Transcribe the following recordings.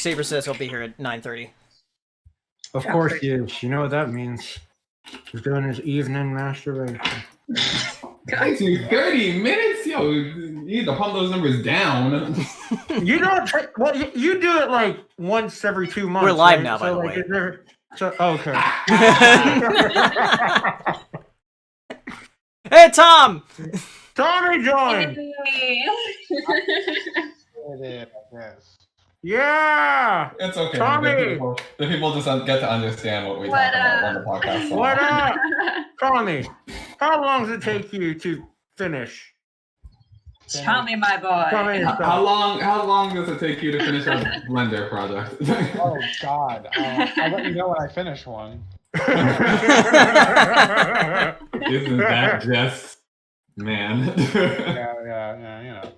Saber says he'll be here at 9:30. Of course he is. You know what that means. He's doing his evening masturbation. Guys, 30 minutes? Yo, you need to pump those numbers down. You don't. Well, you do it like once every 2 months. We're live right? now, by the way. Okay. Hey, Tom! Tommy joined. Yes. Yeah. It's okay. Tommy. The people just get to understand what we talk about on the podcast. What up, Tommy? How long does it take you to finish? Tell me, my boy. Tommy, How long does it take you to finish a Blender project? Oh God. I'll let you know when I finish one. Isn't that just man? Yeah, you know.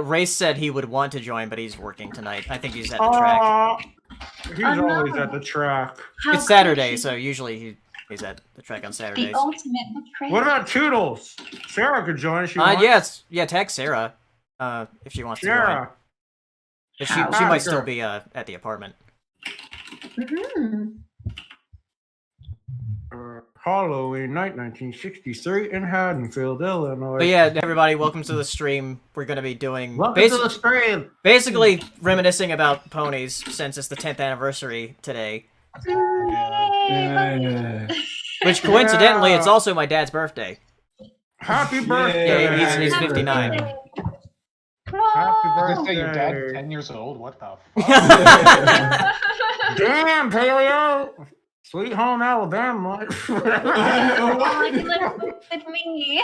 Race said he would want to join, but he's working tonight. I think he's at the track. He's always at the track. It's Saturday, so usually he's at the track on Saturdays. The ultimate betrayal. What about Toodles? Sarah could join if she wants. Yes, text Sarah if she wants to join. Sarah. But she might still be at the apartment. Halloween night, 1963 in Haddonfield, Illinois. But yeah, everybody, welcome to the stream. We're going to be doing Welcome to the stream. Basically reminiscing about ponies since it's the 10th anniversary today. Which coincidentally, it's also my dad's birthday. Happy birthday! Yeah, he's 59. Happy Did birthday! say your dad's 10 years old? What the fuck? Damn, Paleo! Sweet home Alabama. With me.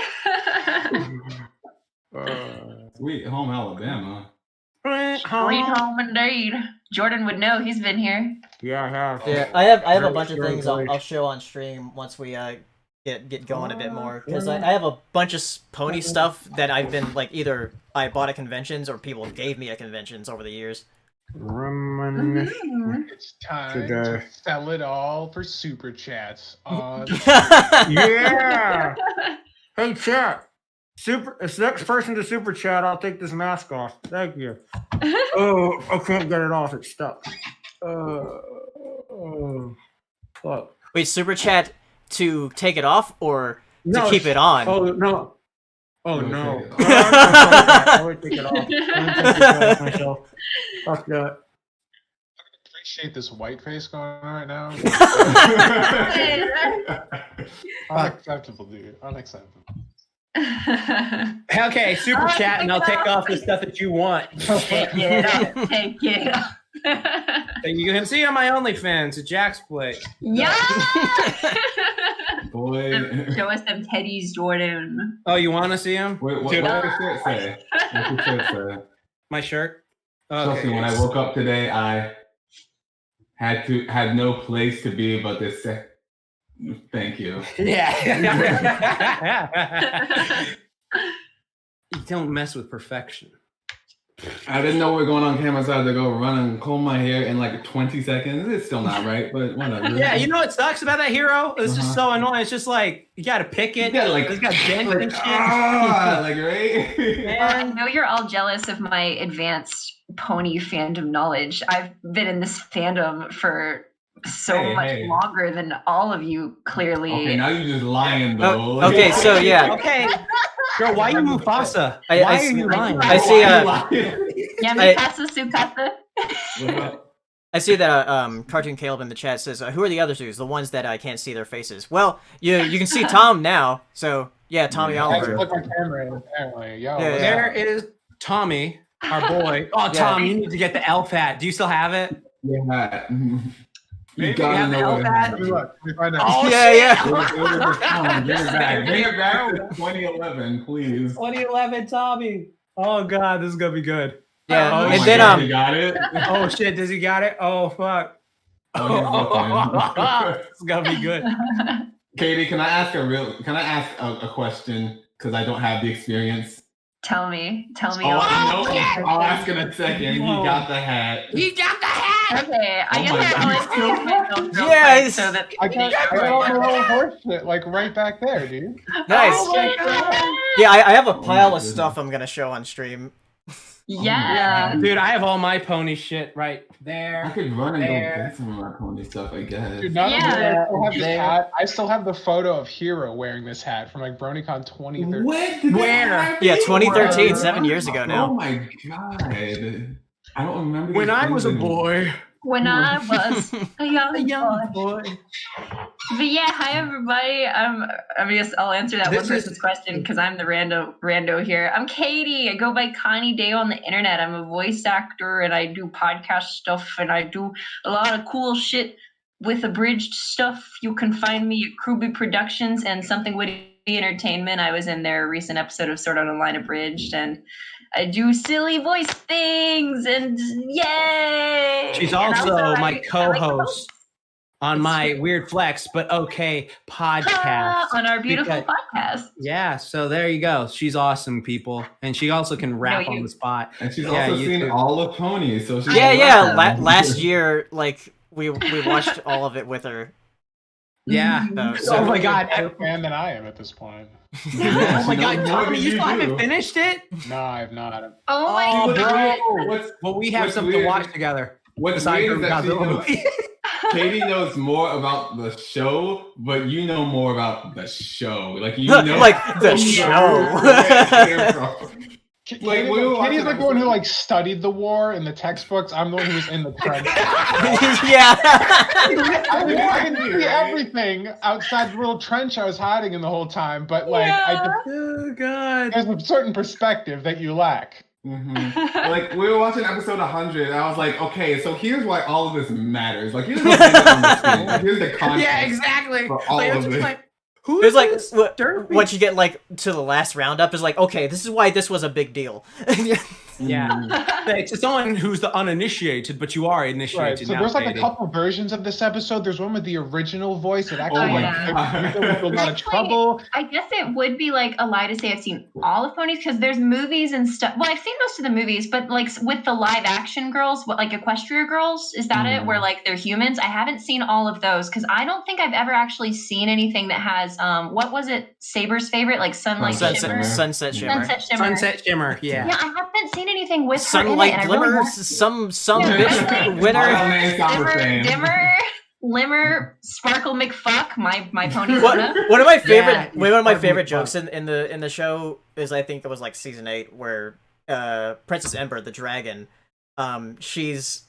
Sweet home Alabama. Sweet home indeed. Jordan would know. He's been here. Yeah, I have. Yeah, I have a bunch of things I'll show on stream once we get going a bit more, because I have a bunch of pony stuff that I've been like either I bought at conventions or people gave me at conventions over the years. It's time to sell it all for super chats. Yeah. Hey, chat. It's the next person to super chat. I'll take this mask off. Thank you. Oh, I can't get it off. It's stuck. Fuck. Wait, super chat to take it off or to keep it on? Oh no. Oh no. I would take it off. I'm gonna take it off myself. Fuck that. Appreciate this white face going on right now. Unacceptable, dude. Unacceptable. Okay, super chat, and I'll take off the stuff that you want. Take it up. Take it up. You can see on my OnlyFans, a Jack split. Yeah. Boy. Show us them teddies, Jordan. Oh, you want to see him? Wait, what did the shirt say? What's the shirt say? My shirt? Trust me, when I woke up today, I had no place to be but this. Thank you. Yeah. You don't mess with perfection. I didn't know we were going on camera, so I had to go run and comb my hair in like 20 seconds. It's still not right, but whatever. Yeah, you know what sucks about that hero? It's just so annoying. It's just like, you gotta pick it. You gotta, like, it's got dents and shit. Like, right? I know you're all jealous of my advanced pony fandom knowledge. I've been in this fandom for so much longer than all of you, clearly. Okay, now you're just lying, though. Okay, so yeah. Okay. Girl, why are you Mufasa? Why are you lying? I see. Yeah, Mikasa, Sukasa. I see that Cartoon Caleb in the chat says, "Who are the other two? The ones that I can't see their faces." Well, you can see Tom now. So yeah, Tommy Oliver. Look on camera, apparently. Yo, There is Tommy, our boy. Oh, Tom, you need to get the elf hat. Do you still have it? Yeah. You gotta know what Oh, yeah. Bring it back to 2011, please. 2011, Tommy. Oh God, this is gonna be good. Yeah, Oh, and then he got it. Oh shit, does he got it? Oh fuck. It's gonna be good. Katie, can I ask a question? Because I don't have the experience. Tell me. I'll ask in a second. He got the hat. He got the hat. Okay, I guess my Yes! so that I got all my own horse shit like right back there, dude. Nice. Oh my God. Yeah, I have a pile of goodness. stuff I'm gonna show on stream. Yeah. Dude, I have all my pony shit right there. I could run and There. go get some of my pony stuff, I guess. Dude, not only do I still have this There. hat, I still have the photo of Hero wearing this hat from like BronyCon 2013. What? Did that Where? happen? Yeah, 2013, Where? 7 years ago Oh now. my god. I don't remember. When these I was a things anymore. boy. When I was a young boy. boy. But yeah, hi everybody. I guess I'll answer that This one person's question because I'm the rando here. I'm Katie. I go by Connie Day on the internet. I'm a voice actor and I do podcast stuff and I do a lot of cool shit with abridged stuff. You can find me at Kruby Productions and Something Witty Entertainment. I was in their recent episode of Sword Art Online Abridged, and I do silly voice things, and yay! She's And also I my like co-host on It's my true. Weird Flex, but okay podcast. on our beautiful Because- podcast. Yeah, so there you go. She's awesome, people, and she also can rap No, on you- the spot. And she's Yeah, also you seen too. all the ponies, so she's Yeah. awesome. Last year, like we watched all of it with her. Yeah. So, Oh my God. Better fan than I am at this point. Yeah, Oh my she God, knows more Tommy, than you still do. haven't finished it? No, I have not. Oh my Oh, god! What's Well, we have What's something weird- to watch together. What's Besides weird is the that she Godzilla knows, movie. Katie knows more about the show, but you know more about the show. Like you know, Like the you show. know where it came from. Katie's Like, we were Katie's watching like the one who episode- like studied the war in the textbooks. I'm the one who was in the trench. Yeah. I can see everything outside the little trench I was hiding in the whole time, but like Oh God. there's a certain perspective that you lack. Mhm. Like we were watching episode 100, and I was like, okay, so here's why all of this matters. Like here's the thing on the screen. Like, here's the context. Yeah, exactly. For all Like, of it's just it. like, who It's is like this derpy? once you get like to the last roundup is like, okay, this is why this was a big deal. Yeah. Mm. It's someone who's the uninitiated, but you are initiated Right. So now. there's like a Katie. couple versions of this episode. There's one with the original voice. It actually Oh my like God. makes a lot of Actually, trouble. I guess it would be like a lie to say I've seen all of ponies because there's movies and stuff. Well, I've seen most of the movies, but like with the live action girls, what like Equestria girls, is that it? Where like they're humans? I haven't seen all of those because I don't think I've ever actually seen anything that has what was it? Saber's favorite, like Sunlight Shimmer. Sunset Shimmer. Sunset Shimmer. Sunset Shimmer. Yeah. Yeah, I haven't seen anything with her Sunlight in it, and I Glimmer. really want- Some Yeah, bitch Sunlight winner. All names sound the Dimmer, same. Dimmer, Limmer, Sparkle McFuck, my pony. One Luna. of my favorite Yeah, one of my Sparkle favorite McFuck. jokes in the show is I think it was like season 8 where Princess Ember the dragon she's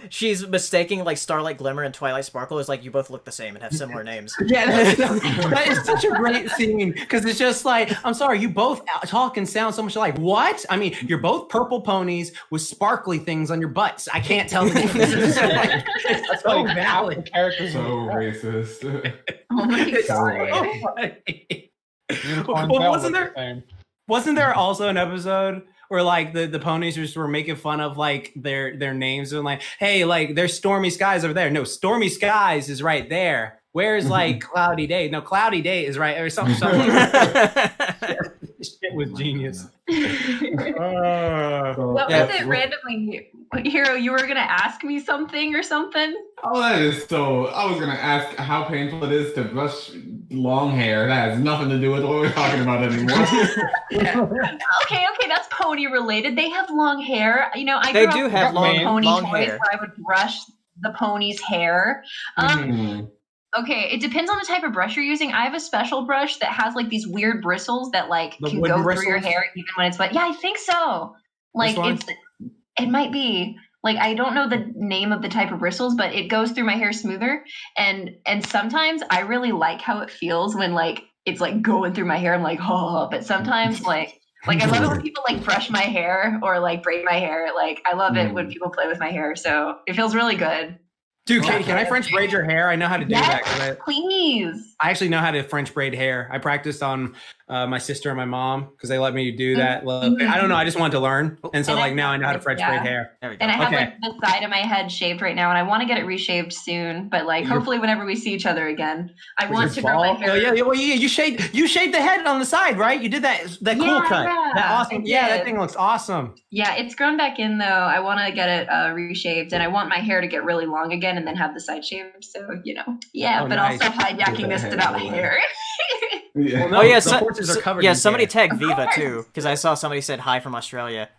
she's mistaking like Starlight Glimmer and Twilight Sparkle is like you both look the same and have similar names. Yeah, that is such a great scene because it's just like, I'm sorry, you both talk and sound so much like what? I mean, you're both purple ponies with sparkly things on your butts. I can't tell the difference. It's so Like, valid. the characters. So racist. Oh my It's So god. right. so funny. Unicorn Well, tail wasn't look there- the same. Wasn't there also an episode where like the ponies just were making fun of like their names and like, hey, like there's Stormy Skies over there. No, Stormy Skies is right there. Where's like Cloudy Day? No, Cloudy Day is right or something. This shit was genius. What Yeah. was it randomly? Hero, you were gonna ask me something or something? Oh, that is so. I was gonna ask how painful it is to brush long hair. That has nothing to do with what we're talking about anymore. Okay, that's pony related. They have long hair. You know, I They grew do up have with long pony long toys hair. where I would brush the pony's hair. Mhm. Okay, it depends on the type of brush you're using. I have a special brush that has like these weird bristles that like The can wooden go through your bristles? hair even when it's wet. Yeah, I think so. Like one? it might be. Like I don't know the name of the type of bristles, but it goes through my hair smoother. And sometimes I really like how it feels when like it's like going through my hair. I'm like, oh, but sometimes like I love it when people like brush my hair or like braid my hair. Like I love it when people play with my hair. So it feels really good. Dude, Katie, can I French braid your hair? I know how to do that. 'Cause Please. I actually know how to French braid hair. I practiced on my sister and my mom because they let me do that. I don't know. I just wanted to learn, and so like now I know how to French braid hair. There we go. And I have like the side of my head shaved right now, and I want to get it reshaved soon. But like, hopefully, whenever we see each other again, I want to grow my hair. Well, yeah. You shaved the head on the side, right? You did that cool cut. Yeah, that awesome. Yeah, that thing looks awesome. Yeah, it's grown back in though. I want to get it reshaved, and I want my hair to get really long again, and then have the side shaved. So but nice. also hijacking this about hair. Yeah. Well, Oh yeah, horses are covered. yeah. in Somebody hair. tag Viva too, because I saw somebody said hi from Australia.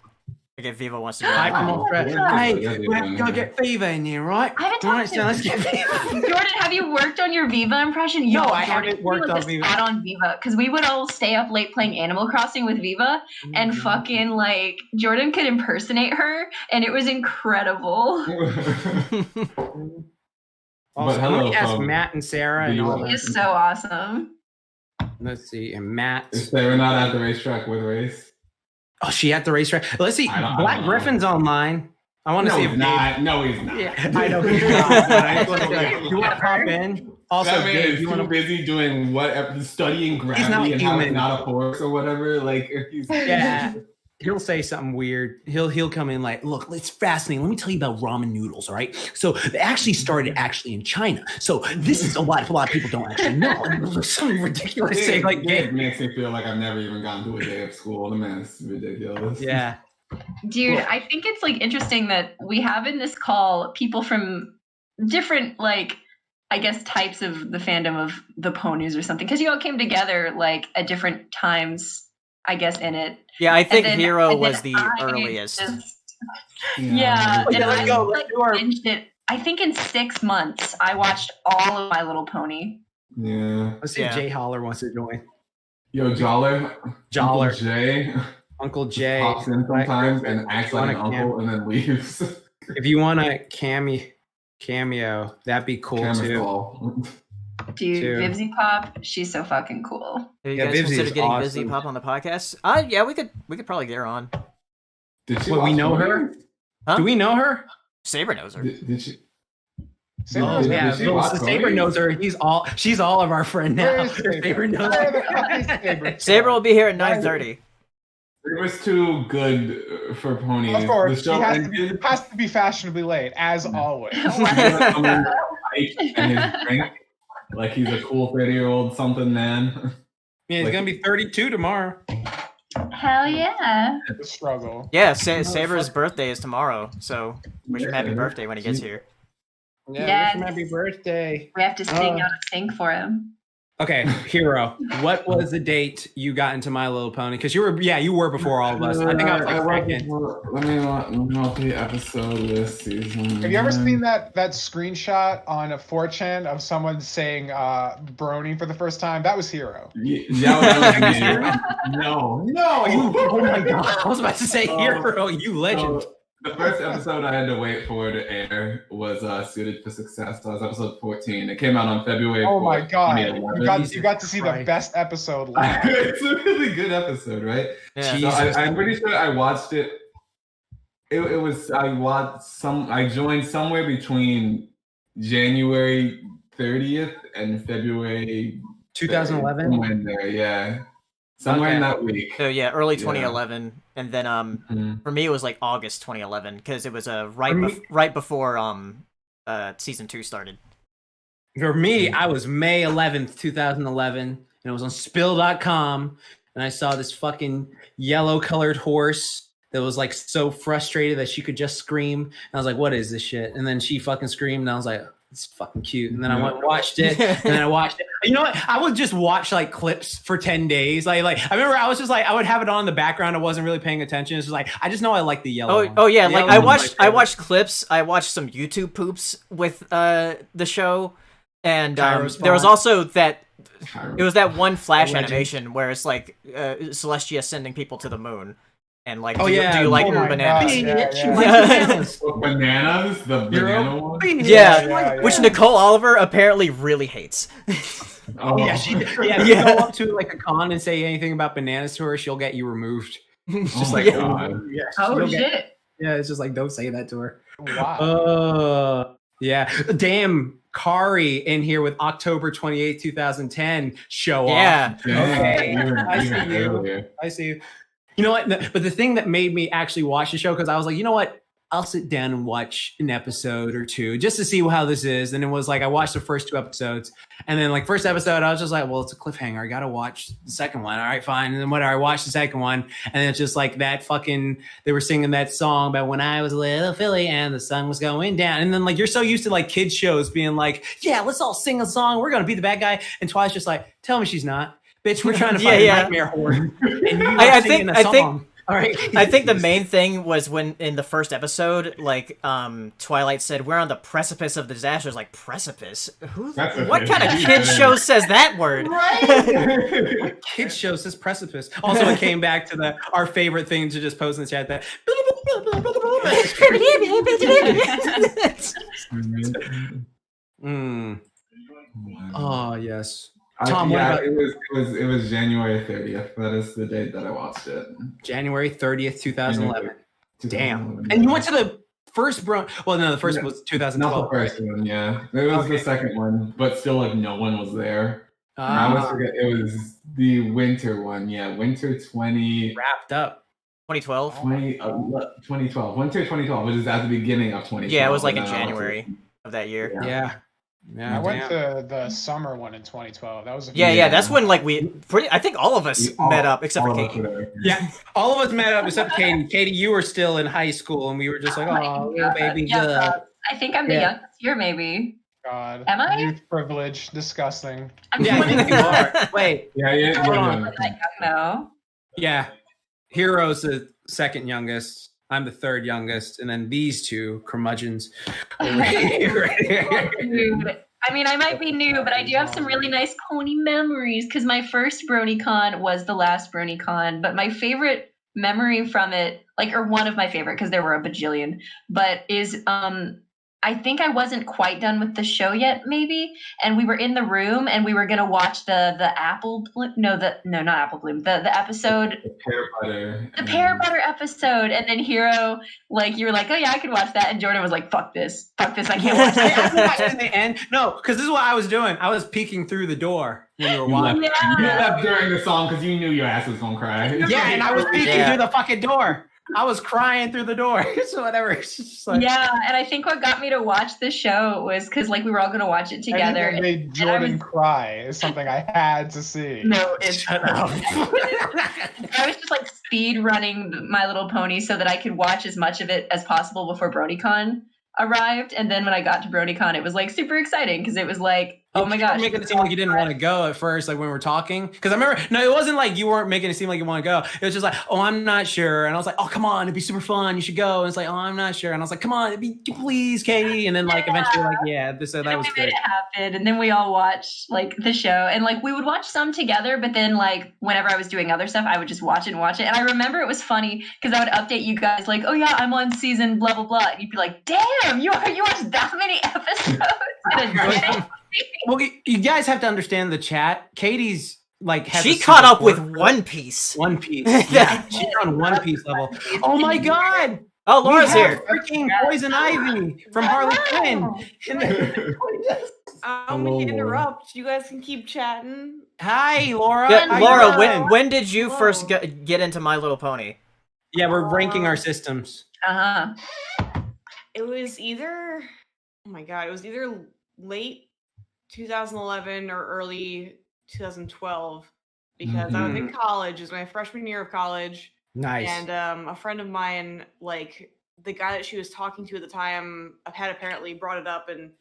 Okay, Viva wants to go. Hi from Oh, Australia. yeah. Hey, Yeah, we're gonna get Viva in here, right? I haven't All right, talked so let's get Viva. Jordan, have you worked on your Viva impression? No, Yo, I Jordan, haven't worked you on like Viva. Spot on Viva, because we would all stay up late playing Animal Crossing with Viva, and fucking like Jordan could impersonate her, and it was incredible. Also, hello, let me ask folks. Matt and Sarah and Do you all want- He that. is so awesome. Let's see, and Matt. If they were not at the racetrack with race. Oh, she at the racetrack. Let's see. I don't Black know. Griffin's online. I want to No, see he's if not. No, he's not. Yeah, I know he's not. But I just wanna see, you want to pop in? Also, That man Dave, is you too want to? busy doing studying not gravity and how it's human. not a horse or whatever. Like, he's Yeah. He'll say something weird. He'll come in like, look, it's fascinating. Let me tell you about ramen noodles. All right. So they actually started in China. So this is a lot of people don't actually know. Something ridiculous thing like it makes me feel like I've never even gone to a day of school. The man is ridiculous. yeah. Dude, I think it's like interesting that we have in this call people from different like I guess types of the fandom of the ponies or something, because you all came together like at different times, I guess, in it. Yeah, I think And then- Hero and then was the I earliest. Yeah, Oh, and yeah, let's I go. like Let's do our- binged it. I think in 6 months I watched all of My Little Pony. Yeah. Let's see if Yeah. Jay Holler wants to join. Yo, Joller. Joller. Uncle Jay Uncle Jay pops in sometimes and acts like an Wanna uncle and then leaves. If you want a cameo, that'd be cool too. Camisole. Dude, Too. Vivzy Pop, she's so fucking cool. Have you Yeah, guys Vivzy considered is getting awesome. Busy Pop on the podcast? Yeah, we could probably get her on. Did she Wait, we watch know Pony? her? Huh? Do we know her? Saber knows her. Did she? Saber, Did- yeah, did she well, watch Saber Pony? knows her. She's all of our friend Where now. is Saber? Saber knows Where her. the fuck is Saber? Saber will be here at 9:30. It was too good for ponies. Of course, The show he ended. has to be fashionably late, as always. And his drink, like he's a cool 30-year-old something man. Yeah, he's Like- gonna be 32 tomorrow. Hell yeah. The struggle. Yeah, Saber's birthday is tomorrow, so wish him happy birthday when he gets here. Yeah, Yes. wish him happy birthday. We have to sing out of sync for him. Okay, Hero, what was the date you got into My Little Pony? Because you were before all of us. I think I was like second. Let me know the episode this season. Have you ever seen that screenshot on a 4chan of someone saying brony for the first time? That was Hero. Yeah, that was me. No. Oh my god! I was about to say Hero, you legend. So, the first episode I had to wait for to air was Suited for Success. So it was episode 14. It came out on February 4th. Oh my god! 2011. You got to see the Christ. best episode live. It's a really good episode, right? Yeah. So Jesus. I'm pretty sure I watched it. It was I joined somewhere between January 30th and February 2011. Somewhere in there, yeah. Somewhere in that week. So yeah, early Yeah. 2011, and then Mhm. for me it was like August 2011 because it was right For me- right before season 2 started. For me, I was May 11th, 2011, and it was on spill.com, and I saw this fucking yellow colored horse that was like so frustrated that she could just scream. And I was like, what is this shit? And then she fucking screamed, and I was like, it's fucking cute. And then I went and watched it, and then I watched it. You know what? I would just watch like clips for 10 days. Like I remember I was just like, I would have it on in the background. I wasn't really paying attention. It's just like, I just know I like the yellow one. Oh yeah, The like yellow I one's my watched favorite. clips. I watched some YouTube poops with the show, and Kairos there was Spawn. also that it was that one flash Legend. animation where it's like Celestia sending people to the moon, and like Oh, do yeah. you like Oh my bananas? God. Yeah, Bitch, yeah. you like Yeah. bananas. Bananas, the banana one. Yeah, Yeah, which yeah. Nicole Oliver apparently really hates. Oh, Yeah, if you go up to like a con and say anything about bananas to her, she'll get you removed. It's just Oh like, my oh, God. yeah, Oh she'll get- shit. yeah, it's just like, don't say that to her. Wow. Yeah. Damn, Kari in here with October 28th, 2010 show Yeah. off. Okay. I see Even you. earlier. I see you. You know what? But the thing that made me actually watch the show, because I was like, you know what? I'll sit down and watch an episode or two just to see how this is. And it was like, I watched the first 2 episodes. And then like first episode, I was just like, well, it's a cliffhanger. I got to watch the second one. All right, fine. And then whatever, I watched the second one. And it's just like that they were singing that song about when I was a little Philly and the sun was going down. And then like, you're so used to like kids shows being like, yeah, let's all sing a song. We're going to be the bad guy. And Twilight's just like, tell me she's not. Bitch, we're trying to find a nightmare horde. And you I think all right. I think the main thing was when in the first episode, like Twilight said, we're on the precipice of disaster. It's like, precipice? What kind of kid show says that word? Right? Kids show says precipice. Also, it came back to our favorite thing to just post in the chat that Oh yes. Tom, what about it was January 30th. That is the date that I watched it. January 30th, 2011. Damn. And you went to the first the first was 2012. Not the first one, yeah. It was the second one, but still like no one was there. I always forget it was the winter one, yeah. Winter 20 wrapped up. 2012? 2012. Winter 2012, which is at the beginning of 2012. Yeah, it was like in January of that year. Yeah. I went to the summer one in 2012. That was that's when like I think all of us met up except for Katie. Yeah, all of us met up except Katie. Katie, you were still in high school, and we were just like, oh, little baby. Yeah, I think I'm the youngest here, maybe. God. Am I? Youth privilege. Disgusting. Yeah, I think you are. Wait. Yeah. Hold on. That young now. Yeah. Hero's the second youngest. I'm the third youngest, and then these two curmudgeons. Dude. I mean, I might be new, but I do have some really nice pony memories because my first BronyCon was the last BronyCon, but my favorite memory from it, or one of my favorite, because there were a bajillion, but is I think I wasn't quite done with the show yet, maybe, and we were in the room and we were gonna watch the episode, the pear butter episode, and then Hero, you were like, oh yeah, I could watch that, and Jordan was like, fuck this, I can't watch that. In the end, no, because this is what I was doing. I was peeking through the door when you were watching. You left during the song because you knew your ass was gonna cry. Yeah, and I was peeking through the fucking door. I was crying through the door. So whatever. It's just like... Yeah, and I think what got me to watch the show was because we were all going to watch it together. And made Jordan cry is something I had to see. No, shut up. I was just speed running My Little Pony so that I could watch as much of it as possible before BronyCon arrived. And then when I got to BronyCon, it was super exciting because it was oh my gosh. Making it seem like you didn't want to go at first, when we were talking. Because I remember, no, it wasn't like you weren't making it seem like you want to go. It was just oh, I'm not sure. And I was like, oh, come on, it'd be super fun. You should go. And it's oh, I'm not sure. And I was like, come on, please, Katie. And then eventually, that was good. We made it happen. And then we all watched the show. And we would watch some together. But then whenever I was doing other stuff, I would just watch it. And I remember it was funny because I would update you guys oh yeah, I'm on season blah, blah, blah. And you'd be like, damn, you watched that many episodes. Well, you guys have to understand the chat. Katie's has she caught up with One Piece. One Piece. Yeah, she's on One Piece level. Oh my god! Oh, Laura's here. Freaking Poison Ivy from Harley Quinn. I'm gonna interrupt. You guys can keep chatting. Hi, Laura. Yeah, Laura, when did you first get into My Little Pony? Yeah, we're ranking our systems. It was either, it was either late 2011 or early 2012 because I was in college. It was my freshman year of college. Nice. And a friend of mine, the guy that she was talking to at the time, had apparently brought it up, and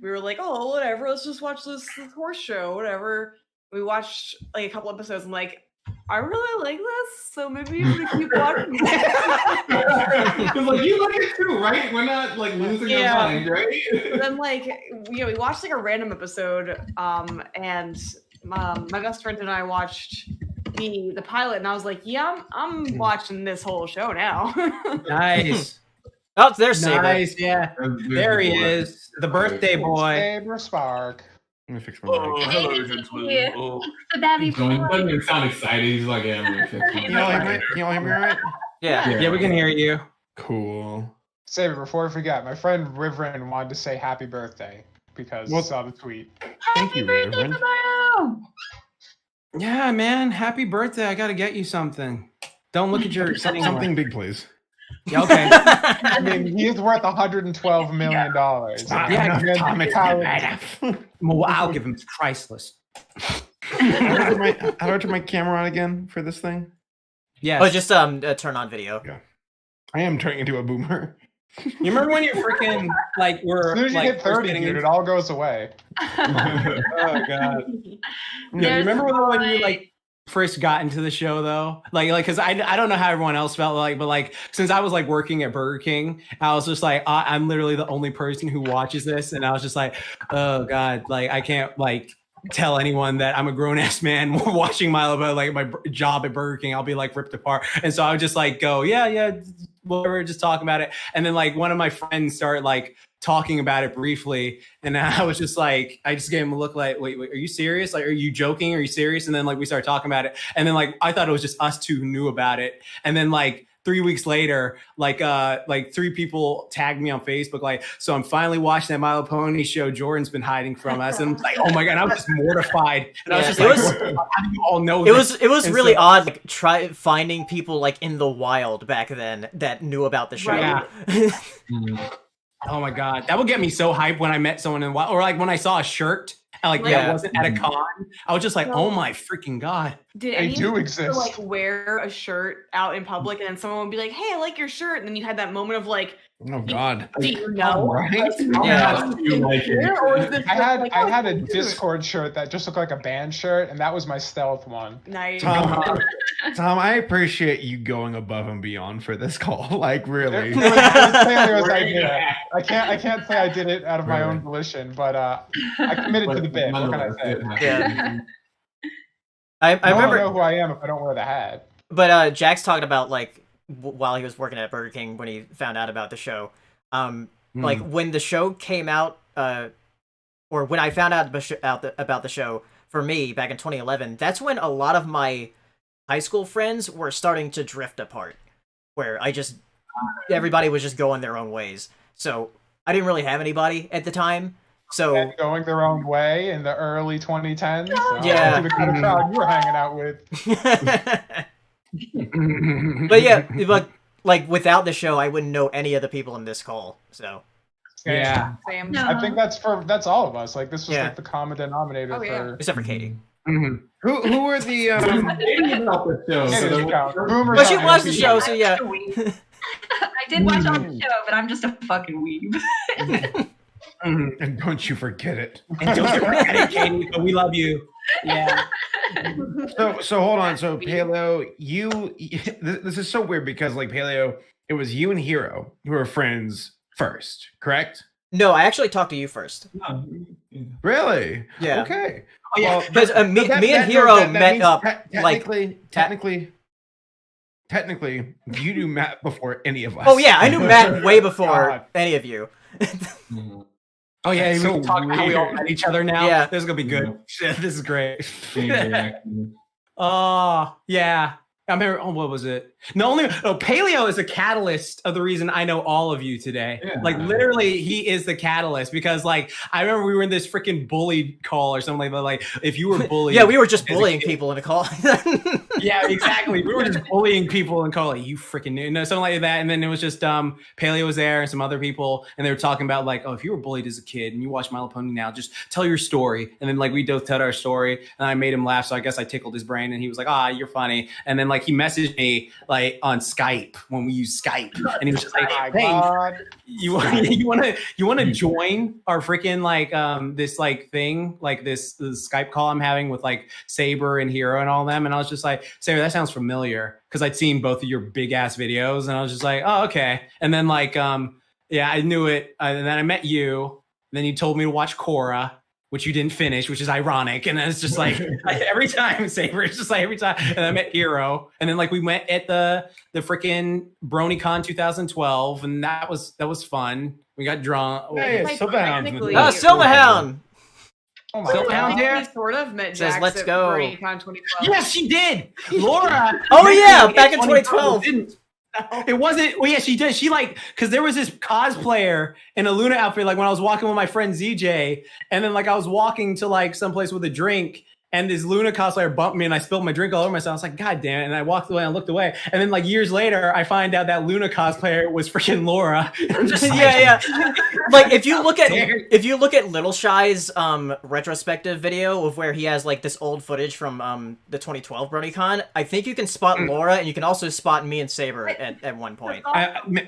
we were like, oh, whatever, let's just watch this horse show, whatever. We watched a couple episodes. I'm like, I really like this, so maybe I'm gonna keep watching it. Because you like it too, right? We're not losing our mind, right? Then we watched a random episode, and my best friend and I watched the pilot, and I was like, yeah, I'm watching this whole show now. Nice. Oh, there's Saber. Nice, yeah. There he is, the birthday boy. Saber Spark. Let me fix my mic. Oh, hello, gentlemen. Oh. The babby He doesn't even sound excited. He's like, yeah, I'm gonna fix my Can y'all hear me all right? Yeah, we can hear you. Cool. Save it before I forget. My friend Riverin wanted to say happy birthday because he saw the tweet. Thank you, Reverend. Yeah, man. Happy birthday. I got to get you something. Don't look at your Something big, please. Yeah, okay. I mean, he is worth $112 million. Well, I'll give him priceless. How do I turn my camera on again for this thing? Yeah. Oh, just turn on video. Yeah. I am turning into a boomer. You remember when you freaking like were As soon as you like get 30, dude, it all goes away. Oh god. Yeah, you remember when you like first got into the show though? Like because I don't know how everyone else felt like, but like since I was like working at Burger King, I was just like I'm literally the only person who watches this, and I was just like, oh god, like I can't like tell anyone that I'm a grown-ass man watching Milo, but like my job at Burger King, I'll be like ripped apart. And so I would just like go, yeah, whatever, just talk about it. And then like one of my friends started like talking about it briefly, and I was just like, I just gave him a look like, wait, are you serious? Like, are you joking? Are you serious? And then like we started talking about it, and then like I thought it was just us two who knew about it, and then like 3 weeks later, like 3 people tagged me on Facebook, like, so I'm finally watching that My Little Pony show Jordan's been hiding from us, and I'm like, oh my god, I was just mortified, and I was just like, how do you all know this? It was really odd, like finding people like in the wild back then that knew about the show. Right. Yeah. Oh my god, that would get me so hyped when I met someone in wild, or like when I saw a shirt. Like that wasn't at a con. I was just like, oh my freaking god. Did they do exist? Like wear a shirt out in public, and then someone would be like, "Hey, I like your shirt," and then you had that moment of like, oh god, do you know? Right? Yeah. I had a Discord shirt that just looked like a band shirt, and that was my stealth one. Nice. Tom, I appreciate you going above and beyond for this call. Like really. It was Paleo's idea. I can't say I did it out of my own volition, but I committed to the bit. What can I say? Yeah. I remember. Know who I am if I don't wear the hat. But Jack's talking about like while he was working at Burger King when he found out about the show. Like when the show came out, or when I found out about the show for me back in 2011. That's when a lot of my high school friends were starting to drift apart, where everybody was just going their own ways. So I didn't really have anybody at the time. So and going their own way in the early 2010s. So yeah, the kind of crowd you were hanging out with. But yeah, but like without the show, I wouldn't know any of the people in this call. So yeah, Same. I think that's all of us. Like this was like the common denominator for except for Katie. Mm-hmm. Who are the But she watched the show, so yeah. I did watch all the show, but I'm just a fucking weeb. And don't you forget it. And don't you forget it, Katie, but we love you. Yeah. So hold on. So Paleo, this is so weird because like Paleo, it was you and Hero who were friends first, correct? No, I actually talked to you first. Really? Yeah. Okay. Oh yeah, because me and Hero met up. Technically, you knew Matt before any of us. Oh yeah, I knew Matt way before any of you. Oh yeah, so we talk how we all met each other now. Yeah, this is gonna be good. Shit, this is great. Oh yeah, I remember. Oh, what was it? Paleo is a catalyst of the reason I know all of you today. Yeah. Like literally, he is the catalyst because like I remember we were in this freaking bully call or something like that. Like if you were bullied, yeah, we were just bullying people in a call. Yeah, exactly. We were just bullying people and calling you freaking new, something like that. And then it was just Paleo was there and some other people, and they were talking about like, oh, if you were bullied as a kid and you watch My Little Pony now, just tell your story. And then like we both told our story, and I made him laugh, so I guess I tickled his brain, and he was like, you're funny. And then like he messaged me like on Skype when we use Skype, and he was just like, hey, you want to join our freaking like this like thing, like this Skype call I'm having with like Saber and Hero and all them. And I was just like, Saber, that sounds familiar, because I'd seen both of your big ass videos, and I was just like, oh, okay. And then like yeah, I knew it, and then I met you, and then you told me to watch Korra, which you didn't finish, which is ironic. And it's just like every time, Saber, it's just like every time. And I met Hero, and then like we went at the freaking BronyCon 2012, and that was fun. We got drunk. Hey, Silverhound. Silverhound. Oh Silverhound here. Sort of met Says, Jax let's at go. BronyCon 2012. Yes, she did. Laura. Oh yeah, back in 2012. It wasn't. Well, yeah, she did. She like because there was this cosplayer in a Luna outfit. Like when I was walking with my friend ZJ, and then like I was walking to like someplace with a drink, and this Luna cosplayer bumped me, and I spilled my drink all over myself. I was like, God damn it! And I walked away and looked away. And then like years later, I find out that Luna cosplayer was freaking Laura. Yeah. Like if you look at Little Shy's retrospective video of where he has like this old footage from the 2012 BronyCon, I think you can spot Laura, and you can also spot me and Saber at one point.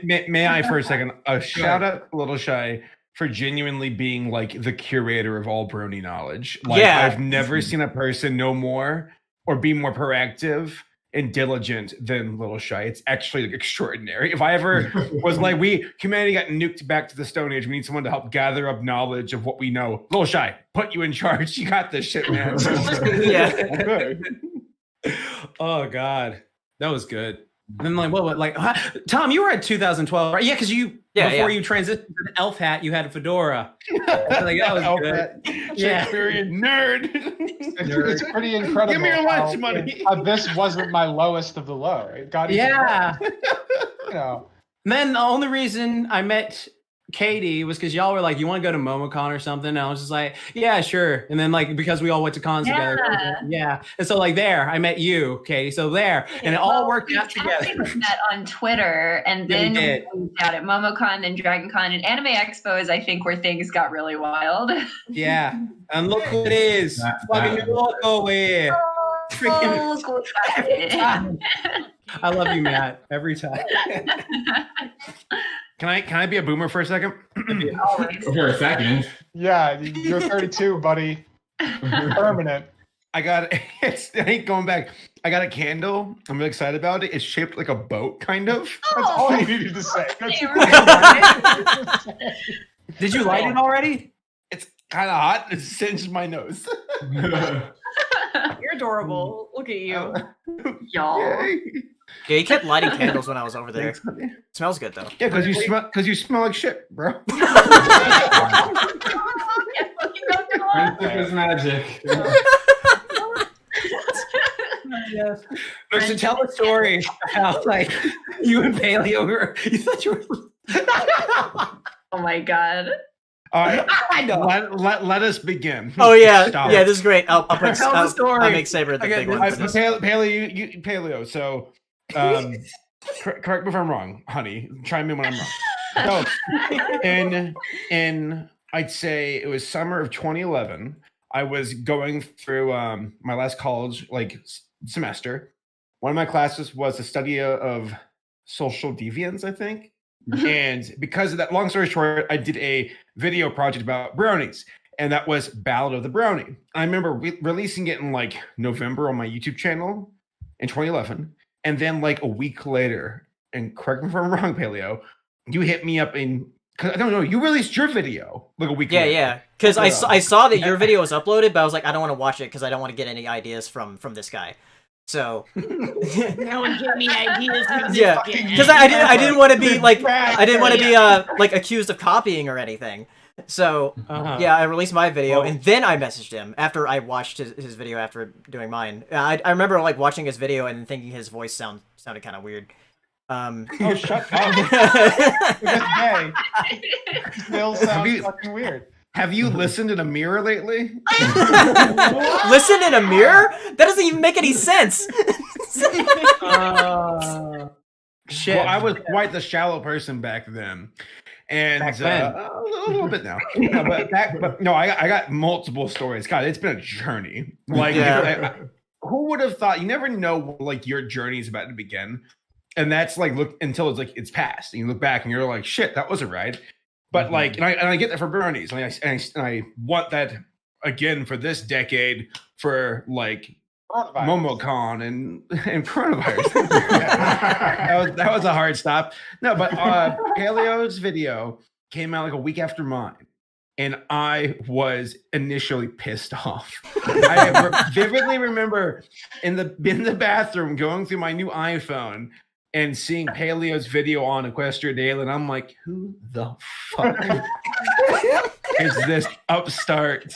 May I for a second shout out Little Shy for genuinely being like the curator of all brony knowledge. Like Yeah. I've never seen a person know more or be more proactive and diligent than Little Shy. It's actually like, extraordinary. If I ever was like, humanity got nuked back to the Stone Age, we need someone to help gather up knowledge of what we know. Little Shy, put you in charge. You got this shit, man. Yeah. Oh God, that was good. And then like what like Tom, you were at 2012, right? Yeah, because you before you transitioned to the elf hat, you had a fedora. Like that was good. Yeah, nerd. It's pretty incredible. Give me your lunch money. How this wasn't my lowest of the low. It got even Yeah. worse. You know. And then the only reason I met Katie was because y'all were like, you want to go to MomoCon or something? And I was just like, yeah, sure. And then like because we all went to cons together. Yeah. And so like there, I met you, Katie. So there. And it all worked out together. We met on Twitter and then we moved out at MomoCon, then DragonCon, and Anime Expo is I think where things got really wild. Yeah. And look who it is. Fucking loco here. Freaking I love you, Matt. Every time. Can I be a boomer for a second? For a second. Yeah, you're 32, buddy. Permanent. I ain't going back. I got a candle. I'm really excited about it. It's shaped like a boat, kind of. That's all you needed to say. Did you light it already? It's kind of hot. It singed my nose. You're adorable. Look at you. Y'all. Yeah, he kept lighting candles when I was over there. Smells good though. Yeah, because you smell like shit, bro. There's magic. Yes. So tell a story of how like you and Paleo were. You thought you were. Oh my God. All right, I know. Let us begin. Oh yeah, Stop. yeah. This is great. I'll story. I'll make Saber the big one. For this. Paleo. So, correct me if I'm wrong, honey. Chime in when I'm wrong. So, in I'd say it was summer of 2011. I was going through my last college semester. One of my classes was a study of social deviance, I think. And because of that, long story short, I did a video project about brownies, and that was Ballad of the Brownie. I remember releasing it in like November on my YouTube channel in 2011, and then like a week later, and correct me if I'm wrong, Paleo, you hit me up because I don't know, you released your video like a week later. Yeah, because I saw that your video was uploaded, but I was like, I don't want to watch it because I don't want to get any ideas from this guy. So No one gave me ideas. yeah, because I didn't want to be like like accused of copying or anything. So yeah, I released my video and then I messaged him after I watched his video after doing mine. I remember like watching his video and thinking his voice sounded kind of weird. Oh, shut up! Hey, still sounds fucking weird. Have you listened in a mirror lately? Listen in a mirror? That doesn't even make any sense. Shit. Well, I was quite the shallow person back then. And back then. A little bit now. No, I got multiple stories. God, it's been a journey. Like, who would have thought? You never know, like, your journey is about to begin. And that's like, look until it's like, it's past. And you look back and you're like, shit, that was a ride. But like, and I get that for brownies. And I want that again for this decade for like MomoCon and coronavirus. that was a hard stop. No, but Paleo's video came out like a week after mine, and I was initially pissed off. I vividly remember in the bathroom going through my new iPhone and seeing Paleo's video on Equestria Daily, and I'm like, who the fuck is this upstart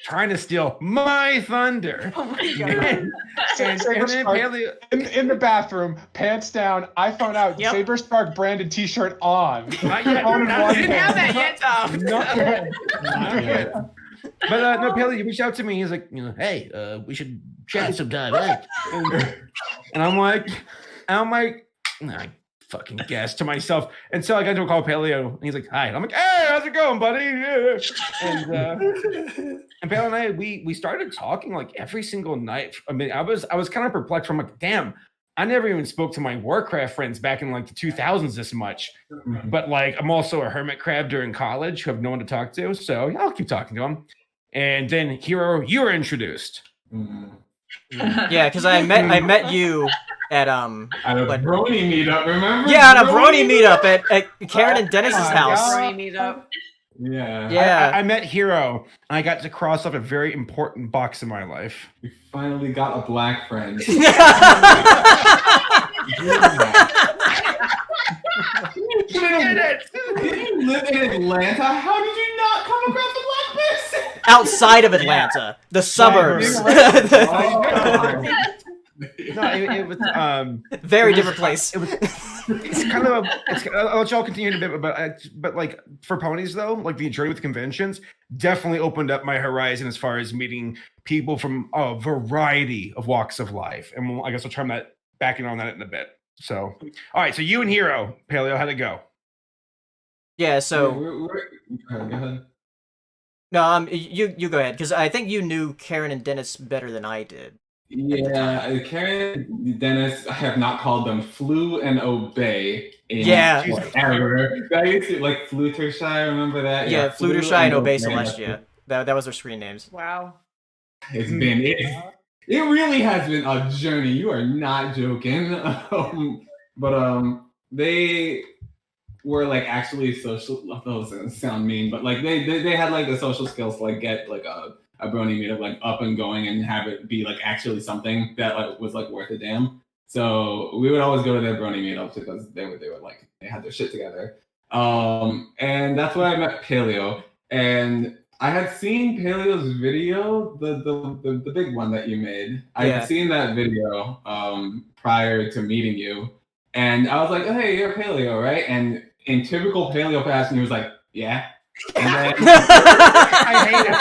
trying to steal my thunder. Oh my god. And then Paleo, in the bathroom, pants down, iPhone out, Yep. Saber Spark branded T-shirt on. not yet. Phone in Not, one didn't hand. have that yet, Tom. Not yet. Not yet. But no, Paleo, he reached out to me. He's like, hey, we should chat sometime, right? And I'm like, I fucking guess to myself. And so I got into a call with Paleo, and he's like, hi. And I'm like, hey, how's it going, buddy? And Paleo and I, we started talking like every single night. I mean, I was kind of perplexed. I'm like, damn, I never even spoke to my Warcraft friends back in like the 2000s this much. But like, I'm also a hermit crab during college who have no one to talk to. So yeah, I'll keep talking to him. And then Hero, you were introduced. Yeah, because I met you at At a brony meetup, remember? Yeah, at a brony meetup at Karen and Dennis's house. Brony meetup. Yeah. Yeah. I met Hero, and I got to cross off a very important box in my life. We finally got a black friend. You live in Atlanta? How did you not come across a black person? Outside of Atlanta, the suburbs. No, it was Very different place. It's kind of I'll let y'all continue in a bit, but like for ponies though, like the journey with conventions definitely opened up my horizon as far as meeting people from a variety of walks of life, and I guess I'll turn that back in on that in a bit. So, all right, so you and Hero, Paleo, how'd it go? Yeah, so Go ahead. no, you go ahead because I think you knew Karen and Dennis better than I did. Yeah, Karen, Dennis, I have not called them Flu and Obey. Yeah. Ever. I used to like Fluttershy, remember that? Yeah, Fluttershy and Obey Celestia. That was their screen names. Wow. It really has been a journey. You are not joking. They were like actually social. Those sound mean, but like they had like the social skills to like get like a brony meetup like up and going and have it be like actually something that like was like worth a damn. So we would always go to their brony meetups because they were like they had their shit together. And that's where I met Paleo. And I had seen Paleo's video, the big one that you made. I had seen that video prior to meeting you. And I was like, oh, hey, you're Paleo, right? And in typical Paleo fashion, he was like, yeah. And then I hate it.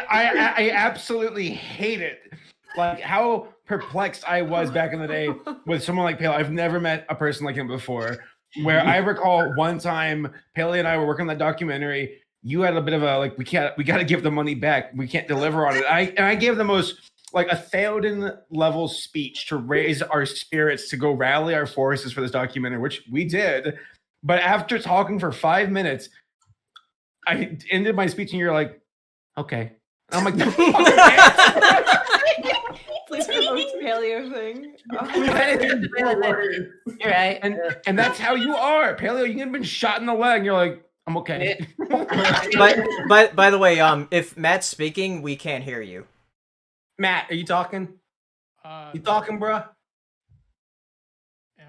I absolutely hate it. Like how perplexed I was back in the day with someone like Paleo. I've never met a person like him before. Where I recall one time, Paleo and I were working on that documentary. You had a bit of a like, we got to give the money back. We can't deliver on it. I gave the most like 1,000 level speech to raise our spirits to go rally our forces for this documentary, which we did. But after talking for 5 minutes, I ended my speech and you're like, okay. I'm like, Please promote the Paleo thing. You're right. And that's how you are. Paleo, you've been shot in the leg. And you're like, I'm okay. But by the way, if Matt's speaking, we can't hear you. Matt, are you talking? You talking, bro?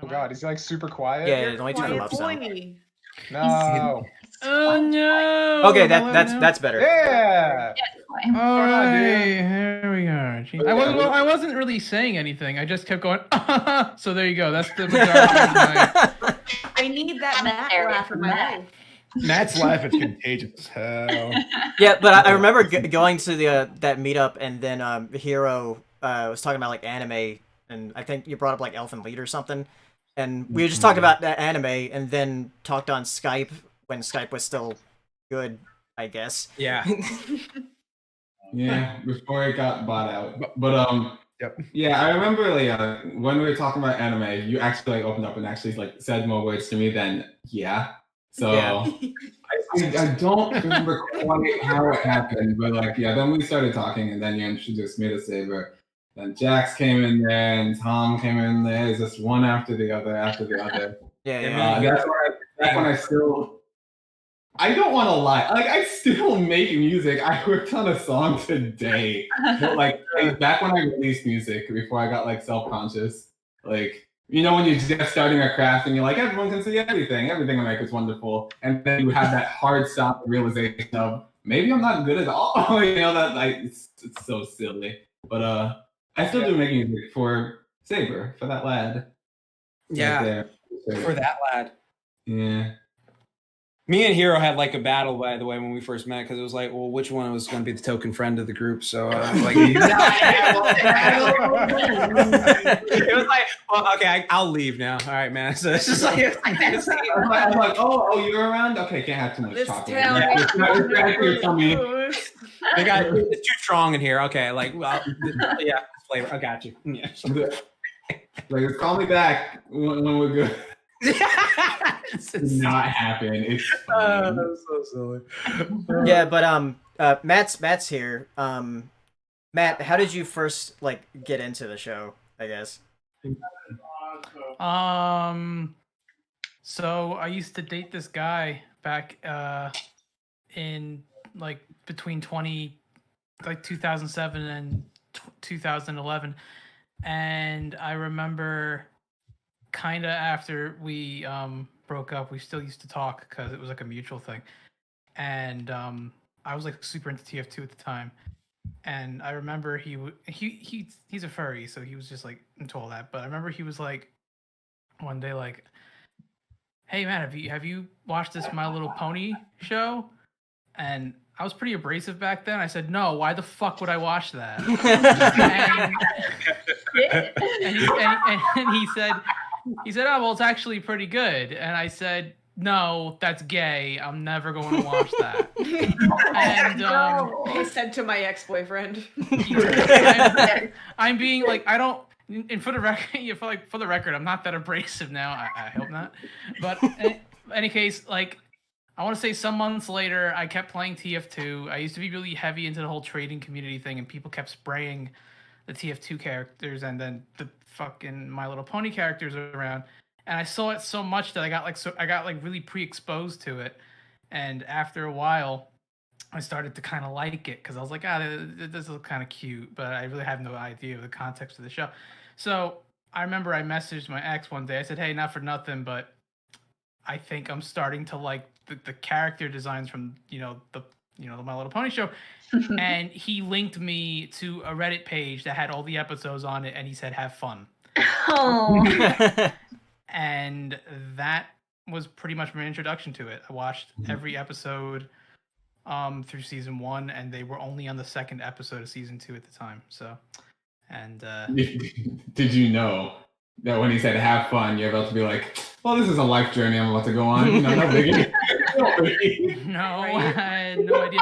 Oh god, he's like super quiet. Yeah, only turn him up. No. Oh no. Okay, that's better. Yeah. All right, here we are. Jeez. I wasn't really saying anything. I just kept going. So there you go. That's the majority of my. I need that Matt laugh in my life. Matt's laugh is contagious as hell. Yeah, but I remember going to that meetup, and then Hero was talking about like anime, and I think you brought up like Elfen Lied or something, and we were just talking about that anime, and then talked on Skype when Skype was still good, I guess. Yeah. Yeah, before it got bought out. But yeah, I remember like when we were talking about anime, you actually like opened up and actually like said more words to me than yeah. So I don't remember quite how it happened, but like yeah, then we started talking, and then you introduced me to Saber. Then Jax came in there, and Tom came in there. It's just one after the other. Yeah. That's when I still. I don't want to lie. Like I still make music. I worked on a song today, but like back when I released music before I got like self-conscious, like you know when you're just starting a craft and you're like everyone can see everything I make is wonderful, and then you have that hard stop realization of maybe I'm not good at all. That like it's so silly. But I still do make music for Saber, for that lad. Yeah, right for that lad. Yeah. Me and Hero had like a battle, by the way, when we first met, because it was like, well, which one was going to be the token friend of the group? So like, it was like, well, okay, I'll leave now. All right, man. So it's just like, I'm like, oh, you're around? Okay, can't have too much chocolate. It's too strong in here. Okay, like, well, yeah, flavor. I got you. Yeah. Like, call me back when we're good. It's not happen. It's that was so silly. Yeah, but Matt's here. Matt, how did you first like get into the show? I guess. So I used to date this guy back in like between 2007 and 2011, and I remember kind of after we broke up, we still used to talk because it was like a mutual thing, and I was like super into TF2 at the time, and I remember he's a furry, so he was just like into all that. But I remember he was like one day like, "Hey man, have you watched this My Little Pony show?" And I was pretty abrasive back then. I said, "No, why the fuck would I watch that?" and he said, "Oh, well, it's actually pretty good." And I said, "No, that's gay. I'm never going to watch that." And he said to my ex-boyfriend, I'm being like, I don't. And for the record, I'm not that abrasive now. I hope not. But in any case, like, I want to say some months later, I kept playing TF2. I used to be really heavy into the whole trading community thing, and people kept spraying the TF2 characters and then the fucking My Little Pony characters around. And I saw it so much that I got really pre-exposed to it. And after a while, I started to kind of like it because I was like, this is kind of cute, but I really have no idea of the context of the show. So I remember I messaged my ex one day. I said, "Hey, not for nothing, but I think I'm starting to like the character designs from the My Little Pony show." And he linked me to a Reddit page that had all the episodes on it, and he said, "Have fun." Oh. And that was pretty much my introduction to it. I watched every episode through season 1, and they were only on the second episode of season 2 at the time. So, and did you know that when he said "have fun," you're about to be like, "Well, this is a life journey I'm about to go on"? No biggie. No, I had no idea.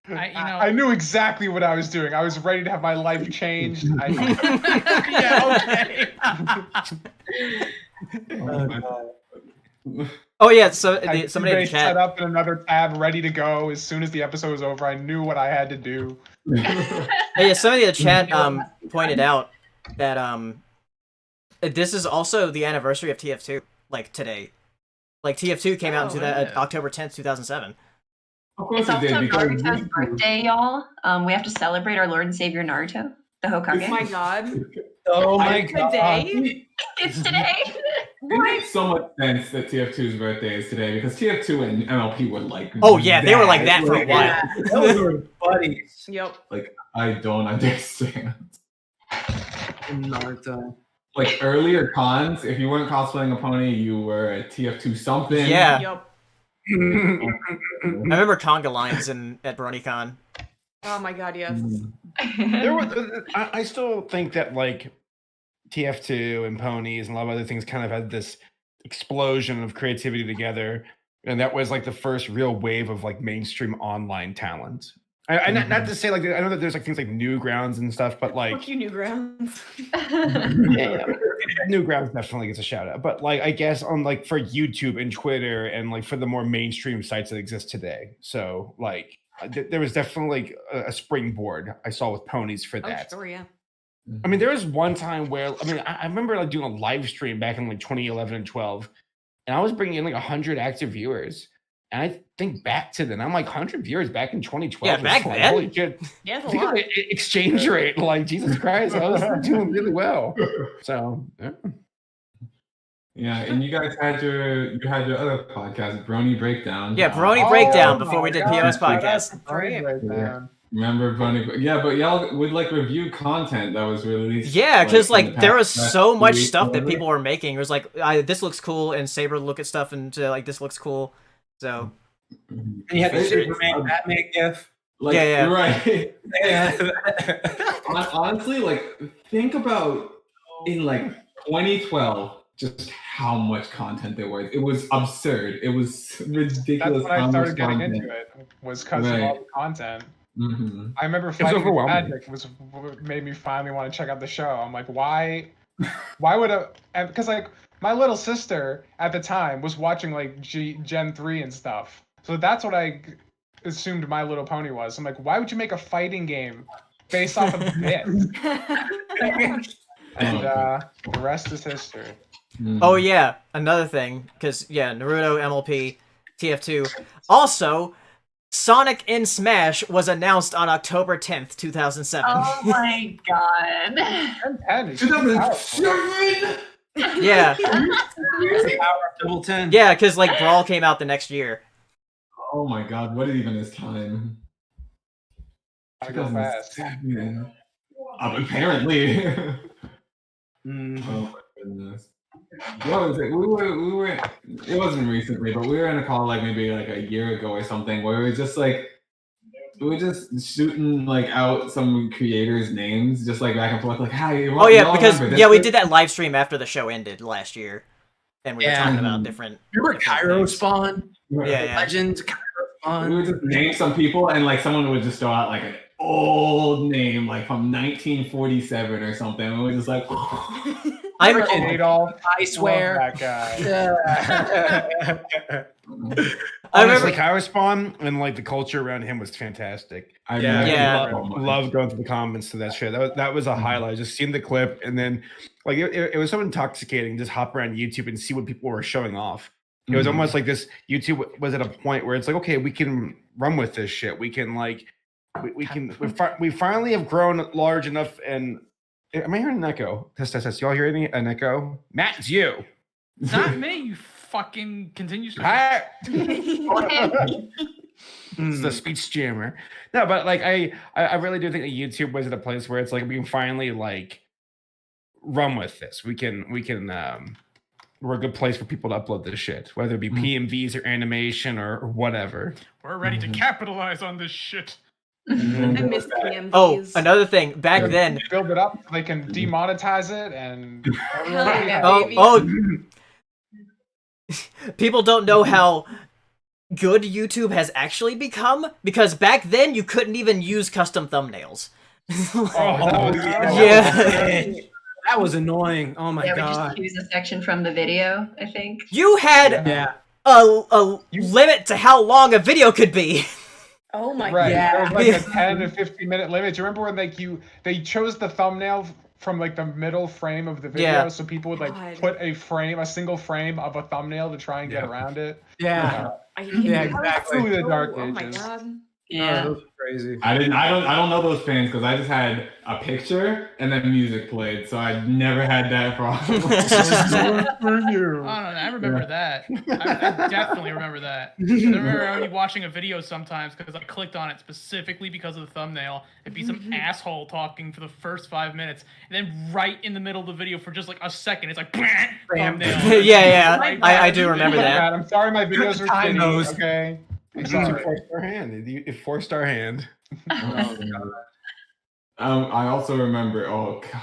I knew exactly what I was doing. I was ready to have my life changed. Yeah, okay. Oh yeah, so somebody in the chat set up in another tab, ready to go. As soon as the episode was over, I knew what I had to do. Yeah, somebody in the chat pointed out that this is also the anniversary of TF2, like today. Like TF2 came out October 10th, 2007. Of course it's also Naruto's birthday, y'all. We have to celebrate our Lord and Savior Naruto, the Hokage. Oh my god. Oh my god. Today? It's today. It makes so much sense that TF2's birthday is today because TF2 and MLP were like. Oh yeah, they were like that for a while. Those were buddies. Yep. Like I don't understand. Naruto. Like earlier cons, if you weren't cosplaying a pony, you were a TF2 something. Yeah. Yep. I remember conga lines at BronyCon. Oh my god, yes. I still think that like TF2 and ponies and a lot of other things kind of had this explosion of creativity together, and that was like the first real wave of like mainstream online talent. Not to say like I know that there's like things like Newgrounds and stuff, but like fuck you, Newgrounds. yeah, Newgrounds definitely gets a shout out. But like I guess on like for YouTube and Twitter and like for the more mainstream sites that exist today, so like there was definitely like a springboard I saw with ponies for that. Oh, sure, yeah. I mean, there was one time where I remember like doing a live stream back in like 2011 and 12, and I was bringing in like 100 active viewers. And I think back to then, I'm like 100 viewers back in 2012. Yeah, back like, then. Holy shit. Yeah, that's a lot. Exchange rate, like Jesus Christ, I was doing really well. So, yeah. Yeah, and you guys had your other podcast, Brony Breakdown. Yeah, Brony Breakdown before we did POS podcast. Right. Breakdown. Remember Brony? Yeah, but y'all would like review content that was released. Yeah, because in the like there was past so much week, stuff that whatever. people were making. It was like, this looks cool, and Saber look at stuff and like this looks cool. So And you had the Superman Batman gif. Like, Yeah. right. Yeah. Honestly, like think about in like 2012 just how much content there was. It was absurd. It was ridiculous. That's when I how started much getting content. into it. Was because of all the content. Mm-hmm. I remember was Fighting with overwhelming. Magic was what made me finally want to check out the show. I'm like, why would a? Because like my little sister at the time was watching like Gen 3 and stuff. So that's what I assumed My Little Pony was. I'm like, why would you make a fighting game based off of this? And the rest is history. Mm-hmm. Oh yeah, another thing, because yeah, Naruto, MLP, TF2. Also, Sonic in Smash was announced on October 10th, 2007. Oh my god. And it's powerful. 2007. Yeah, The power of double 10. yeah, because like Brawl came out the next year. Oh my God! What even is time? Gotta go fast. 2007. Apparently. Mhm. Oh my goodness. What was it? We were. It wasn't recently, but we were in a call like maybe like a year ago or something, where we were just shooting like out some creators' names, just like back and forth, like, "Hi." Oh yeah, because we did that live stream after the show ended last year, and we were Yeah. talking about different. Remember Cairo Spawn? Yeah. Legends, Cairo Spawn. We would just name some people, and like someone would just throw out like an old name, like from 1947 or something. And we were just like, I'm Adolf. I swear. Love that guy. I Honestly, remember. Kairos Spawn and like the culture around him was fantastic. I Yeah. Love going through the comments to that shit. That was a highlight. Just seeing the clip and then like it was so intoxicating. Just hop around YouTube and see what people were showing off. It was almost like this. YouTube was at a point where it's like, okay, we can run with this shit. We can like, we finally have grown large enough. And am I hearing an echo? Test. Y'all hear an echo? Matt, it's you. Not me, you fucking continue. Hi. It's the speech jammer. No, but like I really do think that YouTube was at a place where it's like we can finally like run with this. We're a good place for people to upload this shit, whether it be PMVs or animation or whatever. We're ready to capitalize on this shit. I miss PMVs. Oh, another thing. Back then. Build it up so they can demonetize it and. Hell yeah, baby. Oh. People don't know how good YouTube has actually become, because back then you couldn't even use custom thumbnails. Yeah. That was annoying. Oh my Yeah, we god. just use a section from the video, I think. You had Yeah. a limit to how long a video could be. Oh my Right. There was like Yeah. a 10 to 15 minute limit. Do you remember when like they chose the thumbnail from like the middle frame of the video, Yeah. so people would like God. put a single frame of a thumbnail to try and get around it? Yeah. I hate Yeah, that. exactly. Through the dark Oh my ages. god. Yeah. Those are crazy. I don't know those fans because I just had a picture and then music played, so I never had that problem. Oh, no, I remember that. I definitely remember that. I remember only watching a video sometimes because I clicked on it specifically because of the thumbnail. It'd be some asshole talking for the first 5 minutes, and then right in the middle of the video for just like a second, it's like thumbnail. Yeah. Like, I do remember Look, that. Matt, I'm sorry my videos are Time shitty, those. okay? I'm It sorry. forced our hand. It forced our hand. I also remember. Oh god.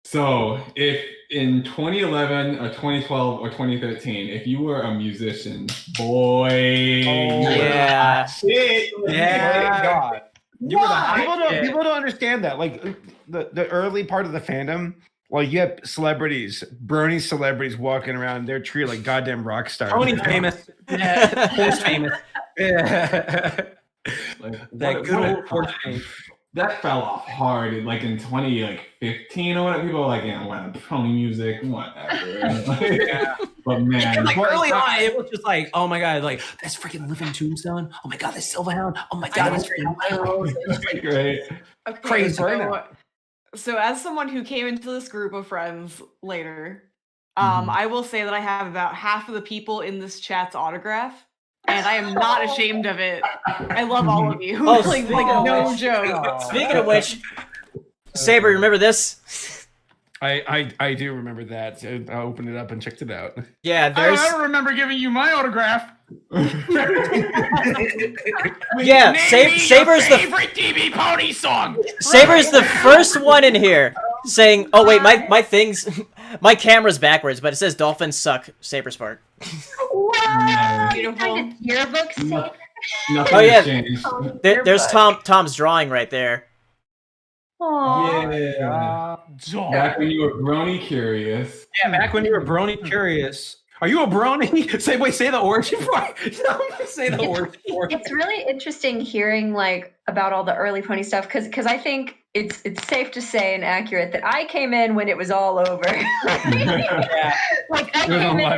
So if in 2011 or 2012 or 2013, if you were a musician, boy, Yeah. shit. Yeah. Thank God. You were the hot shit. People don't understand that. Like the early part of the fandom, like you have celebrities, brony celebrities walking around their tree like goddamn rock stars. Tony's famous. Yeah. Horse famous. Yeah. Like, That what- good what a old horse time. face. That fell off hard, like in 2015 or whatever. People were like, "Yeah, what pony music, whatever." But man, Like early on, it was just like, oh my god, like that's freaking Living Tombstone. Oh my god, that's Silverhound. Oh my god, that's freaking great. Okay, Crazy. So as someone who came into this group of friends later, I will say that I have about half of the people in this chat's autograph, and I am not ashamed of it. I love all of you. Oh, like no joke. Speaking of which, Saber, remember this? I do remember that. I opened it up and checked it out. Yeah, there's. I don't remember giving you my autograph. Yeah, Saber's the favorite DB Pony song. Saber's the first one in here saying, "Oh wait, my things, my camera's backwards, but it says dolphins suck." Saber Spark. Wow, Beautiful. kind of yearbook scene. Nothing Oh, yeah. has changed. There's Tom's drawing right there. Aww. Yeah. Back when you were brony curious. Yeah, back when you were brony curious. Are you a brony? Say the origin part. Say the origin part. It's really interesting hearing like about all the early pony stuff because I think it's safe to say and accurate that I came in when it was all over. Yeah. Like I came in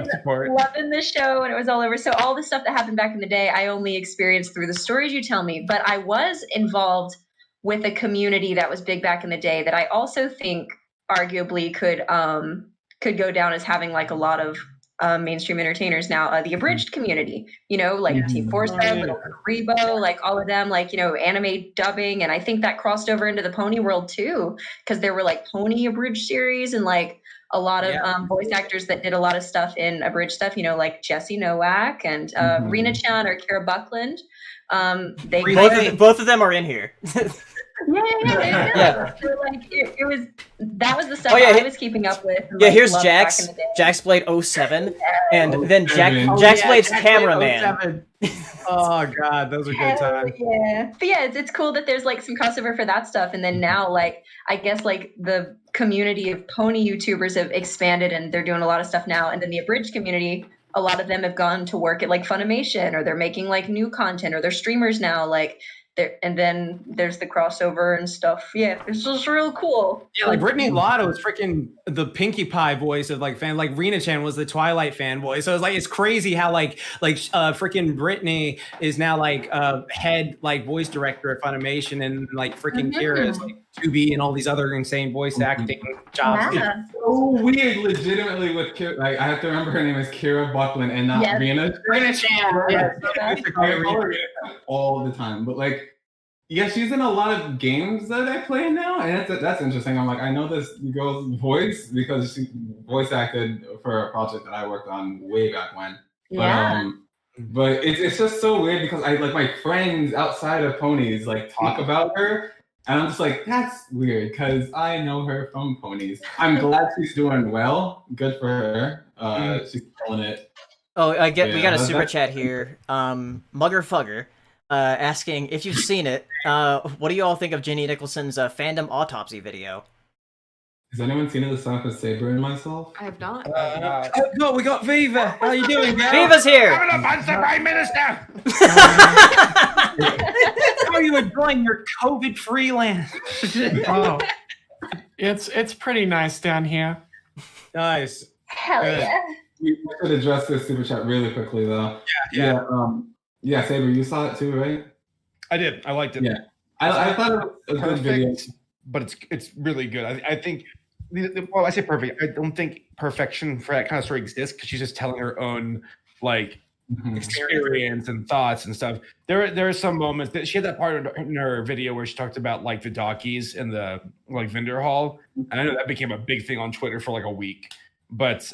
loving the show and it was all over. So all the stuff that happened back in the day, I only experienced through the stories you tell me. But I was involved with a community that was big back in the day that I also think arguably could go down as having like a lot of mainstream entertainers now, the abridged community, like Team Force, Little Rebo, like all of them, like, anime dubbing. And I think that crossed over into the pony world too, because there were like pony abridged series and like a lot of voice actors that did a lot of stuff in abridged stuff, like Jesse Nowak and Rena-chan or Kara Buckland. Both of them are in here. Yeah. So, like, that was the stuff I was keeping up with. And, like, here's loved Jax. back in the day. Jax Blade 07, and then Jax Blade's cameraman. Oh god, those are good times. Yeah, but yeah, it's cool that there's like some crossover for that stuff, and then now like I guess like the community of pony YouTubers have expanded, and they're doing a lot of stuff now, and then the abridged community. A lot of them have gone to work at like Funimation, or they're making like new content, or they're streamers now. Like, and then there's the crossover and stuff. Yeah, it's just real cool. Yeah, like Brittany Lotto was freaking the Pinkie Pie voice of like fan. Like Rena-chan was the Twilight fanboy. So it's crazy how like freaking Brittany is now like head like voice director at Funimation, and like freaking Kira is like 2B and all these other insane voice acting jobs. Yeah. It's so weird, legitimately, with Kira. Like, I have to remember her name is Kira Buckland and not Rena. Rena-chan. All the time, but like. Yeah, she's in a lot of games that I play now, and that's interesting. I'm like, I know this girl's voice because she voice acted for a project that I worked on way back when. Yeah. But it's just so weird because I like my friends outside of ponies like talk about her, and I'm just like, that's weird because I know her from ponies. I'm glad she's doing well. Good for her. She's killing it. Oh, we got a super chat here. Mugger Fugger. Asking if you've seen it. What do you all think of Jenny Nicholson's fandom autopsy video? Has anyone seen it? The Sonic with Saber and myself? I have not. No, we got Viva. How are you doing, girl? Viva's here. Having a bunch of Prime Minister. How are you enjoying your COVID freelance? Oh, it's pretty nice down here. Nice. Hell yeah. We should address this super chat really quickly though. Yeah, Saber, you saw it too, right? I did. I liked it. Yeah, I thought it was a good video, but it's really good. I think. Well, I say perfect. I don't think perfection for that kind of story exists because she's just telling her own like experience and thoughts and stuff. There are some moments that she had that part in her video where she talked about like the doggies in the like vendor hall, and I know that became a big thing on Twitter for like a week. But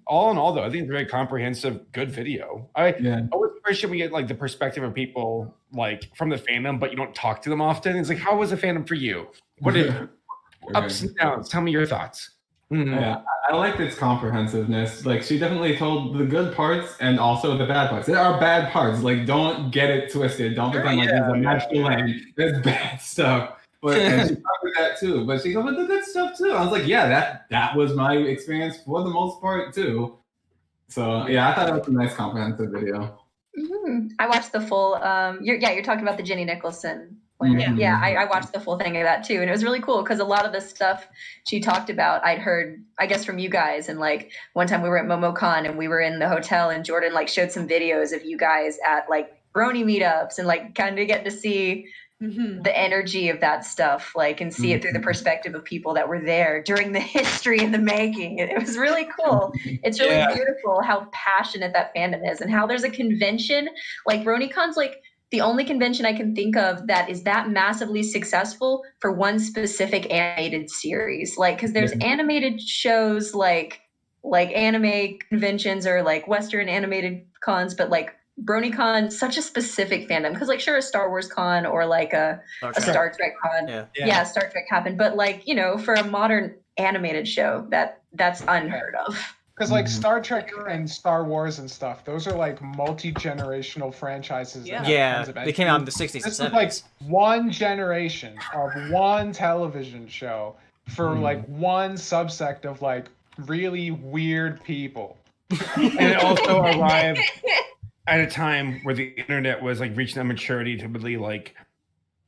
all in all, though, I think it's a very comprehensive, good video. I always appreciate we get like the perspective of people like from the fandom, but you don't talk to them often. It's like, how was the fandom for you? What did ups and downs? Tell me your thoughts. Yeah, I liked its comprehensiveness. Like, she definitely told the good parts and also the bad parts. There are bad parts. Like, don't get it twisted. Don't pretend like there's a magical land. There's bad stuff. But and she covered that too. But she covered the good stuff too. I was like, yeah, that was my experience for the most part too. So yeah, I thought it was a nice comprehensive video. I watched the full. You're talking about the Jenny Nicholson one. Yeah, I watched the full thing of that too, and it was really cool because a lot of the stuff she talked about, I'd heard, I guess, from you guys. And like one time we were at MomoCon and we were in the hotel, and Jordan like showed some videos of you guys at like brony meetups and like kind of getting to see the energy of that stuff, like, and see it through the perspective of people that were there during the history and the making. It was really cool. It's really beautiful how passionate that fandom is, and how there's a convention like BronyCon's like the only convention I can think of that is that massively successful for one specific animated series. Like, because there's animated shows like anime conventions or like Western animated cons, but like BronyCon, such a specific fandom. Because like, sure, a Star Wars con or like a Star Trek con, yeah, Star Trek happened, but like, you know, for a modern animated show, that's unheard of. Because like Star Trek and Star Wars and stuff, those are like multi-generational franchises. Yeah, they came out in the 60s and 70s. This is like one generation of one television show for like one subsect of like really weird people. And it also arrived at a time where the internet was like reaching that maturity to really like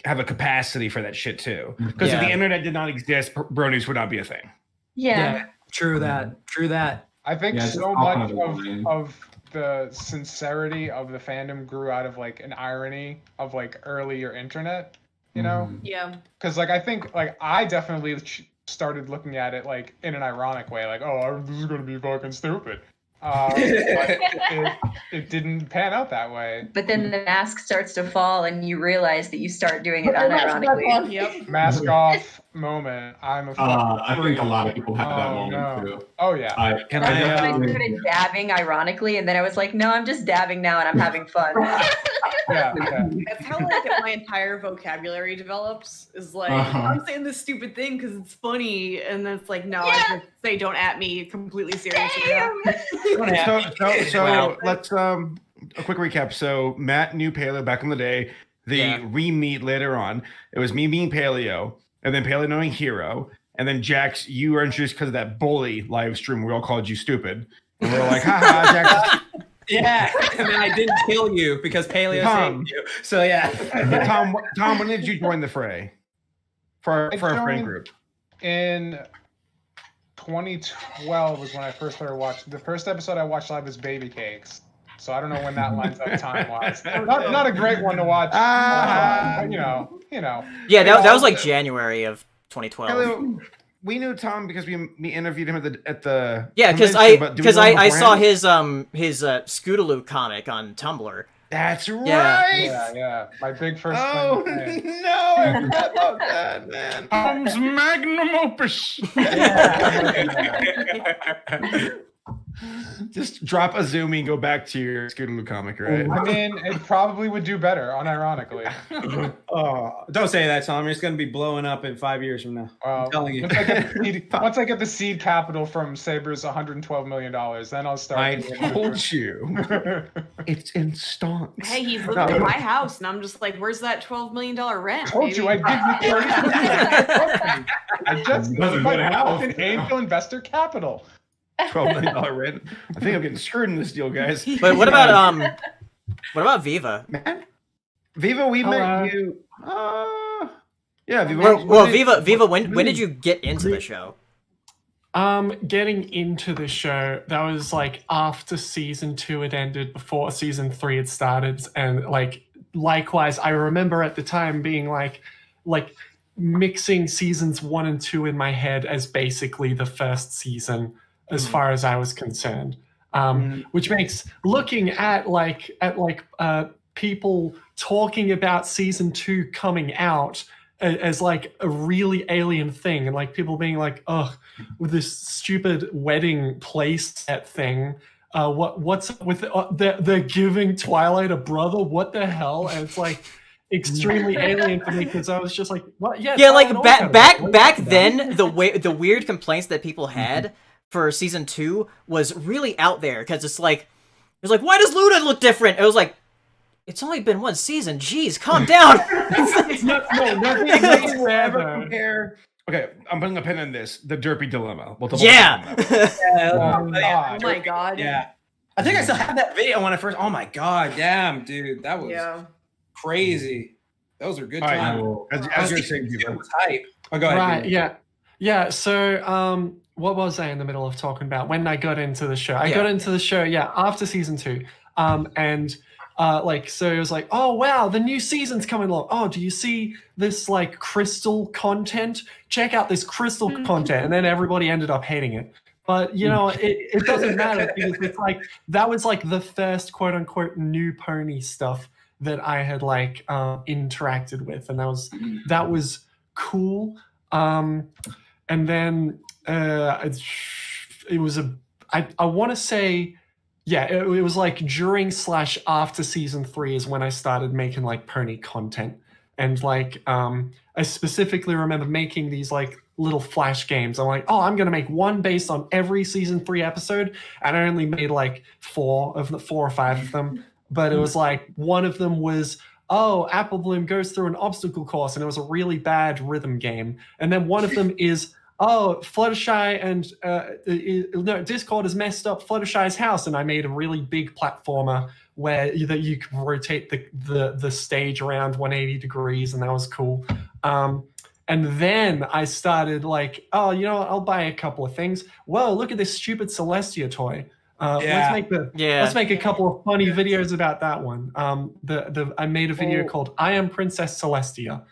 have a capacity for that shit too. Because if the internet did not exist, bronies would not be a thing. Yeah. True that. I think so much of the sincerity of the fandom grew out of like an irony of like earlier internet, you know? Yeah. Because like I think like I definitely started looking at it like in an ironic way, like, oh, this is gonna be fucking stupid. But it didn't pan out that way. But then the mask starts to fall, and you realize that you start doing it unironically. Yep. Mask off moment. I'm a. I think a lot of people have that moment too. Oh yeah. I started dabbing ironically, and then I was like, no, I'm just dabbing now, and I'm having fun. Yeah. That's how like my entire vocabulary develops. Is like I'm saying this stupid thing because it's funny, and then it's like, no, I just say don't at me completely seriously. So let's a quick recap. So Matt knew Paleo back in the day. They re-meet later on. It was me being Paleo, and then Paleo knowing Hero, and then Jax, you were introduced because of that bully live stream. We all called you stupid, and we were like, haha, Jax. Yeah, and then I didn't kill you because Paleo saved you. So yeah. Tom, when did you join the fray? For our friend group. In 2012 was when I first started watching. The first episode I watched live was Baby Cakes. So I don't know when that lines up time-wise. Not a great one to watch. But, you know. Yeah, that was like January of 2012. Hello. We knew Tom because we interviewed him at the because I saw his Scootaloo comic on Tumblr. That's right. Yeah. My big first. Oh no! I forgot about that, man. Tom's magnum opus. Just drop a zoomie and go back to your Scootaloo comic, right? I mean, it probably would do better, unironically. Don't say that, Tom. It's going to be blowing up in 5 years from now. I'm telling you. Once I get the seed capital from Saber's $112 million, then I'll start. I told you. It's in stonks. Hey, he's living in my house, and I'm just like, where's that $12 million rent? I told you I'd give you I just bought an angel investor capital. $12 million rent. I think I'm getting screwed in this deal, guys. But what about Viva? Man, Viva, we met you. Yeah, Viva. Viva, when did you get into the show? Getting into the show, that was like after season 2 had ended, before season 3 had started, and like likewise, I remember at the time being like mixing seasons 1 and 2 in my head as basically the first season. As far as I was concerned, which makes looking at people talking about season 2 coming out as like a really alien thing, and like people being like, "Ugh, with this stupid wedding playset thing, what's up with they're giving Twilight a brother? What the hell?" And it's like extremely alien for me because I was just like, "What? Yeah, like back then, the weird complaints that people had for season 2 was really out there because it's like why does Luna look different? It was like, it's only been one season. Jeez, calm down. Nothing will ever compare. Okay, I'm putting a pin in this. The Derpy Dilemma. Oh my god. Yeah. I think I still have that video when I first. Oh my god, damn, dude, that was crazy. Those are good times. As you're saying, type. Oh, go ahead. Right. Yeah. So, what was I in the middle of talking about when I got into the show? I got into the show, after season 2. And so it was like, oh wow, the new season's coming along. Oh, do you see this like crystal content? Check out this crystal content. And then everybody ended up hating it. But you know, it doesn't matter because it's like that was like the first quote unquote new pony stuff that I had like interacted with, and that was cool. And then it was I want to say, yeah, it was like during / after season 3 is when I started making like pony content. And like I specifically remember making these like little flash games. I'm like, oh, I'm gonna make one based on every season 3 episode, and I only made like 4 or 5 of them. But it was like one of them was, oh, Apple Bloom goes through an obstacle course, and it was a really bad rhythm game. And then one of them is, oh, Fluttershy and Discord has messed up Fluttershy's house, and I made a really big platformer where you could rotate the stage around 180 degrees, and that was cool. And then I started like, oh, you know what? I'll buy a couple of things. Whoa, look at this stupid Celestia toy. Let's make a couple of funny videos about that one. I made a video called "I Am Princess Celestia,"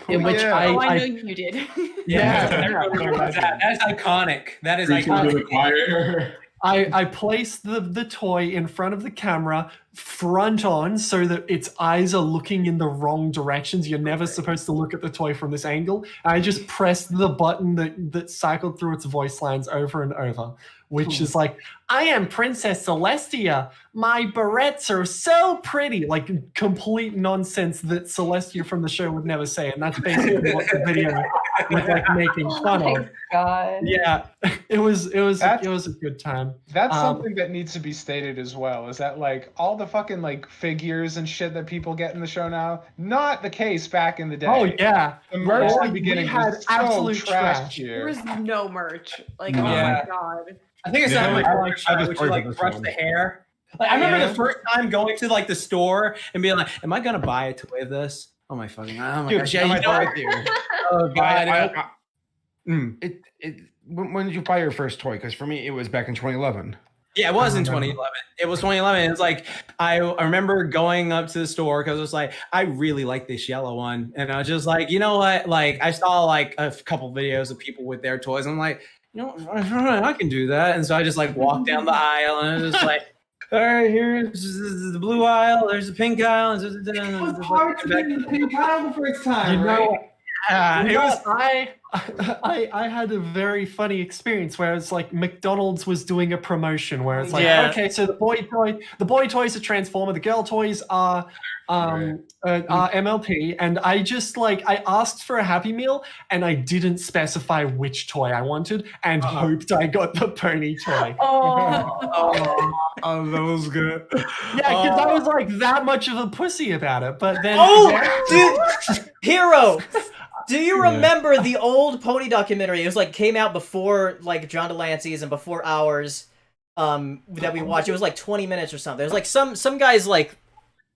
in which I know you did. That's iconic. That is iconic. I placed the toy in front of the camera, front on, so that its eyes are looking in the wrong directions. You're never supposed to look at the toy from this angle. I just pressed the button that cycled through its voice lines over and over, which is like, I am Princess Celestia. My barrettes are so pretty. Like complete nonsense that Celestia from the show would never say. And that's basically what the video was like making fun of. God. Yeah, it was a good time. That's something that needs to be stated as well, is that like all the fucking like figures and shit that people get in the show now, not the case back in the day. Oh yeah. The merch in the beginning was absolute so trash. There was no merch. Like, Yeah. oh my god. I think it's not like which you like brush the hair. Like I remember the first time going to like the store and being like, "Am I gonna buy a toy of this?" Oh my fucking! Oh my gosh! Yeah, you know right there. Oh god! When did you buy your first toy? Because for me, it was back in 2011. Yeah, it was in 2011. It was 2011. It's like I remember going up to the store because it was like I really like this yellow one, and I was just like, you know what? Like I saw like a couple videos of people with their toys. I'm like, you know, I can do that. And so I just like walked down the aisle and I was just like, all right, here's the blue aisle. There's the pink aisle. It was hard to get in the pink aisle the first time, You know, right? I had a very funny experience where it's like McDonald's was doing a promotion where it's like, okay, so the boy toys are Transformer, the girl toys are MLP, and I just like I asked for a Happy Meal and I didn't specify which toy I wanted and hoped I got the pony toy. Oh, that was good. Yeah, because I was like that much of a pussy about it, but then dude, Hero. Do you remember the old pony documentary? It was like came out before like John Delancey's and before ours that we watched. It was like 20 minutes or something. It was like some guy's like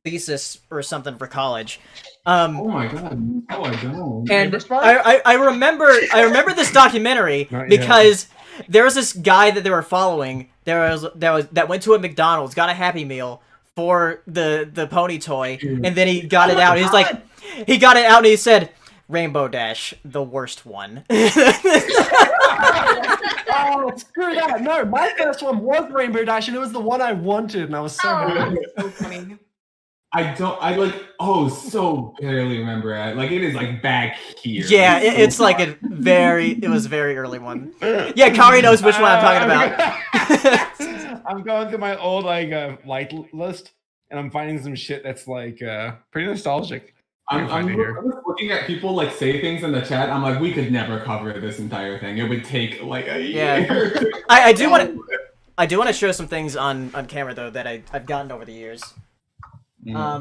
thesis or something for college. Oh my god! Oh, I don't. And I remember this documentary because there was this guy that they were following. That went to a McDonald's, got a Happy Meal for the pony toy, and then he got it out. He's like, he got it out and he said, Rainbow Dash, the worst one. Oh, screw that. No, my first one was Rainbow Dash, and it was the one I wanted, and I was so happy. So funny. So barely remember it. Like, it is, like, back here. Yeah, it's like it was a very early one. Yeah, Kari knows which one I'm talking about. I'm going through my old, like, light list, and I'm finding some shit that's, like, pretty nostalgic. I'm looking at people like say things in the chat. I'm like, we could never cover this entire thing. It would take like a year. I do want to show some things on camera though that I've gotten over the years.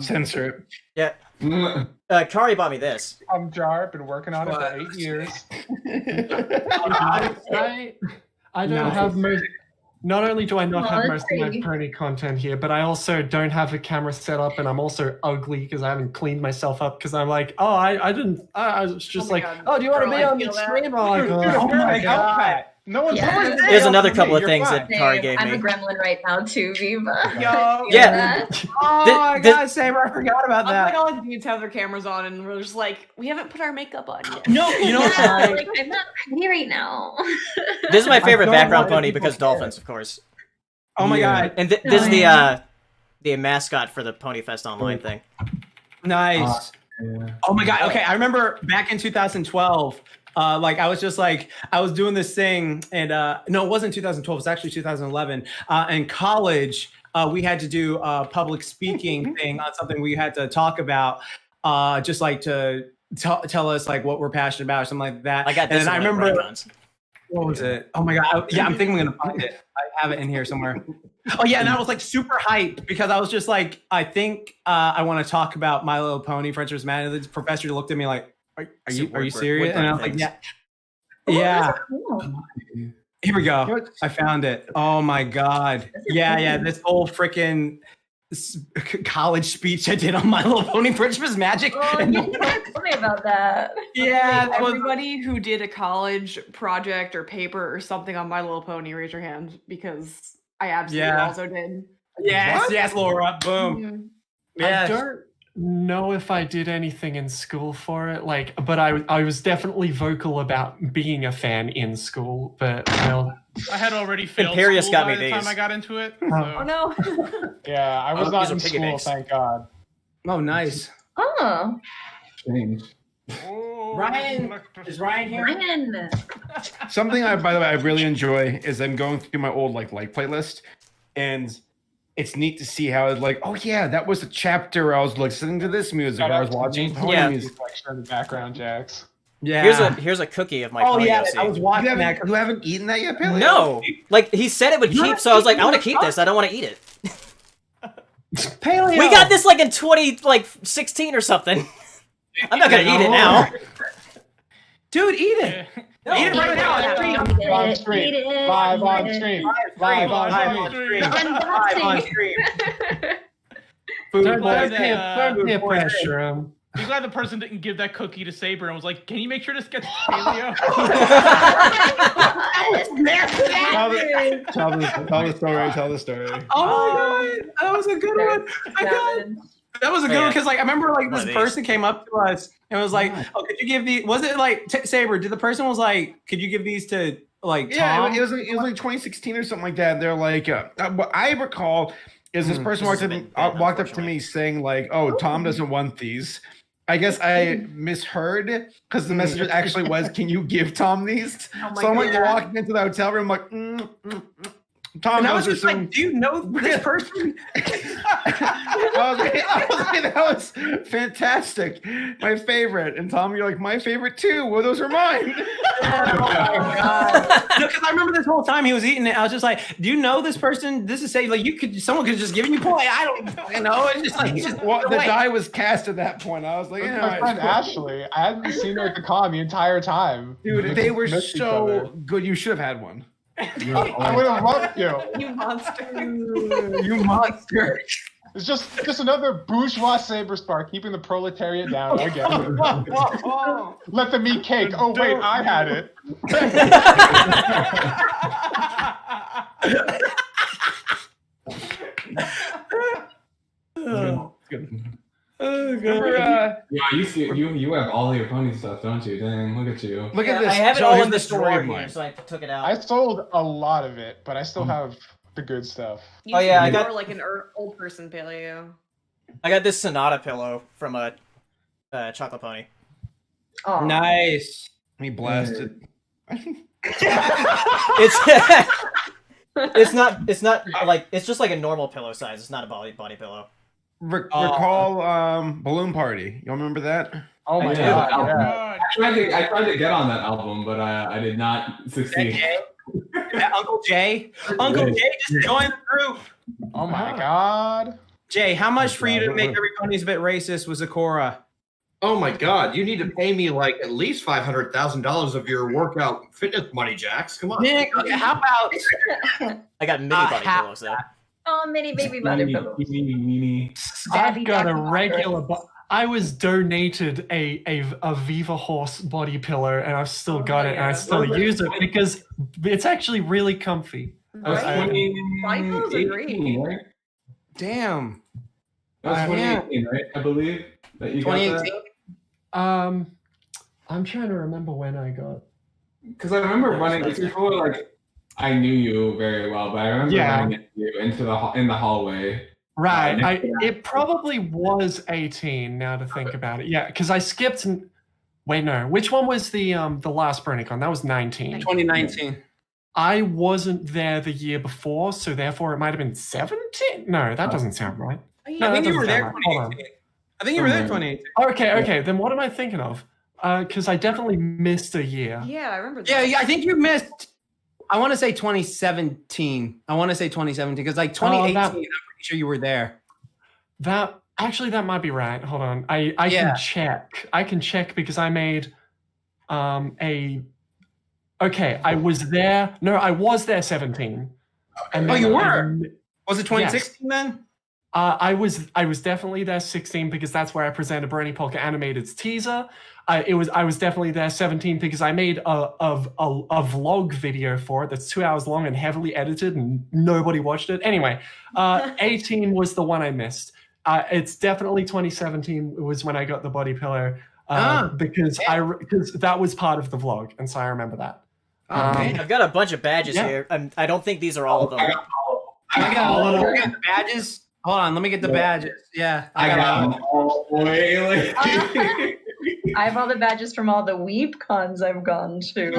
Censor it. Yeah. Kari bought me this. I'm Jar. Been working on it for 8 years. I don't have most. Not only do I not have most of my pony content here, but I also don't have a camera set up, and I'm also ugly because I haven't cleaned myself up. Because I'm like, I was just like, God. oh, do you want to be on the stream? I'm like, oh my god. No one's Yeah. There's another couple of You're things fine. that Kari gave I'm me. a gremlin right now too, Viva. Yo, Yeah. Oh my This- god, Saber, I forgot about I'm like that. all the dudes have their cameras on, and we're just like, we haven't put our makeup on yet. No, you know what? Yeah, like, I'm not ready right now. This is my favorite don't background know why pony people because care. dolphins, of course. Oh my Yeah. god, And this is the mascot for the Pony Fest Online thing. nice. Yeah. Oh my god. Okay, I remember back in 2012. Like I was just like I was doing this thing, and no, it wasn't 2012. It's actually 2011. In college, we had to do a public speaking thing on something we had to talk about, just like to tell us like what we're passionate about or something like that. I got this. And then I in one of remember Raycons. what was it? Oh my god. Yeah, I'm thinking I'm gonna find it. I have it in here somewhere. Oh yeah, and I was like super hyped because I was just like, I think I want to talk about My Little Pony, Friendship is Mad. And the professor looked at me like, are you Woodward serious? And I was like, things. yeah. Yeah. Cool. Here we go. I found it. Oh my god. Yeah. This whole freaking college speech I did on My Little Pony, Friendship is Magic. Oh, And you didn't tell me about that. yeah, that was, Everybody who did a college project or paper or something on My Little Pony, raise your hand, because I absolutely Yeah. also did. yes, Laura. Boom. Mhm. Yes. I don't know if I did anything in school for it, like, but I was definitely vocal about being a fan in school. But well, I had already failed Imperius school got by me the time these. I got into it. Oh So. no. Yeah, I was Oh, not these are in piggy school, banks. thank God. Oh, nice. Oh, Change. Ryan, is Ryan here? Ryan. Something by the way, I really enjoy is I'm going through my old like playlist, and it's neat to see how it's like, oh yeah, that was a chapter I was listening to this music, or I was watching pony Yeah. music. In the background, Jax. Yeah. Here's a cookie of my Oh pony yeah, OC. I was watching You that. haven't eaten that yet, Paleo? No, like he said it would You're keep, not so I was like, I eating want to the keep this. I don't want to eat it. Paleo. We got this like in 2016 or something. I'm not gonna eat it now. Dude, eat it. No. Eat it right now. Live on stream. Live on stream. Live on stream. Live on stream. Food don't poisoning. peer pressure him. I'm glad the person didn't give that cookie to Saber and was like, "Can you make sure this gets to Paleo?" Tell the story. Oh my god, that was a good one. I got that was a good one because like I remember like One this of person came up to us and was like, "Oh, could you give these?" Was it like Saber? Did the person was like, "Could you give these to like Yeah, Tom?" it was like 2016 or something like that. They're like, what I recall is this person This is a bit bad, walked up to me saying like, "Oh, Tom doesn't want these." I guess I misheard because the message actually was, "Can you give Tom these?" Oh my So I'm like God. walking into the hotel room, like, Tom. And I was those are just some- like, "Do you know this person?" I was like, that was fantastic, my favorite. And Tom, you're like, my favorite too. Well, those are mine. No, because I remember this whole time he was eating it. I was just like, "Do you know this person? This is say like someone could just give you point. I don't fucking know." It's just like Well, the die was cast at that point. I was like, That's yeah, my friend Ashley. I hadn't seen her at the con the entire time. dude, they were Missed each other. so good. You should have had one. I would have loved you. You monster. you monster. It's just another bourgeois saber star keeping the proletariat down again. Let them eat cake. Oh wait, I had it. Remember, Yeah, you have all your pony stuff, don't you? Dang, look at you. Look at this. I have it So all here's in the story drawer of here, mine. so I took it out. I sold a lot of it, but I still have the good stuff. You Oh, yeah, I seem got- more like an old person, Paleo. I got this Sonata pillow from a chocolate pony. Oh, nice. He blasted. It's it's not like it's just like a normal pillow size. It's not a body pillow. Recall Balloon Party. You remember that? Oh my I god, did. yeah. I tried to get on that album, but I did not succeed. Uncle Jay. Uncle Jay just joined the group. Oh my god. Jay, how much for you to make every pony's a bit racist was Zakora? Oh my God! You need to pay me like at least $500,000 of your workout fitness money, Jax. Come on. Nick, how about I got mini body ha- pillows though. oh, mini baby mother pillows. I've got a regular. I was donated a Viva Horse body pillow, and I've still got it, and I still use it because it's actually really comfy. Body pillows are great. Right? Damn. That was 2018, right? I believe that you got 2018. that. I'm trying to remember when I got. Because I remember running. Before, like, I knew you very well, but I remember running into you in the hallway. Right. It probably was 18 now to think about it. Yeah, because I skipped. Wait, no. Which one was the last BronyCon? That was 19. 2019. I wasn't there the year before, so therefore it might have been 17. No, that doesn't sound right. No, I think you were there 2018. I think you were there 2018. Okay. Then what am I thinking of? Because I definitely missed a year. Yeah, I remember that. Yeah, I think you missed. I want to say 2017. Because like 2018, I'm pretty sure you were there. That might be right. Hold on. I can check. I can check because I made Okay, I was there. No, I was there 17. And you were? Was it 2016 then? I was definitely there 16 because that's where I presented Brony Polka Animated's teaser. I was definitely there 17 because I made a vlog video for it that's 2 hours long and heavily edited and nobody watched it. Anyway, 18 was the one I missed. It's definitely 2017 was when I got the body pillow because that was part of the vlog, and so I remember that. I've got a bunch of badges here. I don't think these are all of them. I got the badges. Hold on, let me get the badges. Yeah, I got them all the way. I have all the badges from all the Weep cons I've gone to.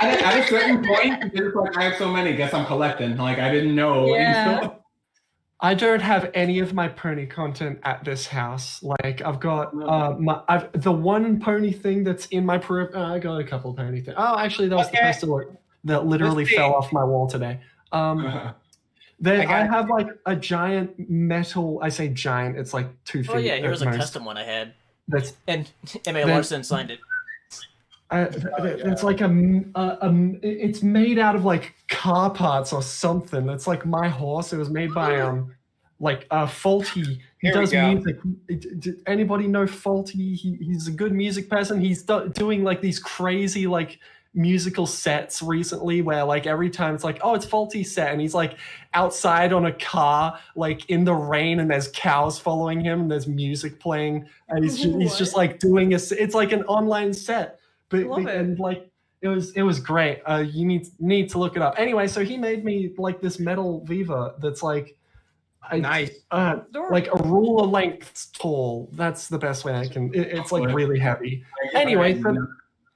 At a certain point, it's like I have so many. Guess I'm collecting. Like I didn't know. Yeah. I don't have any of my pony content at this house. Like I've got the one pony thing that's in my I got a couple pony things. Oh, actually, that was the festival that literally fell off my wall today. Then I have like a giant metal. I say giant. It's like 2 feet. Oh yeah, here's a custom one I had. And M.A. Larson signed it. It's like it's made out of like car parts or something. It's like my horse. It was made by like Faulty. He does music. Anybody know Faulty? He's a good music person. He's doing like these crazy like musical sets recently where like every time it's like, oh, it's Faulty set, and he's like outside on a car like in the rain and there's cows following him and there's music playing and he's just like doing it's like an online set. And like it was great. You need to look it up. Anyway, so he made me like this metal Viva that's like nice. Like a ruler length tall. That's the best way I can. It's like really heavy. Anyway,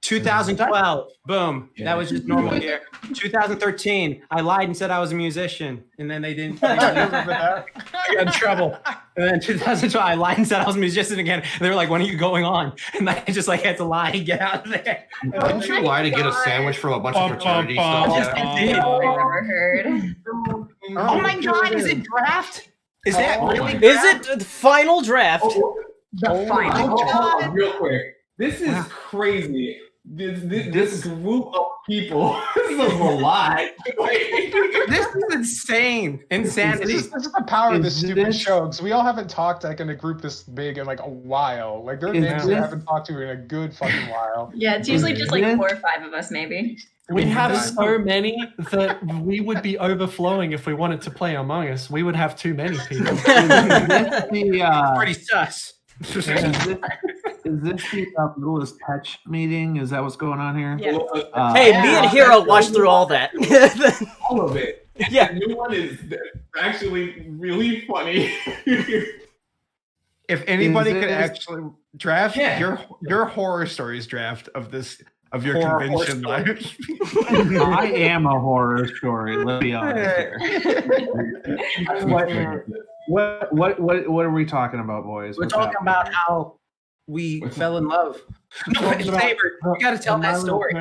2012, boom. That was just normal year. 2013, I lied and said I was a musician, and then they didn't. I got in trouble. And then 2012, I lied and said I was a musician again. And they were like, "When are you going on?" And I just like had to lie and get out of there. Didn't you lie to get a sandwich from a bunch of fraternity stuff? Yes, I did. I've ever heard. Oh my God! Is it draft? Is that really? Is it the final draft? The final. Real quick, this is crazy. This group of people, this is a lot. This is insane. Insanity. This is the power of this stupid show, because we all haven't talked like in a group this big in like a while. Like there are names we haven't talked to in a good fucking while. Yeah, it's usually just like 4 or 5 of us, maybe. We have so many that we would be overflowing if we wanted to play Among Us. We would have too many people. Pretty sus. Is this the littlest Patch meeting? Is that what's going on here? Yeah. Hey, me and Hero watched through all that. All of it. Yeah. The new one is actually really funny. If anybody could actually draft your horror stories draft of your convention life. I am a horror story. Let's be honest here. What are we talking about, boys? We're talking about how we fell in love. No, Saber, you got to tell that story.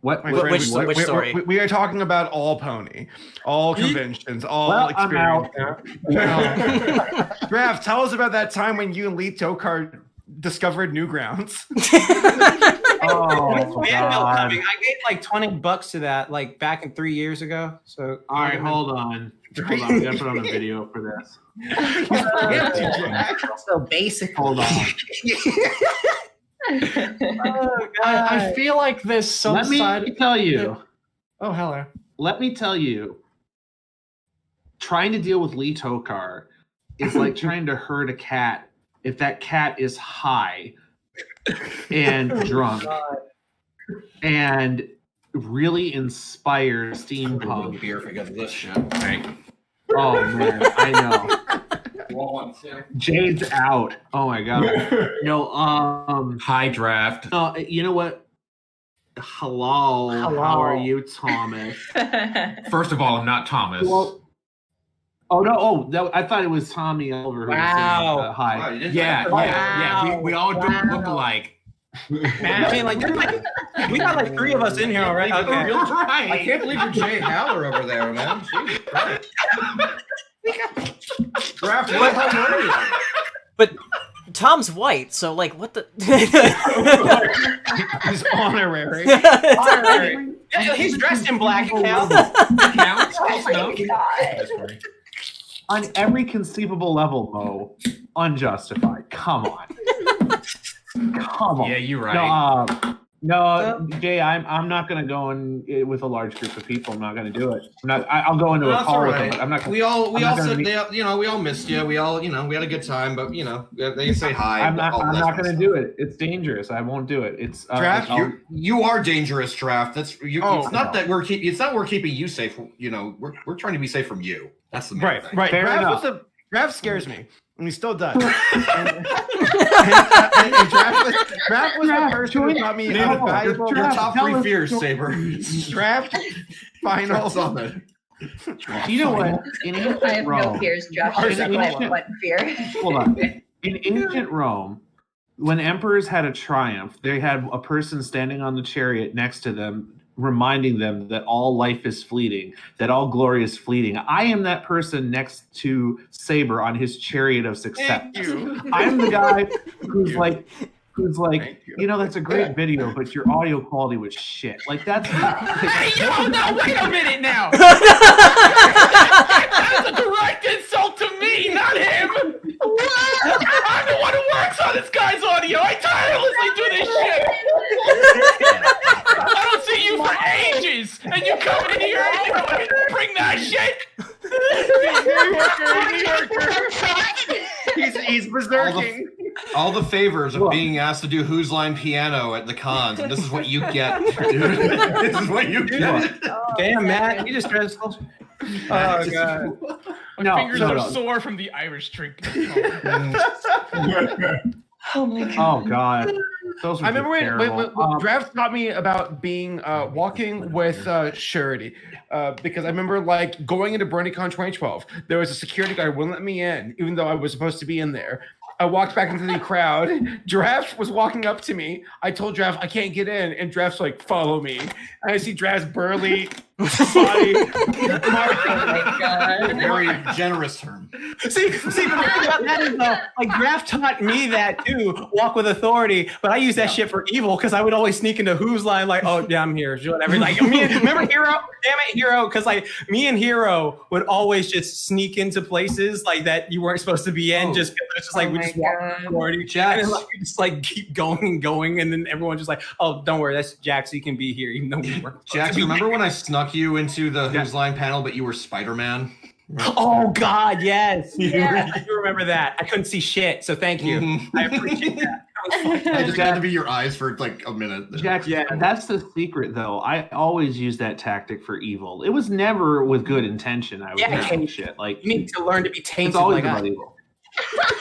What? Which story? We are talking about all pony, all conventions, all experiences. Draft, tell us about that time when you and Lee Tokar discovered Newgrounds. Oh, I gave like $20 to that like back in 3 years ago. So all right, hold on. Hold on, we gotta put on a video for this. So basic. Hold on. I feel like there's some Let me side. tell you. Oh, hello. Let me tell you. Trying to deal with Lee Tokar is like trying to herd a cat if that cat is high and drunk and really inspired steampunk. Beer because of this shit. Right. Oh man, I know. Jade's out. Oh my god. No, high draft. No, you know what? Hello. How are you, Thomas? First of all, I'm not Thomas. Well, oh no! I thought it was Tommy Oliver. Who was saying, hi. Wow, yeah. We all don't look alike. I mean, like, we got like 3 of us in here already. Okay. Right. I can't believe you're Jay Haller over there, man. Raph, what the hell are you? But Tom's white, so like, what the? He's honorary. Honorary. Yeah, he's dressed in black. It counts. On every conceivable level, Mo, unjustified. Come on. Come on. Yeah, you're right. No, Jay, I'm not going to go in with a large group of people. I'm not going to do it. I'll go into a call with them. But I'm not. We all said we all missed you. We all we had a good time, but they say hi. I'm not going to do it. It's dangerous. I won't do it. It's Draft. You are dangerous, Draft. That's you. It's not that we're keeping you safe. We're trying to be safe from you. That's the main thing. Right. Fair enough. Draft scares me, and he still does. Draft was the person who taught me how valuable. Your top 3 fears, Saber. Draft final summit. You know what? I have no fears, Josh. I have one fear. Hold on. In ancient Rome, when emperors had a triumph, they had a person standing on the chariot next to them, reminding them that all life is fleeting, that all glory is fleeting. I am that person next to Saber on his chariot of success. I'm the guy who's like, that's a great video, but your audio quality was shit. Like that's. Hey, no, wait a minute now. That's a direct insult to me, not him. I'm the one who works on this guy's audio. I tirelessly do this shit. I don't see you for ages, and you come in here and you bring that shit. New Yorker. He's berserking. All the favors of being asked to do Whose Line piano at the cons, and this is what you get, dude. This is what you get. Damn, Matt, you just dressed. Oh god. My fingers are sore from the Irish drink. Oh my god. Oh god. Those I remember when Draft taught me about being walking with surety, because I remember like going into BronyCon 2012. There was a security guard wouldn't let me in, even though I was supposed to be in there. I walked back into the crowd. Draft was walking up to me. I told Draft I can't get in, and Draft's like, "Follow me." And I see Draft's burly body. Oh my god. Very generous term. See, the thing about that is though, like Draft taught me that too, walk with authority. But I use that shit for evil because I would always sneak into Whose Line, like, oh yeah, I'm here, whatever. Like, remember Hero? Damn it, Hero, because like me and Hero would always just sneak into places like that you weren't supposed to be in, just because it's just like we just walk with authority. And then, like, we just like keep going, and then everyone's just like, oh, don't worry, that's Jax. He can be here, even though we weren't. Jax, remember when I snuck you into the Whose Line panel, but you were Spider-Man? Oh God, yes. Yeah. You remember that? I couldn't see shit, so thank you. I appreciate that. I just had to be your eyes for like a minute. Jack, that's the secret, though. I always use that tactic for evil. It was never with good intention. I would say shit like you need to learn to be tainted. It's always like about evil.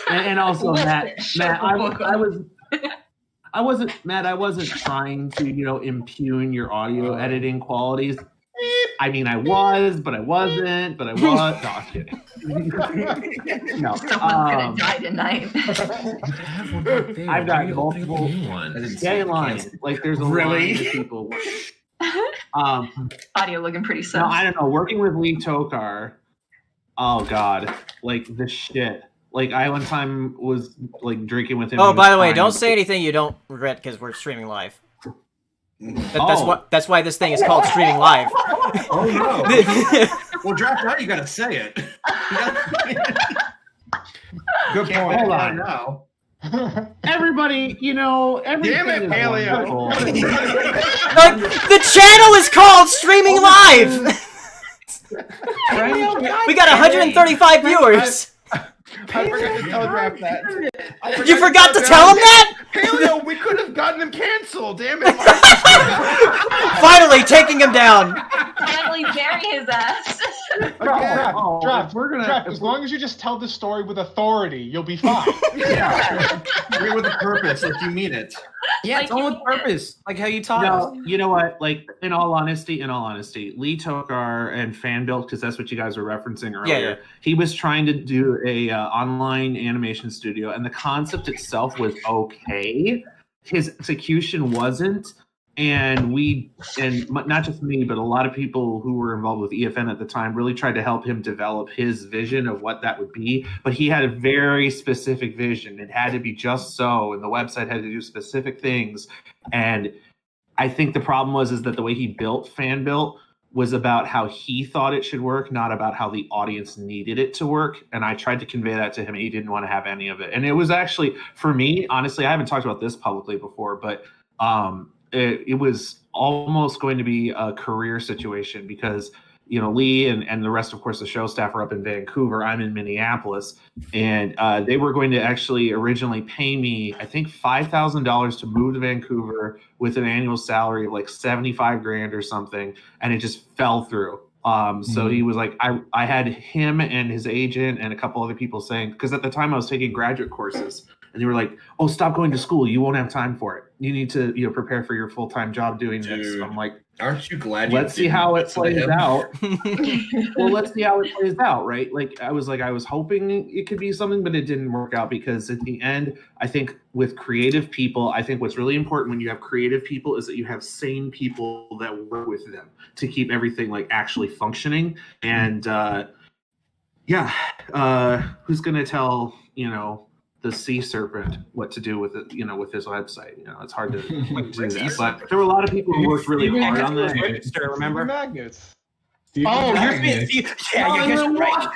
And also, Matt, I wasn't trying to, impugn your audio editing qualities. I mean, I was, but I wasn't, but I was. No, I'm kidding. No. Someone's gonna die tonight. I've got multiple. Stay in line. Like, there's a line of people. Audio looking pretty sus. No, I don't know. Working with Lee Tokar. Oh God, like the shit Like I one time was like drinking with him. Oh, he by was the way, crying. don't say anything you don't regret because we're streaming live. Oh. That's why this thing is called streaming live. Oh no! Well, draft now you gotta say it. Good Can't point. hold Hold on on. now. Everybody, you know, everything Damn it, is Paleo. wonderful. The channel is called streaming live. We got 135 viewers. I forgot to telegraph that. You forgot to tell him that? Paleo, we could have gotten him canceled. Damn it. Finally taking him down. Finally bury his ass. Draft, we're gonna. Draft, as long as you just tell the story with authority, you'll be fine. Yeah. Read with a purpose, like you mean it. Yeah, it's all with purpose, like how you taught us. No, you know what? Like, in all honesty, Lee Tokar and Fanbuilt, because that's what you guys were referencing earlier. Yeah. He was trying to do a online animation studio, and the concept itself was okay. His execution wasn't, and not just me, but a lot of people who were involved with EFN at the time really tried to help him develop his vision of what that would be. But he had a very specific vision. It had to be just so, and the website had to do specific things. And I think the problem is that the way he built Fanbuilt was about how he thought it should work, not about how the audience needed it to work. And I tried to convey that to him, and he didn't want to have any of it. And it was actually, for me, honestly, I haven't talked about this publicly before, but it was almost going to be a career situation because, you know, Lee and the rest, of course, the show staff are up in Vancouver. I'm in Minneapolis. And they were going to actually originally pay me, I think, $5,000 to move to Vancouver with an annual salary of like 75 grand or something. And it just fell through. So he was like, I had him and his agent and a couple other people saying, because at the time I was taking graduate courses. And they were like, "Oh, stop going to school. You won't have time for it. You need to, prepare for your full-time job doing this." I'm like, aren't you glad? Let's see how it plays out. Well, let's see how it plays out, right? Like I was hoping it could be something, but it didn't work out because at the end, I think with creative people, I think what's really important when you have creative people is that you have sane people that work with them to keep everything like actually functioning. And who's gonna tell the sea serpent what to do with it, with his website? It's hard to do that. But there were a lot of people who worked really hard on that. Remember? Magnets. Oh, you're being right.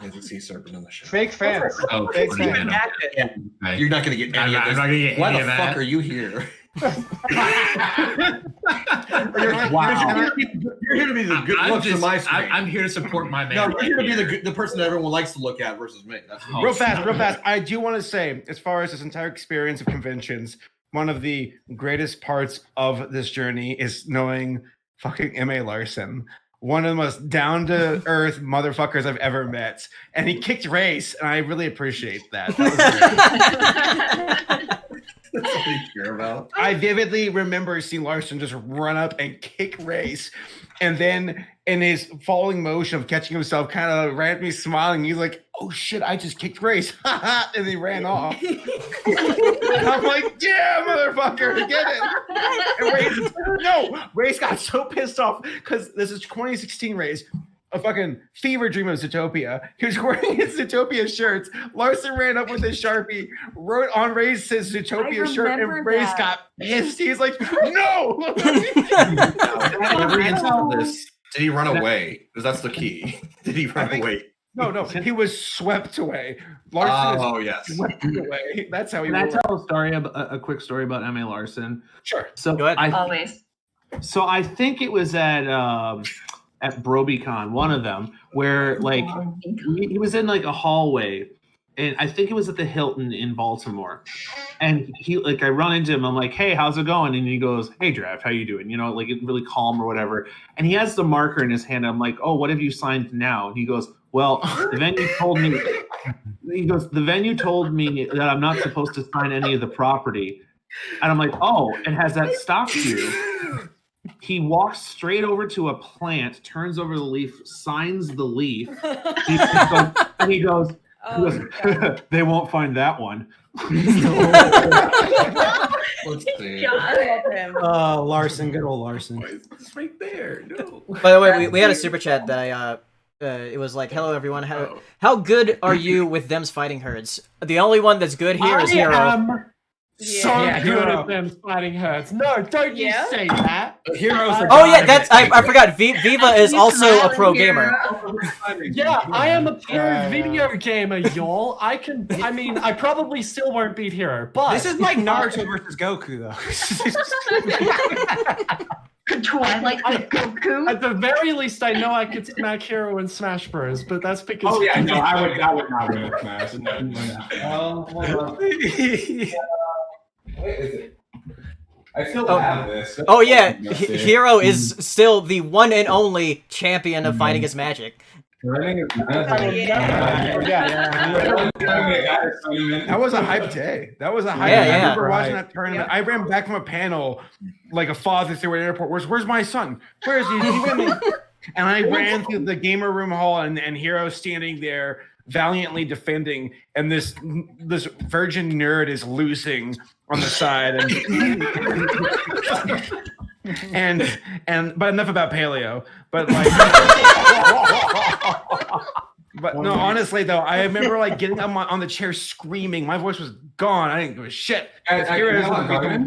There's a sea serpent in the show. Fake fans. Oh, Fake fans. You're not gonna get any of this. Why the fuck are you here? You're here to be the good looks of my screen. I'm here to support my man. No, you're here to be the person that everyone likes to look at versus me. That's Real fast. I do want to say, as far as this entire experience of conventions, one of the greatest parts of this journey is knowing fucking M.A. Larson. One of the most down-to-earth motherfuckers I've ever met. And he kicked race, and I really appreciate that. That's what you care about. I vividly remember seeing Larson just run up and kick race. And then in his falling motion of catching himself, kind of ran at me smiling. He's like, "Oh shit, I just kicked race." And he ran off. I'm like, "Yeah, motherfucker, get it." And Race got so pissed off because this is 2016 Race. A fucking fever dream of Zootopia. He was wearing his Zootopia shirts. Larson ran up with his Sharpie, wrote on Race's Zootopia shirt, and Race got pissed. He's like, "No!" Did he run away? Because that's the key. Did he run away? No. He was swept away. Larson yes. Swept away. That's how he. Can I tell a quick story about M.A. Larson? Sure. So Go ahead. Always. So I think it was at BrobyCon, one of them, where like he was in like a hallway, and I think it was at the Hilton in Baltimore. And I run into him. I'm like, "Hey, how's it going?" And he goes, "Hey, Draft, how you doing?" Like really calm or whatever. And he has the marker in his hand. I'm like, "Oh, what have you signed now?" And he goes, "Well, the venue told me." He goes, "The venue told me that I'm not supposed to sign any of the property." And I'm like, "Oh, and has that stopped you?" He walks straight over to a plant, turns over the leaf, signs the leaf, and he goes, "They won't find that one." Let's see. Larson, good old Larson. It's right there. No. By the way, we had a super chat that I it was like, "Hello everyone, how good are you with them's fighting herds? The only one that's good here is Hero." I am so Yeah, good Hero. at them fighting herds. No, don't you Yeah? say that. Heroes. Oh yeah, that's I forgot. Viva is also a pro gamer. Yeah, I am a pro video gamer, y'all. I mean, I probably still won't beat Hero, but This is like Naruto versus Goku, though. Twilight with Goku. at the very least, I know I could smack Hero in Smash Bros. But that's because. Oh yeah, no, I would not win a Smash. No. Hold on. Wait, is it? I still have this. Oh yeah, Hero is still the one and only champion of fighting his magic. That was a hype day. That was a hype. Yeah, I yeah. remember watching that tournament. I ran back from a panel like a father through an airport. Where's my son? Where is he? Is he with me? And I ran through the gamer room hall, and Hero standing there valiantly defending, and this virgin nerd is losing on the side, and but enough about Paleo. But like, but no, honestly though, I remember like getting on the chair screaming. My voice was gone. I didn't give a shit. Hero is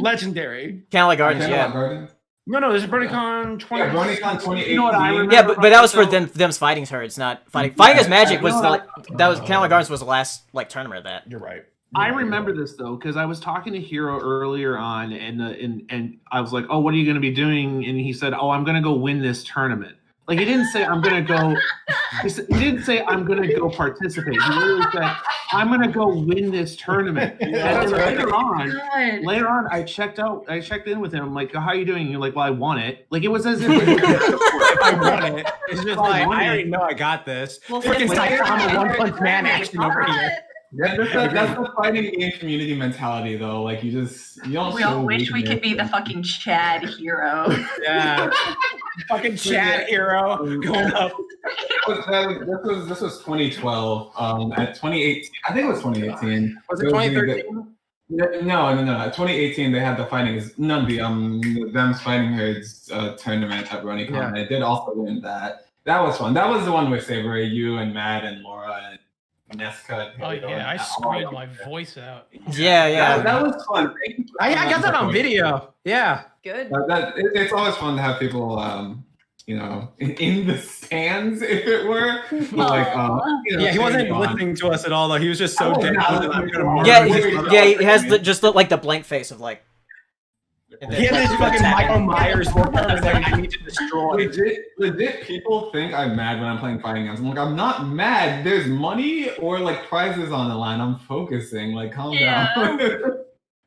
legendary. Candlelight Gardens, yeah. No, this is BronyCon 20. Yeah, BronyCon 2018. You know what I remember? Yeah, but that was for them's fighting herds, not fighting. Fighting his magic was that was Candlelight Gardens was the last like tournament of that. You're right. I remember this though because I was talking to Hero earlier on, and I was like, "Oh, what are you going to be doing?" And he said, "Oh, I'm going to go win this tournament." Like he didn't say I'm going to go. He didn't say I'm going to go participate. He literally said, "I'm going to go win this tournament." Yeah, and right. later on, I checked in with him. I'm like, "How are you doing?" And you're like, "Well, I won it." Like it was as if I won it. It's just like I already know I got this. Freaking Saitama One Punch Man action over here. That's the fighting game community mentality, though. Like you don't. We all wish we could be the fucking Chad Hero. Yeah, fucking Chad Hero going up. This was 2012. At 2018, I think it was 2018. Was it 2013? No. 2018, they had the them's fighting herds tournament at BronyCon. Yeah. I did also win that. That was fun. That was the one with Savory, you and Matt and Laura and Nesca. Oh yeah, I screamed my voice out. Yeah. That was fun. I got that on video. Yeah. Good. It's always fun to have people, in the stands, if it were. Yeah, he wasn't listening to us at all though. He was just so dead. Yeah, he has the blank face of like. He had this fucking Michael Myers look on him, like I need to destroy. Legit, people think I'm mad when I'm playing fighting games. I'm like, I'm not mad. There's money or like prizes on the line. I'm focusing. Like, calm down.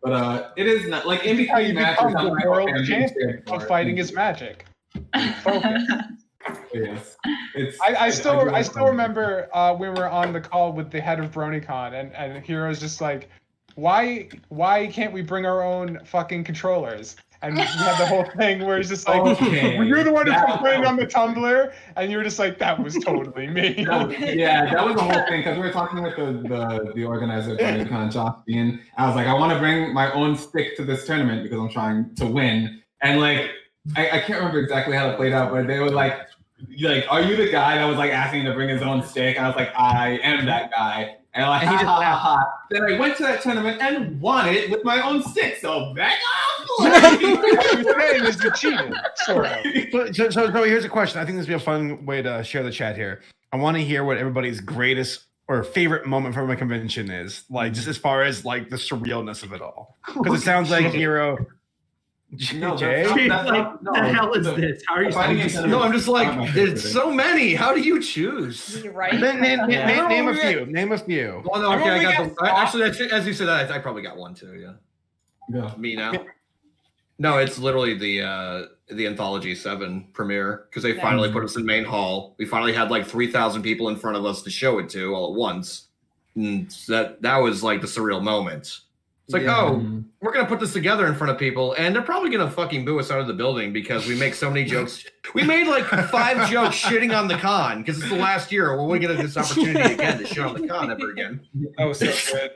But it is not like in How you between matches. become the world champion of fighting his magic. Focus. Yes. I still remember we were on the call with the head of BronyCon, and Hero's just like, why can't we bring our own fucking controllers? And we had the whole thing where he's just like, well, you're the one who complained on the Tumblr, and you were just like, that was totally me. That was the whole thing, because we were talking with the organizer of BronyCon, Josh Dean. I was like, I want to bring my own stick to this tournament because I'm trying to win. And like, I can't remember exactly how it played out, but they were like, are you the guy that was like asking to bring his own stick? And I was like, I am that guy. And like, he just laughed. Then I went to that tournament and won it with my own stick. So back off. What you're saying is you cheated, sort of. So here's a question. I think this would be a fun way to share the chat here. I want to hear what everybody's greatest or favorite moment from a convention is, like just as far as like the surrealness of it all. Because it sounds like Hero. No, Jay? What the hell is this? How are you supposed to? No, I'm just like, there's so many. How do you choose? You're right. Name a few. Name a few. Well, no, okay, I got them. Actually, as you said that, I probably got one too. Yeah. Me now. No, it's literally the Anthology 7 premiere because they finally put us in main hall. We finally had like 3,000 people in front of us to show it to all at once. And that was like the surreal moment. It's like, we're going to put this together in front of people, and they're probably going to fucking boo us out of the building because we make so many jokes. We made like 5 jokes shitting on the con because it's the last year. Will we get this opportunity again to shit on the con ever again? That was so good.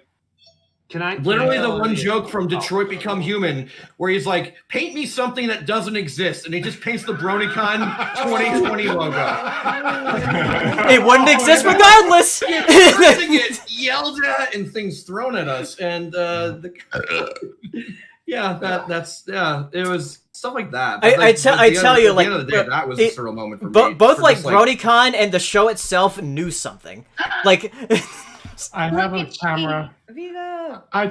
Literally the one joke from Detroit Become Human where he's like, paint me something that doesn't exist. And he just paints the BronyCon 2020 logo. It wouldn't exist regardless. Everything gets yelled at and things thrown at us. And it was stuff like that. But I tell you, like, at the end of the day, that was a surreal moment for me. Both like BronyCon and the show itself knew something. Like, I have a camera. Viva! I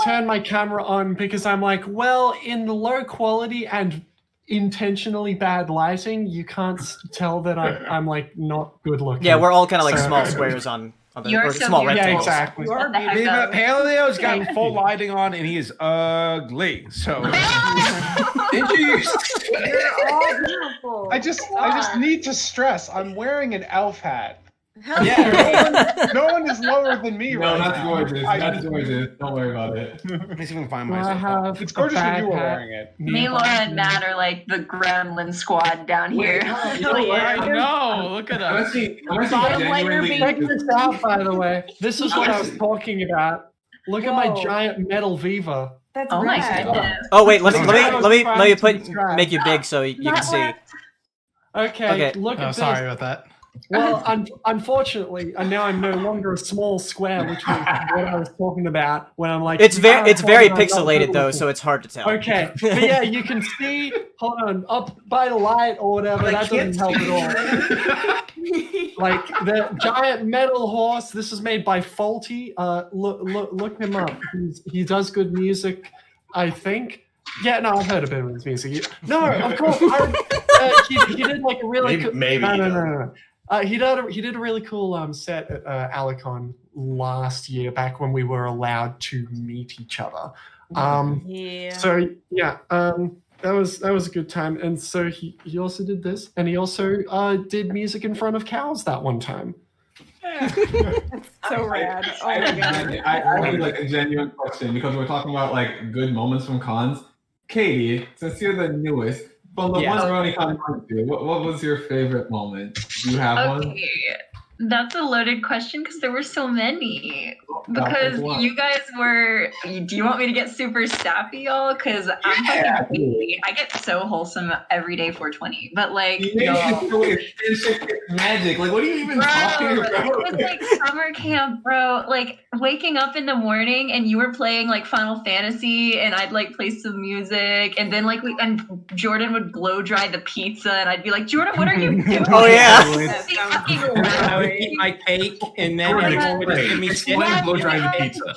turn my camera on because I'm like, well, in the low quality and intentionally bad lighting, you can't tell that I'm like not good looking. Yeah, we're all kind of like small squares on the You're or so small beautiful. rectangles. Yeah, exactly. You are What the heck beautiful. up? Paleo's got full lighting on, and he is ugly. So, You're all beautiful. I just need to stress. I'm wearing an elf hat. Hell No one is lower than me No, right that's now. gorgeous. That's gorgeous. Don't worry about it. let me see if I can find I myself. have It's gorgeous a when bad you were hat. wearing it. Me, Laura, and Matt are like the gremlin squad down here. Hell yeah. I know. Look at I'm us. actually Bottom layer genuinely. Check this out, by the way. This is what I was talking about. Look at my Whoa. giant metal Viva. That's Oh my rad. goodness. Oh wait, let That me was trying to make you big so you can see. Okay, Okay. look Oh, at sorry this. about that. Well, unfortunately, and now I'm no longer a small square, which was what I was talking about when I'm like. It's very I'm not pixelated good though, looking. so it's hard to tell. Okay, but yeah, you can see. Hold on, up by the light or whatever. That doesn't help at all. Like the giant metal horse. This is made by Faulty. Look him up. He does good music, I think. Yeah, no, I've heard a bit of his music. No, of course. He did like a really Maybe no. He did a really cool set at Alicon last year, back when we were allowed to meet each other. Yeah. So yeah, that was a good time. And so he also did this, and he also did music in front of cows that one time. So rad. Oh my god. I have like a genuine question because we're talking about like good moments from cons. Katie, since you're the newest, from the Yeah. ones Ronnie went to, what was your favorite moment? Do you have one? Okay, that's a loaded question because there were so many. Because One. you guys were. Do you want me to get super sappy, y'all? Because I'm Yeah. fucking baby. I get so wholesome every day 420. But like, You made it so it's magic. Like, what are you even talking bro, about? it was like summer camp, bro. Like waking up in the morning and you were playing like Final Fantasy, and I'd like play some music, and then like Jordan would blow dry the pizza, and I'd be like, Jordan, what are you doing? Oh yeah. That sounds Fucking I would loud. eat my cake, and then Jordan, everyone would just give me shit. explain blow drying the pizza.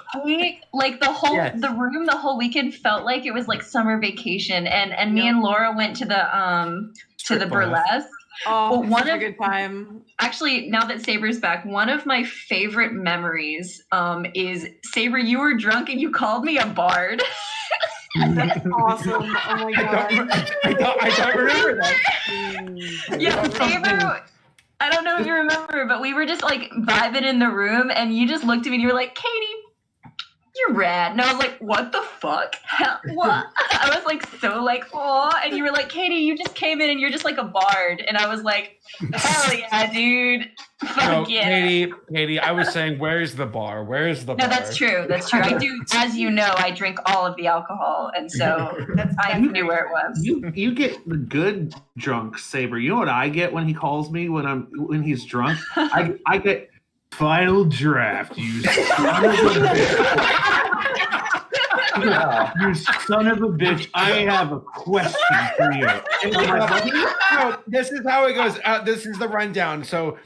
Like the whole weekend felt like it was like summer vacation, and me and Laura went to the burlesque. Oh, Well, such a good time. Actually, now that Saber's back, one of my favorite memories is Saber, you were drunk and you called me a bard. That's awesome. Oh my god. I don't remember that. Yeah, Saber. I don't know if you remember, but we were just like vibing in the room, and you just looked at me and you were like, Katie, you're rad. And I was like, what the fuck? Hell, what? I was like so like, aw. And you were like, Katie, you just came in and you're just like a bard. And I was like, hell yeah, dude. Fuck yeah. Katie, I was saying, where's the bar? Where's the bar? No, that's true. That's true. I do, as you know, I drink all of the alcohol, and so I knew where it was. You get the good drunk Saber. You know what I get when he calls me when he's drunk? I get final draft. You son of a bitch. You son of a bitch. I have a question for you. And no, this is how it goes. This is the rundown. So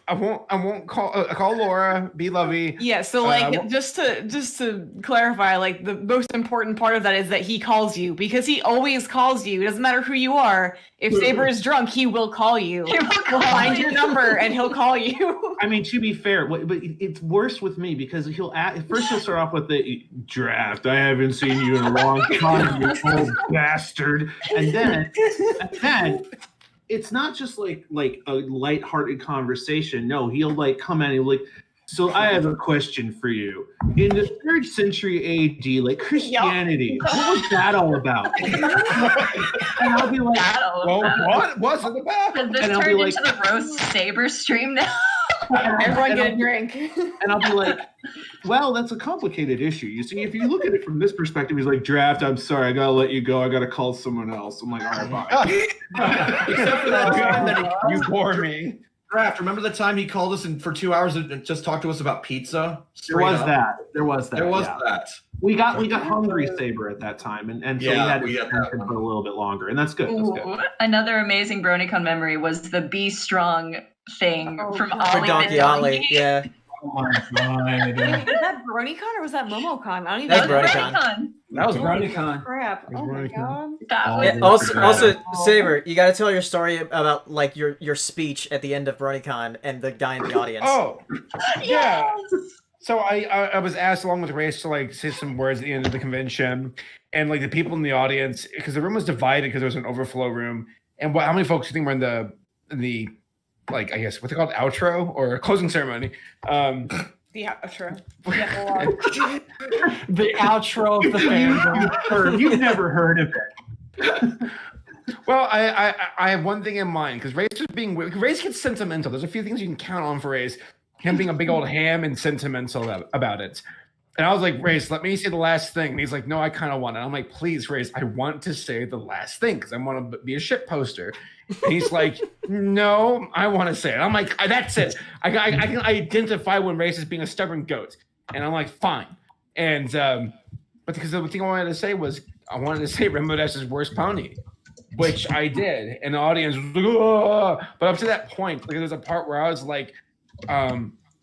I won't call Laura. Be lovey. Yeah, so like just to clarify, like the most important part of that is that he calls you, because he always calls you. It doesn't matter who you are. If Saber is drunk, he will call you. He'll find your number and he'll call you. I mean, to be fair, but it's worse with me because he'll start off with the draft. I haven't seen you in a long time, you old bastard. And then it's not just like a lighthearted conversation. No, he'll like come in and he'll like, so I have a question for you. In the 3rd century AD, like Christianity, what was that all about? And I'll be like, well, what was it about? Has this And I'll be turned like- into the roast Saber stream now? Everyone get a drink. And I'll be like, well, that's a complicated issue. You see, if you look at it from this perspective, he's like, Draft, I'm sorry, I gotta let you go. I gotta call someone else. I'm like, all right, bye. Except for that time that You bore me. Draft. Remember the time he called us in for 2 hours and just talked to us about pizza? There was that. There was yeah. that. We got hungry, Saber, at that time, and so we had to stay for a little bit longer, and that's good. That's good. Another amazing BronyCon memory was the Be Strong thing from For Ollie. Donkey Ollie, yeah. Oh my god. Was that BronyCon or was that MomoCon? I don't even That's know. BronyCon. That was BronyCon. Crap. Oh my god. Yeah, also, Saber, you got to tell your story about like your speech at the end of BronyCon and the guy in the audience. Oh, yeah. So I was asked along with Race to like say some words at the end of the convention, and like the people in the audience, because the room was divided because there was an overflow room. And how many folks do you think were in the like, I guess what they call it, outro or closing ceremony? The outro. Yeah, The outro of the fandom. You've never heard of it. Well, I have one thing in mind, because Race is being weird. Race gets sentimental. There's a few things you can count on for Race. Him being a big old ham and sentimental about it. And I was like, Race, let me say the last thing. And he's like, no, I kind of want it. I'm like, please, Race, I want to say the last thing because I want to be a shit poster. And he's like, no, I want to say it. I'm like, that's it. I can identify when Race is being a stubborn goat. And I'm like, fine. And but because the thing I wanted to say was, I wanted to say Rainbow Dash's worst pony, which I did. And the audience was like, oh. But up to that point, like, there's a part where I was like,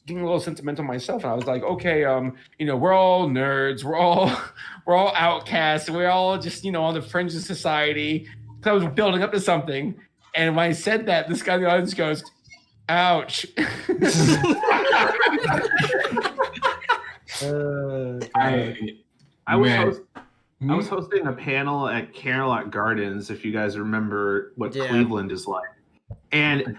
getting a little sentimental myself, and I was like, okay, we're all nerds, we're all outcasts, we're all just on the fringe of society. So I was building up to something, and when I said that, this guy in the audience goes, ouch. I was hosting a panel at Camelot Gardens, if you guys remember what Cleveland is like. And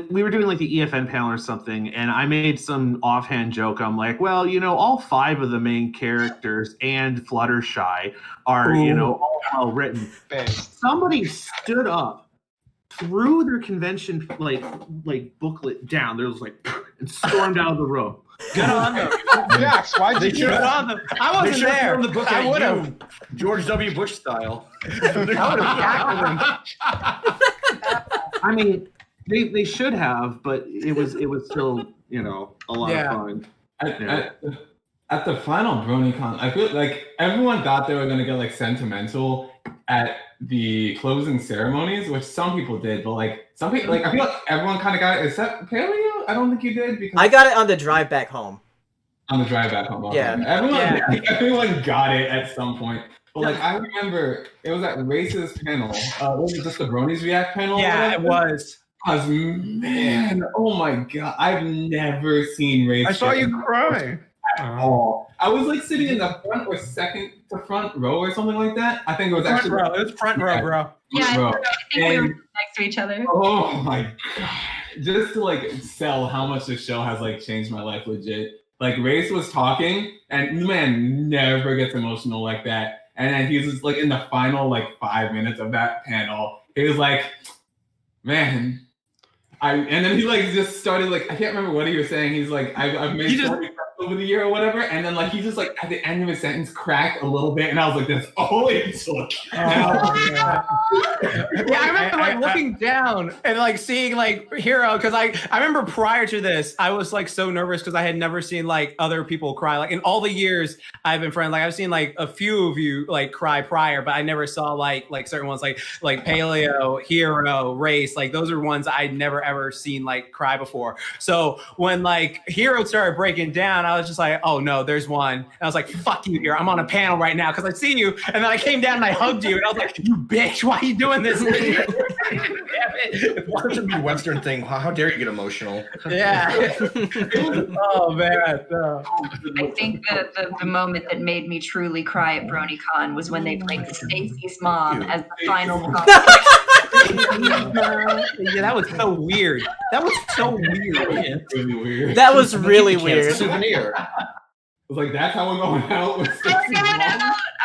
we were doing like the EFN panel or something, and I made some offhand joke. I'm like, well, all 5 of the main characters and Fluttershy are, all well written. Somebody stood up, threw their convention like booklet down. There was like, and stormed out of the room. Good on them. Jax, why'd you do Good that? on them. I wasn't there. The book I would have. George W. Bush style. I mean, they should have, but it was still a lot of fun. At the final BronyCon, I feel like everyone thought they were gonna get like sentimental at the closing ceremonies, which some people did, but like some people, like I feel like everyone kind of got it, except Paleo. I don't think you did because I got it on the drive back home. On the drive back home. Okay. Yeah. Everyone got it at some point. But like I remember it was at Race's panel. Was it just the Bronies React panel? Yeah, it was. Because man, oh my god, I've never seen Race. I saw you cry. At all. I was like sitting in the front or second to front row or something like that. I think it was Front actually row. It was front row, bro. Yeah, I row. think we were next to each other. Oh my god. Just to like sell how much the show has like changed my life legit. Like Race was talking and the man never gets emotional like that. And then he was just like in the final like 5 minutes of that panel, he was like, man, and then he like just started like I can't remember what he was saying. He's like, I've made so many friends over the year or whatever, and then like he just like at the end of his sentence cracked a little bit, and I was like, that's all it took. Yeah, I remember like looking down and like seeing like Hero, because I remember prior to this, I was like so nervous because I had never seen like other people cry. Like in all the years I've been friends, like I've seen like a few of you like cry prior, but I never saw like certain ones like Paleo, Hero, Race. Like those are ones I'd never ever seen like cry before. So when like Hero started breaking down, I was just like, oh no, there's one. And I was like, fuck you, Hero. I'm on a panel right now because I see you. And then I came down and I hugged you and I was like, you bitch, why are you doing this? Damn it. Such a Midwestern thing. How dare you get emotional? Yeah. Oh man. No. I think the moment that made me truly cry at BronyCon was when they played Stacy's mom as the final Yeah, that was so weird. That was so weird. Really weird. That was really weird. Souvenir. I was like, that's how we're going out.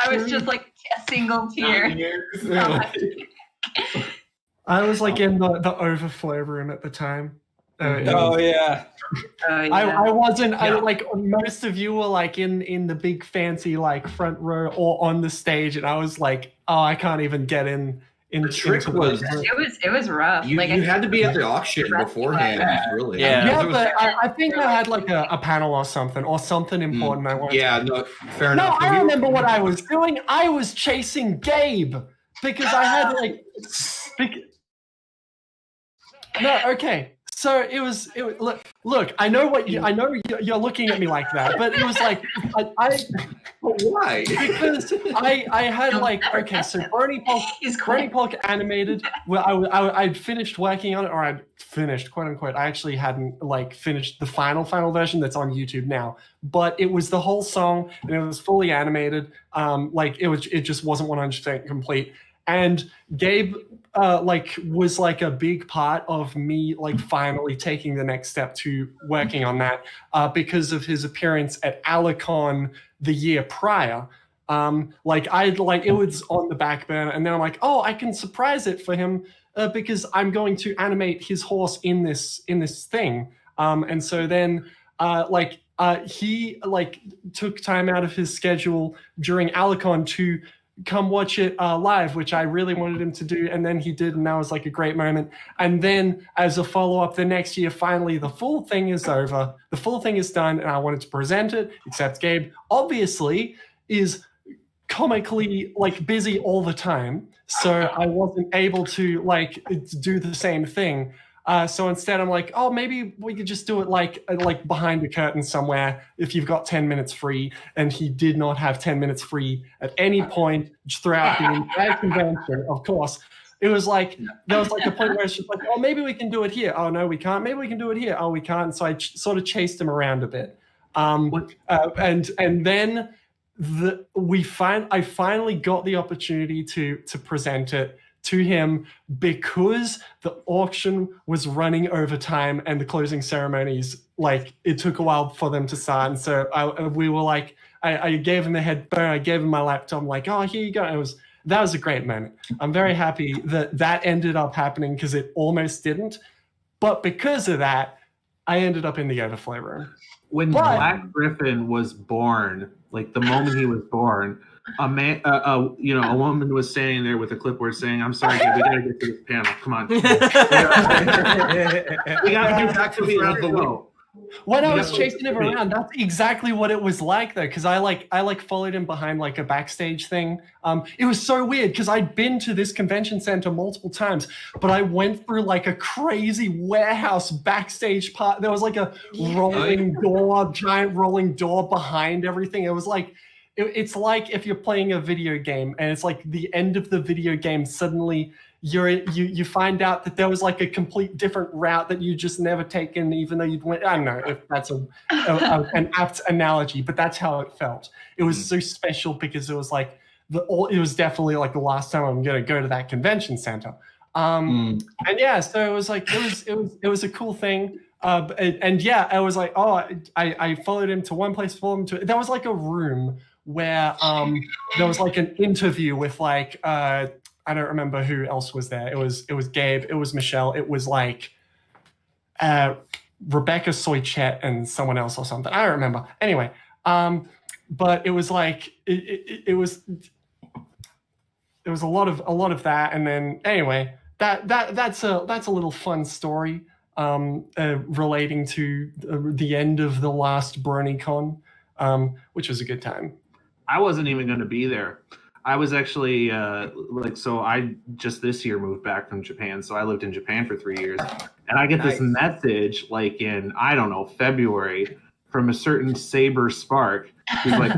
I was just like a single tear. I was like in the overflow room at the time. Oh yeah. I wasn't. I like most of you were like in the big fancy like front row or on the stage, and I was like, oh, I can't even get in. The trick was it was rough. You, like you had to be at the auction beforehand, really. Yeah, but I think I had like a panel or something important. I wanted. Yeah, no, fair enough. No, I remember what I was doing. I was chasing Gabe because I had like. No, okay. So it was look. I know you're looking at me like that, but it was like I why? Because I had like, okay, so Bernie Polk animated. Well, I'd finished working on it, or I'd finished, quote unquote. I actually hadn't like finished the final version that's on YouTube now, but it was the whole song and it was fully animated. Like it just wasn't 100% complete. And Gabe was like a big part of me like finally taking the next step to working on that because of his appearance at Alicon the year prior. It was on the back burner, and then I'm like, oh, I can surprise it for him because I'm going to animate his horse in this thing. And so then he like took time out of his schedule during Alicon to come watch it live, which I really wanted him to do, and then he did, and that was like a great moment. And then as a follow-up the next year, finally the full thing is over, the full thing is done, and I wanted to present it, except Gabe obviously is comically like busy all the time, so I wasn't able to like do the same thing. So instead I'm like, oh, maybe we could just do it like behind a curtain somewhere if you've got 10 minutes free. And he did not have 10 minutes free at any point throughout the entire convention. Of course, it was like, there was like a point where it's just like, oh, maybe we can do it here. Oh, no, we can't. Maybe we can do it here. Oh, we can't. And so I sort of chased him around a bit. And then I finally got the opportunity to present it to him because the auction was running over time and the closing ceremonies, like it took a while for them to start. And so we were like, I gave him the headphone, I gave him my laptop. I'm like, oh, here you go. That was a great moment. I'm very happy that ended up happening because it almost didn't. But because of that, I ended up in the overflow room. When Black Griffin was born, like the moment he was born, a woman was standing there with a clipboard saying, "I'm sorry, we gotta get to this panel. Come on." We gotta get back to the When I was chasing him around, that's exactly what it was like, though, because I followed him behind like a backstage thing. It was so weird because I'd been to this convention center multiple times, but I went through like a crazy warehouse backstage part. There was like a giant rolling door behind everything. It was like, it's like if you're playing a video game and it's like the end of the video game, suddenly you find out that there was like a complete different route that you just never taken, even though you'd went. I don't know if that's an apt analogy, but that's how it felt. It was so special because it was like it was definitely like the last time I'm gonna go to that convention center. And yeah, so it was like it was a cool thing. And yeah, I was like, oh, I followed him to one place, followed him to. There was like a room where there was like an interview with like I don't remember who else was there. It was Gabe, it was Michelle, it was like Rebecca Soichet and someone else or something. I don't remember. Anyway, but it was like it was a lot of that, and then anyway, that's a little fun story relating to the end of the last BronyCon, which was a good time. I wasn't even going to be there. I was actually so I just this year moved back from Japan. So I lived in Japan for 3 years, and I get this message like in, I don't know, February from a certain Saber Spark who's like,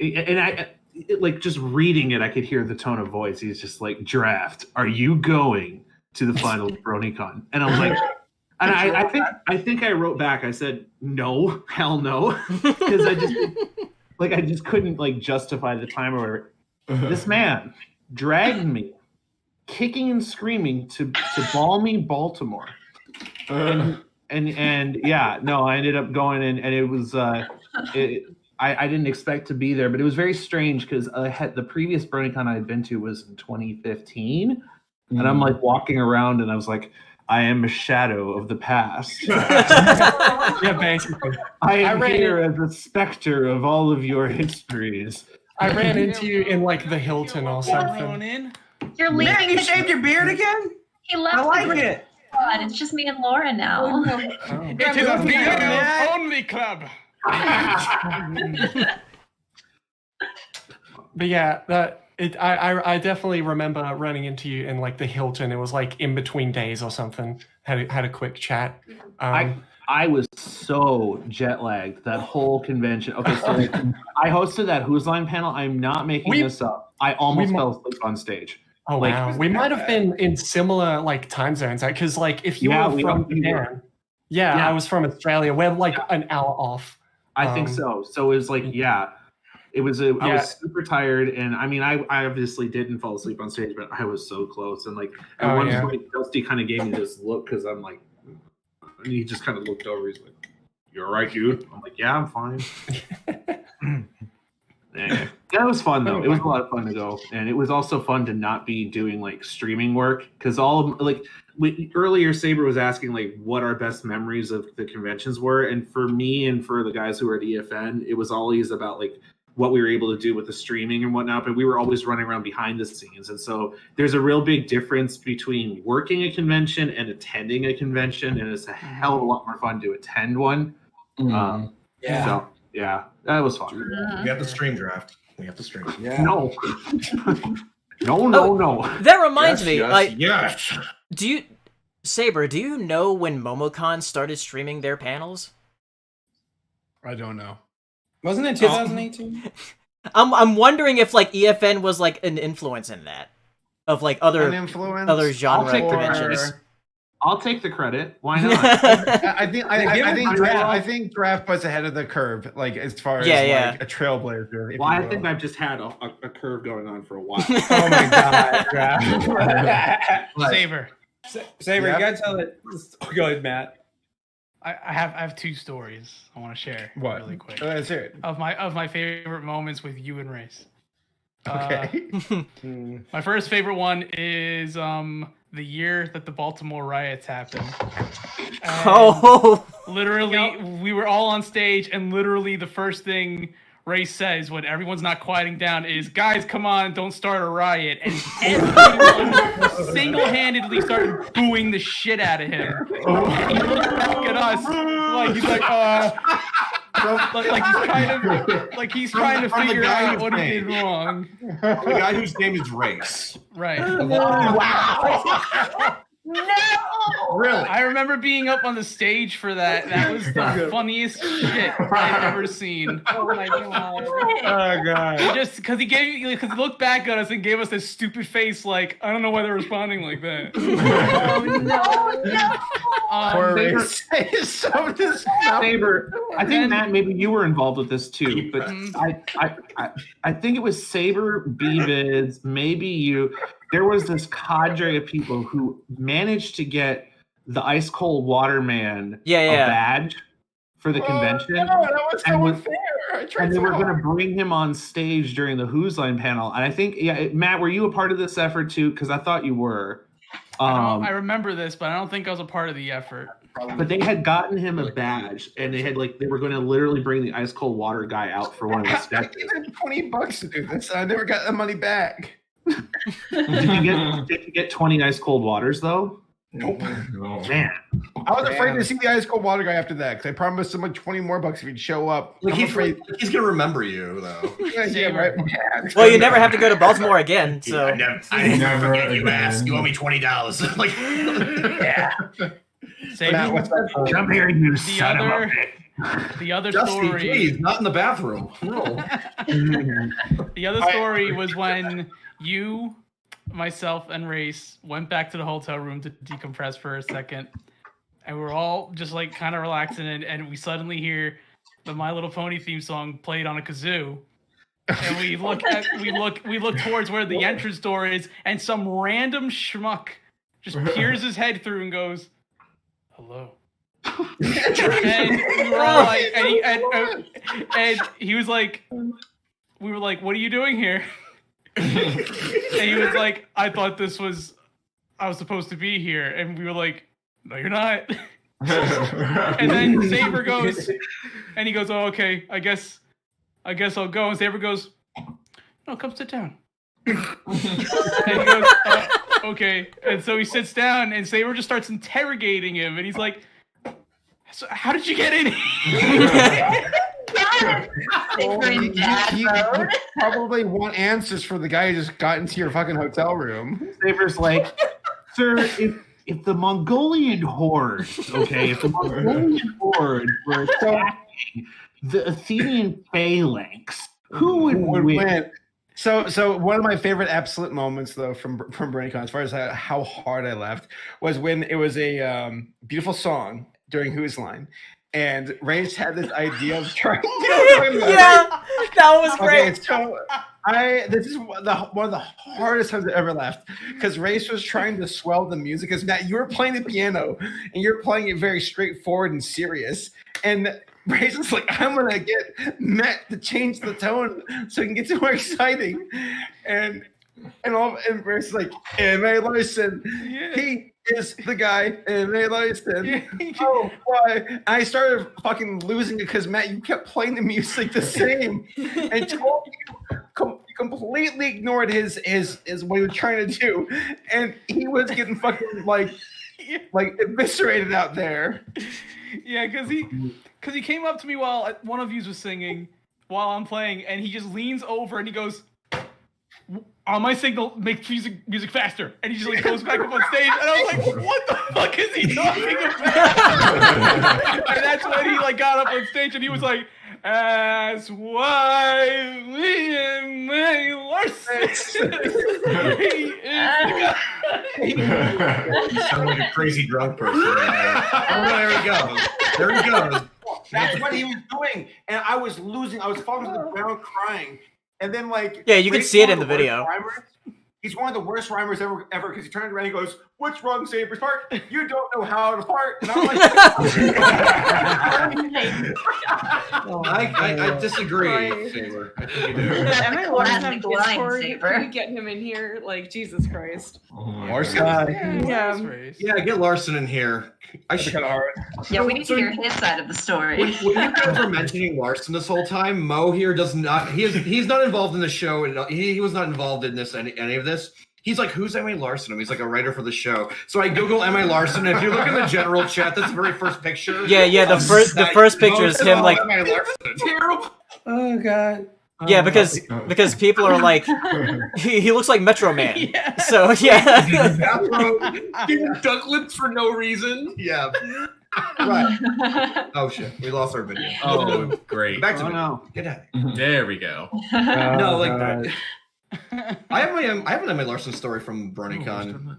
and like just reading it, I could hear the tone of voice. He's just like, "Draft, are you going to the final BronyCon?" And I was like, and I think I wrote back. I said, "No, hell no," because I just couldn't like justify the time or whatever. This man dragged me, kicking and screaming, to balmy Baltimore, and yeah, no, I ended up going in, and it was I didn't expect to be there, but it was very strange because the previous BronyCon I had been to was in 2015, and I'm like walking around, and I was like, I am a shadow of the past. Yeah, basically. I am ran here as a specter of all of your histories. I ran into you in like the Hilton or something. You're leaving. Man, you shaved your beard again? He left. I like the group. it. God, it's just me and Laura now. It is a female only club. But yeah, I definitely remember running into you in like the Hilton. It was like in between days or something. Had a quick chat. I was so jet lagged that whole convention. Okay, so like, I hosted that Who's Line panel. I'm not making this up. I almost fell asleep on stage. Oh like, wow, we might have been in similar like time zones, because like if you were from Japan, I was from Australia. We're like an hour off. I think so. So it was like, it was. I was super tired, and I mean, I obviously didn't fall asleep on stage, but I was so close. And like at one point, Dusty kind of gave me this look because I'm like, and he just kind of looked over. He's like, "You all right, dude?" I'm like, "Yeah, I'm fine." That was fun though. It was a lot of fun to go, and it was also fun to not be doing like streaming work because earlier Saber was asking like what our best memories of the conventions were, and for me and for the guys who were at EFN, it was always about like what we were able to do with the streaming and whatnot, but we were always running around behind the scenes. And so there's a real big difference between working a convention and attending a convention, and it's a hell of a lot more fun to attend one. So yeah, that was fun. We have the stream draft. We have to stream. Yeah. No. No. That reminds me. Yes. Saber, do you know when MomoCon started streaming their panels? I don't know. Wasn't it 2018? I'm wondering if like EFN was like an influence in that, of like other genre conventions. I'll take the credit. Why not? I think draft was ahead of the curve, like as far as like a trailblazer. Well, I think I've just had a curve going on for a while. Oh my god, draft. Saber, you gotta tell it. Go ahead, Matt. I have two stories I want to share really quick. Let's hear it. Of my favorite moments with you and Race. Okay. My first favorite one is the year that the Baltimore riots happened. Literally, we were all on stage, and literally the first thing Ray says when everyone's not quieting down is, "Guys, come on, don't start a riot." And everyone single-handedly started booing the shit out of him. And he looked back at us like he's like, like he's trying to figure out what he did wrong. The guy whose name is Race. Right. Wow. No! Really? I remember being up on the stage for that. That was the funniest shit I've ever seen. Oh my god. Oh god. Just because he looked back at us and gave us this stupid face, like, I don't know why they're responding like that. Poor Race. Saber, I think Matt, maybe you were involved with this too, but I think it was Saber, B-Vids, maybe you. There was this cadre of people who managed to get the Ice Cold Water Man a badge for the convention. No, that was so unfair. And they were going to bring him on stage during the Who's Line panel. And I think, Matt, were you a part of this effort too? Because I thought you were. I remember this, but I don't think I was a part of the effort. But they had gotten him a badge, and they were going to literally bring the Ice Cold Water guy out for one of the sketches. $20 to do this. I never got the money back. Did you get 20 Ice Cold Waters though? Nope. No. Man, I was afraid to see the Ice Cold Water guy after that because I promised him like $20 more if he'd show up. Like he's gonna remember you though. Yeah, right. Well, you never have to go to Baltimore again. So I never forget you, ass. You owe me $20. Like, yeah. Come here, you son of a bitch. The other Dusty, story, please, not in the bathroom. No. The other story was when you, myself, and Race went back to the hotel room to decompress for a second, and we're all just like kind of relaxing, and we suddenly hear the My Little Pony theme song played on a kazoo, and we look towards where the entrance door is, and some random schmuck just peers his head through and goes, "Hello." And we were all like, and he was like, we were like, "What are you doing here?" And he was like, I was supposed to be here. And we were like, no, you're not. And then Saber goes, and he goes, oh, okay, I guess I'll go. And Saber goes, no, come sit down. And he goes, okay. And so he sits down, and Saber just starts interrogating him, and he's like, so how did you get in here? You probably want answers for the guy who just got into your fucking hotel room. Saber's like, sir, if the Mongolian horde, okay, if the Mongolian horde were attacking the Athenian phalanx, who would win? So one of my favorite absolute moments though from BronyCon, as far as how hard I laughed, was when it was a beautiful song during Who's Line, and Rage had this idea of trying to yeah, that was great. Okay, so this is one of the hardest times I ever laughed, because Rage was trying to swell the music. Because Matt, you were playing the piano and you're playing it very straightforward and serious, and Rage was like, I'm gonna get Matt to change the tone so he can get more exciting, and Rage is like, M.A. Larson, he is the guy, M.A. Larson. Oh, why? I started fucking losing it because Matt, you kept playing the music the same, and told you completely ignored his what he was trying to do, and he was getting fucking like eviscerated out there. Yeah, because he came up to me while one of you was singing while I'm playing, and he just leans over and he goes, on my signal, make music faster. And he just like goes back up on stage, and I was like, what the fuck is he talking about? And that's when he like got up on stage and he was like, as why me and May Larson. He is the guy. You sound like a crazy drunk person. Oh, there he goes. There he goes. That's what he was doing, and I was losing. I was falling to the ground crying, and then like you can see it in the video. He's one of the worst rhymers ever because he turned around and he goes, "What's wrong, Saber's part? You don't know how to fart." And I'm like, I disagree, Saber. I think you do. Am I Larson have Blind, Discord? Saber. Can we get him in here? Like, Jesus Christ. Larson. Yeah, get Larson in here. I should. Yeah, we need to hear his side of the story. When you guys were mentioning Larson this whole time, Mo here does not. He's not involved in the show, and he was not involved in this any of this. He's like, who's M.A. Larson? He's like a writer for the show. So I Google M.A. Larson, and if you look in the general chat, that's the very first picture. Yeah, the first picture is him like terrible. Oh god. Yeah, because people are like, he looks like Metro Man. Yeah. So yeah. Giving duck lips for no reason. Yeah. Right. Oh shit, we lost our video. Oh, great. Back to me. No. Get out of here. There we go. No, like that. I have an M.A. Larson story from BronyCon.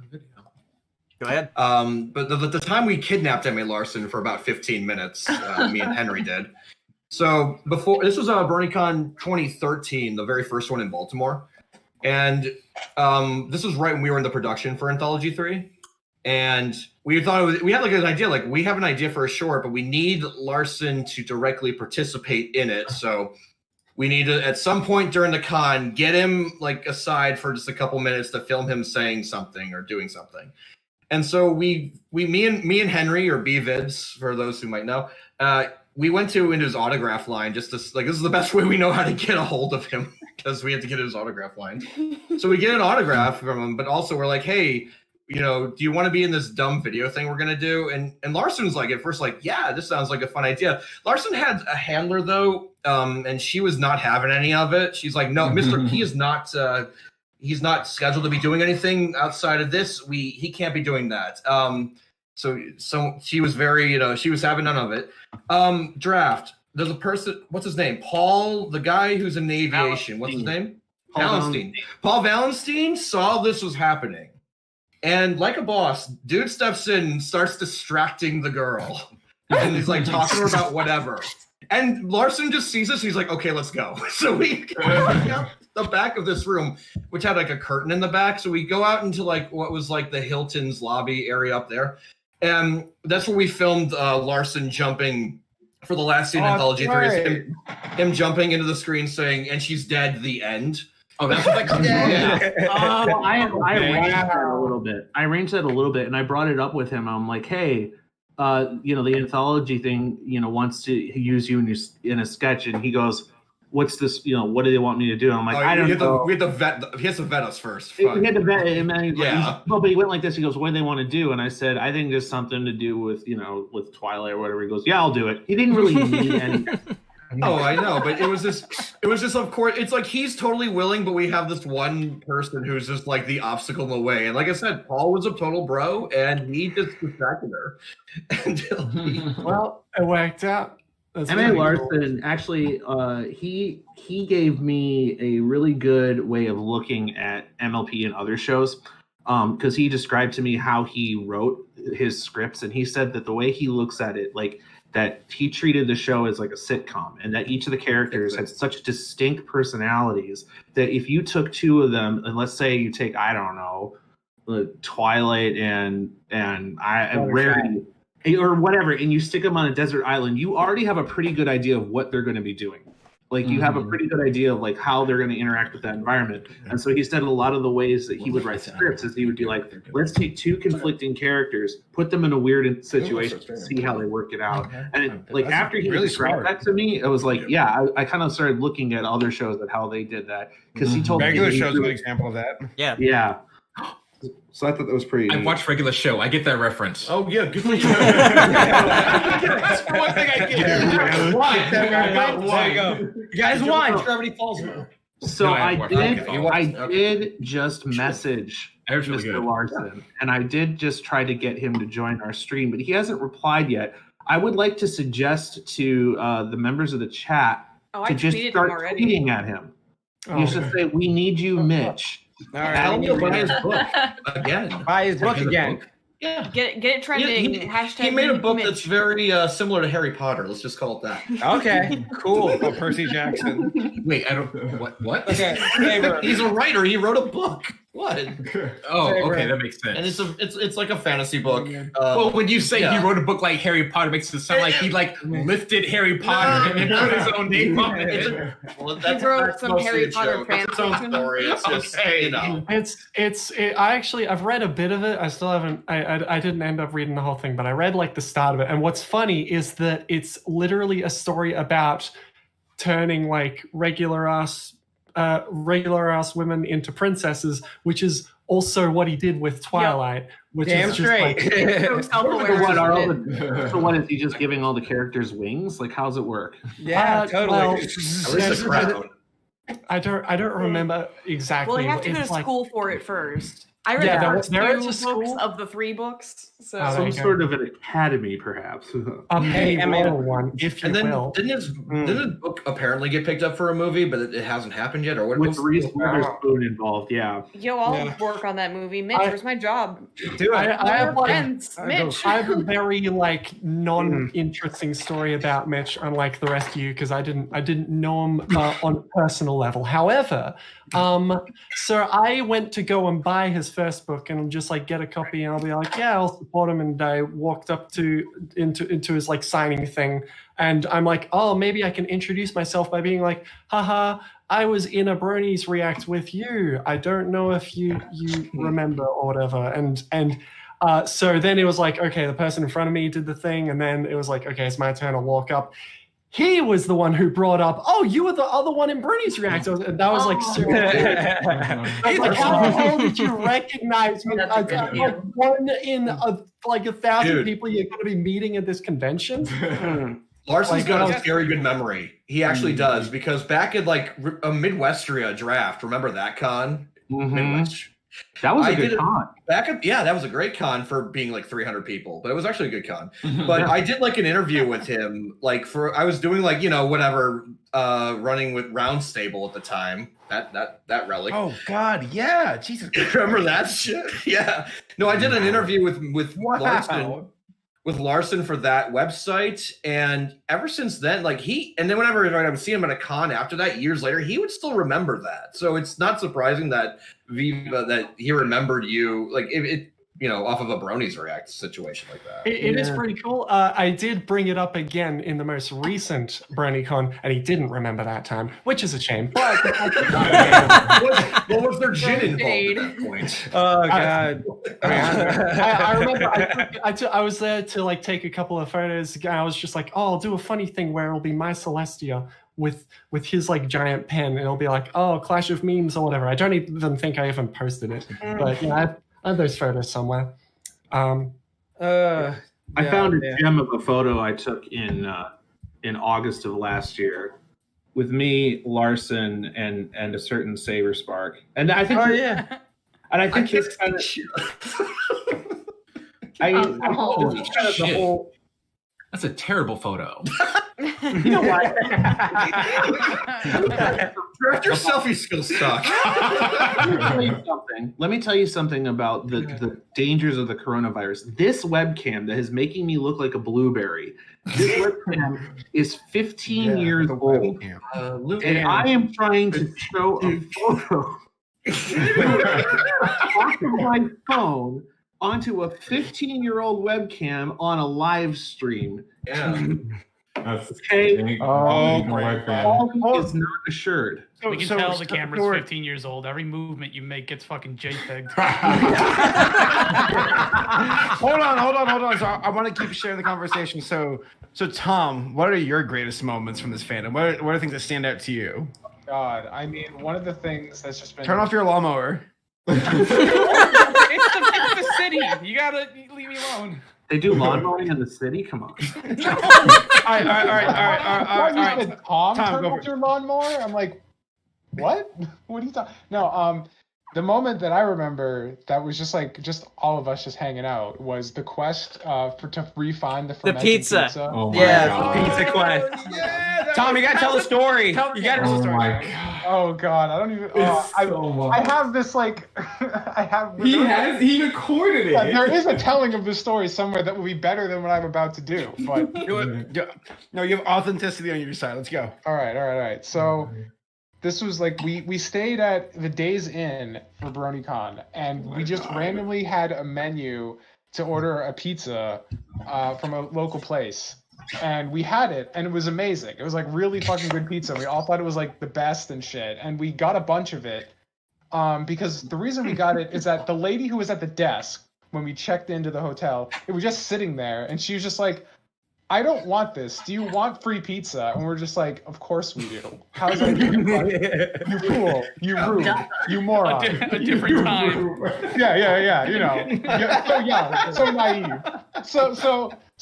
Go ahead. But the time we kidnapped M.A. Larson for about 15 minutes, me and Henry did. So before this was BronyCon 2013, the very first one in Baltimore, and this was right when we were in the production for Anthology 3, and we thought we had like an idea, like we have an idea for a short, but we need Larson to directly participate in it. So we need to, at some point during the con, get him like aside for just a couple minutes to film him saying something or doing something. And so me and Henry, or B-Vids for those who might know, we went into his autograph line just to like, this is the best way we know how to get a hold of him because we had to get his autograph line. So we get an autograph from him, but also we're like, hey, do you want to be in this dumb video thing we're gonna do? And Larson's like at first like, yeah, this sounds like a fun idea. Larson had a handler though, and she was not having any of it. She's like, no, Mr. P is not. He's not scheduled to be doing anything outside of this. He can't be doing that. So she was very, she was having none of it. Draft. There's a person. What's his name? Paul, the guy who's in aviation. What's his name? Valenstein. Paul Valenstein saw this was happening. And like a boss, dude steps in and starts distracting the girl. And he's like talking to her about whatever. And Larson just sees this and he's like, okay, let's go. So we go out the back of this room, which had like a curtain in the back. So we go out into like what was like the Hilton's lobby area up there. And that's where we filmed Larson jumping for the last scene in Anthology 3. Him jumping into the screen saying, and she's dead, the end. Oh, that's what that comes from. Well, I arranged that a Wow. little bit. I arranged that a little bit, and I brought it up with him. I'm like, hey, the anthology thing, wants to use you in a sketch, and he goes, "What's this? What do they want me to do?" And I'm like, I don't know. We have to vet. He has to vet us first. He had to vet him, and Yeah. but he went like this. He goes, "What do they want to do?" And I said, "I think there's something to do with with Twilight or whatever." He goes, "Yeah, I'll do it." He didn't really need anything. Oh, I know, but it was just of course, it's like he's totally willing, but we have this one person who's just like the obstacle in the way. And like I said, Paul was a total bro, and he just distracted her until he. Well, it worked out. That's M.A. pretty Larson cool. actually, he gave me a really good way of looking at MLP and other shows, because he described to me how he wrote his scripts, and he said that the way he looks at it, like that he treated the show as like a sitcom, and that each of the characters had such distinct personalities that if you took two of them, and let's say you take, I don't know, Twilight and Rarity or whatever, and you stick them on a desert island, you already have a pretty good idea of what they're going to be doing. Like you have a pretty good idea of like how they're going to interact with that environment. And so he said a lot of the ways that he would write scripts is he would be like, let's take two conflicting characters, put them in a weird situation, see how they work it out. And after he really described that to me, it was like, yeah, I kind of started looking at other shows and how they did that, because he told Regular me show's a good example of that. Yeah. So I thought that was pretty. I watched Regular Show. I get that reference. Oh yeah, good for you. That's the one thing I get. You guys won. Gravity Falls. So No, I watched did just message It's really Mr. good. Larson, and I did just try to get him to join our stream, but he hasn't replied yet. I would like to suggest to the members of the chat I to just tweeted him start already. tweeting at him. You should say, "We need you, Mitch." All right. Tell him to buy his book again. Buy his book again. Yeah. Get it trending. Hashtag He made a book Mitch. that's very similar to Harry Potter. Let's just call it that. Okay, cool. Oh, Percy Jackson. Wait, I don't. What? Okay, Favor. He's a writer. He wrote a book. What? Oh, Favorite. okay, that makes sense. And it's like a fantasy book. Well, when you say yeah. he wrote a book like Harry Potter, it makes it sound like he lifted Harry Potter and put his own name on it. Well, He wrote some mostly Harry a Potter joke. fan It's its own fiction. story. It's just I've read a bit of it. I still haven't. I didn't end up reading the whole thing, but I read like the start of it. And what's funny is that it's literally a story about turning like regular ass women into princesses, which is also what he did with Twilight. Which Damn is just straight. like, So self-aware. So what is he just giving all the characters wings? Like, how's it work? Yeah, totally. well, at least a crown. I don't remember exactly. Well, you have to go to It's like- school for it first. I read Yeah, the there first is two a books school. of the 3 books. So Oh, there Some you go. sort of an academy, perhaps. A Hey, medieval one, if you And then will. didn't his book apparently get picked up for a movie, but it hasn't happened yet, or what? With what's- Reese Witherspoon involved, yeah. Yo, I'll Yeah. work on that movie. Mitch, I- where's my job? Do it. I have We're like friends. Mitch. I have a very like non-interesting story about Mitch, unlike the rest of you, because I didn't know him on a personal level. However, so I went to go and buy his first book and just like get a copy, and I'll be like, yeah, I'll support him. And I walked up into his like signing thing, and I'm like, oh, maybe I can introduce myself by being like, haha, I was in a Bronies React with you. I don't know if you remember or whatever. And so then it was like, okay, the person in front of me did the thing, and then it was like, okay, it's my turn to walk up. He was the one who brought up, oh, you were the other one in Bruni's React. And that was like super weird. I was like, how the hell did you recognize me? That's a good I'm deal. like one in like 1,000 Dude. people you're going to be meeting at this convention. Larson's Like, got a very good memory. He actually does, because back in like a Midwestria draft, remember that con? Midwest. That was I a good did it- con. That was a great con for being like 300 people, but it was actually a good con. But I did like an interview with him, like I was doing like, whatever, running with Round Stable at the time. That relic. Oh God, yeah, Jesus. Remember that shit? Yeah. No, I did an interview with Larson for that website, and ever since then, like and then whenever I would see him at a con after that, years later, he would still remember that. So it's not surprising that Viva that he remembered you. Like off of a Bronies React situation like that. It is pretty cool. I did bring it up again in the most recent BronyCon, and he didn't remember that time, which is a shame. But what was their gin involved at that point? Oh God! I remember I was there to like take a couple of photos. I was just like, oh, I'll do a funny thing where it'll be my Celestia with his like giant pen, and it'll be like, oh, Clash of Memes or whatever. I don't even think I even posted it, but yeah. I have those photos somewhere. I found a gem of a photo I took in August of last year with me, Larson, and a certain Saber Spark. And I think and I think this kind of Holy shit. That's a terrible photo. You know what? Your selfie skills suck. Let me tell you something about the dangers of the coronavirus. This webcam that is making me look like a blueberry. This webcam is 15 years old, and I am trying to show a photo off of my phone onto a 15-year-old webcam on a live stream. Yeah. Okay. Quality is not assured. We can tell the camera's 15 years old. Every movement you make gets fucking JPEG'd. Hold on. So I want to keep sharing the conversation. So Tom, what are your greatest moments from this fandom? What are things that stand out to you? God, I mean, one of the things that's just been Turn off your lawnmower. It's the city. You gotta leave me alone. They do lawn mowing in the city? Come on. All right. Tom, turn off your lawnmower? I'm like, what? What are you talking? No, the moment that I remember that was just all of us just hanging out was the quest to refine the fermented pizza. Oh my God. Pizza quest. Yeah, Tom, you gotta tell the story. You gotta tell the story. My God. Oh God, I don't even. I have this like, I have. He recorded it. Yeah, there is a telling of the story somewhere that will be better than what I'm about to do. But no, you have authenticity on your side. Let's go. All right. So this was like we stayed at the Days Inn for BronyCon, and we just randomly had a menu to order a pizza from a local place. And we had it, and it was amazing. It was like really fucking good pizza. We all thought it was like the best and shit. And we got a bunch of it because the reason we got it is that the lady who was at the desk when we checked into the hotel, it was just sitting there, and she was just like, I don't want this. Do you want free pizza? And we're just like, of course we do. How's that? You fool. You rude. You moron. A different time. Yeah. You know. So naive.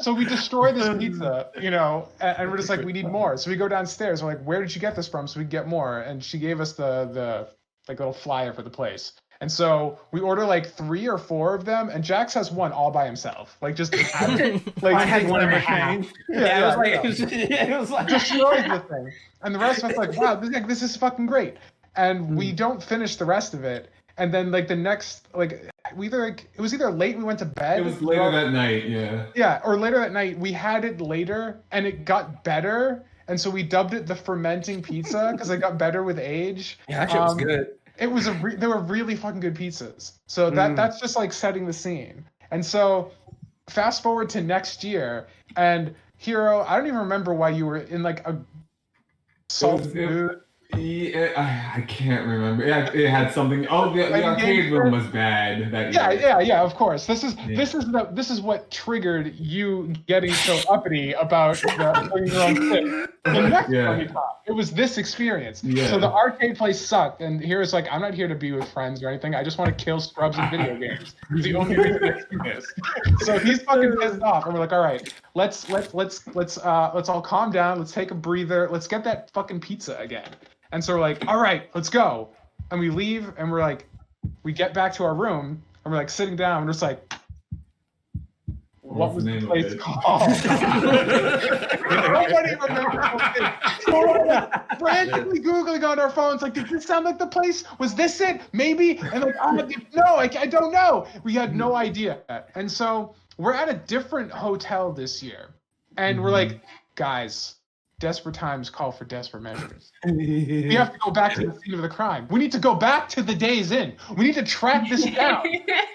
So we destroy this pizza, you know, and we're just like, we need more. So we go downstairs. We're like, where did you get this from? So we get more. And she gave us the like little flyer for the place. And so we order like 3 or 4 of them, and Jax has one all by himself. Like just like I had one in my hand. It was like destroys the thing. And the rest of us like, wow, this is fucking great. And we don't finish the rest of it. And then like the next it was either late we went to bed. It was later that night, yeah. Yeah, or later that night we had it later and it got better, and so we dubbed it the fermenting pizza because it got better with age. Yeah, that shit was good. It was they were really fucking good pizzas. So that's just like setting the scene. And so fast forward to next year, and Hero, I don't even remember why you were in like a salt mood. I can't remember. It had something. Oh, the arcade room was bad. Yeah. Of course. This is what triggered you getting so uppity about doing your own thing. The next time you talk, it was this experience. Yeah. So the arcade place sucked, and Hero's like, I'm not here to be with friends or anything. I just want to kill scrubs in video games. It's the only reason I do this. So he's fucking pissed off, and we're like, all right, let's all calm down. Let's take a breather. Let's get that fucking pizza again. And so we're like, all right, let's go. And we leave, and we're like, we get back to our room, and we're like sitting down, and we're just like, what was the place called? Nobody remembers. So we're like, frantically Googling on our phones, like, did this sound like the place? Was this it? Maybe? And like, no, I don't know. We had no idea. And so we're at a different hotel this year, and we're like, guys, desperate times call for desperate measures. We have to go back to the scene of the crime. We need to go back to the Days Inn. We need to track this down.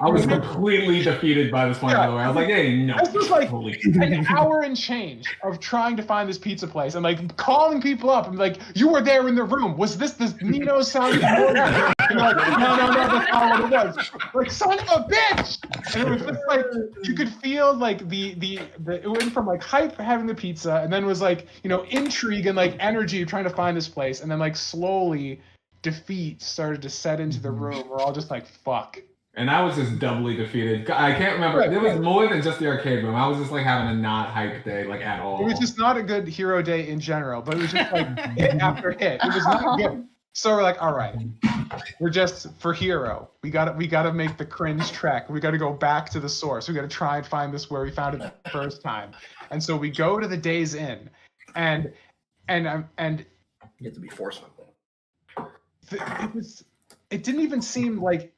I was completely defeated by this point, by the way. I was like, hey, no. This was like an hour and change of trying to find this pizza place and like calling people up and like, you were there in the room. Was this Nino's sound? And like, no, that's not what it was. Like, son of a bitch! And it was just like, you could feel like it went from like hype for having the pizza and then was like, intrigue and like energy of trying to find this place, and then like slowly defeat started to set into the room. We're all just like, fuck. And I was just doubly defeated. I can't remember. There was more than just the arcade room. I was just like having a not hype day, like at all. It was just not a good hero day in general, but it was just like hit after hit. It was not good. So we're like, all right, we're just for hero. We gotta make the cringe trek. We gotta go back to the source. We gotta try and find this where we found it the first time. And so we go to the Days Inn, and you have to be forceful. It didn't even seem like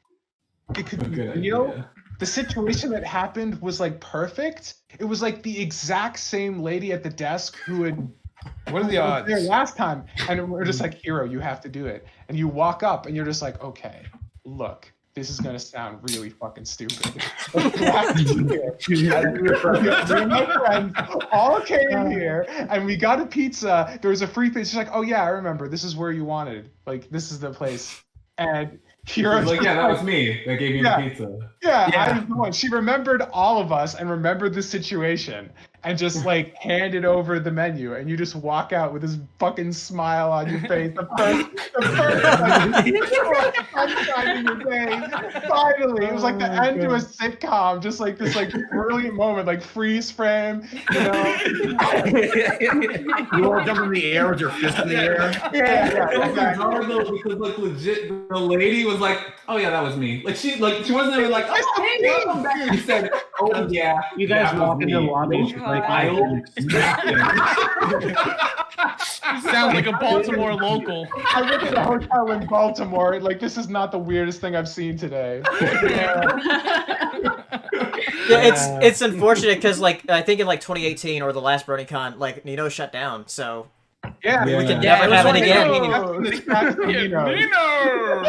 it could be real. The situation that happened was like perfect. It was like the exact same lady at the desk who had. What are the odds? There last time, and we're just like, hero, you have to do it. And you walk up, and you're just like, okay, look, this is gonna sound really fucking stupid. You have to do it. Me and my friends all came here, and we got a pizza. There was a free pizza. She's like, oh yeah, I remember. This is where you wanted. Like, this is the place. And Hero's like, yeah, that was me that gave you the pizza. Yeah, I was the one. She remembered all of us and remembered the situation and just like handed over the menu, and you just walk out with this fucking smile on your face. The first sunshine in your face. Finally, it was like the end to a sitcom, just like this like brilliant moment, like freeze frame. You all jump in the air with your fist in the air. Because like legit, the lady was like, "Oh yeah, that was me." Like she wasn't even like, "Oh, hey, welcome back." She said, "Oh yeah." You guys walk into the lobby. Like, sound like a Baltimore local. I went to the hotel in Baltimore. Like, this is not the weirdest thing I've seen today. Yeah, it's unfortunate because like I think in like 2018 or the last BronyCon, like Nino shut down, so yeah, we could never have it again.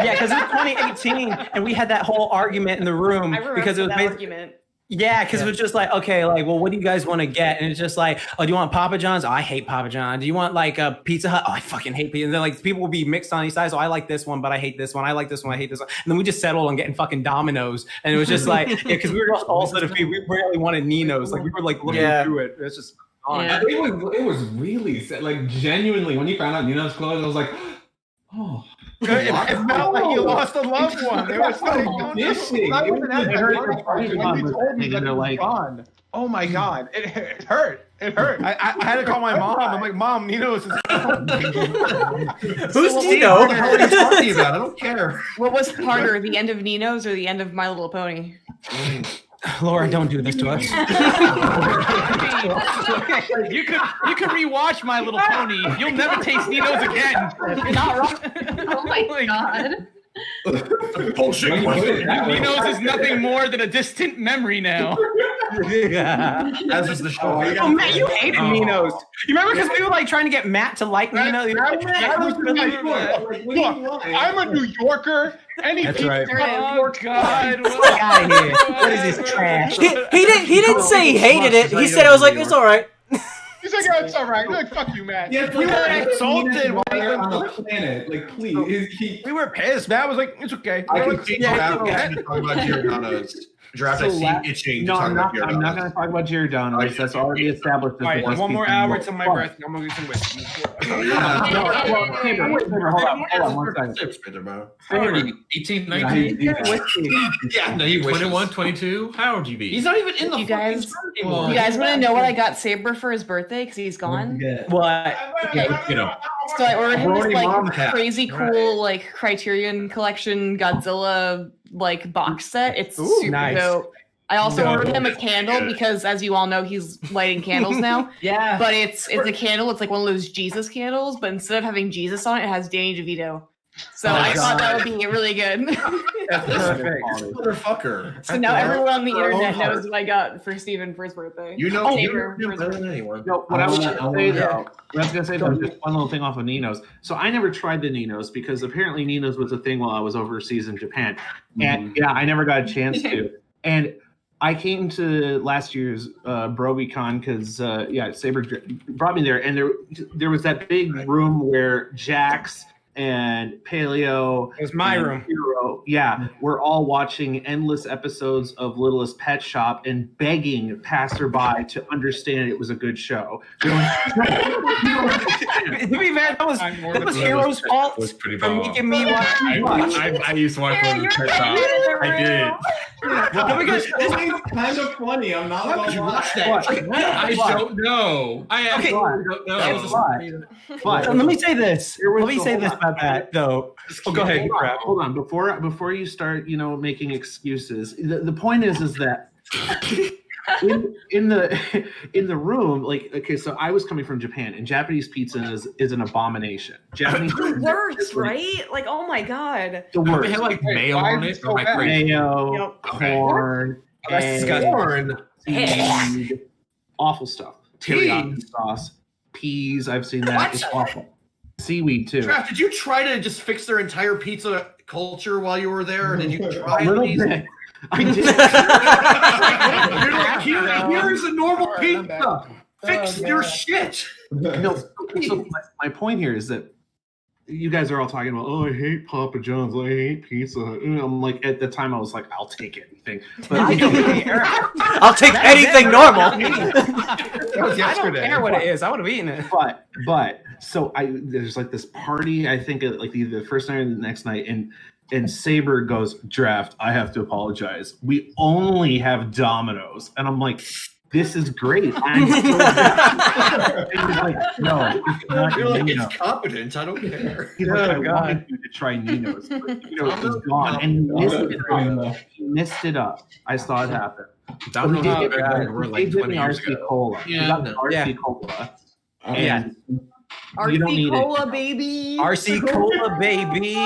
Yeah, because it was 2018 and we had that whole argument in the room because it was that argument. Yeah, because it was just like, okay, like, well, what do you guys want to get? And it's just like, oh, do you want Papa John's? Oh, I hate Papa John. Do you want like a Pizza Hut? Oh, I fucking hate pizza. And then like people will be mixed on each side. So I like this one, but I hate this one. I like this one, I hate this one. And then we just settled on getting fucking Domino's. And it was just like, yeah, because we were also we really wanted Nino's. Like we were like looking through it. It's just on. Yeah. It was really sad. Like genuinely, when you found out Nino's closed, I was like, oh. It felt like you lost a loved one. It was like, when you told me that it was gone. Oh my god, it hurt. It hurt. I had to call my mom. I'm like, Mom, Nino's is Who's Nino? What the hell are you talking about? I don't care. What was harder, the end of Nino's or the end of My Little Pony? Laura, don't do this to us. You could rewatch My Little Pony. You'll never taste Nino's again. You're not wrong. Oh my god. Bullshit. Nino's is nothing more than a distant memory now. Yeah. As is the show. Oh, Matt, you hated Nino's. You remember because we were like trying to get Matt to like Nino? Look, I'm a New Yorker. That's right. Oh God! Get out of here! What is this trash? He didn't say he hated it. He said it was like it's all right. He's like, oh, it's all right. You're like, fuck you, man. Yeah, we were insulted. On the planet, like please. We were pissed. Matt was like, it's okay. I can see talking about Giordano's. Draft, I see itching. No, I'm not going to talk about Giordano's. That's already established. All right, one more hour till my birthday. I'm going to do some whiskey. Hold on 1 second. 18, 19? Yeah, no, he 21, 22? How old you be? He's not even in the You guys anymore. You guys want to know what I got Saber for his birthday? Because he's gone. What? You know. So I ordered him this Mom like hat. crazy cool like Criterion Collection Godzilla like box set. It's super nice. dope. I also ordered him a candle because, as you all know, he's lighting candles now. Yeah. But it's a candle. It's like one of those Jesus candles, but instead of having Jesus on it, it has Danny DeVito. So I thought that would be really good. That's perfect. Motherfucker. So now everyone on the internet knows what I got for Steven for his birthday. You know Saber him for his better birthday. than anyone. No, what I was gonna say though, just one little thing off of Nino's. So I never tried the Nino's because apparently Nino's was a thing while I was overseas in Japan, and yeah, I never got a chance to. And I came to last year's BroBeCon because Saber brought me there, and there was that big room where Jax and Paleo. It was my room. Hero, we're all watching endless episodes of Littlest Pet Shop and begging passerby to understand it was a good show. To be fair, that was Hero's fault for making me watch. I used to watch Littlest Pet Shop. I did. Well, because this is kind of funny. I'm not gonna watch that. I don't know. I actually don't know. But let me say this. Let me say this about that, though. Oh, go ahead. Hold on. Before you start, making excuses. The point is that in the room, like, okay, so I was coming from Japan, and Japanese pizza is an abomination. Japanese The worst, right? Like, oh my god. The worst. They have like mayo on it. Or like mayo, corn, that's disgusting. Seaweed, awful stuff. Teriyaki sauce, peas. I've seen that. What? It's awful. Seaweed too. Trav, did you try to just fix their entire pizza culture while you were there? Did you try these? I did. You're like, here's a normal pizza. Fix your shit. No, so my point here is that you guys are all talking about, I hate Papa John's, I hate pizza. And I'm like, at the time I was like, I'll take anything. But I'll take anything normal. That was yesterday. I don't care what it is. I would have eaten it. But so there's like this party, I think like either the first night or the next night, and Saber goes, Draft, I have to apologize. We only have Domino's. And I'm like, this is great. I'm so like, no, you're like, it's competent. I don't care. He's like, I wanted you to try Nino's, but it's gone. And he missed it up. I saw it happen. That was like 20 years ago. Cola. Yeah, RC Cola. Yeah. RC Cola, baby. RC Cola, baby.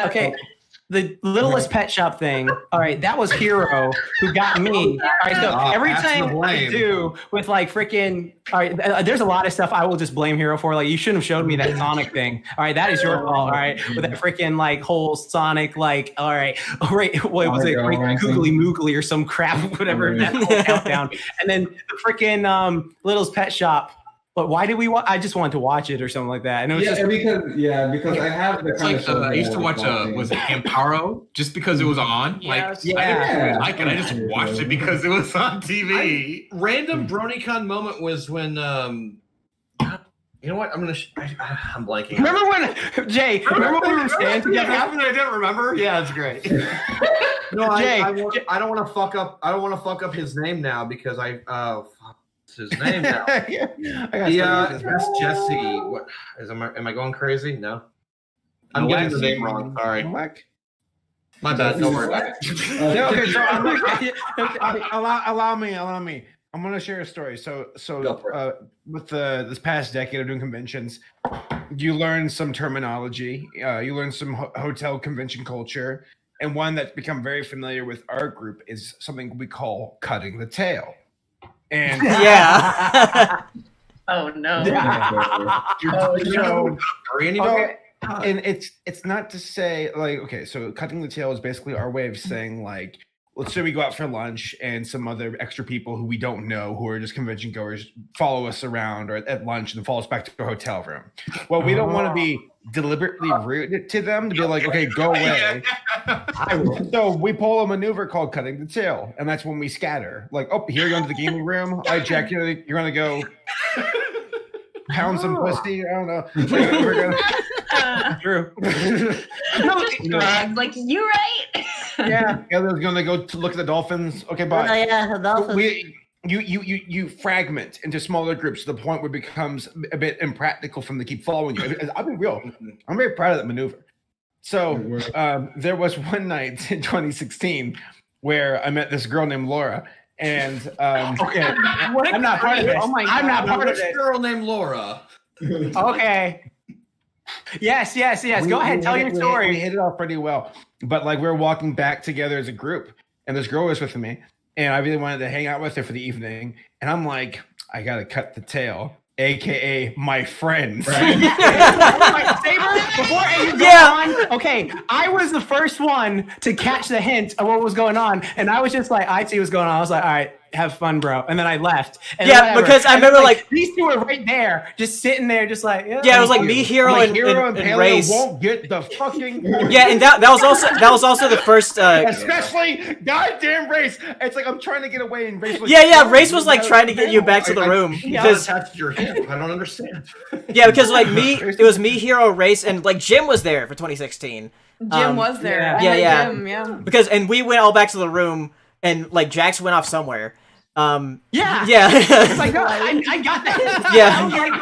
Okay. The Littlest Pet Shop thing. All right, that was Hero who got me. All right, so every time I do with like freaking. All right, there's a lot of stuff I will just blame Hero for. Like, you shouldn't have showed me that Sonic thing. All right, that is your fault. All right, with that freaking like whole Sonic like. All right, what was it? Googly Moogly or some crap, whatever. That whole countdown, and then the freaking Littlest Pet Shop. But why did we watch? I just wanted to watch it or something like that. And it was because I have the kind of show I used to watch was it Amparo just because it was on. Yes. Like I didn't really like it. I just watched it because it was on TV. Random BronyCon moment was when you know what? I'm blanking. Remember when Jay? Remember when we were staying together? I didn't remember. Yeah, it's great. No, Jay, I don't want to fuck up. I don't want to fuck up his name now because his name now. That's Jesse. What am I going crazy? No. I'm getting the name wrong. Sorry. My bad. Don't worry about it. Allow me. I'm going to share a story. So with this past decade of doing conventions, you learn some terminology. You learn some hotel convention culture. And one that's become very familiar with our group is something we call cutting the tail. And oh no. And it's not to say like, okay, so cutting the tail is basically our way of saying like, let's say we go out for lunch and some other extra people who we don't know who are just convention goers follow us around or at lunch and follow us back to our hotel room. Well, we don't want to be deliberately rude to them to be like, okay, go away. So we pull a maneuver called cutting the tail, and that's when we scatter. Like, oh, here you go into the gaming room. All right, Jack, you're gonna go pound some pussy. I don't know. True. Like, you right? Yeah, they're gonna go to look at the dolphins. Okay, bye. Oh yeah, the dolphins. You fragment into smaller groups to the point where it becomes a bit impractical for them to keep following you. I'll be real. I'm very proud of that maneuver. So there was one night in 2016 where I met this girl named Laura. And okay, I'm not part of it. Oh my God. I'm not part of this it. Girl named Laura. Okay. Yes. Go ahead, tell your story. We hit it off pretty well. But like we were walking back together as a group, and this girl was with me, and I really wanted to hang out with her for the evening. And I'm like, I gotta cut the tail, aka my friends. Right. Saber, before you go on, okay, I was the first one to catch the hint of what was going on, and I was just like, I see what's going on. I was like, all right, have fun, bro. And then I left. And because I remember like these two were right there, just sitting there, just like it was like me, Hero, and Paleo Race won't get the fucking and that was also the first especially goddamn Race. It's like I'm trying to get away, and Race was Race was like trying to get you back to the room because attached to your hip. I don't understand. Because like it was me, Hero, Race, and like Jim was there for 2016. Jim was there. Jim, because we went all back to the room, and like Jax went off somewhere. It's like, no, I got that. Yeah. I was like,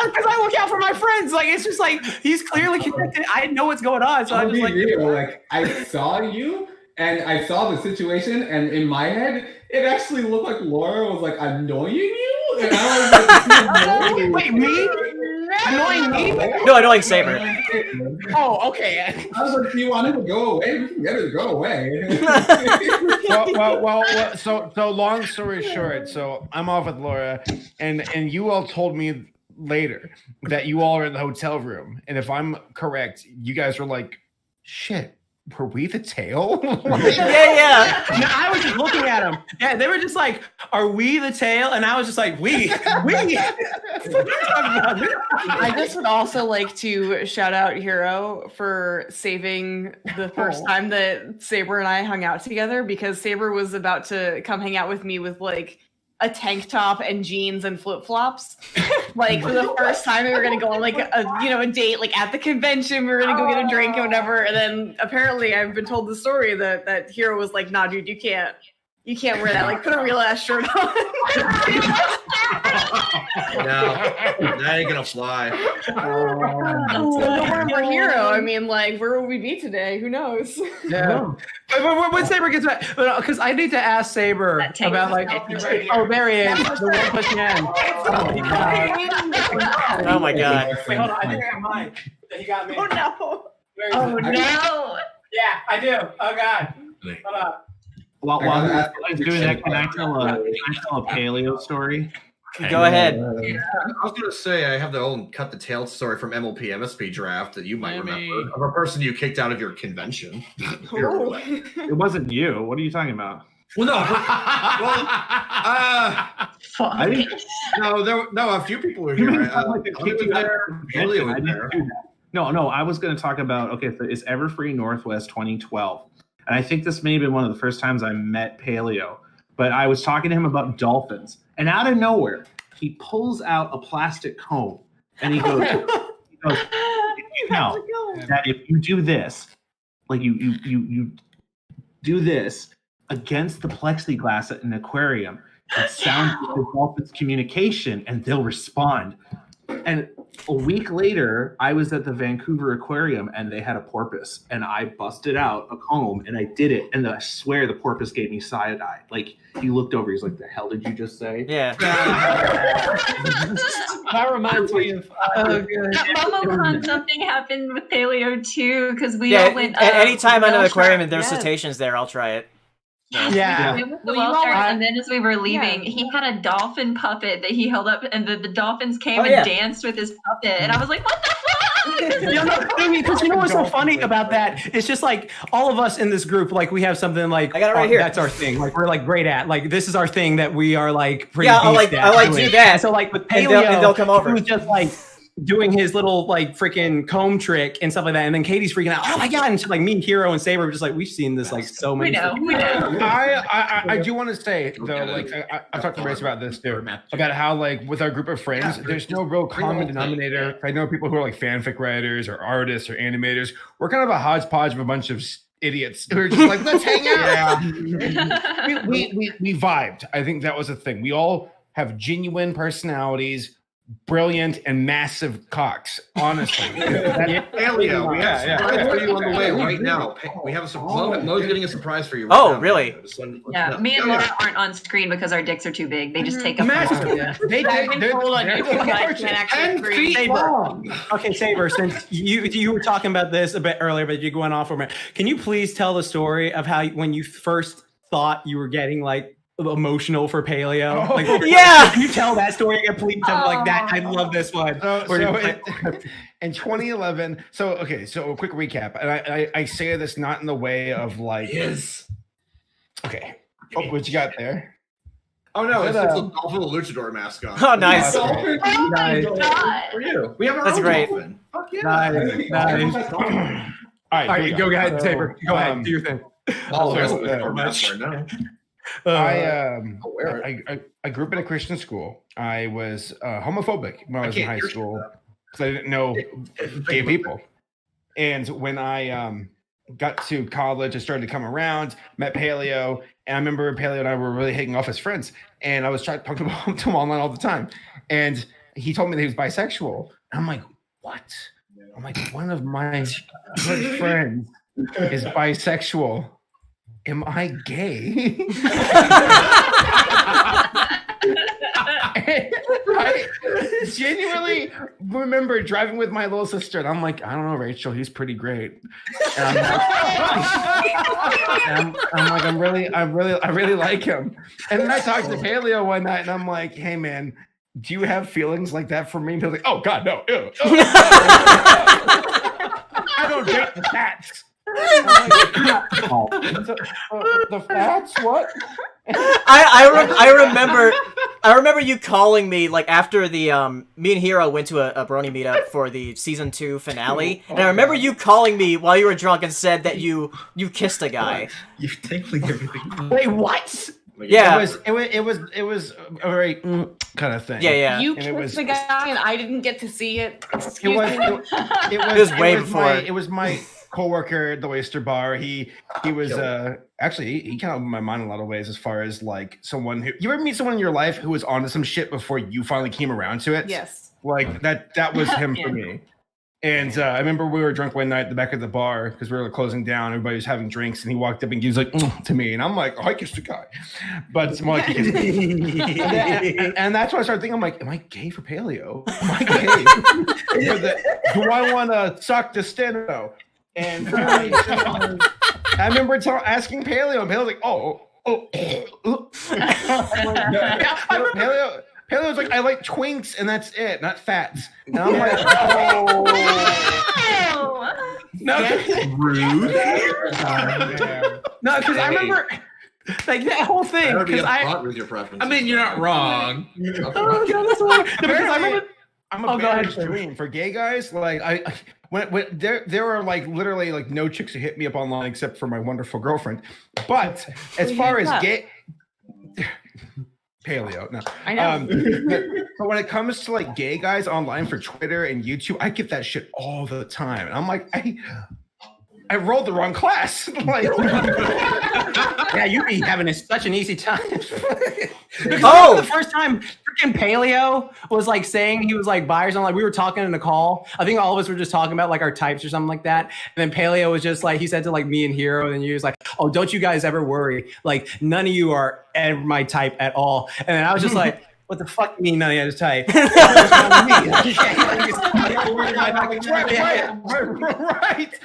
because I look out for my friends. Like, it's just like he's clearly connected. I know what's going on, so I'm just like I saw you and I saw the situation, and in my head, it actually looked like Laura was like annoying you, and I was like, wait, me? Annoying me? No, annoying Saber. Oh, okay. I was like, do you want him to go away? We can get her to go away. well, so long story short, so I'm off with Laura, and you all told me later that you all are in the hotel room, and if I'm correct, you guys were like, shit, were we the tail? Yeah. No, I was just looking at them. Yeah, they were just like, "Are we the tail?" And I was just like, "We." I just would also like to shout out Hero for saving the first time that Saber and I hung out together, because Saber was about to come hang out with me with like a tank top and jeans and flip-flops. Like for the first time we were gonna go on like a date, like at the convention, we were gonna go get a drink or whatever, and then apparently I've been told the story that Hero was like, nah dude, you can't wear that, like put a real ass shirt on. No, that ain't gonna fly. For Hero, I mean, like, where will we be today? Who knows? Yeah. But when Saber gets back, because I need to ask Saber about like, oh, there he is, the one pushing in. Oh my god. Wait, hold on, I think I have mine. He got me. Oh no. Oh no. Yeah, I do. Oh god. Hold on. While he's doing that, can I tell a paleo story? Go ahead. I was gonna say I have the old cut the tail story from MLP MSP draft that you might remember, of a person you kicked out of your convention. It wasn't you. What are you talking about? Well, no. A few people were here. No, I was going to talk about, okay, so it's Everfree Northwest 2012. And I think this may have been one of the first times I met Paleo. But I was talking to him about dolphins. And out of nowhere, he pulls out a plastic comb. And he goes, you know that if you do this, like you do this against the plexiglass at an aquarium, it sounds like the dolphin's communication and they'll respond. And a week later, I was at the Vancouver Aquarium and they had a porpoise, and I busted out a comb and I did it. And I swear the porpoise gave me side eye. Like, he looked over, he's like, "The hell did you just say?" Yeah. That reminds me of At MomoCon, something happened with Paleo too, because we all went. Anytime I'm in an aquarium and there's cetaceans there, I'll try it. Yeah. We went to and then as we were leaving, he had a dolphin puppet that he held up, and the dolphins came and danced with his puppet, and I was like, "What the fuck?" Because you know what's so funny about that? It's just like all of us in this group, like we have something like, I got it right here. That's our thing. Like we're like great at. Like this is our thing that we are like pretty. Yeah, I like do that. So like with and Paleo, they'll come over. Who's just like doing his little like freaking comb trick and stuff like that, and then Katie's freaking out. Oh my god! And she's like, me, Hero, and Saber were just like, we've seen this like so many. We know. I do want to say though, like I talked to Race about this too, about how like with our group of friends, there's no real common denominator. I know people who are like fanfic writers or artists or animators. We're kind of a hodgepodge of a bunch of idiots who are just like, let's hang out. We vibed. I think that was a thing. We all have genuine personalities. brilliant and massive cocks. Honestly, Paleo, we have a surprise for you on the way right now. We have Mo's getting a surprise for you. Right Oh, now. really? Yeah, me and Laura aren't on screen because our dicks are too big. They just take up. Massive. They're Okay, Saber, since you were talking about this a bit earlier, but you're going off over it. Can you please tell the story of how when you first thought you were getting like emotional for Paleo? Like, yeah. Can you tell that story again, please? Like that. I love this one. In 2011. So a quick recap, and I say this not in the way of like. Yes. Okay. Oh, what you got there? Oh no, it's a Dolphin Luchador mascot. Oh, nice. Nice. For you. We have our That's own great. Dolphin. Fuck yeah. Nice. All right, go ahead, Saber. Go ahead, do your thing. I grew up in a Christian school. I was homophobic when I was in high school because I didn't know gay people. And when I got to college, I started to come around, met Paleo, and I remember Paleo and I were really hitting off as friends. And I was talking to him online all the time. And he told me that he was bisexual. And I'm like, what? I'm like, one of my good friends is bisexual. Am I gay? I genuinely remember driving with my little sister, and I'm like, I don't know, Rachel, he's pretty great. And I'm like, I really like him. And then I talked to Paleo one night, and I'm like, hey man, do you have feelings like that for me? And he was like, oh God, no. Ew. I don't date the fats. The fats? What? I remember you calling me like after the me and Hero went to a brony meetup for the season 2 finale, and I remember you calling me while you were drunk and said that you kissed a guy. You're taking everything. Wait, what? Yeah, it was a very kind of thing. Yeah. You kissed the guy and I didn't get to see it. Excuse me. It was way before. It was my coworker at the Oyster Bar. He was actually he kind of opened my mind in a lot of ways as far as like someone who you ever meet someone in your life who was onto some shit before you finally came around to it. Yes. Like that was him for me. And I remember we were drunk one night at the back of the bar because we were closing down. Everybody was having drinks, and he walked up and he was like to me, and I'm like, oh, I kissed a guy, but it's more like he kissed me. and that's why I started thinking, I'm like, am I gay for Paleo? Am I gay? Do I want to suck the steno? And I remember asking Paleo, and Paleo's like, Paleo's like, I like twinks, and that's it, not fats. And I'm like, no, rude. No, because I remember like that whole thing. Because with your preference. I mean, you're not wrong. I'm a bad extreme for gay guys. Like when there are like literally like no chicks who hit me up online except for my wonderful girlfriend. But as far as gay. Paleo, no. I know. But when it comes to like gay guys online for Twitter and YouTube, I get that shit all the time. And I'm like, I rolled the wrong class. Like, yeah, you'd be having such an easy time. Oh, the first time freaking Paleo was like saying he was like bi or something. Like we were talking in a call. I think all of us were just talking about like our types or something like that. And then Paleo was just like, he said to like me and Hero, and he was like, oh, don't you guys ever worry. Like none of you are ever my type at all. And then I was just like, what the fuck do you mean none of you is type? Right.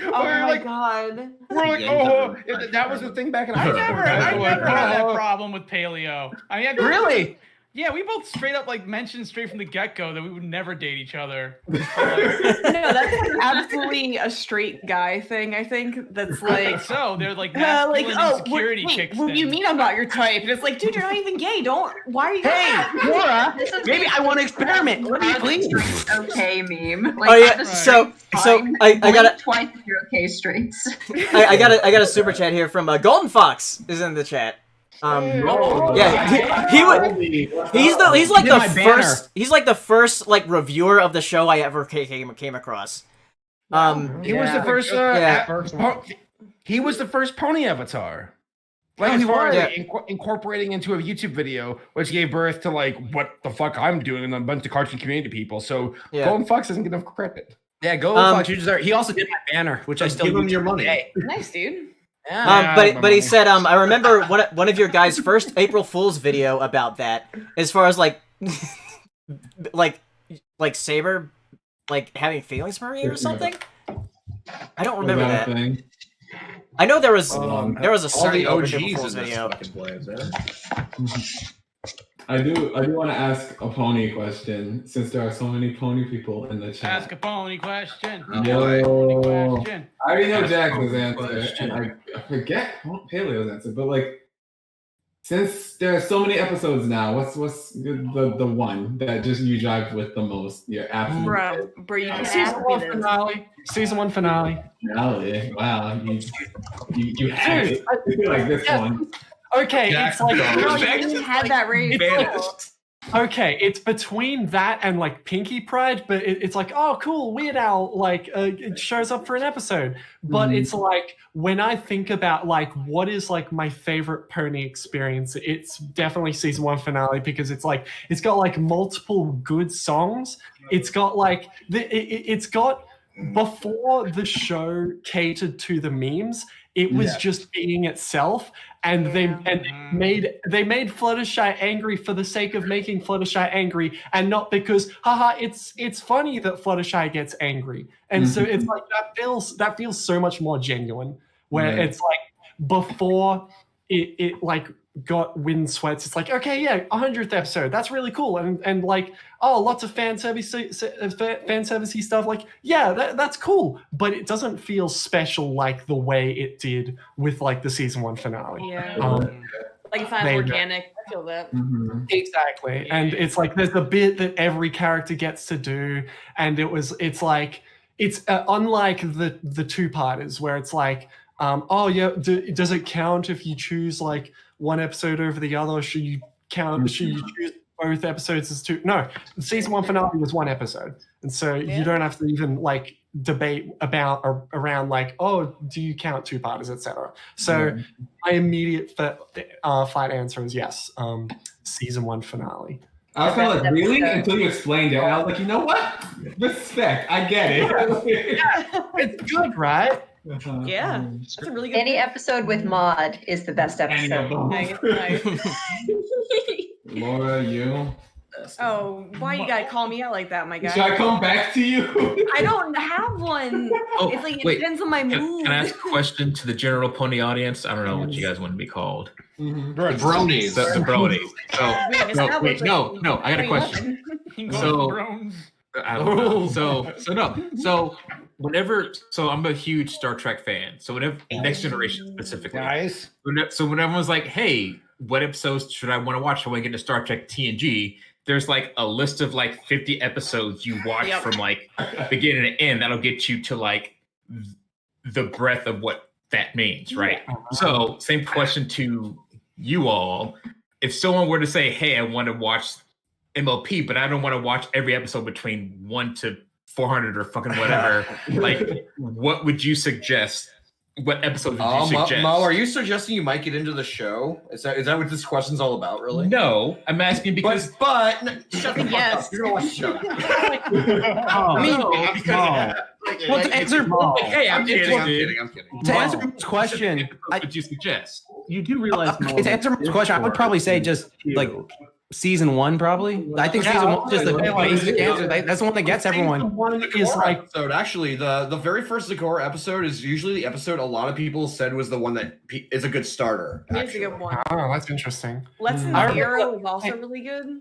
Oh my god. We're like, oh, that was the thing back in I never had that problem with Paleo. I mean, really? Yeah, we both straight up like mentioned straight from the get-go that we would never date each other. No, that's absolutely a straight guy thing. I think that's like so they're like masculine insecurity chicks. What do you mean I'm not your type? And it's like, dude, you're not even gay. Don't. Why are you? Hey, Laura, maybe I want to experiment. Let me please. Okay, meme. Like, oh yeah. So I got it twice if you're okay, straights. I got a super chat here from Golden Fox is in the chat. Yeah, he's like the first like reviewer of the show I ever came across. He was the first. He was the first pony avatar. Like No, as he far was. as incorporating into a YouTube video, which gave birth to like what the fuck I'm doing and a bunch of cartoon community people. So Golden Fox doesn't get enough credit. Yeah, Golden Fox, you deserve. He also did my banner, which I still give him use your to this money. day. Nice, dude. But he said, I remember one of your guys' first April Fool's video about that, as far as like Saber, like having feelings for me or something. I don't remember that. I know there was a certain April Fool's video. I do want to ask a pony question since there are so many pony people in the chat. Ask a pony question. Yo, Question. I already know Jackson's answer, and I forget Paleo's answer. But like, since there are so many episodes now, what's the one that just you jive with the most? Your absolute Bro, you can Season ask me 1 this. finale. Season 1 finale. finale. Wow, you had it like this one. Okay, it's like You had that raised. okay, it's between that and like Pinky Pride, but it's like, oh, cool, Weird Al like it shows up for an episode. But it's like when I think about like what is like my favorite pony experience, it's definitely season 1 finale because it's like it's got like multiple good songs. It's got like it's got before the show catered to the memes. It was just being itself, and they made Fluttershy angry for the sake of making Fluttershy angry, and not because it's funny that Fluttershy gets angry, and so it's like that feels so much more genuine. Where it's like before it like got wind sweats. It's like, okay, yeah, 100th episode, that's really cool, and like, oh, lots of fan servicey stuff. Like, yeah, that's cool, but it doesn't feel special like the way it did with like the season 1 finale. Yeah. Like it sounds organic. I feel that. Exactly, and it's like there's a bit that every character gets to do, and it's like it's unlike the two-parters where it's like, oh yeah, does it count if you choose like one episode over the other? Or should you choose both episodes as two? No, the season 1 finale was 1 episode, and so you don't have to even like debate about or around like, oh, do you count two-parters, etc. So my immediate flat answer is yes, season 1 finale. I was kind of like, really? Until you explained it. I was like, you know what? Respect. I get it. It's good, right? Yeah, that's a really good. Any episode with Maud is the best episode. Laura, you? Oh, why you gotta call me out like that, my guy? Should I come back to you? I don't have one. Oh, it's like it wait. depends on my mood. Can I ask a question to the general pony audience? I don't know what you guys want to be called. The bronies. The bronies. No, I got a question. I don't know. So I'm a huge Star Trek fan. So whenever Next Generation specifically, Nice. So when everyone's like, "Hey, what episodes should I want to watch when I get to Star Trek TNG?" There's like a list of like 50 episodes you watch from like beginning to end. That'll get you to like the breadth of what that means, right? So same question to you all. If someone were to say, "Hey, I want to watch MLP, but I don't want to watch every episode between 1 to 400 or fucking whatever," like, what would you suggest? What episode would you suggest? Mo, are you suggesting you might get into the show? Is that what this question's all about, really? No, I'm asking because. But shut the fuck up. You're gonna watch the show. Well, to answer, Hey, I'm kidding. To answer Mo's question, what would you suggest? You do realize to answer Mo's question, I would probably say just like season 1, probably. I think season 1 is just the basic answer. That's the one that gets everyone. Is like episode. Actually, the very first Zagora episode is usually the episode a lot of people said was the one that is a good starter. It's a good one. Oh, that's interesting. Lesson Zero is also really good.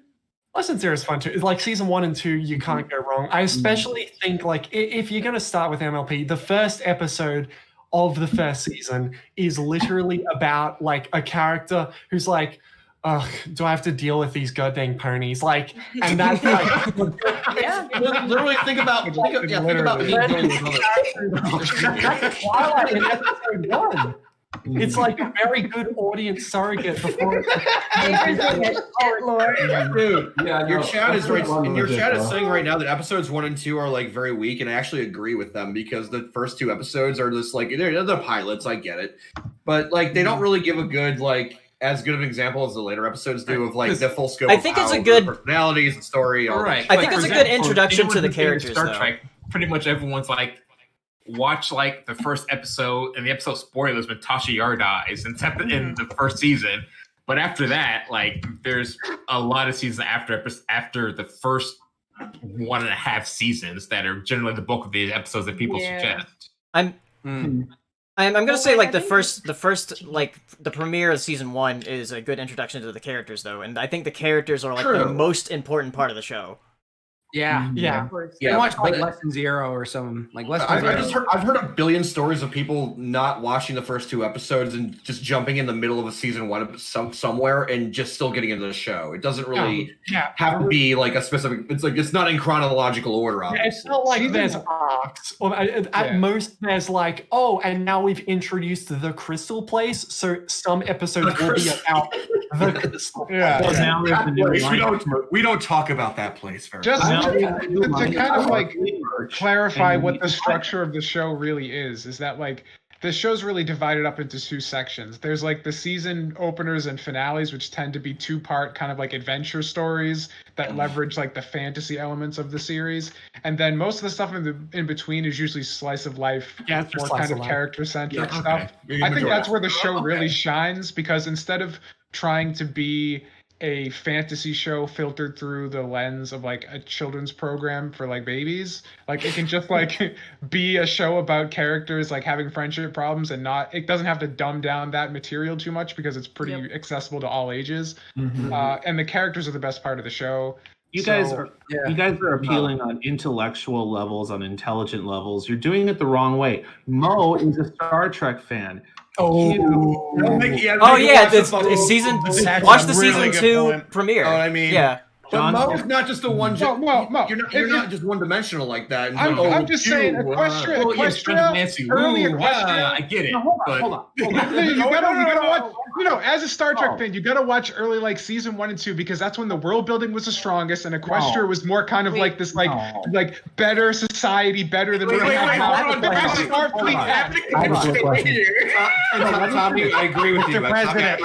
Lesson Zero is fun too. It's like season 1 and 2, you can't go wrong. I especially think like if you're going to start with MLP, the first episode of the first season is literally about like a character who's like, ugh, do I have to deal with these goddamn ponies? Like, and that's like, literally think about me dealing with others. That's Twilight in episode 1. It's like a very good audience surrogate before. Dude, Yeah, your no, chat is that's right. one And your legit, chat is though. saying right now that episodes 1 and 2 are like very weak, and I actually agree with them because the first 2 episodes are just like they're the pilots. I get it, but like they don't really give a good as good of an example as the later episodes do of like the full scope. I of think how it's a good personalities and story. All Right. I think it's a good introduction to the characters, Star though. Trek, pretty much everyone's like, watch like the first episode and the episode spoilers when Tasha Yar dies in the first season. But after that, like, there's a lot of seasons after the first 1.5 seasons that are generally the bulk of the episodes that people suggest. I'm gonna say like the first like the premiere of season 1 is a good introduction to the characters, though, and I think the characters are like the most important part of the show. Yeah. Yeah, Watch like but- Lesson Zero or something. Like Lesson I've heard a billion stories of people not watching the first 2 episodes and just jumping in the middle of a season 1 somewhere and just still getting into the show. It doesn't really have to be like a specific. It's like it's not in chronological order. Yeah, Obviously. it's not like there's arcs. Or at most, there's like, oh, and now we've introduced the Crystal Place, so some episodes will be about the Crystal. Well, now there's the new we don't talk about that place very Just much. to kind of like clarify what the structure of the show really is that like the show's really divided up into 2 sections. There's like the season openers and finales, which tend to be 2-part kind of like adventure stories that leverage like the fantasy elements of the series, and then most of the stuff in between is usually slice of life, more kind of character centric stuff. I think that's where the show really shines, because instead of trying to be a fantasy show filtered through the lens of like a children's program for like babies, like it can just like be a show about characters like having friendship problems, and it doesn't have to dumb down that material too much because it's pretty accessible to all ages. And the characters are the best part of the show. You guys are appealing on intellectual levels, on intelligent levels. You're doing it the wrong way. Mo is a Star Trek fan. It's season. Watch the season 2 premiere. Oh, I mean, yeah. But Mo's not just a one. Mo, you're not just one dimensional like that. I'm just saying, Equestria, early Equestria. I get it. No, hold on. You gotta watch. You know, as a Star Trek fan, you gotta watch early, like season 1 and 2, because that's when the world building was the strongest, and Equestria was more kind of like this, like better society, better than. Tommy, I agree with you. Mr. President,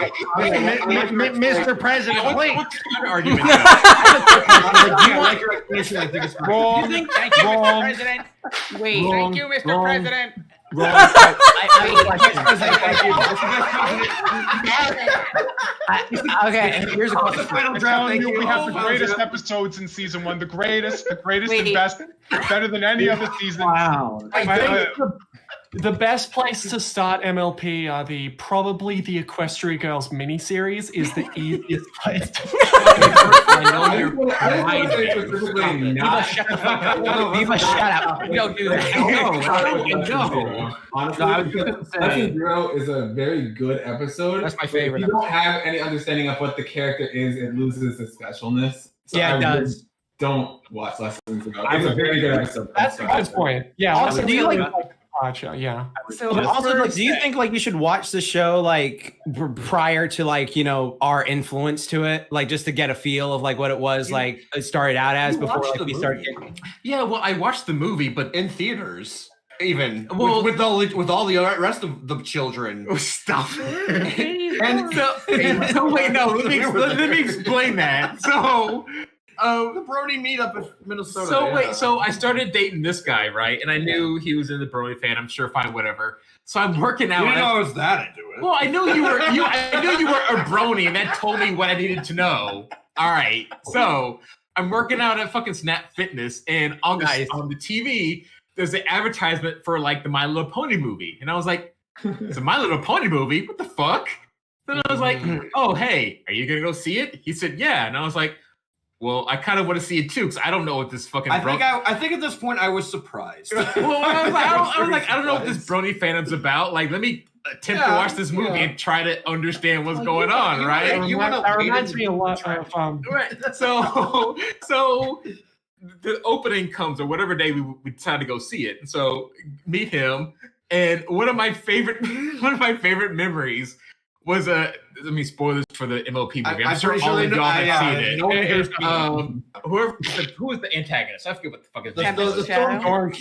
Mr. President, wait. What's the argument? Wrong. Thank you, Mr. President. Wait. Thank you, Mr. President. Okay, and here's a question. We have the greatest episodes in season 1. The greatest and best, better than any other season. Wow. The best place to start MLP are probably the Equestria Girls miniseries is the easiest place to I know you're right. Viva, shut up. We don't do that. No. Honestly, Lesson Zero is a very good episode. That's my but favorite If you don't have any understanding of what the character is, it loses its specialness. So Yeah, it does. Don't watch Lesson Zero. It's a very good episode. That's a good point. Yeah. Also, do you like? Yeah. So Also, do you think like you should watch the show like prior to like our influence to it, like just to get a feel of like what it was like it started out as before like we started getting. Yeah, well, I watched the movie, but in theaters, even Well- with all the rest of the children. Stop. And so wait, no, let me explain that. So. The Brony meetup in Minnesota. So wait, so I started dating this guy, right? And I knew he was in the Brony fan. I'm sure, fine, whatever. So I'm working out. You didn't know I was that into it. Well, I knew you were. I knew you were a Brony, and that told me what I needed to know. All right, so I'm working out at fucking Snap Fitness, and on the TV, there's an advertisement for like the My Little Pony movie, and I was like, "It's a My Little Pony movie? What the fuck?" Then I was like, "Oh, hey, are you gonna go see it?" He said, "Yeah," and I was like, well, I kind of want to see it too because I don't know what this fucking. I think at this point I was surprised. Well, I don't know what this Brony fandom's about. Like, let me attempt to watch this movie and try to understand what's going on, right? That reminds me a lot of right. So the opening comes or whatever day we decide to go see it. And so meet him. And one of my favorite memories was let me spoil this for the MLP movie. I'm sure all of y'all have seen it. Who was the antagonist? I forget what the fuck his name is. The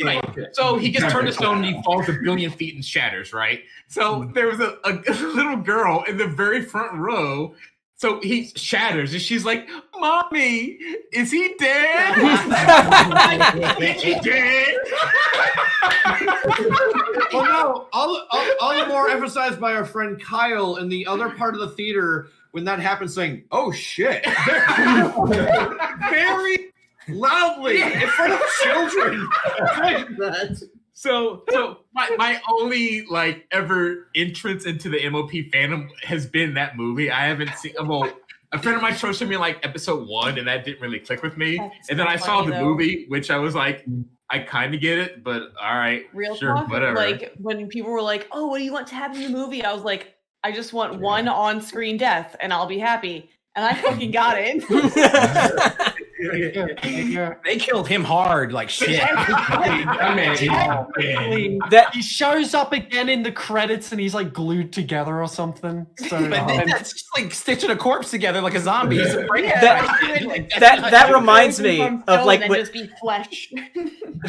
Right. So he gets turned to stone and he falls a billion feet and shatters, right? So there was a little girl in the very front row. So he shatters and she's like, "Mommy, is he dead?" Is he dead? Well, no, all the more emphasized by our friend Kyle in the other part of the theater when that happened, saying, "Oh shit," very loudly in front of children. So my only like ever entrance into the MOP fandom has been that movie. I haven't seen. Well, a friend of mine showed me like episode 1, and that didn't really click with me. And then I saw the movie, which I was like, I kind of get it, but all right, Real sure, talk, whatever. like when people were like, "Oh, what do you want to happen in the movie?" I was like, "I just want one on-screen death, and I'll be happy." And I fucking got it. They killed him hard, like shit. He shows up again in the credits and he's like glued together or something. So But then that's just like stitching a corpse together like a zombie. He's a That reminds me of like and when, just be flesh.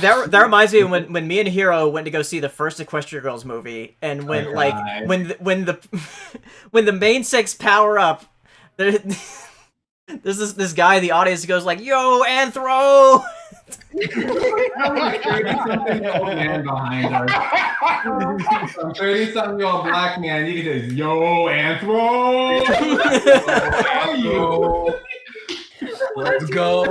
that reminds me when me and Hero went to go see the first Equestria Girls movie, and when when the main six power up, there's this guy in the audience who goes like, "Yo, Anthro!" Something old man behind us. Some 30-something-year-old black man. You can just, "Yo, Anthro! How are you?" Let's go.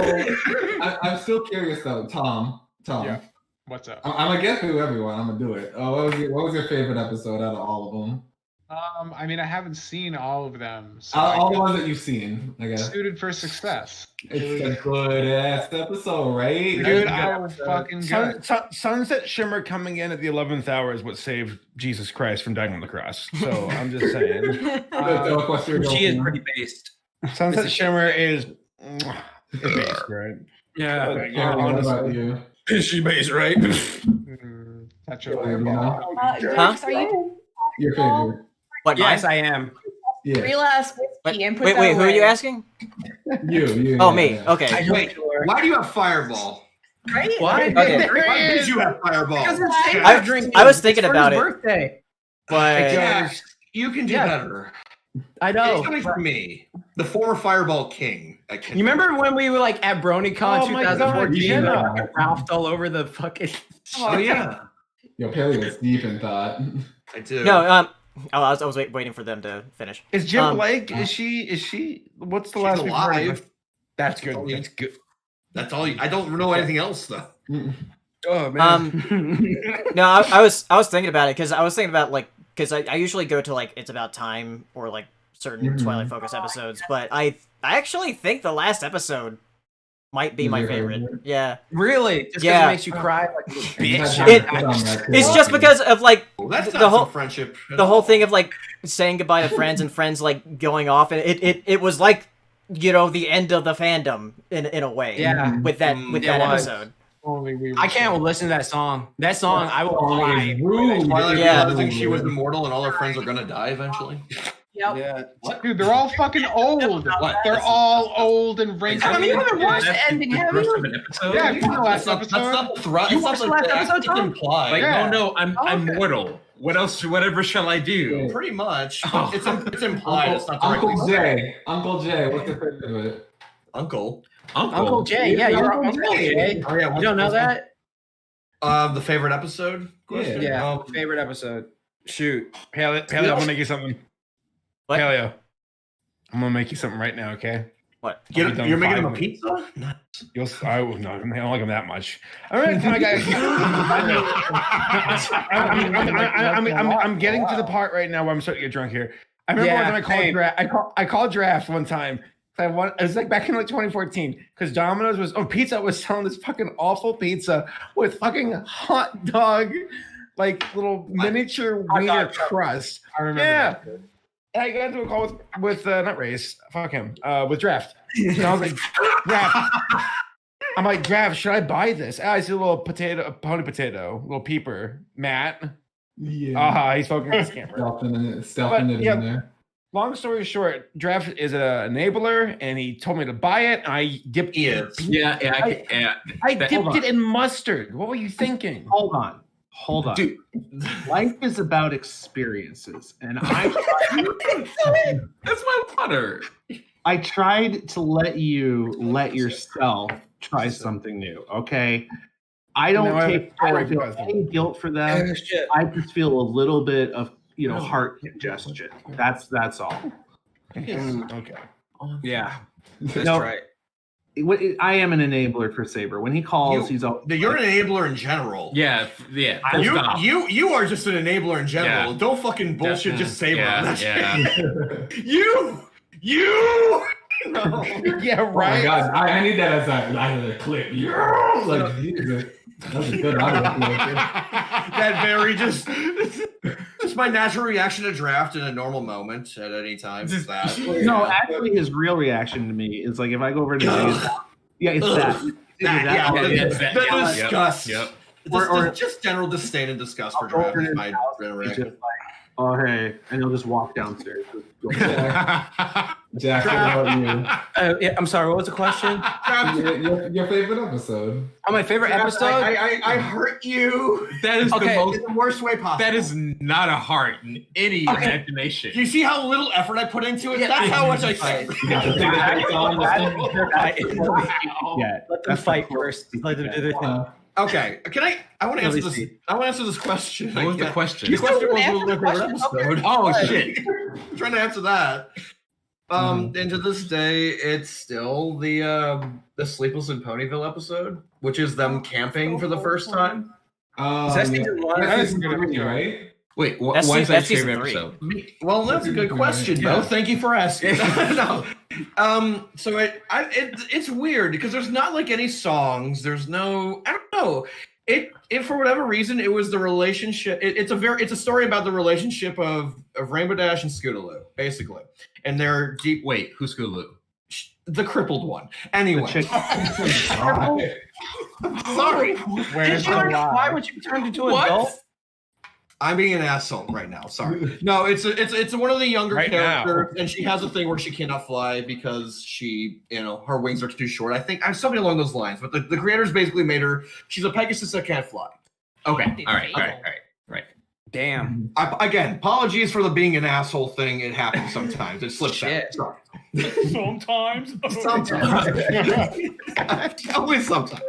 I'm still curious though, Tom. Yeah. What's up? I'm gonna get through everyone. I'm gonna do it. What was your favorite episode out of all of them? I mean, I haven't seen all of them. So All the ones that you've seen, I guess. Suited for Success. It's a good ass episode, right? Dude, fucking good. Sunset Shimmer coming in at the 11th hour is what saved Jesus Christ from dying on the cross. So I'm just saying. She is pretty based. Sunset Shimmer is based, right? Yeah. What about you? Is she based, right? Touch Huh? Are you Your favorite? What? Yes, I am. Yeah. real ass whiskey and put Wait, that who are away. you asking? You. Oh, yeah, me. yeah. Okay. Wait, why do you have Fireball? Right? Why? Okay. Why did you have Fireball? I was thinking about it, birthday. but Yeah, you can do better. I know. It's coming from me, the former Fireball King. You remember when we were like at BronyCon Oh my God, 2014? yeah. Like, Ralphed all over the fucking. Oh yeah, Yo, Paleo was deep in thought. I do. no. I was waiting for them to finish. Is Jim Blake? Is she? What's the last alive. That's good. That's good. That's all. I don't know anything else though. Oh man. No, I was thinking about it because I was thinking about like because I usually go to like It's About Time or like certain Twilight Focus episodes, but I actually think the last episode might be my favorite. Yeah. Really? Just because Yeah. it makes you cry like a little bitch. It's just because of like Well, that's the not whole some friendship. the whole thing of like saying goodbye to friends and friends like going off, and it was like, you know, the end of the fandom in a way. Yeah. With that episode. Only we were I can't listen to that song. That song, I will cry. Twilight Yeah. realizing she was immortal and all her friends are gonna die eventually. Yep. Yeah. Dude, they're all fucking old. They're all old and wrinkled. I mean, you haven't watched the ending, have you? Yeah, you know last That's episode. not the threat. You It's not watched the like last episode, Tom? implied. Like, Yeah. no, I'm mortal. What else? Whatever shall I do? Pretty much. Oh. It's implied. It's not directly Uncle said. Jay. Uncle Jay. What's your favorite of it? Uncle. Uncle Jay. Yeah, you're Uncle Jay. Oh yeah. You don't know that? The favorite episode? Question? Yeah. Favorite episode. Shoot. Paleo, I'm gonna make you something. What? Paleo, I'm gonna make you something right now, okay? What? You're I'll be done making in him a 5 minutes. pizza? You'll. I don't like him that much. All right, I'm getting to the part right now where I'm starting to get drunk here. I remember Yeah, when I called draft. I called draft one time. It was like back in like 2014 because Domino's pizza was selling this fucking awful pizza with fucking hot dog, like little miniature wiener crust. I remember Yeah. that. Dude. And I got into a call with not Race, fuck him, with Draft. And I was like, Draft. I'm like, Draft, should I buy this? I see a little pony potato, little peeper, Matt. Yeah. He's focusing on his camera. Stealthing it in there. Long story short, Draft is an enabler, and he told me to buy it. And I dipped it. I dipped it in mustard. What were you thinking? Hold on, dude. Life is about experiences, and that's my water. I tried to let yourself try something new. Okay, I don't take any guilt for that. I just feel a little bit of heart congestion. That's all. Okay. Yeah, that's right. I am an enabler for Saber. When he calls, you're an enabler in general. Yeah. You are just an enabler in general. Yeah. Don't fucking bullshit. Just Saber. Yeah. You. Yeah, right. Oh my God, I need that as a clip. Yeah, like that's a good audio clip. That very just my natural reaction to Draft in a normal moment at any time. Is that. No, actually, his real reaction to me is like if I go over to it's that. The disgust. Yep. Or just general disdain and disgust for Draft. My reaction. Oh, hey, and he'll just walk downstairs. Jack, what about you? I'm sorry, what was the question? Your favorite episode? Oh, my favorite episode? I hurt you. That is the worst way possible. That is not a heart in any imagination. Do you see how little effort I put into it? That's how much I say. Let them fight first. Let them do their thing. Okay, I want to answer this. I want to answer this question. What was the question? The question was my favorite episode. Oh shit! I'm trying to answer that. And to this day, it's still the Sleepless in Ponyville episode, which is them camping for the first time. Is that season 1? That's season 3, right? Wait, why is that your favorite episode? Well, that's a good question, Bo. Thank you for asking. No. So it's weird because there's not like any songs. There's no, I don't know. It for whatever reason, it was the relationship. It's a story about the relationship of Rainbow Dash and Scootaloo, basically, and their deep. Wait, who's Scootaloo? The crippled one. Anyway. Sorry. Why would you turn into an adult? I'm being an asshole right now. Sorry. No, it's one of the younger characters, and she has a thing where she cannot fly because she, her wings are too short. I think I'm something along those lines. But the creators basically made her. She's a Pegasus that can't fly. Okay. All right. Damn. Again, apologies for the being an asshole thing. It happens sometimes. It slips out. Sorry. Sometimes. Always sometimes.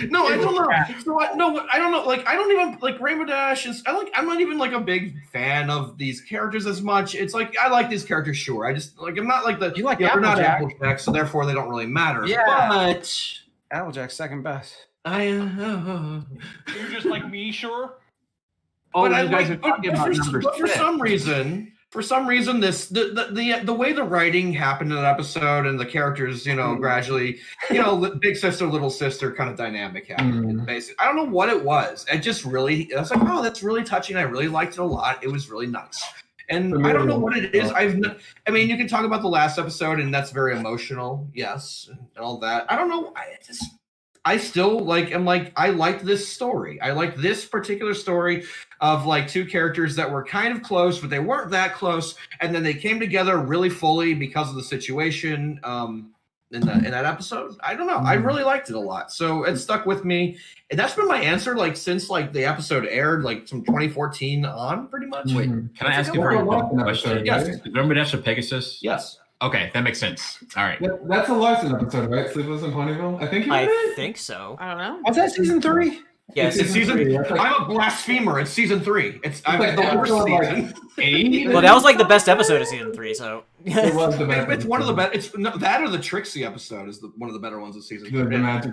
No, I don't know. So I don't know. Like, I don't even like Rainbow Dash is. I'm not even like a big fan of these characters as much. It's like I like these characters, sure. I just like I'm not like the. You like they're not Applejack. Applejack, so therefore they don't really matter. Yeah. But Applejack's second best. You're just like me, sure. But for some reason, this the way the writing happened in that episode and the characters, gradually, big sister, little sister kind of dynamic happened. Basically, I don't know what it was. It just really, I was like, oh, that's really touching. I really liked it a lot. It was really nice. And I don't know what it is. I mean, you can talk about the last episode, and that's very emotional, yes, and all that. I don't know. I still I liked this story. I liked this particular story of like two characters that were kind of close, but they weren't that close, and then they came together really fully because of the situation in that episode. I don't know. I really liked it a lot, so it stuck with me, and that's been my answer like since like the episode aired, like from 2014 on, pretty much. Wait, can I ask you a very important question? Yes. Remember Dash of Pegasus? Yes. Okay, that makes sense. All right. That's a Larson episode, right? Sleepless in Ponyville? I think so. I don't know. Was that season 3? Yes, it's season 3. I'm a blasphemer. It's season 3. I'm the worst season. Well, that was like the best episode of season 3. So it was the best. It's one of the best. It's that or the Trixie episode is one of the better ones of season 3.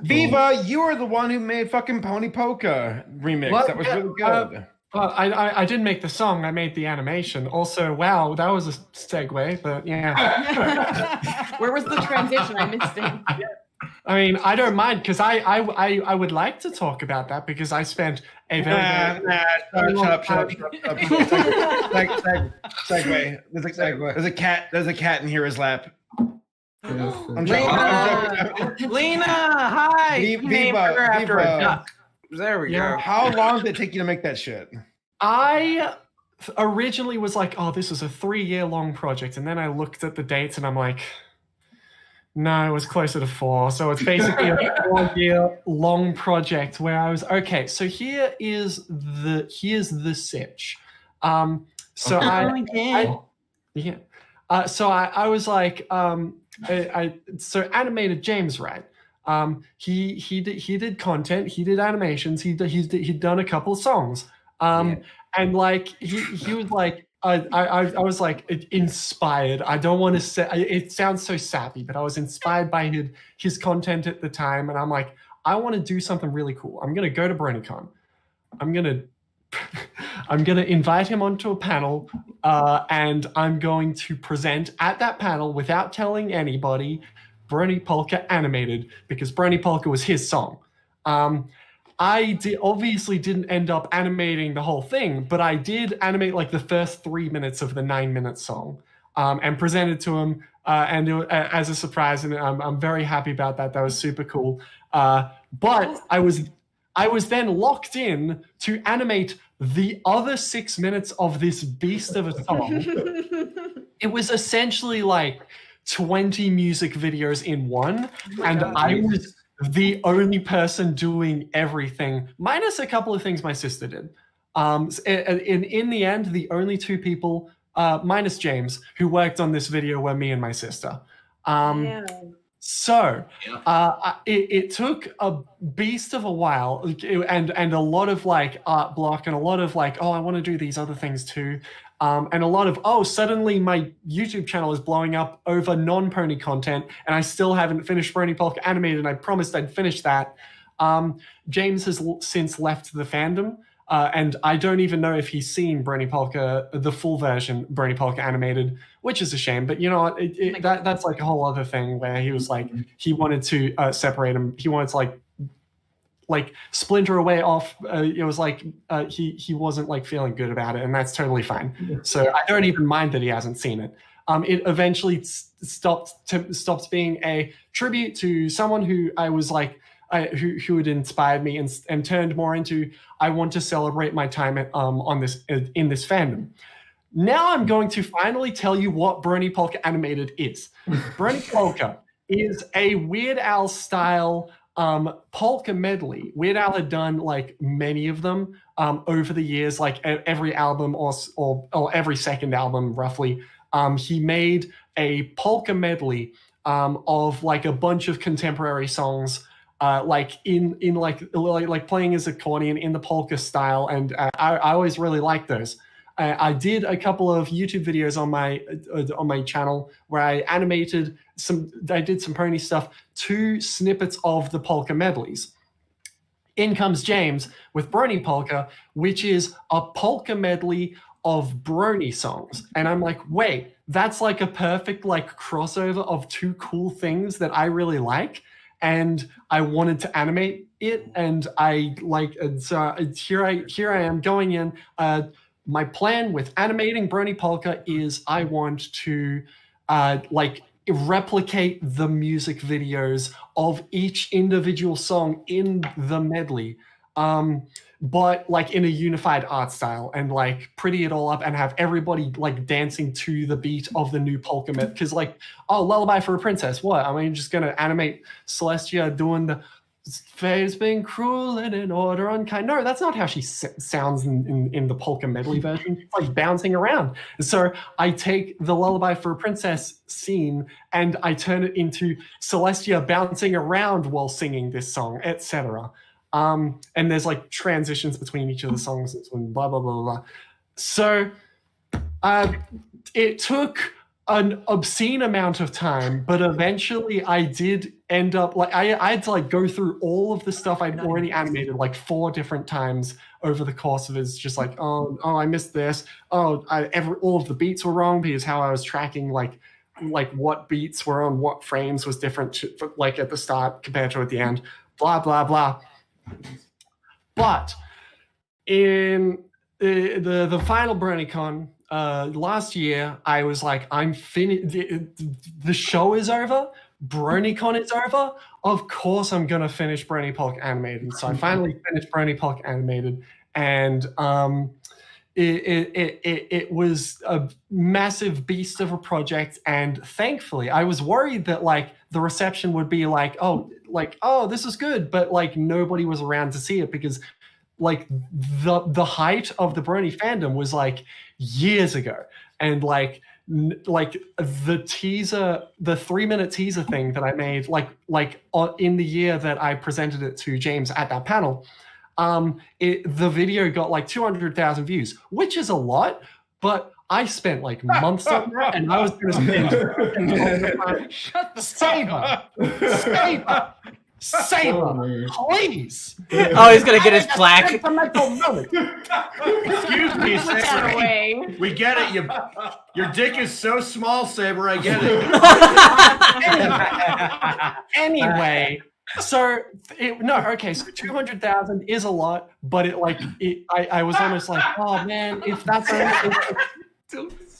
Viva, you are the one who made fucking Pony Polka remix. What? That was really good. I didn't make the song. I made the animation. Also, wow, that was a segue. But yeah. Where was the transition? I missed it. I mean, I don't mind because I would like to talk about that because I spent a very shut up. Segue. There's a cat. There's a cat in Hira's lap. I'm joking. Lena, hi. Viva. There we go. How long did it take you to make that shit? I originally was like, oh, this is a 3-year-long project. And then I looked at the dates and I'm like, no, it was closer to 4. So it's basically a 4-year-long project where I was, okay, so here's the sitch. So I was like, so animated James, right? He did content, he did animations, he'd done a couple of songs. And like he was like, I was like inspired. I don't want to say it sounds so sappy, but I was inspired by his content at the time, and I'm like, I want to do something really cool. I'm gonna go to BronyCon. I'm gonna invite him onto a panel, and I'm going to present at that panel without telling anybody Brony Polka animated, because Brony Polka was his song. I obviously didn't end up animating the whole thing, but I did animate like the first 3 minutes of the 9-minute song, and presented to him, and as a surprise, and I'm very happy about that. That was super cool. But I was then locked in to animate the other 6 minutes of this beast of a song. It was essentially like 20 music videos in one, and I was the only person doing everything, minus a couple of things my sister did. In the end, the only 2 people, minus James, who worked on this video were me and my sister. So it took a beast of a while, and a lot of like art block, and a lot of like, oh, I want to do these other things too. And a lot of, oh, suddenly my YouTube channel is blowing up over non-pony content, and I still haven't finished Brony Polka animated, and I promised I'd finish that. James has since left the fandom, and I don't even know if he's seen Brony Polka, the full version, Brony Polka animated, which is a shame. But you know what? That's like a whole other thing where he was like, he wanted to separate him. He wanted to like splinter away off. It was like he wasn't like feeling good about it, and that's totally fine. So I don't even mind that he hasn't seen it. It eventually stopped being a tribute to someone who I was like, who had inspired me, and turned more into, I want to celebrate my time at, in this fandom. Now I'm going to finally tell you what Brony Polka animated is. Brony Polka is a Weird Al style polka medley. Weird Al had done like many of them over the years, like every album or every second album roughly. He made a polka medley of like a bunch of contemporary songs, like in like playing as accordion in the polka style, and I always really liked those. I did a couple of YouTube videos on my channel where I animated I did some pony stuff to snippets of the polka medleys. In comes James with Brony Polka, which is a polka medley of Brony songs. And I'm like, wait, that's like a perfect like crossover of 2 cool things that I really like. And I wanted to animate it, and so here I am going in. My plan with animating Brony Polka is I want to like replicate the music videos of each individual song in the medley, but like in a unified art style, and like pretty it all up and have everybody like dancing to the beat of the new polka medley. Because like, oh, Lullaby for a Princess, what? I mean, just gonna animate Celestia doing the fate's been cruel and in order unkind. No, that's not how she sounds in the polka medley version. It's like bouncing around. So I take the Lullaby for a Princess scene and I turn it into Celestia bouncing around while singing this song, etc. And there's like transitions between each of the songs and blah, blah, blah, blah. So it took an obscene amount of time, but eventually I did end up like I had to like go through all of the stuff I'd already animated like 4 different times over the course of it. It's just like, oh, I missed this. Oh, all of the beats were wrong because how I was tracking like what beats were on what frames was different like at the start compared to at the end. Blah blah blah. But in the final BronyCon last year, I was like, I'm finished. The show is over. BronyCon is over. Of course, I'm gonna finish Brony Polka animated. So I finally finished Brony Polka animated, and it was a massive beast of a project, and thankfully I was worried that like the reception would be like oh this is good, but like nobody was around to see it because like the height of the Brony fandom was like years ago, and like the teaser, the 3-minute teaser thing that I made in the year that I presented it to James at that panel, the video got like 200,000 views, which is a lot, but I spent like months on that, and I was going to spend Shut the fuck up. Saber, please. Oh, he's gonna get his plaque. Excuse me, Put that Saber. away. We get it. Your dick is so small, Saber. I get it. Anyway, so so 200,000 is a lot, but I was almost like, oh man, if that's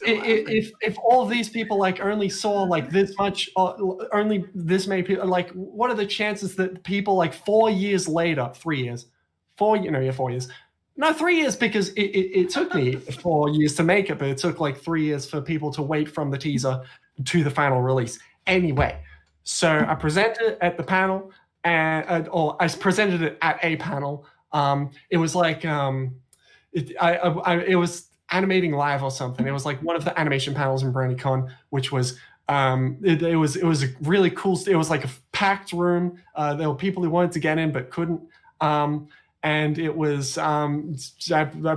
if all of these people like only saw like this much, only this many people, like what are the chances that people like 4 years later, 3 years, 4 years, no 3 years, because it took me 4 years to make it, but it took like 3 years for people to wait from the teaser to the final release. Anyway, so I presented it at the panel, or I presented it at a panel. It was like it was Animating Live or something. It was like one of the animation panels in BronyCon, which was it was a really cool. It was like a packed room. There were people who wanted to get in but couldn't. And it was I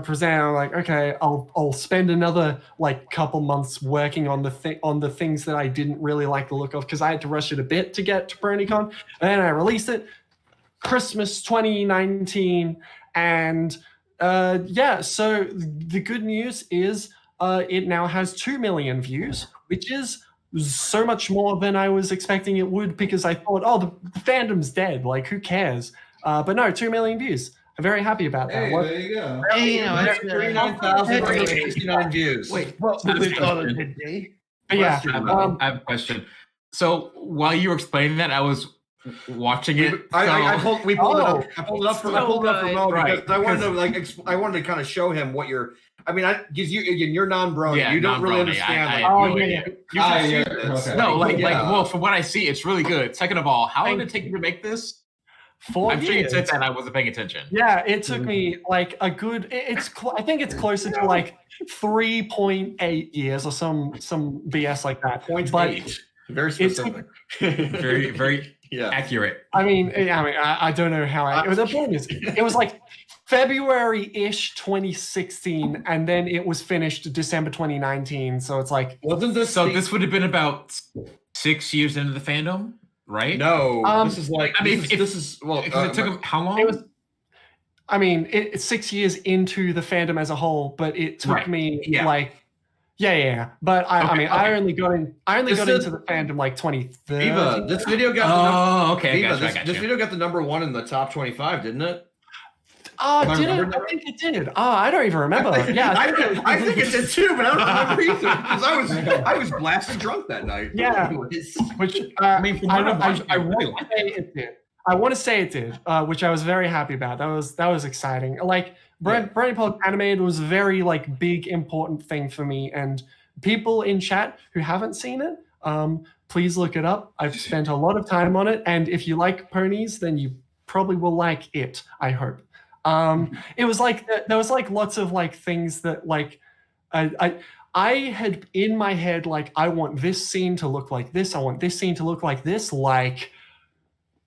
presented. I'm like, okay, I'll spend another like couple months working on the things that I didn't really like the look of, because I had to rush it a bit to get to BronyCon, and then I released it Christmas 2019, and so the good news is it now has 2 million views, which is so much more than I was expecting it would, because I thought, oh, the fandom's dead, like who cares? But no, 2 million views. I'm very happy about that. Hey, there you go. Hey, that's 39,069 views. Wait, what was it on a good day? Yeah, I have a question. So while you were explaining that, I was watching it. I pulled it up. I pulled it up for Mo Right, because I wanted to I wanted to kind of show him what you're. I mean, because you're non-brony. Yeah, you don't really non-brony. understand. Well, from what I see, it's really good. Second of all, how long did it take you to make this? 4 I'm years. sure you said that I wasn't paying attention. Yeah, it took me like a good. I think it's closer to like 3.8 years or some BS like that. 0.8. Very specific. Very, very accurate. I mean, I don't know how. The point is, it was like February-ish 2016, and then it was finished December 2019. So it's like, wasn't this? So this would have been about 6 years into the fandom, right? No, this is like. I mean, this is well. It took him how long? It was. I mean, it's 6 years into the fandom as a whole, but it took me like. Yeah. But I only got into the fandom like 2013. Viva, this video got. This video got the number 1 in the top 25, didn't it? Oh, did it? I think it did. Oh, I don't even remember. I think it did too, but I don't remember either because I was blasted drunk that night. Yeah, which I mean, I want to say it did, which I was very happy about. That was exciting. Like Brony Pop Animated was a very like big important thing for me, and people in chat who haven't seen it, please look it up. I've spent a lot of time on it, and if you like ponies, then you probably will like it. I hope. It was like there was like lots of like things that like I had in my head like I want this scene to look like this. I want this scene to look like this. Like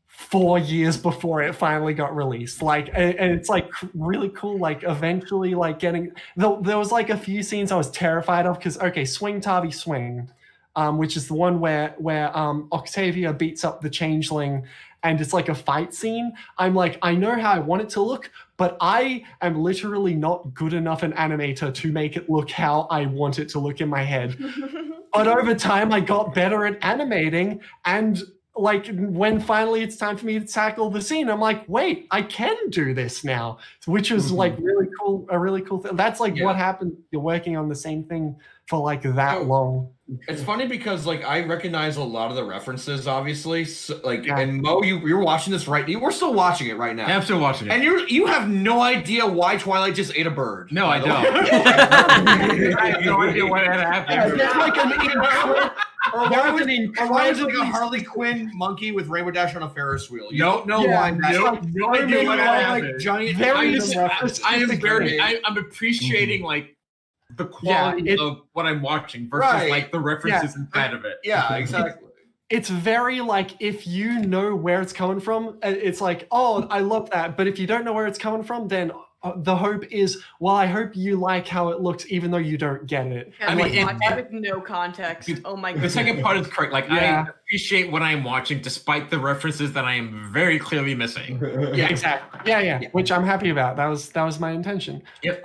4 years before it finally got released, like, and it's like really cool. Like eventually, like getting there was like a few scenes I was terrified of because Swing Tavi Swing, which is the one where Octavia beats up the changeling, and it's like a fight scene. I'm like, I know how I want it to look, but I am literally not good enough an animator to make it look how I want it to look in my head. But over time, I got better at animating, and like when finally it's time for me to tackle the scene, I'm like, wait, I can do this now, which is like really cool, a really cool thing. That's like what happens. You're working on the same thing for like that long. It's funny because like I recognize a lot of the references, obviously. So, like, and Mo, you're watching this right. You were still watching it right now. Yeah, I'm still watching it, and you have no idea why Twilight just ate a bird. No, I don't. I have no idea why that happened. It's like an why is it like a Harley Quinn monkey with Rainbow Dash on a Ferris wheel? You don't know why. No idea what happened. Like giant. I'm appreciating like the quality of what I'm watching versus like the references inside of it. Yeah, exactly. It's very like, if you know where it's coming from, it's like, oh, I love that. But if you don't know where it's coming from, then the hope is, well, I hope you like how it looks, even though you don't get it. I mean, with no context. Oh my god. The second part is correct. Like, I appreciate what I'm watching, despite the references that I am very clearly missing. Yeah, exactly. Yeah. Which I'm happy about. That was my intention. Yep.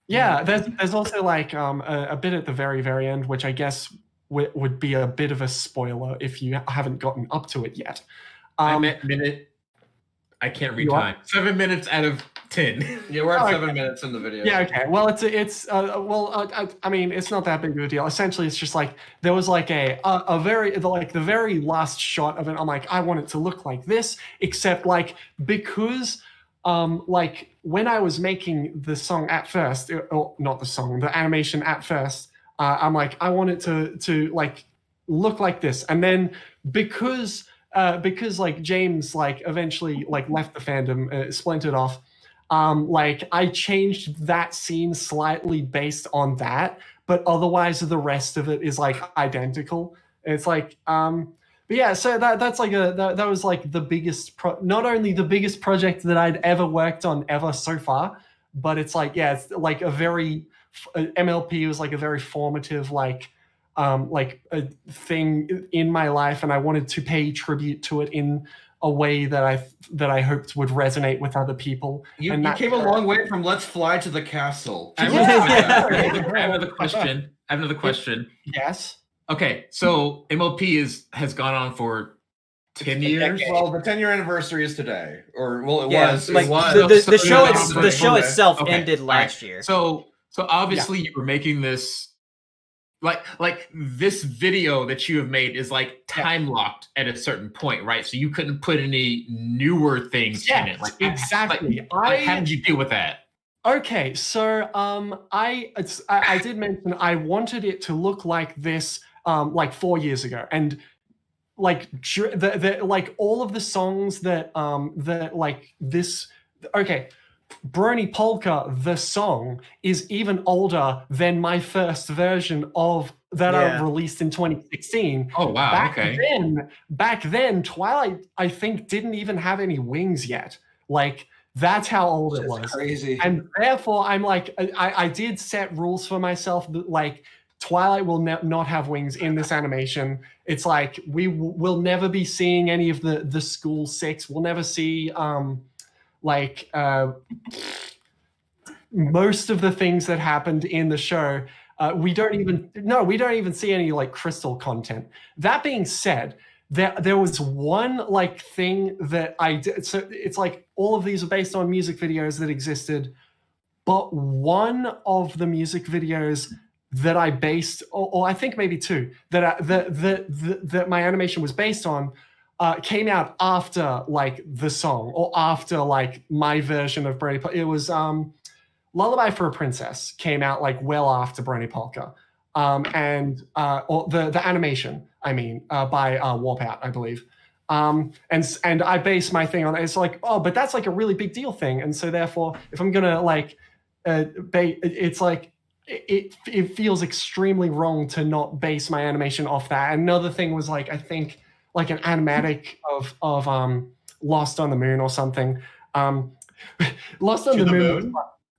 Yeah. There's also like a bit at the very, very end, which I guess would be a bit of a spoiler if you haven't gotten up to it yet. I'm at minute. I can't read time. 7 minutes out of 10. Yeah, we're at 7 minutes in the video. Yeah, okay. Well, I mean, it's not that big of a deal. Essentially, it's just like there was like a very like the very last shot of it. I'm like, I want it to look like this, except like because like when I was making the song at first, or not the song, the animation at first, I'm like, I want it to like look like this, and then because like James like eventually like left the fandom, splintered off. Like I changed that scene slightly based on that, but otherwise the rest of it is like identical. It's like, but yeah, so that's like that was like the biggest, not only the biggest project that I'd ever worked on ever so far, but it's like, yeah, it's like a very, MLP was like a very formative, like a thing in my life, and I wanted to pay tribute to it in a way that I hoped would resonate with other people. You came a long way from "Let's Fly to the Castle." I have another question. Yes. Okay, so MLP has gone on for 10 years. Well, the 10-year anniversary is today, or well, it was. Like, it was. The show itself ended last year. So obviously you were making this. Like this video that you have made is like time locked at a certain point, right? So you couldn't put any newer things in it. Like exactly. How did you deal with that? Okay, so I did mention I wanted it to look like this like 4 years ago, and like like all of the songs that like this. Okay. Brony Polka, the song, is even older than my first version of that I released in 2016. Oh wow! Back then, Twilight, I think, didn't even have any wings yet. Like that's how old it was. Crazy. And therefore, I'm like, I did set rules for myself that like Twilight will not have wings in this animation. It's like we will never be seeing any of the School 6. We'll never see like most of the things that happened in the show. We don't even see any like crystal content. That being said, there was one like thing that I did. So it's like all of these are based on music videos that existed, but one of the music videos that I based, or I think maybe two, that my animation was based on, came out after like the song, or after like my version of Brony Polka. It was Lullaby for a Princess came out like well after Brony Polka, and or the animation, I mean, by Warp Out, I believe. And I base my thing on it. It's like, oh, but that's like a really big deal thing, and so therefore, if I'm gonna like, it's like it feels extremely wrong to not base my animation off that. Another thing was like, I think, like an animatic of Lost on the Moon or something. Lost on the Moon.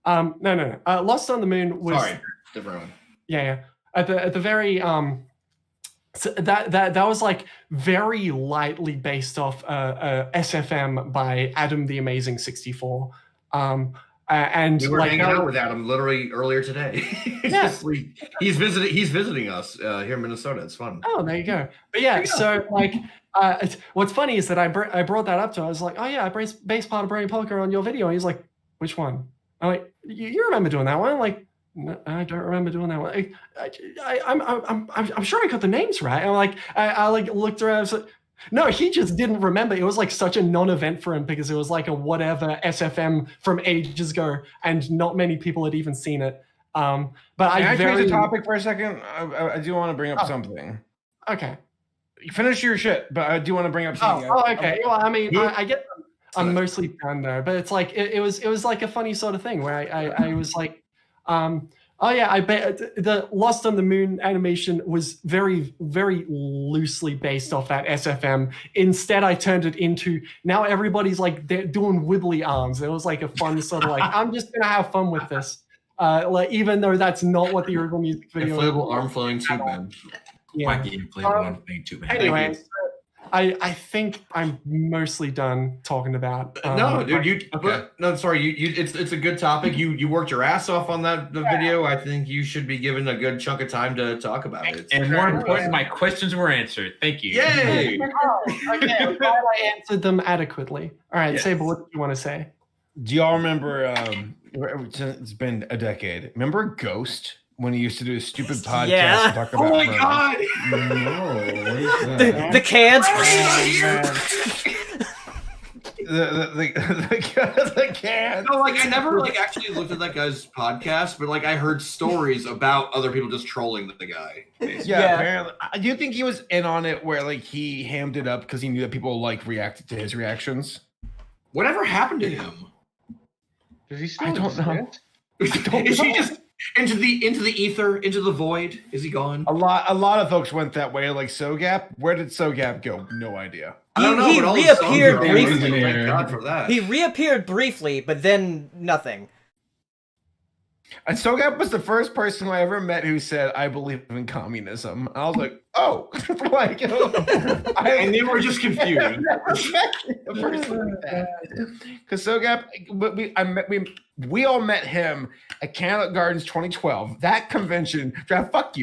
No. Lost on the Moon was different one. Yeah. At the very so that was like very lightly based off SFM by Adam the Amazing 64. And we were like hanging out with Adam literally earlier today. Yes. He's visiting us here in Minnesota. It's fun. Oh, there you go. But yeah, so like, what's funny is that I brought that up to him. I was like, oh yeah, I bass part of Brain Poker on your video. And he's like, which one? I'm like, you remember doing that one? I'm like, no, I don't remember doing that one. I'm sure I got the names right. I'm like, I like looked around. I was like, no, he just didn't remember. It was like such a non-event for him because it was like a whatever SFM from ages ago, and not many people had even seen it. But Can I change the topic for a second? I do want to bring up something. Okay. You finish your shit, but I do want to bring up something. Oh, okay. Well, I mean, I get I'm mostly done there, but it's like it was like a funny sort of thing where I was like, oh yeah, I bet the Lost on the Moon animation was very, very loosely based off that SFM. Instead, I turned it into now everybody's like they're doing wibbly arms. It was like a fun sort of like I'm just gonna have fun with this, like even though that's not what the original music video. Inflatable arm flowing tube man. Yeah. Anyway, so I think I'm mostly done talking about. No, dude, it's a good topic. You worked your ass off on the video. I think you should be given a good chunk of time to talk about it. And more important, my questions were answered. Thank you. Yay! Okay, I'm glad I answered them adequately. All right, Sable, what do you want to say? Do y'all remember? It's been a decade. Remember Ghost? When he used to do a stupid podcast and talk about my god! The cans. The cans. No, like I never like actually looked at that guy's podcast, but like I heard stories about other people just trolling the guy. Yeah, apparently. Do you think he was in on it where like he hammed it up because he knew that people like reacted to his reactions? Whatever happened to him? Does he still I don't know. Is he just into the ether, into the void? Is he gone? A lot of folks went that way, like SoGap. Where did SoGap go? No idea. He reappeared briefly. Thank God for that. He reappeared briefly, but then nothing. And SoGap was the first person who I ever met who said, "I believe in communism." I was like, "Oh," like, and they were just confused. Because SoGap, we all met him at Canada Gardens 2012. That convention, Draft. Fuck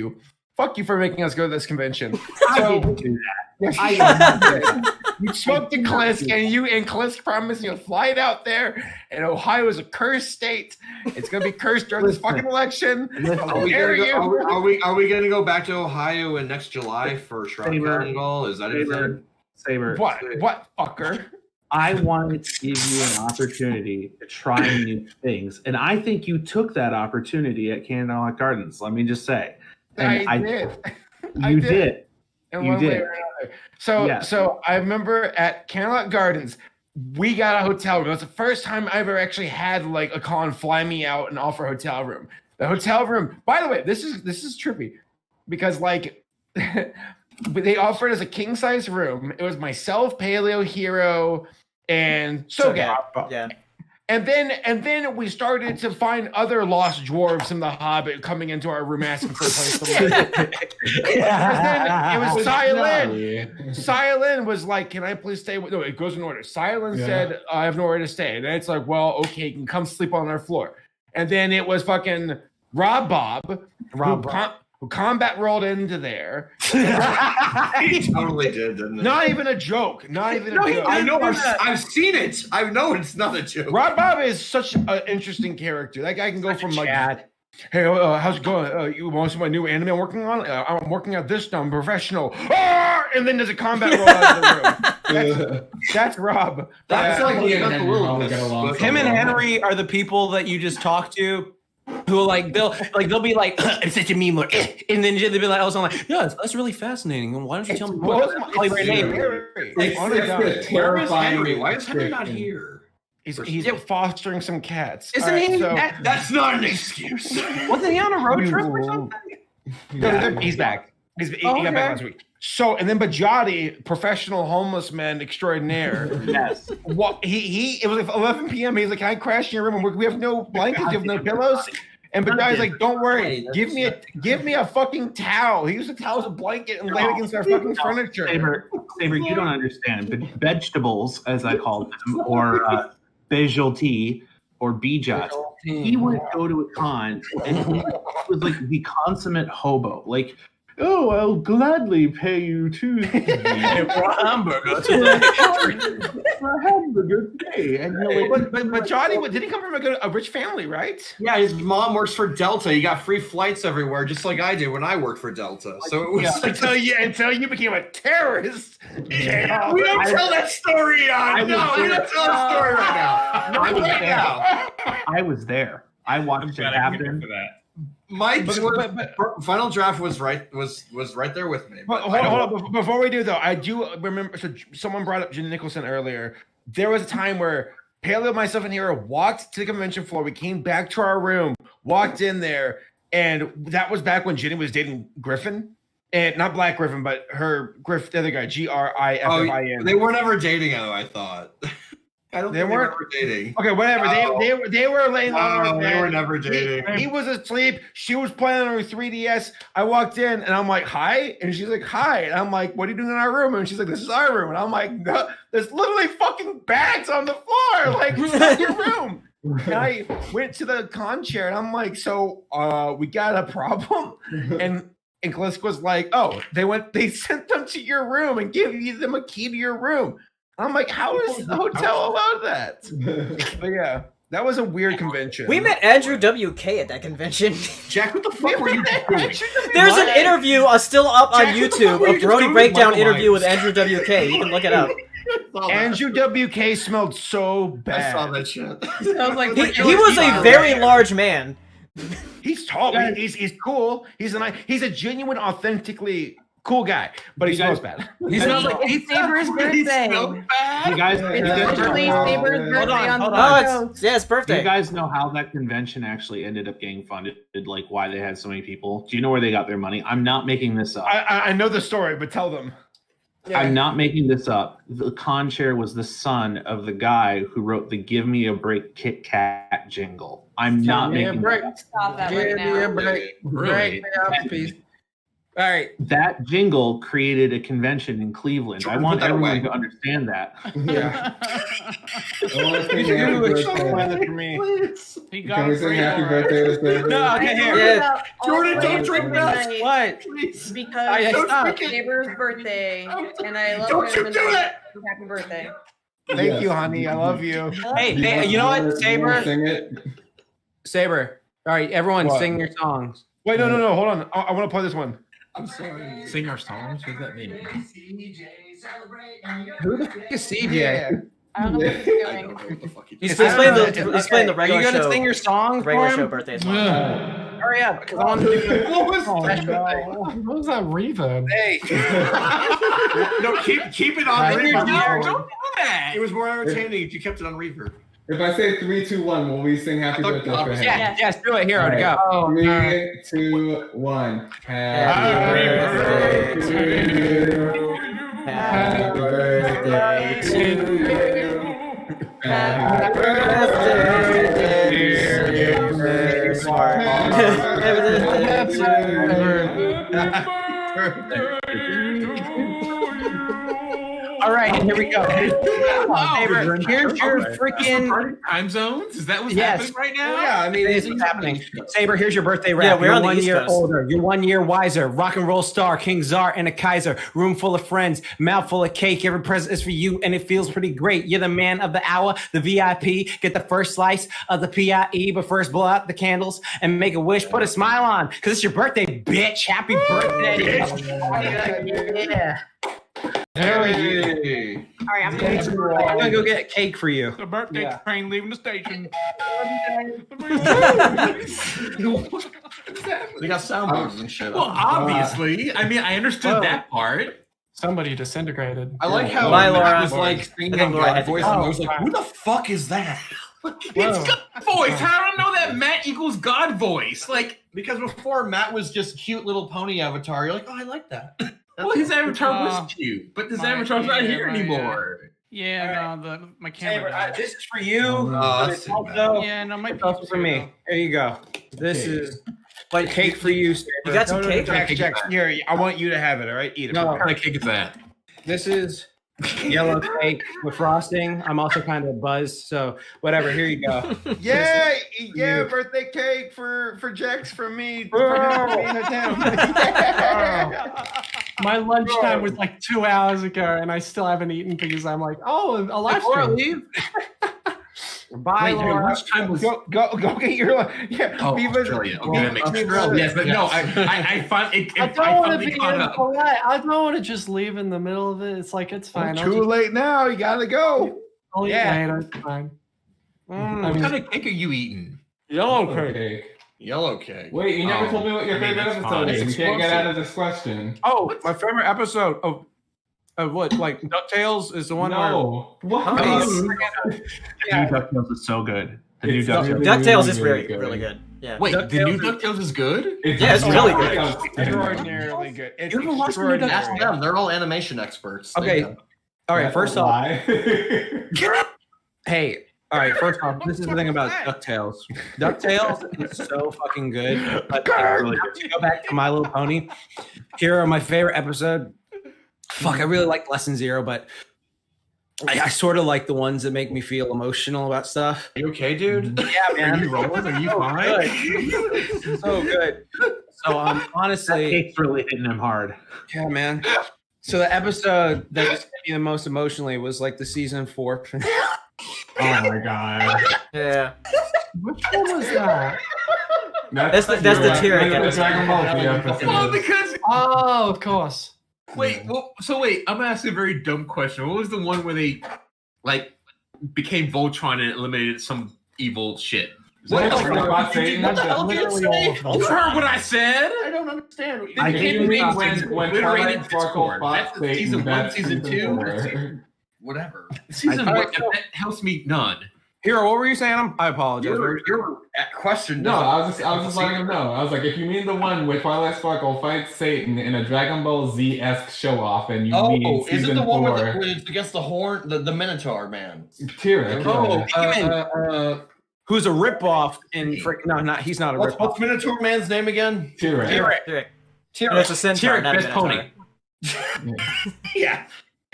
you for making us go to this convention. I didn't do that. You spoke to Klisk, and Klisk promised you a flight out there, and Ohio is a cursed state. It's gonna be cursed during this fucking election. Are we gonna go back to Ohio in next July for Shrine Carnival? Is that it? Saber. What fucker? I wanted to give you an opportunity to try new things, and I think you took that opportunity at Candlelight Gardens. Let me just say, and I did. You did. In one way or another. So I remember at Candlelight Gardens, we got a hotel room. It was the first time I ever actually had like a con fly me out and offer a hotel room. The hotel room, by the way, this is trippy because like they offered us a king size room. It was myself, Paleo, Hero, and SoGap. Yeah. And then we started to find other lost dwarves in the Hobbit coming into our room asking for a place to live. Then it was Silent. Silent was like, "Can I please stay?" No, it goes in order. Silent said, "I have nowhere to stay." And then it's like, "Well, okay, you can come sleep on our floor." And then it was fucking Rob Bob, who combat rolled into there. He totally did, didn't he? Not even a joke. Not even a joke. I know. I've seen it. I know it's not a joke. Rob Bob is such an interesting character. That guy can go from like, "Hey, how's it going? You want to see my new anime I'm working on? I'm working at this now. I'm professional." And then there's a combat roll out of the room. That's Rob. That's like him and Henry are the people that you just talked to. Who like they'll be like, "I'm such a meme," and then they'll be like, "I was like, yeah, that's really fascinating. And why don't you tell me my name?" It's terrifying. Why is Henry not here? He's fostering some cats. Isn't he? That's not an excuse. Wasn't he on a road trip or something? No, he's back. He got back last week. So and then Bajati, professional homeless man extraordinaire. Yes. What it was like 11 p.m. He's like, "Can I crash in your room? And we have no blankets, we have no pillows." And Bajati's like, "Don't worry, give me a fucking towel." He used a towel as a blanket and lay it against our fucking furniture. Saber, you don't understand. But vegetables, as I call them, or basil tea, or BJots. He would go to a con and he was like the consummate hobo. Like, oh, I'll gladly pay you Tuesday for a hamburger today. For a hamburger today. And you're like, but Johnny, did he come from a rich family, right? Yeah, his mom works for Delta. He got free flights everywhere, just like I did when I worked for Delta. So it was until you became a terrorist. Yeah, we don't tell that story on. No, we don't tell that story right now. Not right now. I was there. I watched it happen. My final draft was right there with me. But hold on. Before we do though, I do remember. So someone brought up Jen Nicholson earlier. There was a time where Paleo, myself, and Hero walked to the convention floor. We came back to our room, walked in there, and that was back when Jenny was dating Griffin, and not Black Griffin, but her Griff, the other guy, Griffin. They weren't ever dating, though. I thought. I don't think they were ever dating. Okay, whatever. No. They were laying on our bed. They were never dating. He was asleep. She was playing on her 3DS. I walked in and I'm like, hi. And she's like, hi. And I'm like, what are you doing in our room? And she's like, this is our room. And I'm like, no, there's literally fucking bags on the floor. Like, it's not your room. And I went to the con chair and I'm like, so we got a problem. And Glisk was like, oh, they sent them to your room and gave them a key to your room. I'm like, how is the hotel allowed that? But yeah, that was a weird convention. We met Andrew WK at that convention. Jack, what the fuck were you doing? There's an interview still up on YouTube, a Brody Breakdown interview with Andrew WK. You can look it up. Andrew WK smelled so bad. I saw that shit. He was a very large man. He's tall. But he's cool. He's a genuine, authentically cool guy, but he smells bad. He smells like it's Saber's birthday. You guys, It's literally Saber's birthday on the it's his birthday. You guys know how that convention actually ended up getting funded? Like why they had so many people? Do you know where they got their money? I'm not making this up. I know the story, but tell them. Yeah. I'm not making this up. The con chair was the son of the guy who wrote the "Give Me a Break" Kit Kat jingle. I'm not making that up. Stop that right now. Give me a break. Break me up a piece. All right. That jingle created a convention in Cleveland. I want everyone to understand that. Yeah. He Can we sing happy birthday to Saber? No, okay, here. Yeah. Jordan, don't drink that. What? Because stop. it's Saber's birthday, and I love Don't him. you do it! Happy birthday. Thank you, honey. I love you. Hey, you know what, Saber? Sing it. Saber. All right, everyone, What? sing your songs. Wait, no. Hold on. I want to play this one. I'm sorry. Sing our songs? What does that mean? Who the fuck is CJ? Yeah. I don't know what he's doing. He's playing the Are regular you gonna show. sing your songs? Regular for show him? birthday song. Hurry up, because I want to do What was that reverb? Hey, No, keep it on reverb. don't do that. It was more entertaining if you kept it on reverb. If I say 3, 2, 1, will we sing happy birthday for him? Yes, do it. Here, All to right. go. 3, 2, 1. Happy birthday to you. Happy birthday to you. Happy birthday, dear Saber. All right, here we go. Saber, here's your freaking Time zones? Is that what's Yes. happening right now? Yeah, I mean, This is happening. Saber, here's your birthday rap. Yeah, we're you're on the 1 East year Coast. older. You're 1 year wiser. Rock and roll star, King Czar, and a Kaiser. Room full of friends, mouth full of cake. Every present is for you, and it feels pretty great. You're the man of the hour, the VIP. Get the first slice of the PIE, but first blow out the candles and make a wish. Put a smile on, because it's your birthday, bitch. Happy birthday. Yeah. hey. All right, I'm gonna go get cake for you. The birthday train leaving the station. We got soundboards and shit. Well, obviously. I mean, I understood that part. Somebody disintegrated. I like how Bye, Matt Laura. was like singing I think on Laura God had to voice, go. and I was like, "Who the fuck is that?" It's God voice. How do I know that Matt equals God voice? Like, Because before Matt was just cute little pony avatar. You're like, "Oh, I like that." well, his avatar was cute, but his avatar's not here anymore. Yeah, no, my camera. died. This is for you. Oh, but that's it's too also Yeah, no, my also for me. Here you go. This is like cake for you, Saber. You got some cake? Jack, here, I want you to have it. All right, eat it. No. What kind of cake is that? This is Yellow cake with frosting. I'm also kind of buzzed, so whatever. Here you go. Yeah, birthday cake for Jax from me. My lunchtime was like 2 hours ago, and I still haven't eaten because I'm like, oh, a live stream. Bye, Laura. Lunchtime was Go get your Australia. Okay, that makes sense. Yes, but no, I find it. I don't want to be impolite. I don't want to just leave in the middle of it. It's like it's fine. Too late now. You gotta go. I'll eat later. It's fine. What kind of cake are you eating? Yellow cake. Yellow cake. Wait, you never told me what your favorite episode is. You can't get out of this question. Oh, my favorite episode of what? Like DuckTales is the one No. where What? The new DuckTales is so good. The new DuckTales. DuckTales is really good. Yeah. Wait, the new DuckTales is good? Yeah, it's really good. Extraordinarily good. It's You ever watched the new DuckTales? Ask extraordinary. them. They're all animation experts. Okay. All right. First off, first off, this is the thing about DuckTales. DuckTales is so fucking good. But to go back to My Little Pony, here are my favorite episode. Fuck, I really like Lesson Zero, but I sort of like the ones that make me feel emotional about stuff. Are you okay, dude? Yeah, man. Are you rolling? Are you fine? Good. So good. So honestly, that cake's really hitting him hard. Yeah, man. So the episode that just hit me the most emotionally was like the season 4 finale. Oh my god. Yeah. Which one was that? That's the Tyrion episode. Dragon Ball Z episode. Well, because Oh, of course. Wait, I'm gonna ask you a very dumb question. What was the one where they like became Voltron and eliminated some evil shit? What the hell did you say? You heard what I said? I don't understand. I can't mean when Twilight Sparkle Discord. That's Satan, season 1, that's season 2. 4. Whatever. Season 1 that helps me none. Hero, what were you saying? I apologize. Your question. No, I was just letting him know. I was like, if you mean the one where Twilight Sparkle fights Satan in a Dragon Ball Z-esque show off, and you mean is it season the one 4, where it's against the horn, the Minotaur man? Tyrion. Who's a ripoff in he's not a ripoff. What's Minotaur man's name again? Tyrion. And it's a centaur, not a best pony. minotaur. Yeah.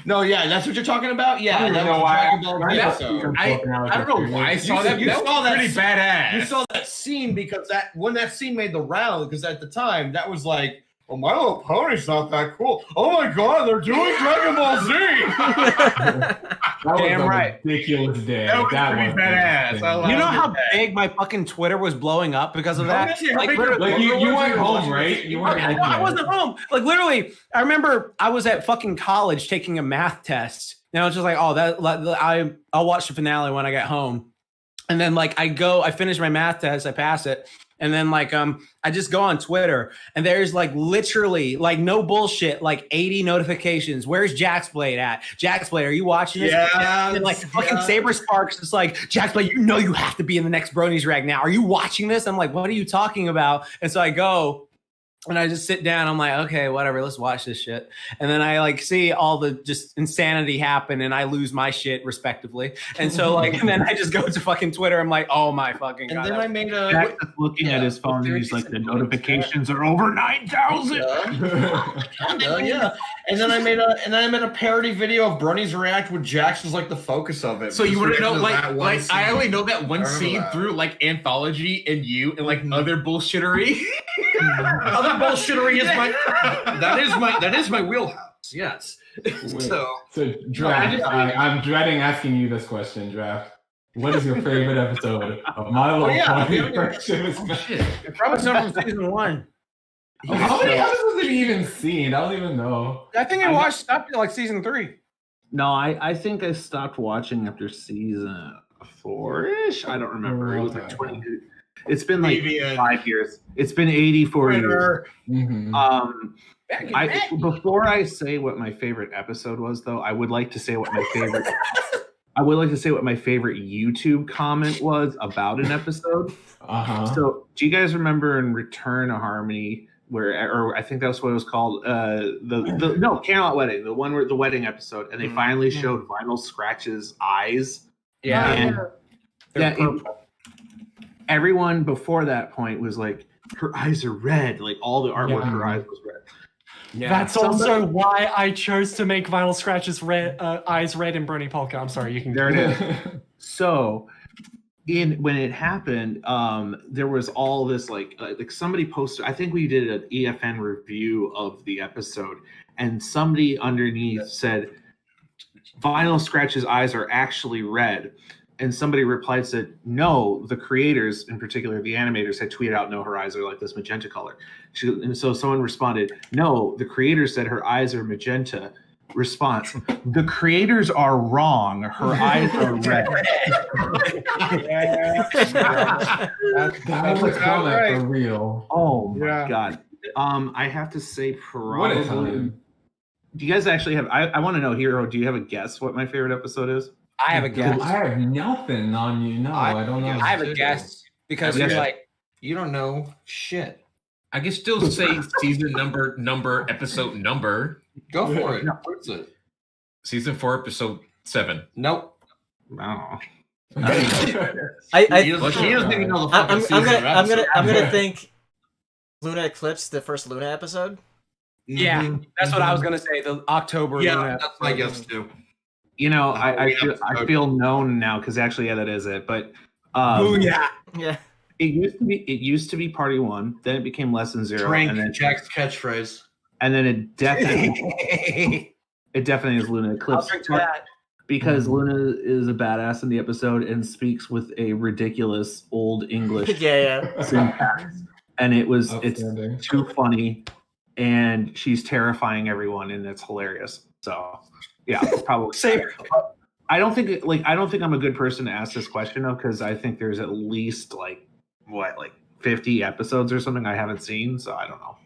No, yeah, that's what you're talking about. Yeah, I don't that know was why. Dragon Ball Z episode. I don't know why I saw that. That was pretty badass. You saw that scene because when that scene made the round, because at the time that was like, oh, My Little Pony's not that cool. Oh my god, they're doing Dragon Ball Z. That was Damn a right. ridiculous day. That was pretty badass. I You know loved how it. big my fucking Twitter was blowing up because of that? Like you weren't home, right? You weren't home. I wasn't home. Like literally, I remember I was at fucking college taking a math test. And I was just like, oh, I'll watch the finale when I get home. And then like I finish my math test, I pass it. And then like I just go on Twitter and there's like literally like no bullshit, like 80 notifications. Where's Jaxblade at? Jaxblade, are you watching this? Yeah. And like fucking Saber Sparks is like, Jaxblade, you have to be in the next Bronies Rag now. Are you watching this? I'm like, what are you talking about? And so I go and I just sit down. I'm like, okay, whatever, let's watch this shit. And then I like see all the just insanity happen and I lose my shit respectively. And so like, and then I just go to fucking Twitter. I'm like, oh my fucking God. And then I made Jack is looking at his phone and he's like, the notifications are over 9,000. Yeah. And then I made a parody video of Bronies React with Jax was like the focus of it. So you want to know, That one like scene. I only know that one I remember scene that. through like Anthology and you and like other bullshittery. Other bullshittery is that is my wheelhouse. Yes. So Draft. I'm dreading asking you this question, Draft. What is your favorite episode of My Little Pony? Probably some from season 1. How many episodes have you even seen? I don't even know. I think I watched up to like season 3. No, I think I stopped watching after season 4-ish. I don't remember. It was like 20. It's been like 5 years. It's been 84 years. Mm-hmm. Before I say what my favorite episode was, though, I would like to say what my favorite. I would like to say what my favorite YouTube comment was about an episode. So, do you guys remember in Return to Harmony, or I think that's what it was called? Camelot Wedding, the one where the wedding episode, and they finally showed Vinyl Scratch's eyes. Everyone before that point was like, her eyes are red. Like all the artwork, her eyes was red. That's also why I chose to make Vinyl Scratch's eyes red in Brony Polka. I'm sorry, you can. There it is. So, when it happened, there was all this like somebody posted. I think we did an EFN review of the episode, and somebody underneath said, "Vinyl Scratch's eyes are actually red." And somebody replied, said, "No, the creators, in particular the animators, had tweeted out, no, her eyes are like this magenta color." And so someone responded, "No, the creators said her eyes are magenta." Response: "The creators are wrong. Her eyes are red." That was comment for real. Oh my god. I have to say probably. What a time. Do you guys actually have? I want to know, Hero. Do you have a guess what my favorite episode is? I have a guess. I have nothing on you. No, I don't know. I have a guess because you're like, you don't know shit. I can still say season number, episode number. Go for it. What is it? Season 4, episode 7. Nope. No. He doesn't even know the fucking season. I'm gonna think Luna Eclipse, the first Luna episode. Yeah, that's what I was gonna say. The October. Yeah, Luna that's my guess too. You know, I feel known now because actually, yeah, that is it. But yeah. It used to be Party 1, then it became Lesson 0, Drink, and then Jack's catchphrase, and then it definitely is Luna Eclipse. I'll drink to that. Because Luna is a badass in the episode and speaks with a ridiculous old English syntax, and it's too funny, and she's terrifying everyone, and it's hilarious. So yeah, probably. Same. I don't think I'm a good person to ask this question though, because I think there's at least like 50 episodes or something I haven't seen, so I don't know.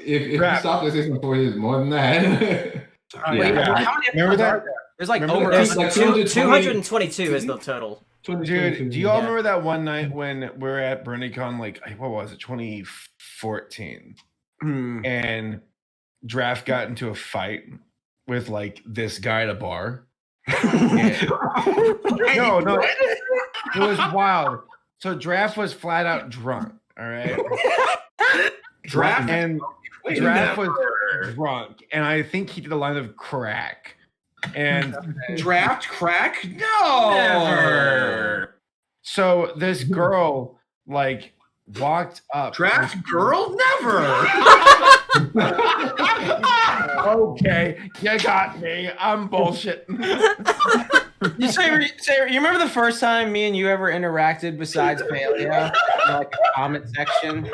If you stop at season 4, there's more than that. How many episodes are there? There's like over 222 is the total. Dude, do you all remember that one night when we were at BronyCon, like, what was it, 2014? And Draft got into a fight with, like, this guy at a bar. No, it was wild. So Draft was flat out drunk, all right? Draft was drunk, and I think he did a line of crack. And Draft crack? No, never. So this girl like walked up. Draft girl? Never. Okay, you got me. I'm bullshitting. You remember the first time me and you ever interacted besides Paleo? Like a comment section?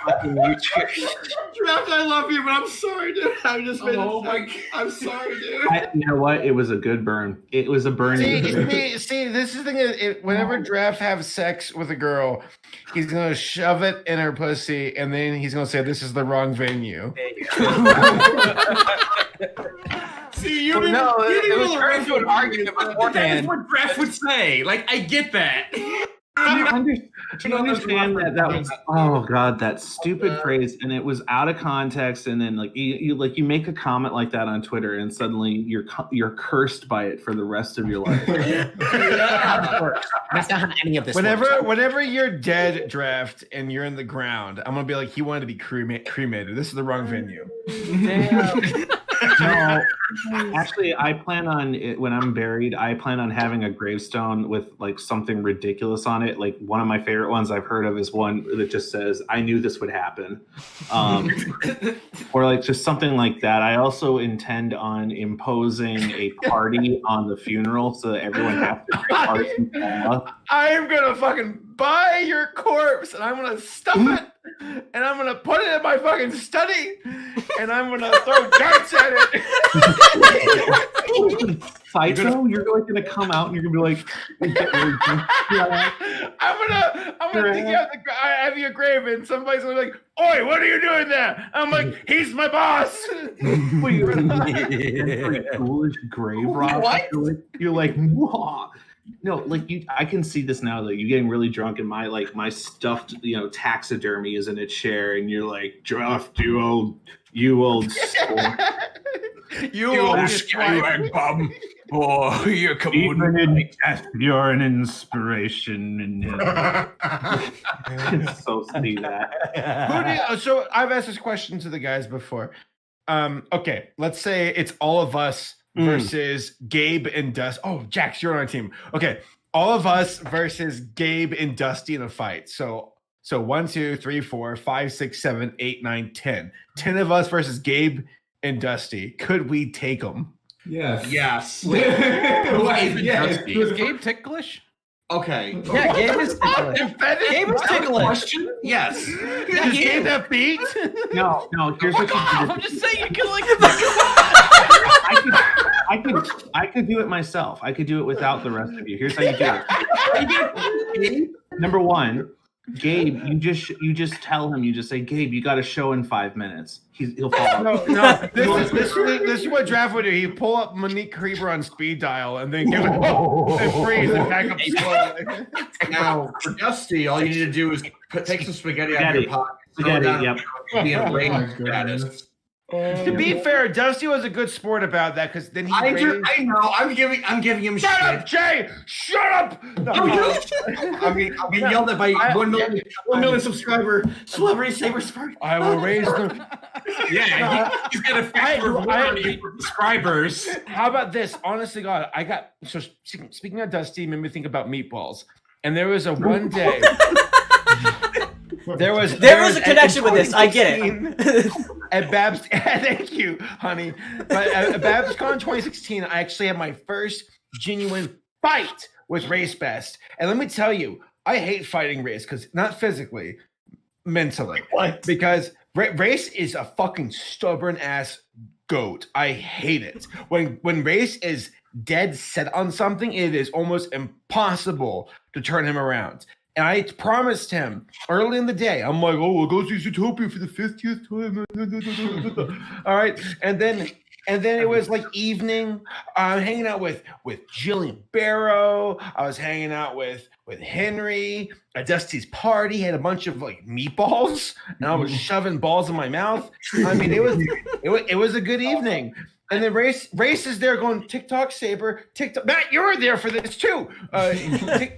Fucking YouTube. Draft, I love you, but I'm sorry, dude. I just made I'm sorry, dude. You know what? It was a good burn. It was a burn. See, this is the thing. Whenever Draft have sex with a girl, he's gonna shove it in her pussy, and then he's gonna say, "This is the wrong venue." See, it was turning into an argument beforehand. That's what Draft would say. Like, I get that. Do you understand that was, oh god, that stupid phrase, and it was out of context, and then you make a comment like that on Twitter, and suddenly you're cursed by it for the rest of your life. That's not how any of this whenever you're dead, Draft, and you're in the ground, I'm gonna be like, he wanted to be cremated. This is the wrong venue. No, actually, I plan on it when I'm buried. I plan on having a gravestone with like something ridiculous on it. Like one of my favorite ones I've heard of is one that just says, "I knew this would happen," or like just something like that. I also intend on imposing a party on the funeral so that everyone has to take part. I am gonna fucking buy your corpse, and I'm gonna stuff it. And I'm gonna put it in my fucking study, and I'm gonna throw darts at it. Psycho, you're like gonna come out and you're gonna be like, I'm gonna dig out I have your grave, and somebody's gonna be like, "Oi, what are you doing there?" I'm like, "He's my boss." Foolish grave rob. What? You're like, Wah. No, like I can see this now. Like you getting really drunk, and my stuffed taxidermy is in a chair, and you're like, "Draft, you old you old scallywag bum. Oh, you're even in death, you're an inspiration." And so see that. So I've asked this question to the guys before. Okay, let's say it's all of us versus Gabe and Dusty. Oh, Jax, you're on our team. Okay, all of us versus Gabe and Dusty in a fight. So 1, 2, 3, 4, 5, 6, 7, 8, 9, 10. 10 of us versus Gabe and Dusty. Could we take them? Yes. Yes. Is Gabe ticklish? Okay. Yeah, Gabe is ticklish. Gabe is ticklish. Question? Yes. Is Gabe that beat? No. Here's what you do. I'm just saying you can like. I could do it myself. I could do it without the rest of you. Here's how you do it. Number one, Gabe, you just tell him. You just say, Gabe, you got a show in 5 minutes. He'll follow. No. This is what Draft would do. He pull up Monique Creeper on speed dial and then give it and freeze and pack up slowly. Now for Dusty, all you need to do is take some spaghetti out of your pocket. Be in range status. To be fair, Dusty was a good sport about that because then he. I know. I'm giving him. Shut up, Jay! Shut up! No. I'm being yelled at by 1 million subscriber celebrity Saber Spark. I will raise them. Yeah, he's got a factor of 1 million subscribers. How about this? Honestly, God, speaking of Dusty, made me think about meatballs. And there was a one day. There was a connection with this. I get it. At Babs, thank you, honey. But at BabsCon 2016, I actually had my first genuine fight with Race Best. And let me tell you, I hate fighting Race because not physically, mentally. What? Because Race is a fucking stubborn ass goat. I hate it. When Race is dead set on something, it is almost impossible to turn him around. And I promised him early in the day, I'm like, oh, we'll go see Zootopia for the 50th time. All right. And then it was like evening. I'm hanging out with Jillian Barrow. I was hanging out with Henry at Dusty's party. He had a bunch of like meatballs, and I was shoving balls in my mouth. I mean, it was a good evening. And then Race is there going, TikTok Saber, TikTok. Matt, you were there for this too.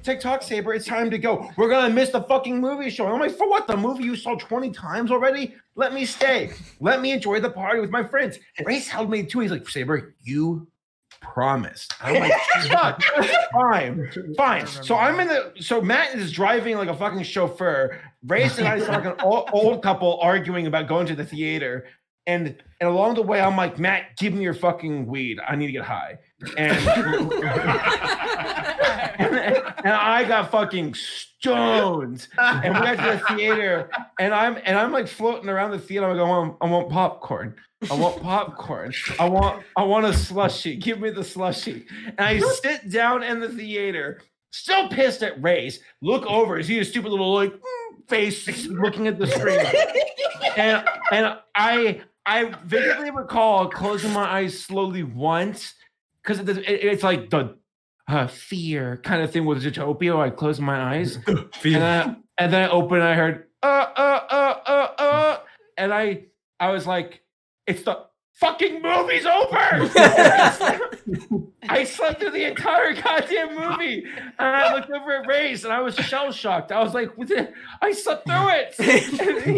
TikTok Saber, it's time to go. We're going to miss the fucking movie show. I'm like, for what? The movie you saw 20 times already? Let me stay. Let me enjoy the party with my friends. And Race held me too. He's like, Saber, you promised. I'm like, fuck. Fine. So Matt is driving like a fucking chauffeur. Race and I is like an old couple arguing about going to the theater. And along the way, I'm like, Matt, give me your fucking weed. I need to get high. And I got fucking stoned. And we got to the theater, and I'm like floating around the theater. I'm like, I want popcorn. I want a slushie. Give me the slushie. And I sit down in the theater, still pissed at Race. Look over, see a stupid little like face looking at the screen. And I vividly recall closing my eyes slowly once because it's like the fear kind of thing with Zootopia. Where I close my eyes and then I open and I heard and I was like, it's the fucking movie's over. I slept through the entire goddamn movie, and I looked over at Race, and I was shell shocked. I was like, I slept through it. And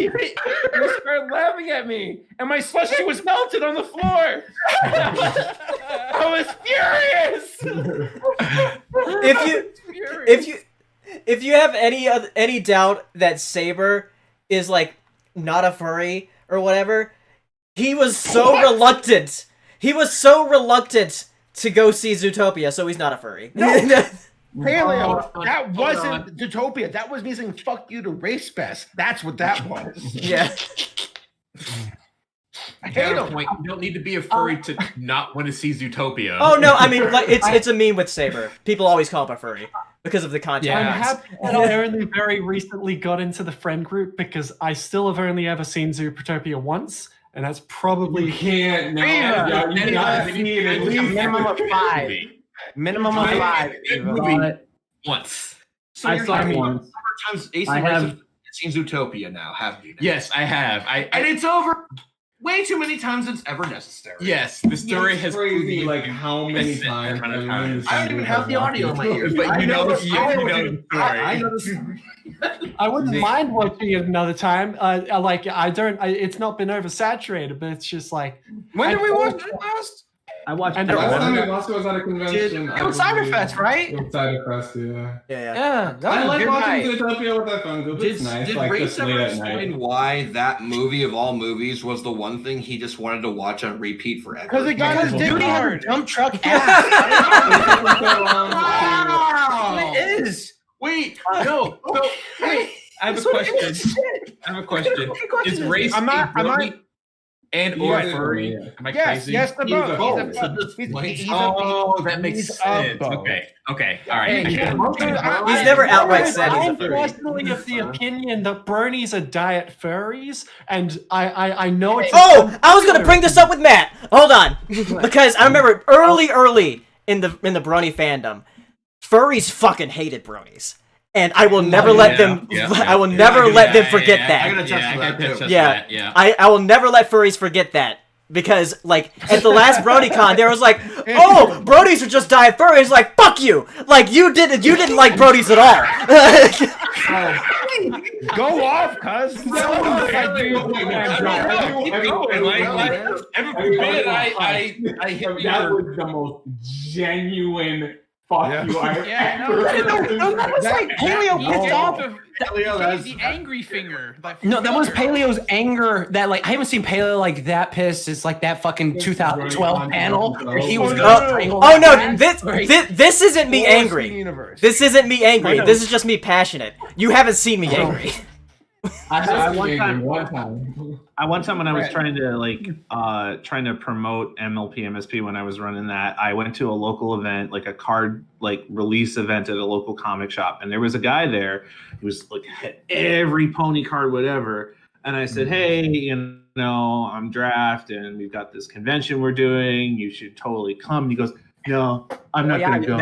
he started laughing at me, and my slushie was melted on the floor. I was furious. If you have any doubt that Saber is like not a furry or whatever, he was so reluctant. He was so reluctant to go see Zootopia, so he's not a furry. No. Paleo, that wasn't Zootopia. That was me saying fuck you to Race Best. That's what that was. Yeah. I hate him. You don't need to be a furry to not want to see Zootopia. Oh no, I mean like it's a meme with Saber. People always call him a furry because of the content. I'm happy that I only very recently got into the friend group because I still have only ever seen Zootopia once. And that's probably you can't. No, minimum of 5. Minimum of 5. Once. So I saw him once. I have seen Zootopia now, haven't you? Yes, I have. And it's over. way too many times it's ever necessary. Yes, the story has crazy. Like how many times? I don't even have the audio in my ears, but you know the story. I know the story. I wouldn't mind watching it another time. It's not been oversaturated, but it's just like. When did we watch it last? I watched the last time we watched it was at a convention. It was Cyberfest, right? It was Cyberfest, Yeah, I like watching Zootopia with that phone group. It's nice. Did Like Ray just late ever at night. explain why that movie of all movies was the one thing he just wanted to watch on repeat forever? Because Dude had a dump truck Wow! It is. Wait, no. Wait. I have a question. Is race I'm not. and or furry? Am I crazy? Yes, the both. That makes sense. Okay. All right. He's never outright said he's a I'm furry. personally of the opinion that bronies are diet furries, and I know it's. Oh, I was gonna bring this up with Matt. Hold on, because I remember early in the brony fandom, furries fucking hated bronies. And I will never let them. I will never let them forget that. I gotta touch that too. Yeah. I will never let furries forget that because, like, at the last BronyCon, there was like, "Oh, bronies are just diet furries." Like, fuck you. Like, you didn't like bronies at all. Go off, cuz. That was the most genuine. Fuck you! That's like Paleo pissed off. The angry finger. No, that was Paleo's anger. That like I haven't seen Paleo like that pissed. It's like that fucking 2012 panel where he was. This isn't me angry. This isn't me angry. This is just me passionate. You haven't seen me angry. One time when I was trying to promote MLP MSP when I was running that, I went to a local event, like a card release event at a local comic shop, and there was a guy there who was like had every pony card, whatever. And I said, "Hey, I'm Draft, and we've got this convention we're doing. You should totally come." And he goes, "No, I'm not going to go."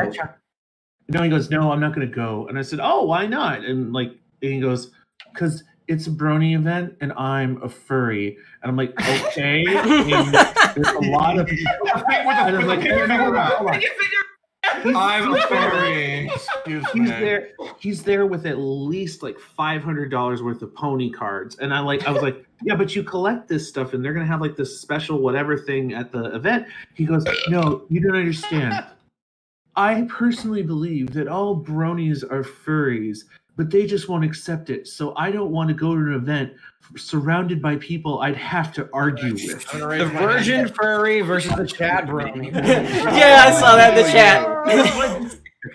No, he goes, "No, I'm not going to go." And I said, "Oh, why not?" And he goes, "Because it's a brony event and I'm a furry." And I'm like, okay. And there's a lot of I'm a furry. He's there with at least like $500 worth of pony cards. And I was like, yeah, but you collect this stuff and they're gonna have like this special whatever thing at the event. He goes, no, you don't understand. I personally believe that all bronies are furries, but they just won't accept it. So I don't want to go to an event surrounded by people I'd have to argue with. The virgin furry versus the Chad brony. Yeah, I saw that in the chat.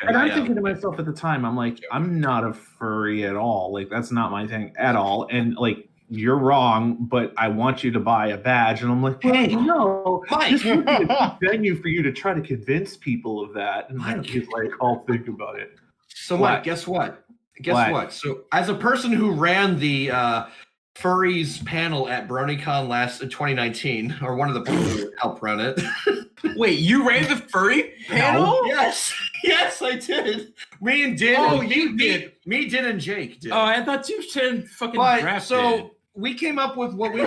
And I'm thinking to myself at the time, I'm like, I'm not a furry at all. Like, that's not my thing at all. And like, you're wrong, but I want you to buy a badge. And I'm like, hey, no, this would be a venue for you to try to convince people of that. And he's like, I'll think about it. So what? Guess what? So as a person who ran the furries panel at BronyCon last in 2019, or one of the people who helped run it. Wait, you ran the furry panel? No. Yes, I did. Me and Din. Oh, you did. Me, Din, and Jake did. Oh, I thought you said fucking drafted. So we came up with what we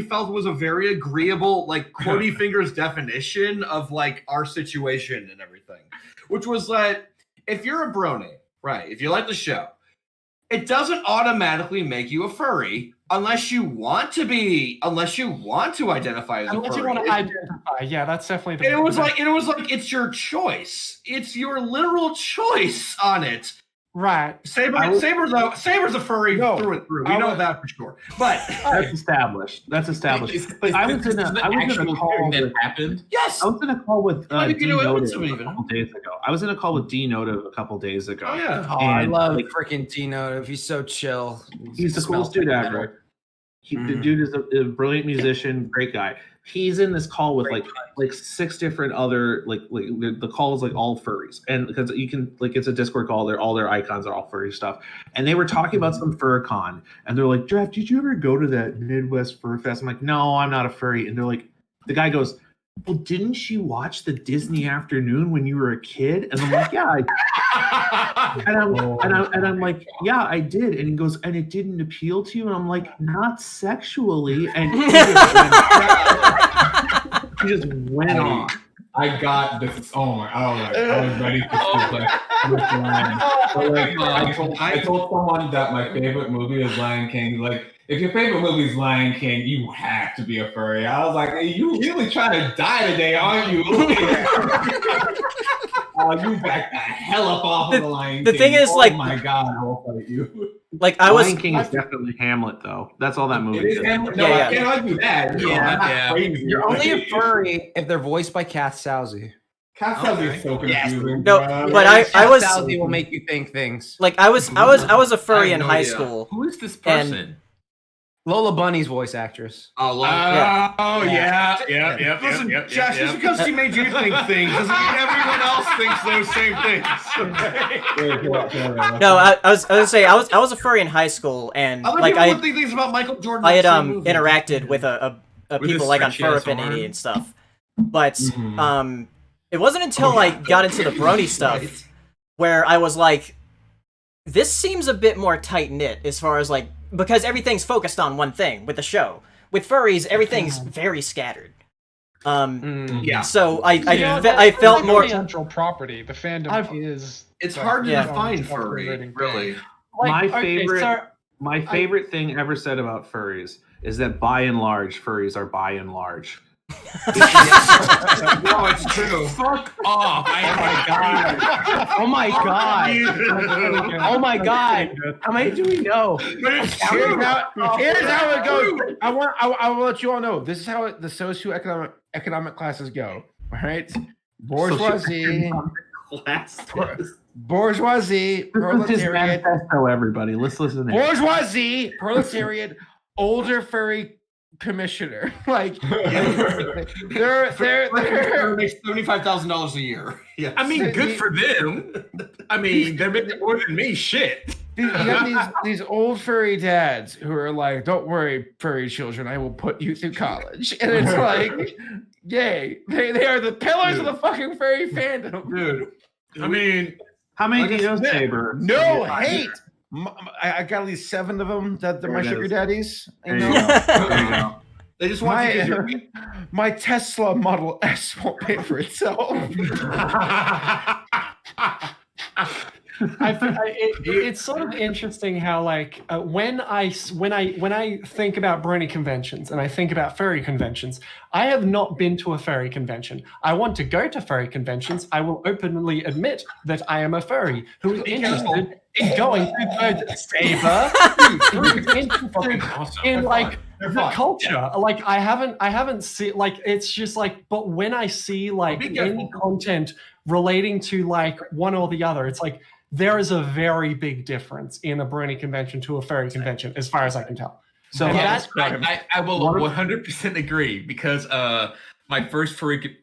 felt was a very agreeable, like quotey fingers definition of like our situation and everything, which was that if you're a brony, right, if you like the show, it doesn't automatically make you a furry unless you want to identify as a furry. Unless you want to identify, yeah, that's definitely the. It was like it's your choice. It's your literal choice on it. Right. Saber's a furry through and through. We know that for sure. But that's established. But I was in a call that happened. Yes. I was in a call with D Notive a couple days ago. I was in a call with D Notive a couple days ago. Oh yeah. Oh, I love freaking D Notive. He's so chill. He's the coolest dude ever. The dude is a brilliant musician, great guy. He's in this call with like 6 different other like the call is like all furries, and because you can like it's a Discord call, all their icons are all furry stuff, and they were talking about some FurCon, and they're like, Draft, did you ever go to that Midwest Fur Fest? I'm like, no, I'm not a furry, and they're like, the guy goes, well, didn't you watch the Disney Afternoon when you were a kid? And I'm like, yeah. And I'm like, yeah, I did. And he goes, and it didn't appeal to you? And I'm like, not sexually. And he just went on. I got this. Oh my! I was ready to speak this line. But I told someone that my favorite movie is Lion King. Like, if your favorite movie is Lion King, you have to be a furry. I was like, hey, you really trying to die today, aren't you? You back the hell up off of the Lion King. The thing is, oh my god, I'll fight you. Like Lion King is definitely Hamlet, though. That's all that movie is. No, I can't argue that. You're only a furry if they're voiced by Kath Soucie. Kath Soucie is so confusing. No, but I was. Kath Soucie will make you think things. Like I was a furry in high school. Who is this person? And Lola Bunny's voice actress. Oh, yeah. Yep. Listen, Josh, just because she made you think things doesn't mean everyone else thinks those same things. No, I was gonna say I was a furry in high school, and Other like people I would think things about Michael Jordan. I had in the same movie. interacted with a people like on Fur Affinity and stuff, but it wasn't until I got into the brony stuff where I was like, this seems a bit more tight knit as far as like. Because everything's focused on one thing with the show. With furries, everything's very scattered. So I felt more central property. The fandom is. It's hard to define furry, really. My favorite thing ever said about furries is that by and large, furries are by and large. No, it's true. Fuck off! Oh my god! Oh my god! How many do we know? Here's how it goes. I will let you all know. This is how the socioeconomic classes go. All right, bourgeoisie, proletariat. Manifesto, everybody. Let's listen. Bourgeoisie, proletariat, older furry commissioner. Like they're makes $75,000 a year. Yeah, I mean, good for them. I mean, they're making more than me. Shit. You got these old furry dads who are like, "Don't worry, furry children, I will put you through college," and it's like, yay! They are the pillars of the fucking furry fandom, dude. I mean, how many do you know, Saber? No hate. I got at least 7 of them that they're my sugar daddies. There you go. They just want my Tesla Model S won't pay for itself. It's sort of interesting how like when I think about brony conventions and I think about furry conventions, I have not been to a furry convention. I want to go to furry conventions. I will openly admit that I am a furry who is interested in going to both Saber, who's interested in like the culture. Like I haven't seen like it's just like, but when I see like any content relating to like one or the other, it's like there is a very big difference in a brony convention to a furry convention, as far as I can tell. So I will 100% agree because my first furry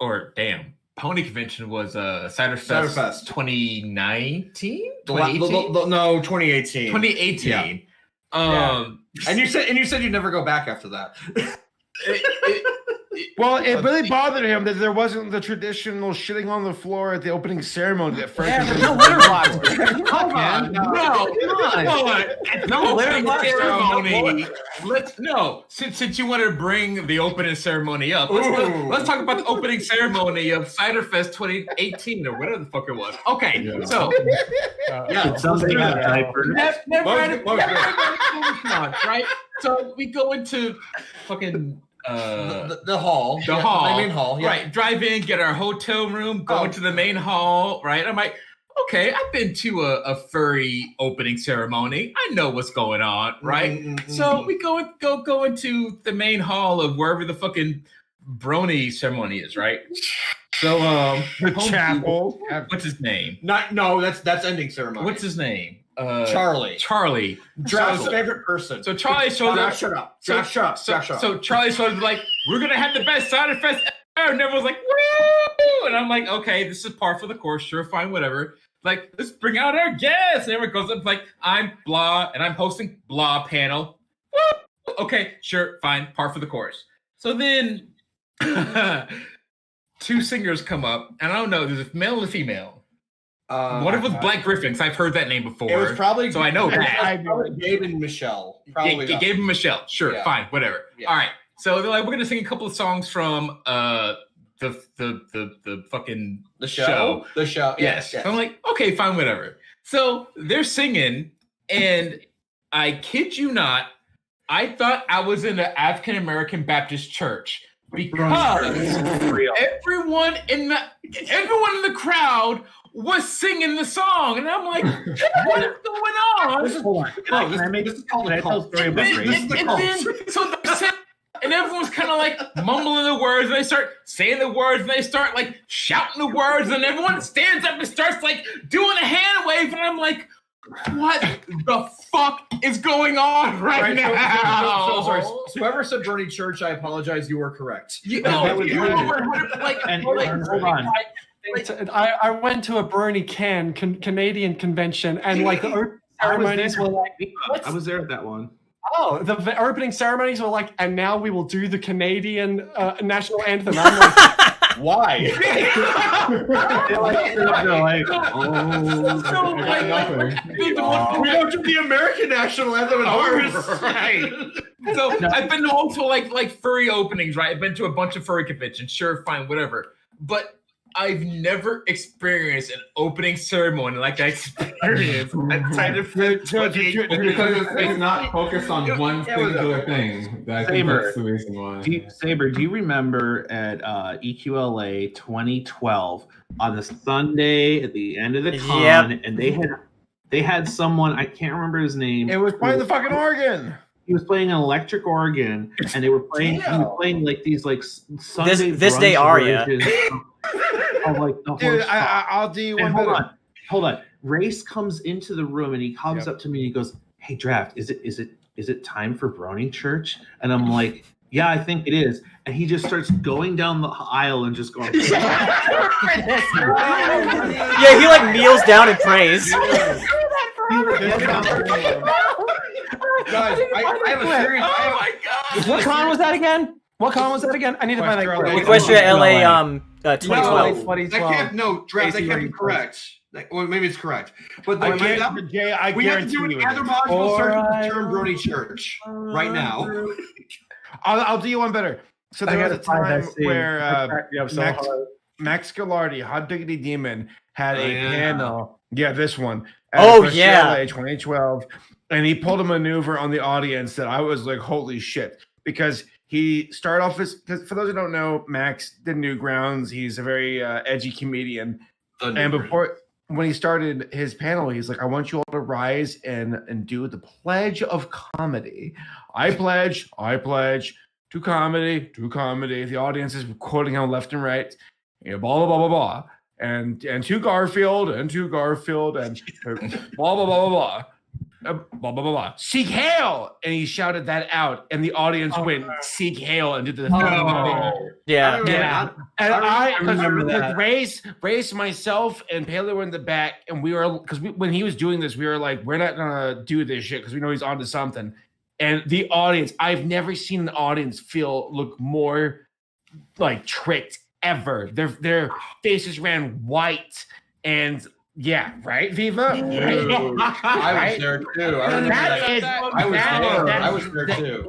pony convention was Ciderfest 2019? No, 2018. 2018. Yeah. And you said you'd never go back after that. Well, it really bothered him that there wasn't the traditional shitting on the floor at the opening ceremony at first. Yeah, there's no litter box. Hold on. No litter box ceremony. Since you wanted to bring the opening ceremony up, let's talk about the opening ceremony of Ciderfest 2018 or whatever the fuck it was. Okay, so something about diapers. Right? So we go into fucking the hall. The hall. The main hall. Yeah. Right. Drive in, get our hotel room, go into the main hall, right? I'm like, okay, I've been to a furry opening ceremony. I know what's going on, right? So we go into the main hall of wherever the fucking brony ceremony is, right? So the chapel. What's his name? That's ending ceremony. What's his name? Charlie. Josh's favorite person. So Charlie shows up. Shut up. Josh, shut up. So Charlie shows up like, we're gonna have the best Ciderfest ever, and everyone's like, woo! And I'm like, okay, this is par for the course. Sure, fine, whatever. Like, let's bring out our guests. And everyone goes up like, I'm blah, and I'm hosting blah panel. Woo! Okay, sure, fine, par for the course. So then two singers come up, and I don't know, there's a male and a female. What if it was Black Griffin? I've heard that name before. It was probably so I know that. Probably Gabe and Michelle. Probably Gabe and Michelle. Sure, Yeah. fine, whatever. Yeah. All right. So they're like, we're gonna sing a couple of songs from the fucking The show. The show. Yes. Yes. I'm like, okay, fine, whatever. So they're singing, and I kid you not, I thought I was in an African American Baptist church because everyone in the crowd was singing the song, and I'm like, what is going on? This is called a cult. And everyone's kind of like mumbling the words, and they start saying the words, and they start like shouting the words, and everyone stands up and starts like doing a hand wave, and I'm like, what the fuck is going on right now? So sorry. So whoever said Bernie Church, I apologize. You were correct. Hold on. I went to a Brony Canadian convention, and like the opening ceremonies were like, I was there at that one. oh, the opening ceremonies were like, and now we will do the Canadian national anthem. I'm like, why? We don't do the American national anthem at ours. Right. So I've been to also like furry openings, right? I've been to a bunch of furry conventions. Sure, fine, whatever. But I've never experienced an opening ceremony like I experienced at Titan because it's not focused on one singular thing. I think that's the reason why. Saber, do you remember at EQLA 2012 on the Sunday at the end of the con, and they had someone, I can't remember his name. It was playing the fucking organ. He was playing an electric organ, and they were playing. He was playing like these like Sunday this day aria. Of like the Dude, I'll do you one better. Hold on. Race comes into the room and he comes up to me and he goes, "Hey, Draft, is it time for Brony Church?" And I'm like, "Yeah, I think it is." And he just starts going down the aisle and just going. Yeah, he like kneels down and prays. Guys, I have a serious. Oh my god! what con was that again? What con was that again? I need to find that. Equestria LA 2012. No, Draft, that can't be correct. Well, maybe it's correct. But I we have to do another module search for the term Brony Church right now. I'll do you one better. So there was a time where Max Gallardi, Hot Diggity Demon, had a panel. Yeah, this one. At LA 2012. And he pulled a maneuver on the audience that I was like, holy shit. Because he started off because for those who don't know, Max did Newgrounds. He's a very edgy comedian. And when he started his panel, he's like, I want you all to rise and do the pledge of comedy. I pledge to comedy. The audience is quoting him left and right. You know, blah, blah, blah, blah, blah. And to Garfield and blah, blah, blah, blah, blah. Blah, blah, blah, blah. Seek hail, and he shouted that out, and the audience went seek hail and did the thing. Yeah. And I remember that. Race, myself, and Paleo were in the back, and we were when he was doing this, we were like, we're not gonna do this shit because we know he's onto something. And the audience, I've never seen an audience look more like tricked ever. Their faces ran white and. Yeah, right, Viva? Right? I was there too. I was there too.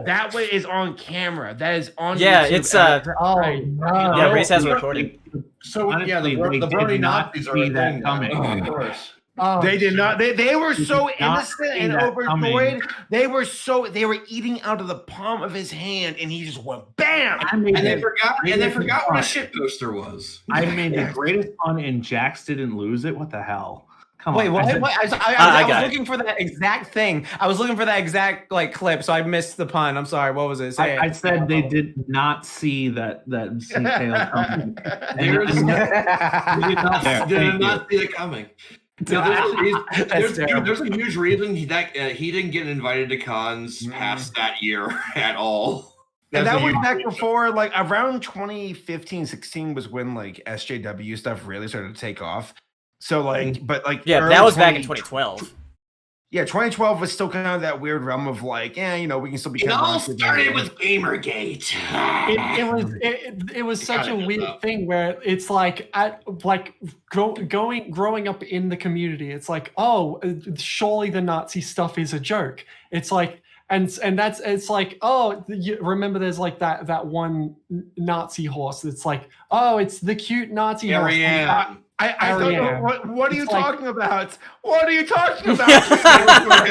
That way is on camera. That is on YouTube. It's yeah, Race has a recording. So honestly, the Brony Nazis are that coming. Of course. They did not. They were so innocent and overjoyed. They were eating out of the palm of his hand, and he just went bam. And they forgot what a shit poster was. I made the greatest pun, and Jax didn't lose it. What the hell? Come Wait, on. what? I was looking for that exact thing. I was looking for that exact like clip, so I missed the pun. I'm sorry. What was it? I said they did not see that tail coming. They did not see it coming. There's a huge reason he didn't get invited to cons past that year at all. And that was back before, like around 2015-16 was when like SJW stuff really started to take off. So like, but like that was back in 2012. yeah, 2012 was still kind of that weird realm of like, we can still be. It all started with Gamergate. It was such a weird thing where it's like growing up in the community. It's like, oh, surely the Nazi stuff is a joke. It's like, and that's it's like, oh, you remember there's like that one Nazi horse that's like, oh, it's the cute Nazi horse. I don't know. What are you talking about? What are you talking about? What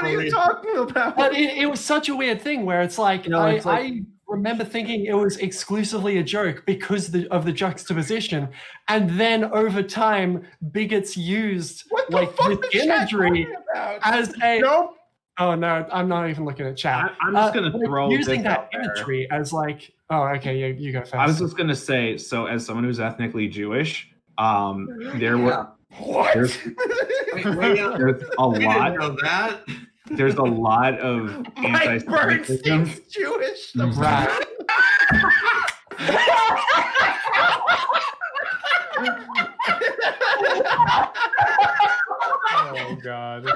are you talking about? But it was such a weird thing where it's like, I remember thinking it was exclusively a joke because of the juxtaposition, and then over time, bigots used this imagery as a. Nope. Oh no, I'm not even looking at chat. I'm just gonna throw using this that out there. imagery as like, oh, okay, you go first. I was just gonna say, so as someone who's ethnically Jewish, there were there's a lot of that. There's a lot of anti-Semitism. Jewish. Right. Oh God.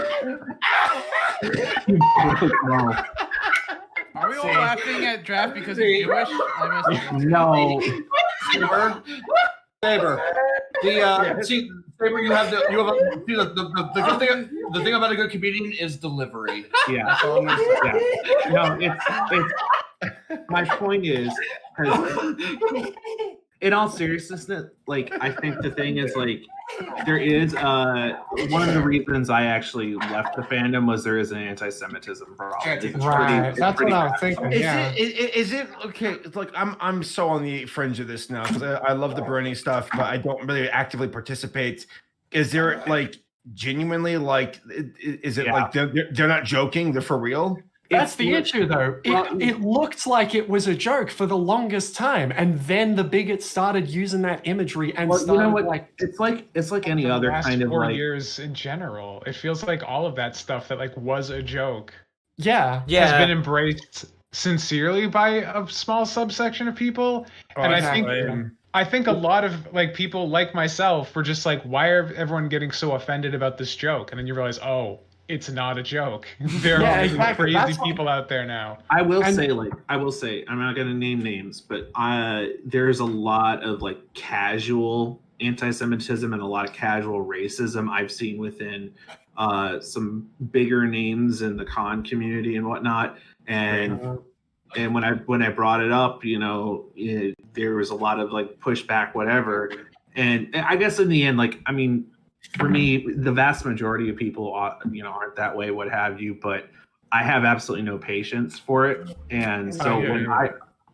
Are we all laughing at Draft because he's Jewish? No. Saber. See, Saber, you have the good thing. The thing about a good comedian is delivery. Yeah. No, it's my point is, in all seriousness, like I think the thing is like there is one of the reasons I actually left the fandom was there is an anti-Semitism problem. Right, that's what I was thinking. Is it okay? It's like I'm so on the fringe of this now because I love the Bernie stuff, but I don't really actively participate. Is there like genuinely like is it like they're not joking? They're for real? That's the issue, though. It looked like it was a joke for the longest time, and then the bigots started using that imagery and started, you know what? It's like any other kind of 4 like years in general. It feels like all of that stuff that like was a joke. Yeah, has been embraced sincerely by a small subsection of people, and I think a lot of like people like myself were just like, why are everyone getting so offended about this joke? And then you realize, oh, it's not a joke. There are crazy people out there now. I will say, I'm not going to name names, but there's a lot of like casual anti-Semitism and a lot of casual racism I've seen within some bigger names in the con community and whatnot. And when I brought it up, there was a lot of like pushback, whatever. And I guess in the end, like, I mean, for me, the vast majority of people, aren't that way, what have you. But I have absolutely no patience for it, and so when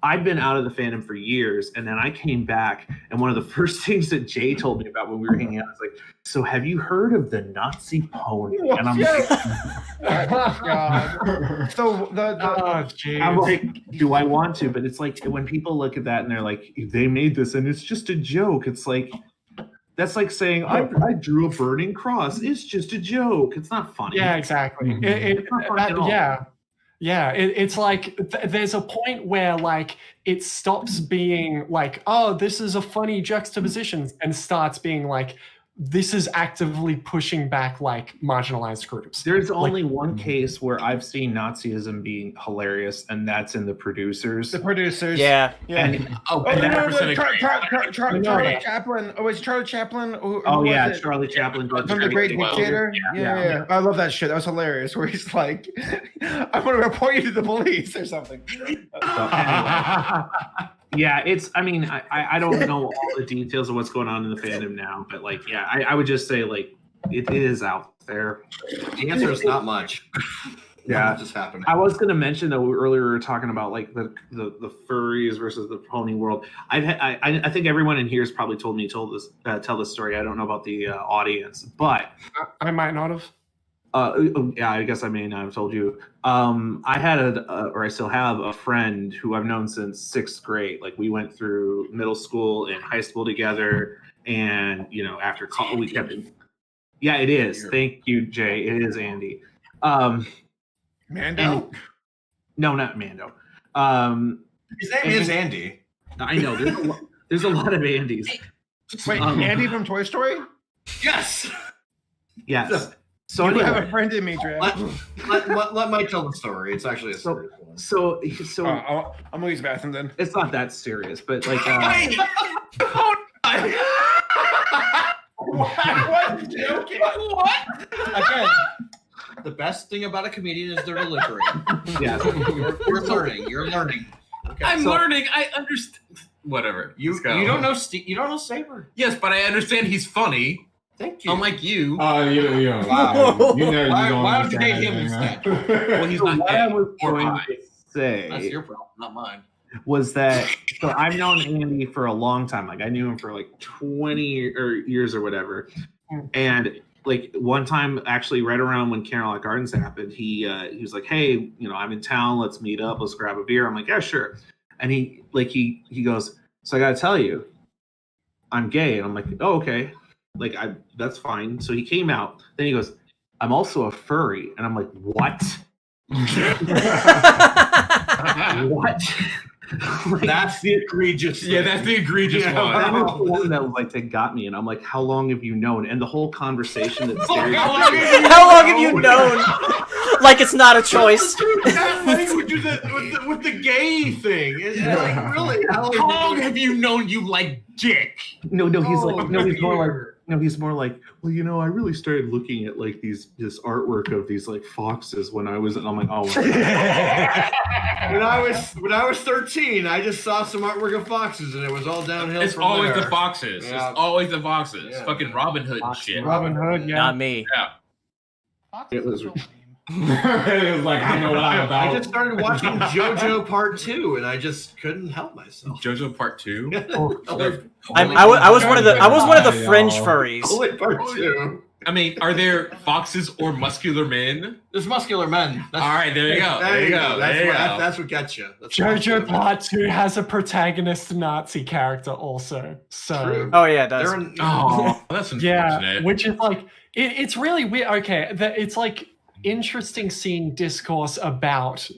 I've been out of the fandom for years, and then I came back, and one of the first things that Jay told me about when we were hanging out was like, "So have you heard of the Nazi pony?" And I'm like, "Oh God!" So I'm like, "Do I want to?" But it's like when people look at that and they're like, "They made this, and it's just a joke." It's like. That's like saying I drew a burning cross. It's just a joke. It's not funny. Yeah, exactly. It's not funny at all. Yeah. It's like there's a point where like it stops being like, oh, this is a funny juxtaposition, and starts being like, this is actively pushing back like marginalized groups. There's only one case where I've seen Nazism being hilarious, and that's in The Producers. The Producers. Yeah. And, Charlie Chaplin. Oh, it's Charlie Chaplin. Charlie Chaplin. From The Great Dictator. Yeah. I love that shit. That was hilarious. Where he's like, I'm going to report you to the police or something. Yeah, I mean, I don't know all the details of what's going on in the fandom now, but like, yeah, I would just say like it is out there. The answer is not much. Yeah, just happened. I was going to mention though earlier we were talking about like the furries versus the pony world. I think everyone in here has probably tell this story. I don't know about the audience, but I might not have. Yeah, I guess I may not have told you. I had or I still have a friend who I've known since 6th grade. Like we went through middle school and high school together, and after college we kept it. Yeah, it is. Thank you, Jay. It is Andy. Mando? No, not Mando. His name is Andy. I know. There's a lot of Andys. Wait, Andy from Toy Story? Yes. Yes. So you anyway, have a friend in me, Draft. Let Mike tell the story. It's actually a serious one. So I'm gonna use the bathroom then. It's not that serious, but like. What? Joking? What? Again. The best thing about a comedian is their delivery. Yeah, you're learning. You're learning. Okay. I'm learning. I understand. Whatever. You don't know you don't know Saber. Yes, but I understand he's funny. Thank you. Unlike you. You don't. Wow. You know you don't Why would you understand hate him anything, instead? Well, he's not what I dead. was Or going I. to say That's your problem, not mine. was that so I've known Andy for a long time. Like I knew him for like 20 years or whatever. And like one time, actually, right around when Caroline Gardens happened, he was like, "Hey, I'm in town. Let's meet up. Let's grab a beer." I'm like, "Yeah, sure." And he goes, "So I gotta tell you, I'm gay." And I'm like, "Oh, okay. Like that's fine." So he came out. Then he goes, "I'm also a furry." And I'm like, "What?" What? Like, that's the egregious thing. Yeah, that's the egregious one. That was the one that like that got me, and I'm like, "How long have you known?" And the whole conversation that How long have you known? Like it's not a choice. That language with the gay thing. It's like, really? How long have you known you like dick? No, he's more like, well, I really started looking at like this artwork of these like foxes when I was, and I'm like, oh. When I was 13, I just saw some artwork of foxes, and it was all downhill. It's from always there. the foxes. Yeah. It's always the foxes. Yeah. Fucking Robin Hood and shit. Robin Hood, yeah. Not me. Yeah. It was. It was like, I know what I'm about. I just started watching JoJo Part 2, and I just couldn't help myself. JoJo Part 2? I was one of the fringe furries. Only Part 2. I mean, are there foxes or muscular men? There's muscular men. All right, there you go. There you go. That's what gets you. JoJo Part 2 has a protagonist Nazi character also. So True. Oh yeah, it does. Oh, that's unfortunate. yeah, which is like it's really weird. Okay, it's like interesting seeing discourse about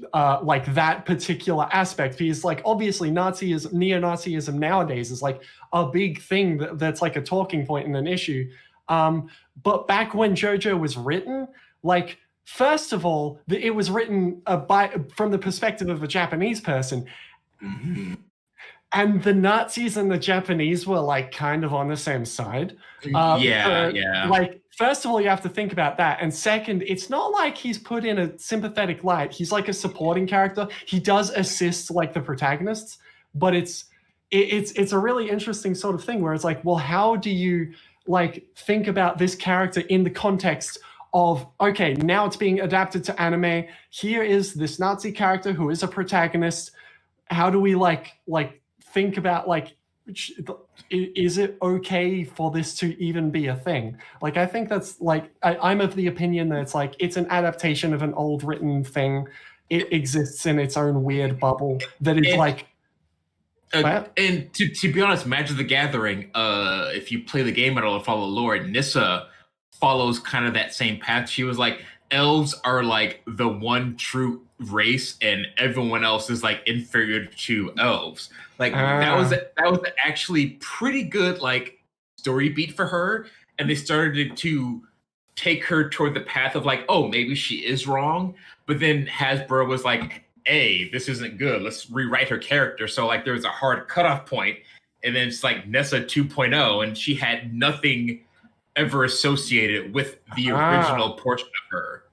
like that particular aspect, because like obviously neo-Nazism nowadays is like a big thing that's like a talking point and an issue. But back when JoJo was written, like first of all, it was written from the perspective of a Japanese person. Mm-hmm. And the Nazis and the Japanese were like kind of on the same side. Yeah. Like, first of all, you have to think about that. And second, it's not like he's put in a sympathetic light. He's like a supporting character. He does assist like the protagonists, but it's a really interesting sort of thing where it's like, well, how do you like think about this character in the context of, okay, now it's being adapted to anime. Here is this Nazi character who is a protagonist. How do we like think about like, is it okay for this to even be a thing? Like, I think that's like, I'm of the opinion that it's like, it's an adaptation of an old written thing. It exists in its own weird bubble that is like, and to be honest, Magic the Gathering, if you play the game at all and follow lore, Nissa follows kind of that same path. She was like, elves are like the one true race, and everyone else is like inferior to elves. Like that was actually pretty good like story beat for her, and they started to take her toward the path of like, oh, maybe she is wrong. But then Hasbro was like, hey, this isn't good. Let's rewrite her character. So like there was a hard cutoff point, and then it's like Nessa 2.0, and she had nothing ever associated with the original portion of her.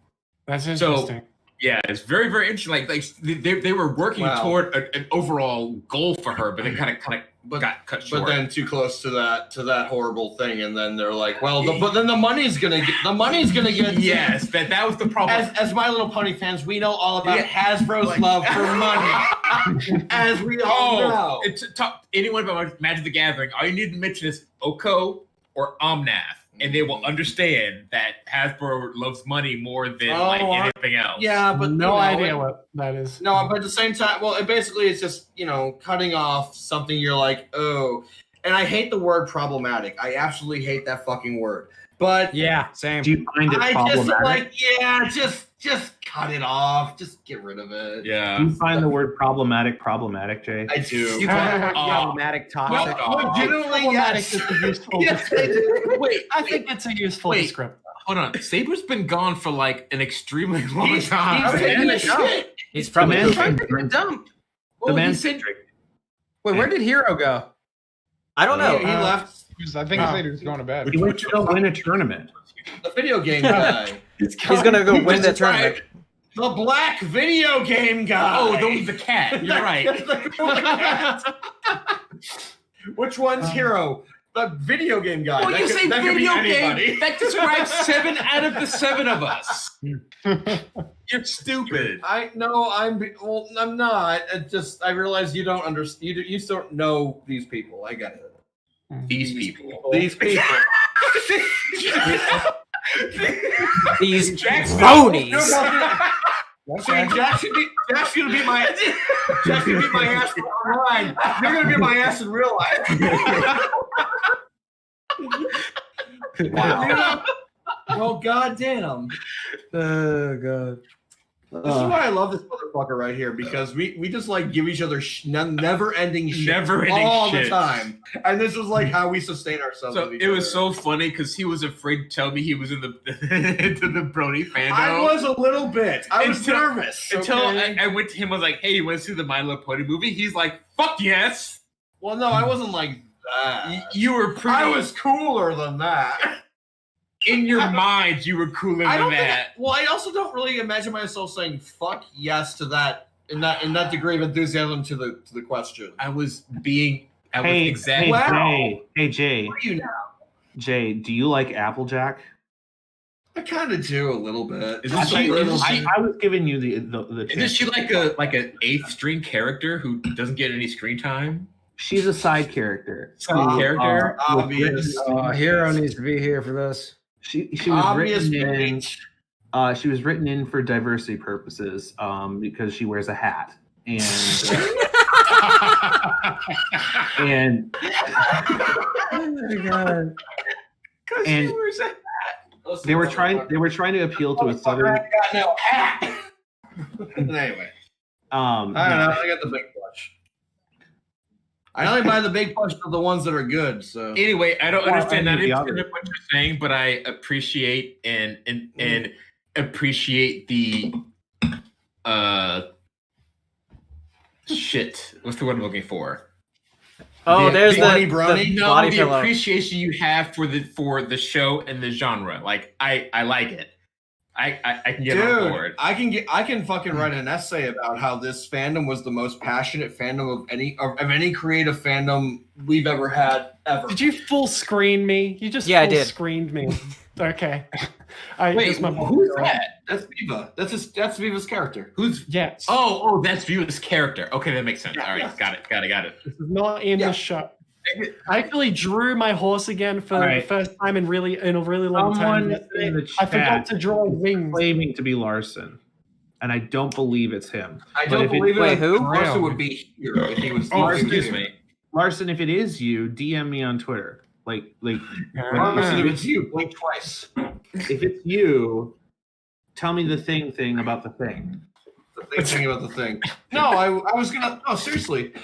That's interesting. So, yeah, it's very, very interesting. Like they were working toward an overall goal for her, but it kind of got cut short. But then too close to that horrible thing, and then they're like, well, but then the money's gonna get. Yes, that was the problem. As My Little Pony fans, we know all about Hasbro's love for money, as we all know. Talk anyone about Magic the Gathering, all you need to mention is Oko or Omnath, and they will understand that Hasbro loves money more than anything else. Yeah, but no idea what that is. No, but at the same time, well, it's just cutting off something you're like, oh, and I hate the word problematic. I absolutely hate that fucking word. But yeah, same. Do you find it problematic? Just cut it off. Just get rid of it. Yeah. Do you find the word problematic, Jay? I do. You find it problematic, toxic. Legitimately, problematic is a useful descriptor. Wait, I think it's a useful descriptor. Hold on. Saber's been gone for like an extremely long time. He's probably the pooping. man's dump. The man's Wait, where did Hero go? I don't know. He left. I think he said he was going to bed. He went to go win a tournament. The video game guy. He's gonna go win the tournament. The black video game guy. Oh, the cat. You're right. Which one's Hero? The video game guy. Well, That you could- say that could be video anybody. game. That describes 7 out of the 7 of us. You're stupid. I'm not. It just I realize you don't understand. You still don't know these people. I get it. These people. These people. These Jack's bronies. Jack's gonna be my ass online. You're gonna be my ass in real life. Wow. Well, goddamn. Oh god. This is why I love this motherfucker right here, because we just like give each other never-ending shit all the time, and this is like how we sustain ourselves. So with each it was other. so funny because he was afraid to tell me he was in the into the Brony fandom. I was a little bit. I was nervous until okay? I went to him. I was like, "Hey, you want to see the My Little Pony movie?" He's like, "Fuck yes." Well, no, I wasn't like that. You were pretty. I was cooler than that. In your mind, you were cooler than that. Well, I also don't really imagine myself saying "fuck yes" to that in that degree of enthusiasm to the question. I was being. I was Hey, exactly. hey, Jay. Who are you now? Jay, do you like Applejack? I kind of do a little bit. Isn't she? I was giving you the Isn't she like an 8th string character who doesn't get any screen time? She's a side character. Side character. Obvious. Hero needs to be here for this. She was Obvious written in. She was written in for diversity purposes because she wears a hat and and Oh my god. and they were trying to appeal to a southern. I got no hat. Anyway, I don't know. I got the big plush. I only buy the big plush for the ones that are good. So Anyway, I don't Well, understand I that mean, the what other- you're saying, but I appreciate and appreciate the shit. What's the word I'm looking for? Oh, there's the no, body the pillow. appreciation you have for the show and the genre. Like I like it. I can get on board. I can fucking write an essay about how this fandom was the most passionate fandom of any creative fandom we've ever had ever. Did you full screen me? You just Yeah, I full did. screened me. Okay. Wait, here's my who's that? That's Viva. That's Viva's character. Who's yes? Oh, that's View's character. Okay, that makes sense. All right, got it. This is not in the show. I actually drew my horse again for the first time in a really long Someone time. in the I forgot chat to draw wings. claiming to be Larson, and I don't believe it's him. I But don't if believe it. wait, who? Larson would be here if he was. Oh, excuse me. Larson, if it is you, DM me on Twitter. Like Larson, if it's you, blink twice. if it's you, tell me the thing about the thing. The thing about the thing. No, I was gonna. No, seriously.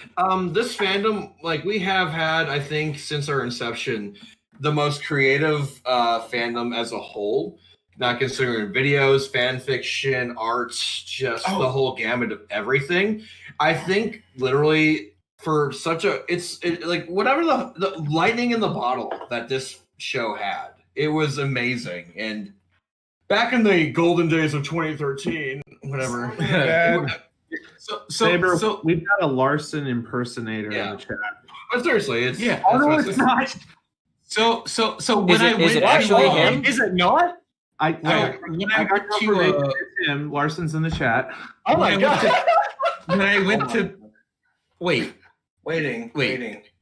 This fandom, like we have had, I think, since our inception, the most creative fandom as a whole. Not considering videos, fan fiction, arts, just the whole gamut of everything. I think literally for such a like whatever the lightning in the bottle that this show had, it was amazing. And back in the golden days of 2013, whatever. So we've got a Larson impersonator in the chat. But seriously, it's Although it's not. So when Is it actually him? Is it not? I when I got went to confirmation it's him. Larson's in the chat. Oh my god! When I went to waiting.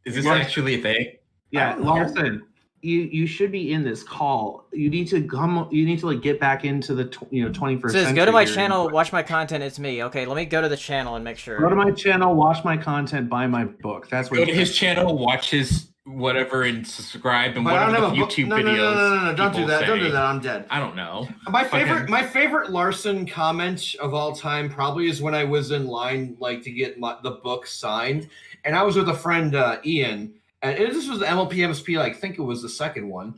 Is this actually a thing? Yeah, Larson, you should be in this call. You need to come. You need to like get back into the 21st It says, century. go to my here. channel, watch my content, it's me. Okay, let me go to the channel and make sure. Go to my channel, watch my content, buy my book. That's what. Go to his channel, watch his whatever, and subscribe and But I whatever don't the have a YouTube no, videos. No, don't do people that. say. Don't do that. I'm dead. I don't know. My favorite Larson comment of all time probably is when I was in line like to get the book signed, and I was with a friend Ian, and this was the MLP MSP. I think it was the second one,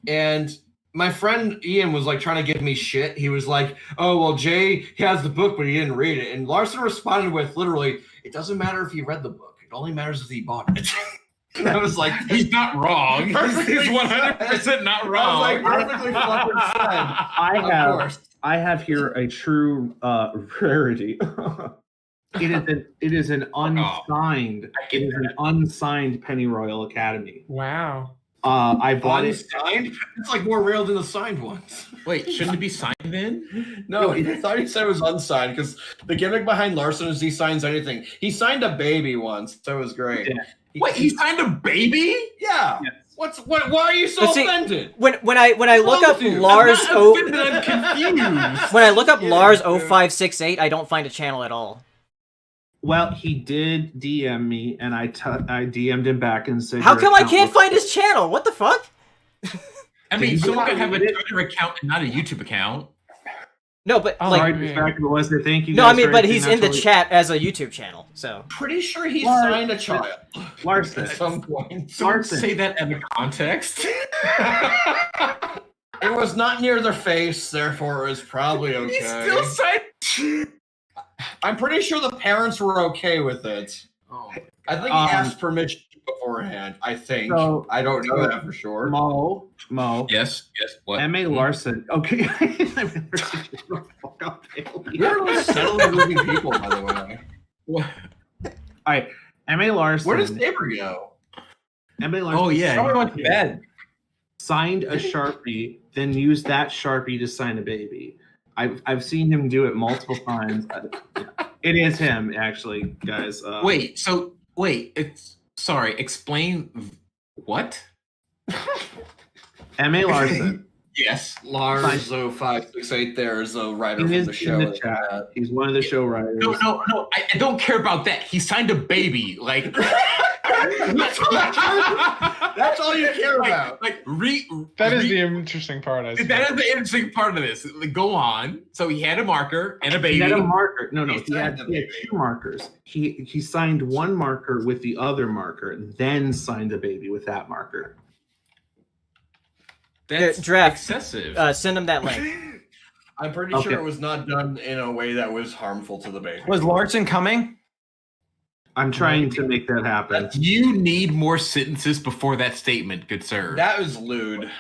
and my friend Ian was like trying to give me shit. He was like, "Oh well, Jay, he has the book, but he didn't read it." And Larson responded with literally, "It doesn't matter if he read the book. It only matters if he bought it." And I was like, he's not wrong. He's 100% not wrong. I was like, perfectly fucking said. I have here a true rarity. It is an unsigned. It is an unsigned Pennyroyal Academy. Wow. I bought it. Unsigned? It's like more real than the signed ones. Wait, shouldn't it be signed then? No, I thought he said it was unsigned because the gimmick behind Larson is he signs anything. He signed a baby once, so it was great. Yeah. Wait, he signed a baby? Yeah. Yes. What? Why are you so offended? When I look up Lars I'm confused. when I look up Lars 0568, I don't find a channel at all. Well, he did DM me, and I DM'd him back and said, "How come I can't find his channel? What the fuck?" I mean, someone could have a Twitter account and not a YouTube account. No, but like, thank you. No, I mean, but he's in the chat as a YouTube channel, so pretty sure he signed a child. Larson, at some point. Don't say that in the context. It was not near their face, therefore it was probably okay. He still signed. I'm pretty sure the parents were okay with it. Oh, I think he asked permission beforehand. I think. So, I don't know that for sure. Mo. Yes. What? M.A. Larson. Okay. We're like settling moving people, by the way. What? All right. M.A. Larson. Where does Saber go? M.A. Larson. Oh yeah, he went to bed. Signed a Sharpie, then used that Sharpie to sign a baby. I've seen him do it multiple times. It is him, actually, guys. Sorry. Explain what? M.A. Larson. Yes, Lars 0568 there is a writer from the show. In the chat. He's one of the show writers. No. I don't care about that. He signed a baby. Like that's all you care about. That is the interesting part. That is the interesting part of this. Like, go on. So he had a marker and a baby. He had a marker. No. He had 2 markers. He signed one marker with the other marker, then signed a baby with that marker. That's Draft. excessive. Send him that link. I'm pretty sure it was not done in a way that was harmful to the baby. Was Larson coming? I'm trying to make that happen. You need more sentences before that statement, good sir. That was lewd.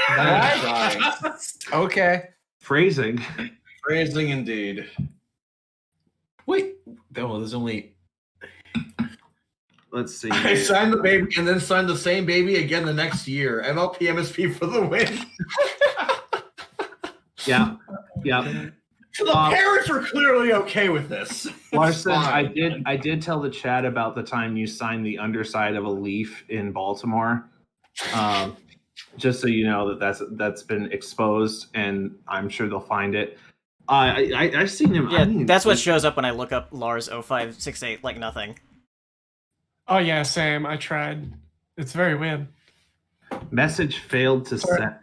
That was Okay. Phrasing indeed. Wait. Oh, there's only... Let's see. I signed the baby and then signed the same baby again the next year. MLP MSP for the win. Yeah. So the parents were clearly okay with this. Larson, I did tell the chat about the time you signed the underside of a leaf in Baltimore. Just so you know that's been exposed, and I'm sure they'll find it. I've seen him. Yeah, that's what shows up when I look up Lars 0568 like nothing. Oh yeah, same. I tried. It's very weird. Message failed to send.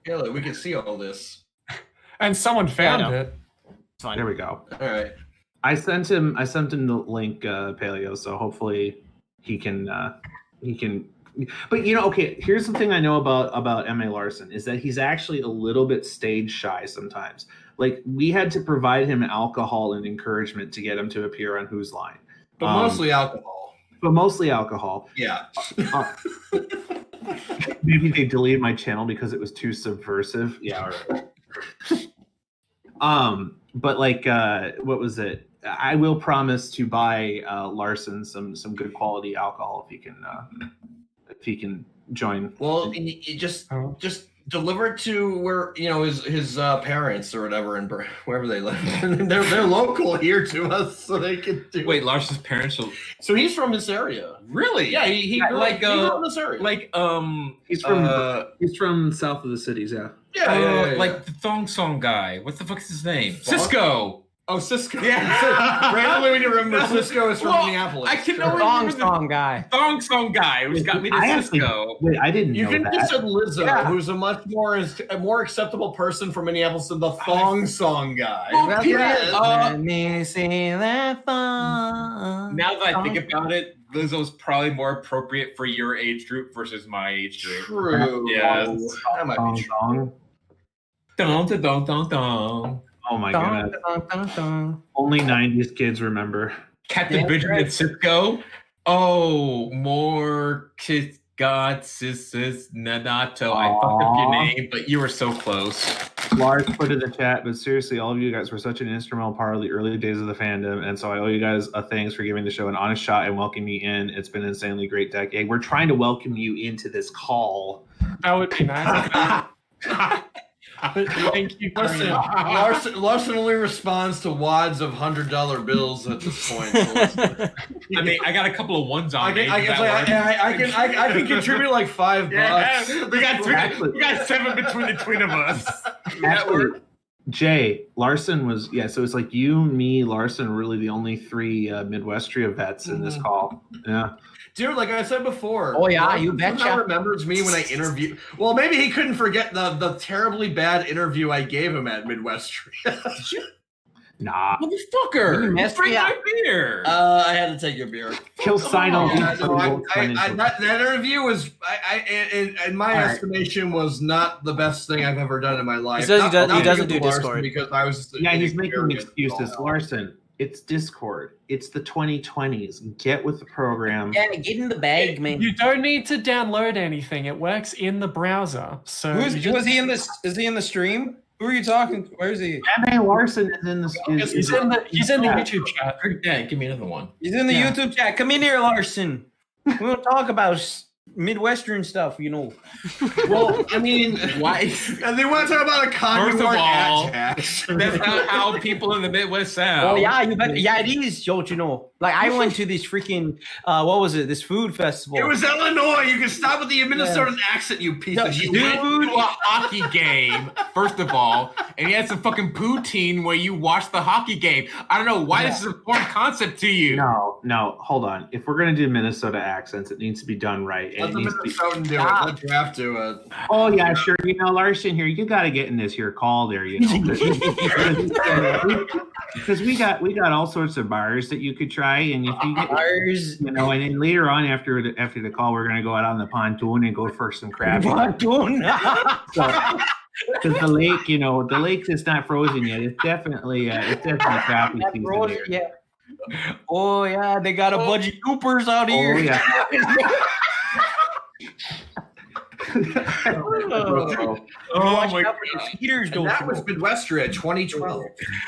Yeah, look, we can see all this. And someone found it. It's fine. There we go. All right. I sent him the link, Paleo. So hopefully he can. But okay. Here's the thing I know about M.A. Larson is that he's actually a little bit stage shy sometimes. Like we had to provide him alcohol and encouragement to get him to appear on Who's Line. But mostly alcohol. Yeah. Yeah. Maybe they deleted my channel because it was too subversive. Yeah. Right. But like, what was it? I will promise to buy Larson some good quality alcohol if he can join. Well, you just deliver it to where his parents or whatever, and wherever they live. they're local here to us, so they can do. Wait, Larson's parents. So he's from this area. Really? Yeah, he grew up in this area. Like he's from south of the cities. Yeah. Yeah. Like the Thong Song guy. What the fuck is his name? Cisco. Oh, Cisco. Yeah. Randomly when you remember Cisco is from Minneapolis. I can Thong Song guy. Thong Song guy, which got me to Cisco. Wait, I didn't know that. You can just said Lizzo, who's a much more acceptable person from Minneapolis than the Thong Song guy. Let me see that thong. Now that I think about it, Lizzo's probably more appropriate for your age group versus my age group. True. Yeah. That might be true. Dun, dun, dun, dun, dun. Oh my god. Only 90s kids remember. Captain Benjamin Sisko. Oh, more kids. God, sis, Nanato. I fucked up your name, but you were so close. Lars put in the chat, but seriously, all of you guys were such an instrumental part of the early days of the fandom, and so I owe you guys a thanks for giving the show an honest shot and welcoming me in. It's been an insanely great decade. We're trying to welcome you into this call. That would be nice. But thank you. Listen, Larson only responds to wads of $100 bills at this point. So I mean, I got a couple of ones on me. I can contribute like $5. Yeah, we got 7 between the twin of us. Actually, Jay, Larson was, so it's like you, me, Larson, really the only 3 Midwestria vets in this call. Yeah. Dude, like I said before. Oh yeah, you betcha. He remembers me when I interview. Well, maybe he couldn't forget the terribly bad interview I gave him at Midwestria. Nah. Motherfucker. Bring my beer. I had to take your beer. He'll sign on. That interview was, in my estimation, was not the best thing I've ever done in my life. He says he doesn't do Discord. Because I was he's making excuses. Larson, it's Discord. It's the 2020s. Get with the program. Yeah, get in the bag, man. You don't need to download anything. It works in the browser. So was he in this? Is he in the stream? Who are you talking to? Where is he? M.A. Larson is in the. He's in the YouTube chat. Yeah, give me another one. He's in the YouTube chat. Come in here, Larson. We'll talk about Midwestern stuff, you know. Well, I mean, why? And they want to talk about a con. First of all, that's not how people in the Midwest sound. Oh yeah, you bet. Yeah, it is, don't you know? Like I went to this freaking what was it? This food festival. It was Illinois. You can stop with the Minnesotan accent, you piece of shit. You went to a hockey game, first of all, and you had some fucking poutine where you watched the hockey game. I don't know why this is a foreign concept to you. No, hold on. If we're gonna do Minnesota accents, it needs to be done right. Let the Minnesotan do it. Let Draft do it. Oh yeah, sure. You know, Larson here, you got to get in this here call there. You know, because we got all sorts of bars that you could try, and if you get bars, you know, and then later on after the call, we're gonna go out on the pontoon and go for some crab. Pontoon. Because the lake, you know, the lake is not frozen yet. It's definitely crappy season here. Yeah. Oh yeah, they got a bunch of Coopers out here. Oh yeah. Oh my God. That was Midwestria 2012.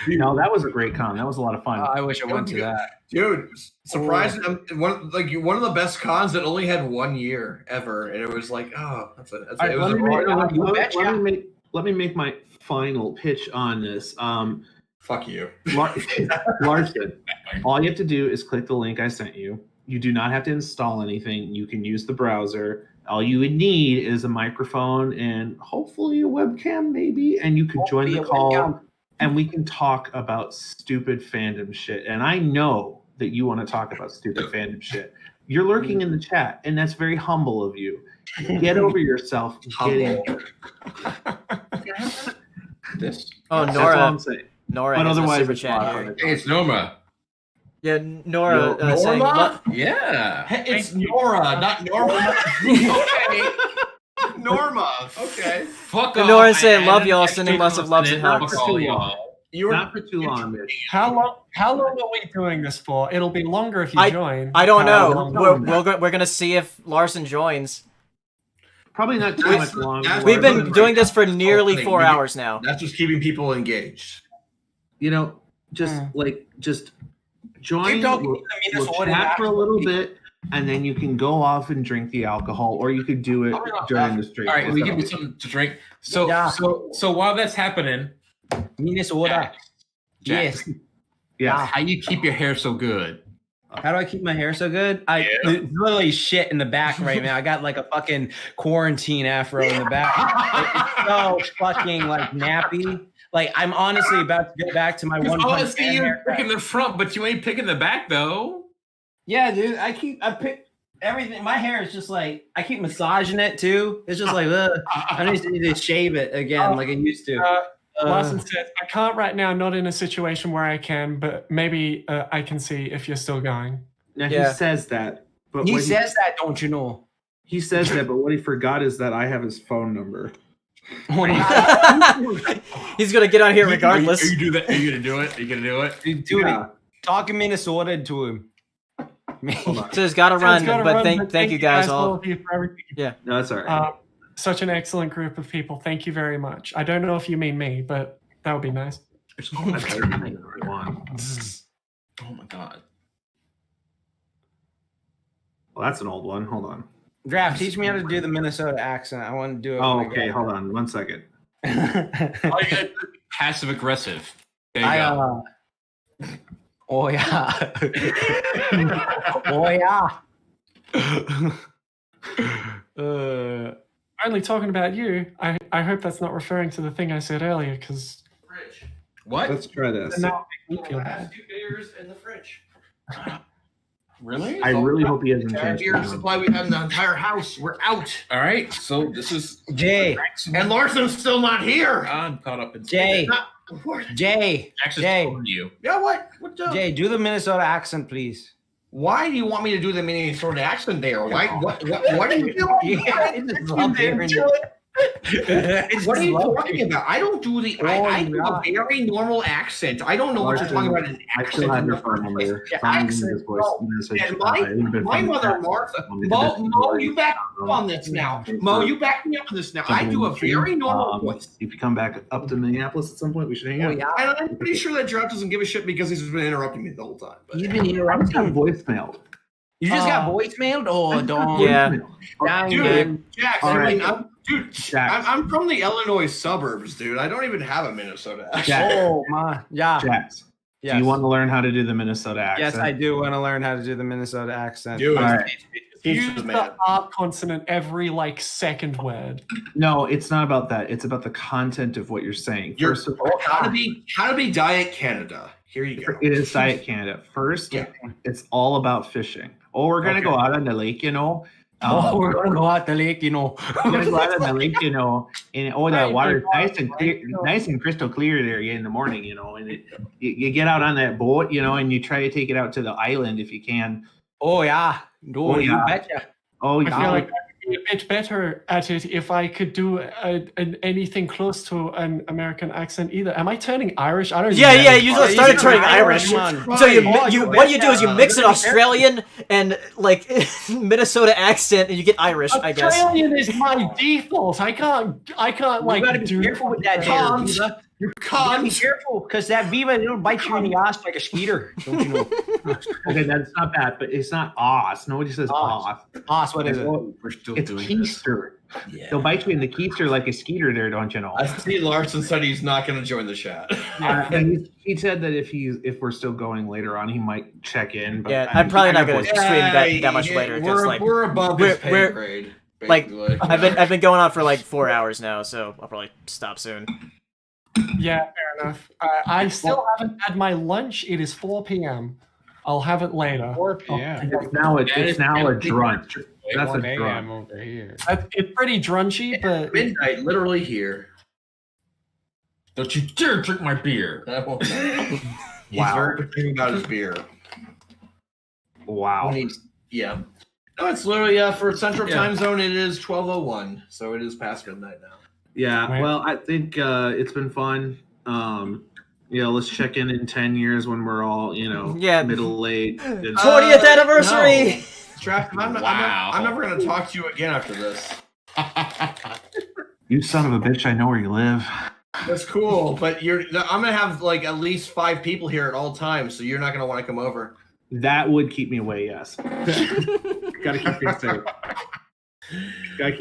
No, that was a great con. That was a lot of fun. I wish I went to that. Dude, surprising. One of the best cons that only had 1 year ever, and it was like, let me make my final pitch on this. Fuck you, Larson. All you have to do is click the link I sent you. You do not have to install anything. You can use the browser. All you would need is a microphone and hopefully a webcam, maybe, and you could join the call and we can talk about stupid fandom shit. And I know that you want to talk about stupid fandom shit. You're lurking in the chat, and that's very humble of you. Get over yourself. Get in here. Nora. That's all I'm saying. Nora but has otherwise, a super chat here. Hey, it's Norma. Yeah, Nora. Norma? Yeah. Hey, it's Nora, not Norma. Okay. Norma. Okay. Fuck off. off. Nora saying love y'all, sending lots of loves and hugs. You were not for too long, Mitch. How long are we doing this for? It'll be longer if you join. I don't know. We're gonna see if Larson joins. Probably not too much longer. We've been doing this for nearly 4 hours now. That's just keeping people engaged. You know, just join. We'll chat for a little bit, and then you can go off and drink the alcohol, or you could do it during the stream. All right, we give you something to drink. So while that's happening, Minnesota. Yes. Yeah. How you keep your hair so good? How do I keep my hair so good? It's literally shit in the back right now. I got like a fucking quarantine afro in the back. It's so fucking like nappy. Like I'm honestly about to get back to my one. Honestly, you're picking the front, but you ain't picking the back though. Yeah, dude. I pick everything. My hair is just like I keep massaging it too. It's just like I need to shave it again like I used to. Larson says, I can't right now, not in a situation where I can, but maybe I can see if you're still going. Now, he says that. But he says that, don't you know? He says that, but what he forgot is that I have his phone number. He's gonna get on here regardless. Are you do that? Are you gonna do it? Are you gonna do it? Dude, talking Minnesota to him. So it's gotta run, but thank you guys all. of you for everything. Yeah. No, that's all right. Such an excellent group of people. Thank you very much. I don't know if you mean me, but that would be nice. Oh my god. Well, that's an old one. Hold on. Draft, teach me how to do the Minnesota accent. I want to do it. Oh, okay. Hold on 1 second. Passive aggressive. There you go. Oh yeah. Oh yeah. Only talking about you. I hope that's not referring to the thing I said earlier, because. What? Let's try this. Now make me feel bad. 2 beers in the fridge. Really? I really hope he hasn't Entire changed. beer supply we have in the entire house. We're out. All right. So this is Jay. And Larson's still not here. I'm caught up in Jay. Jay. Jay. You. Yeah, what? What's up? Jay, do the Minnesota accent, please. Why do you want me to do the Minnesota accent there? Why? What are you doing? I just love hearing What are you talking about? I don't do the. I do a very normal accent. I don't know what you're talking about. An I still accent. have your phone number. Accent. And my mother, Martha. Mo, you back up on this now. Mo, you back me up on this now. I do a very normal voice. If you come back up to Minneapolis at some point, we should hang out. And I'm pretty sure that Draft doesn't give a shit because he's been interrupting me the whole time. But He's been interrupting. I'm voicemailed. You just got voicemailed? Oh, don't. Yeah. Dude, Jax, All right. I'm from the Illinois suburbs, dude. I don't even have a Minnesota accent. Oh my, yeah. Jax, Yes. do you want to learn how to do the Minnesota accent? Yes, I do want to learn how to do the Minnesota accent. Do it. All right. Use the R consonant every second word. No, it's not about that. It's about the content of what you're saying. First of all, how to be Diet Canada. Here you go. It is Diet Canada. First, it's all about fishing. Oh, we're gonna go out on the lake, you know. We're gonna go out the lake, you know. We're gonna go out on the lake, you know, and the water's nice and clear, nice and crystal clear there in the morning, you know. And you get out on that boat, you know, and you try to take it out to the island if you can. Oh yeah, no, you betcha. Oh I feel yeah. like I could be a bit better at it if I could do anything close to an American accent either. Am I turning Irish? I don't. Yeah, you started turning Irish. So what you do is you mix an Australian and Minnesota accent, and you get Irish. I guess Australian is my default. I can't You gotta be careful with that, Viva. You gotta be careful because that Viva it'll bite you in the ass like a skeeter. Don't you know? Okay, that's not bad, but it's not os. Nobody says os. Os, what is it? We're still It's doing keister. Yeah. They'll bite you in the keister like a skeeter there, don't you know? I see Larson said he's not going to join the chat. And he said that if we're still going later on, he might check in. But I'm probably not going to stream that much later. We're above his pay grade. Basically. I've been going on for 4 hours now, so I'll probably stop soon. Yeah, fair enough. I still haven't had my lunch. It is 4 p.m. I'll have it later. 4 p.m. It's now a drunch. That's a 1 a.m. drunk. over here. It's pretty drunchy, but Midnight, literally here. Don't you dare drink my beer. He's very particular about his beer. Wow. Yeah. No, it's literally for Central Time Zone. It is 12:01, so it is past midnight now. Yeah, well, I think it's been fun. Let's check in 10 years when we're all, middle age. 20th anniversary. No. Draft, I'm never going to talk to you again after this. You son of a bitch! I know where you live. That's cool, but I'm going to have at least 5 people here at all times, so you're not going to want to come over. That would keep me away. Yes. Gotta keep things safe.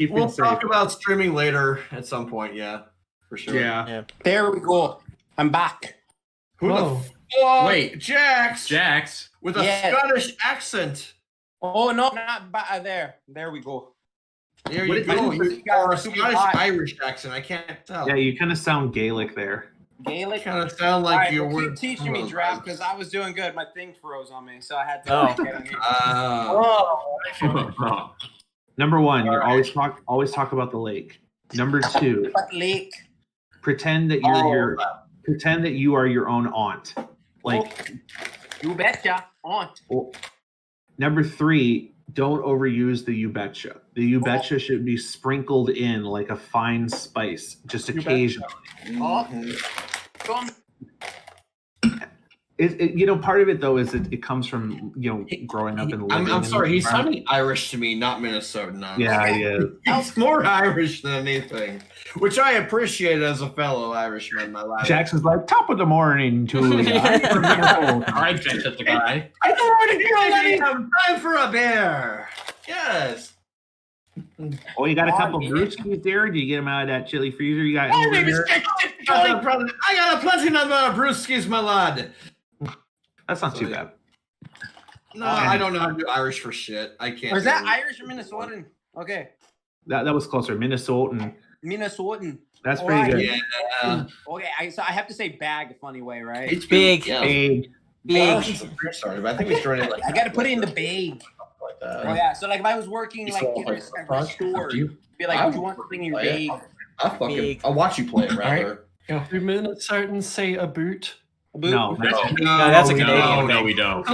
We'll talk about streaming later at some point. Yeah, for sure. Yeah. There we go. I'm back. Wait, Jax with a Scottish accent. Oh no, not there. There we go. There you go. Or a Scottish Irish accent. I can't tell. Yeah, you kind of sound Gaelic there. Gaelic kind of sound like right, you well, were keep teaching me, Draft, because I was doing good. My thing froze on me, so I had to. Number one, you're always talk about the lake. Number two, lake. Pretend that pretend that you are your own aunt. You betcha, aunt. Number three, don't overuse the you betcha. The you betcha should be sprinkled in like a fine spice, just occasionally. Part of it though is it comes from growing up in. I'm sorry, he's sounding Irish to me, not Minnesotan. Honestly. Yeah, yeah. Sounds more Irish than anything, which I appreciate as a fellow Irishman. My life. Jackson's like top of the morning to you. All right, Jacksepticeye. I don't time for a beer. Yes. Oh, you got a couple brewskis there? Do you get them out of that chili freezer? You got. My name is I got a plenty number of brewskis, my lad. That's not too bad. No, I don't know how to do Irish for shit. I can't. Or is that Irish or Minnesotan? Okay. That was closer. Minnesotan. Minnesotan. That's pretty good. Yeah. Okay, so I have to say bag a funny way, right? It's big. Yeah. Big. Sorry, but I think we started like. I got to put it in the bag. Like that. Oh yeah, so like if I was working like in a store, be like, do you want something in your bag? I'll watch you play it rather. Do Minnesotans say a boot? No, that's a Canadian. No, we don't.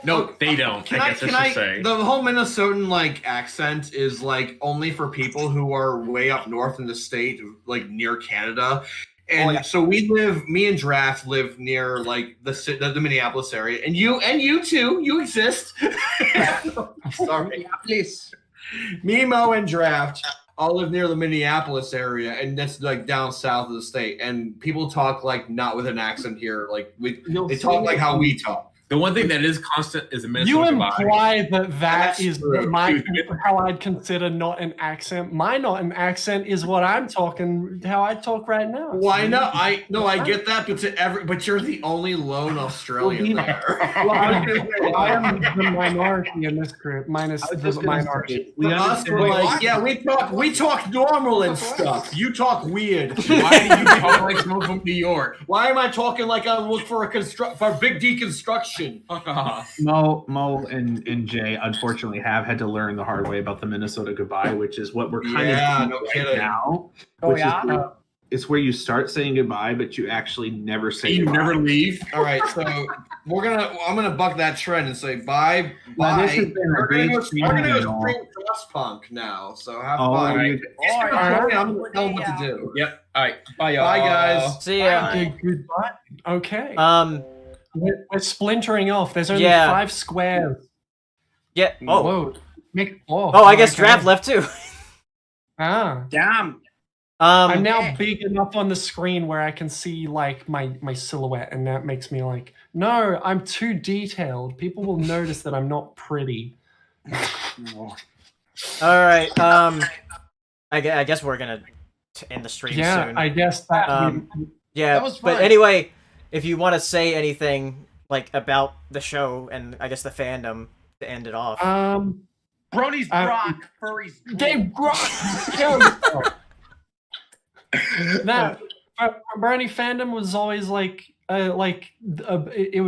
No, they don't. I guess I should say. The whole Minnesotan accent is only for people who are way up north in the state, near Canada. And so me and Draft live near the Minneapolis area, and you too, you exist. Sorry, please. Mimo and Draft all live near the Minneapolis area, and that's down south of the state. And people talk not with an accent here, they talk how we talk. The one thing that is constant is a Minnesota You vibe. imply that That's is true. how I'd consider not an accent. My not an accent is what I'm talking, how I talk right now. Why not? I get that, but you're the only lone Australian there. Well, I am the minority in this group, minus the minority. For us, we're we talk normal and stuff. You talk weird. Why do you talk like someone from New York? Why am I talking like I look for a big deconstruction? Mo and Jay unfortunately have had to learn the hard way about the Minnesota goodbye, which is what we're kind of doing now. It's where you start saying goodbye, but you actually never say you goodbye. never leave. All right, so I'm gonna buck that trend and say bye. Well, Bye. this has been a great We're gonna go stream, spring cross punk now. So have Oh, fun. right. I'm gonna tell them what to do. Yep. All right. Bye, y'all. Bye, guys. See ya. Goodbye. Okay. We're splintering off. There's only 5 squares. Yeah. Oh. Whoa. I guess Draft left too. Damn. I'm now big enough on the screen where I can see my silhouette, and that makes me no, I'm too detailed. People will notice that I'm not pretty. All right. I guess we're gonna end the stream soon. I guess that. That was fun. But anyway, if you want to say anything about the show and I guess the fandom to end it off. Bronies Brock, furries. Dave Brock. Nah, Brony fandom was always it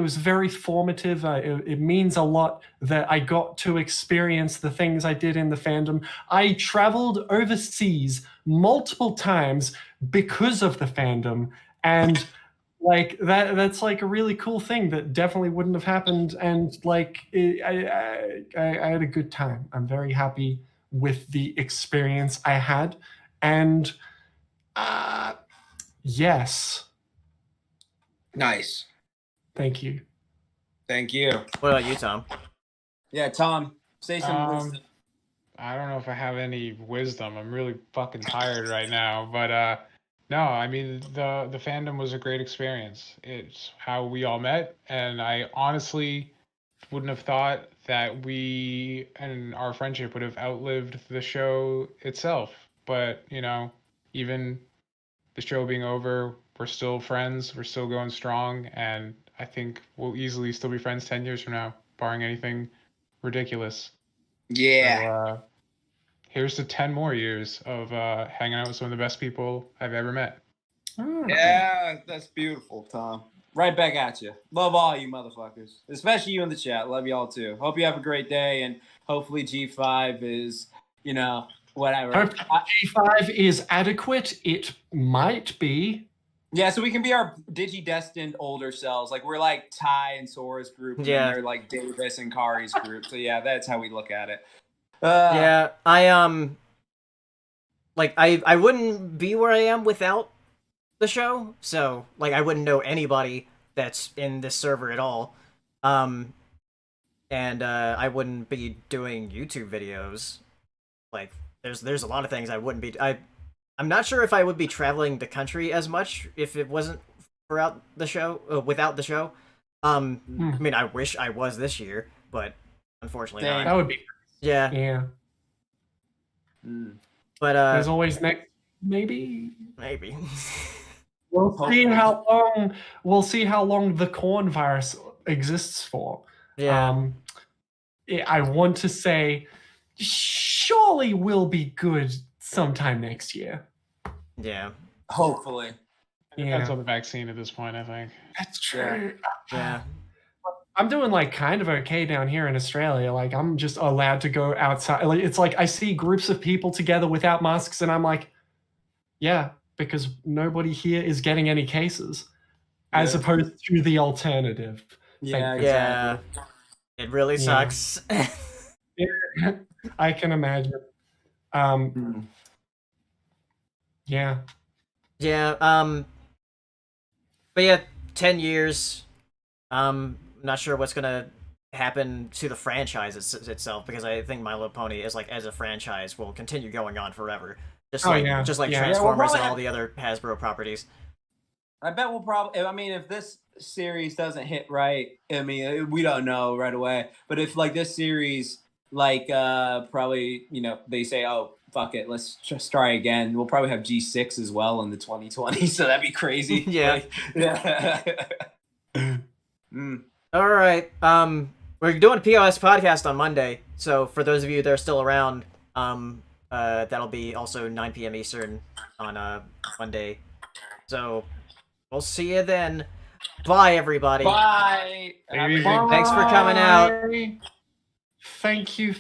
was very formative. It means a lot that I got to experience the things I did in the fandom. I traveled overseas multiple times because of the fandom, and that's a really cool thing that definitely wouldn't have happened. And I had a good time. I'm very happy with the experience I had, and yes. Nice. Thank you. Thank you. What about you, Tom? Yeah, Tom, say some wisdom. I don't know if I have any wisdom. I'm really fucking tired right now. But no, I mean the fandom was a great experience. It's how we all met, and I honestly wouldn't have thought that we and our friendship would have outlived the show itself. But even the show being over, we're still friends. We're still going strong, and I think we'll easily still be friends 10 years from now, barring anything ridiculous. Yeah. So, here's to 10 more years of hanging out with some of the best people I've ever met. Yeah, that's beautiful, Tom. Right back at you. Love all you motherfuckers, especially you in the chat. Love y'all too. Hope you have a great day, and hopefully G5 is, whatever. Hope G5 is adequate. It might be. Yeah, so we can be our digi-destined older selves. Like we're like Ty and Sora's group, and Yeah. they're like Davis and Kari's group. So yeah, that's how we look at it. Yeah, I like I wouldn't be where I am without the show. So like I wouldn't know anybody that's in this server at all. And I wouldn't be doing YouTube videos. Like there's a lot of things I wouldn't be. I'm not sure if I would be traveling the country as much if it wasn't without the show. I mean, I wish I was this year, but unfortunately not. That would be. Yeah. Yeah. But there's always next. Maybe. We'll see how long. We'll see how long the corn virus exists for. Yeah. I want to say, surely we'll be good sometime next year. Yeah. Hopefully. It depends on the vaccine at this point, I think. That's true. Yeah. I'm doing like kind of okay down here in Australia. Like I'm just allowed to go outside. Like, it's like I see groups of people together without masks, and I'm like, yeah, because nobody here is getting any cases, as opposed to the alternative. Yeah, exactly. It really sucks. I can imagine. Yeah. Yeah. But yeah, 10 years. Not sure what's gonna happen to the franchise itself, because I think My Little Pony is like as a franchise will continue going on forever, just Transformers and all the other Hasbro properties. I bet we'll probably. I mean, if this series doesn't hit right, I mean, we don't know right away. But if like this series, like probably, they say, oh fuck it, let's just try again. We'll probably have G6 as well in the 2020s, so that'd be crazy. Yeah. All right. We're doing a POS podcast on Monday, so for those of you that are still around, that'll be also 9 p.m. Eastern on Monday. So we'll see you then. Bye, everybody. Bye. Thanks for coming out. Thank you for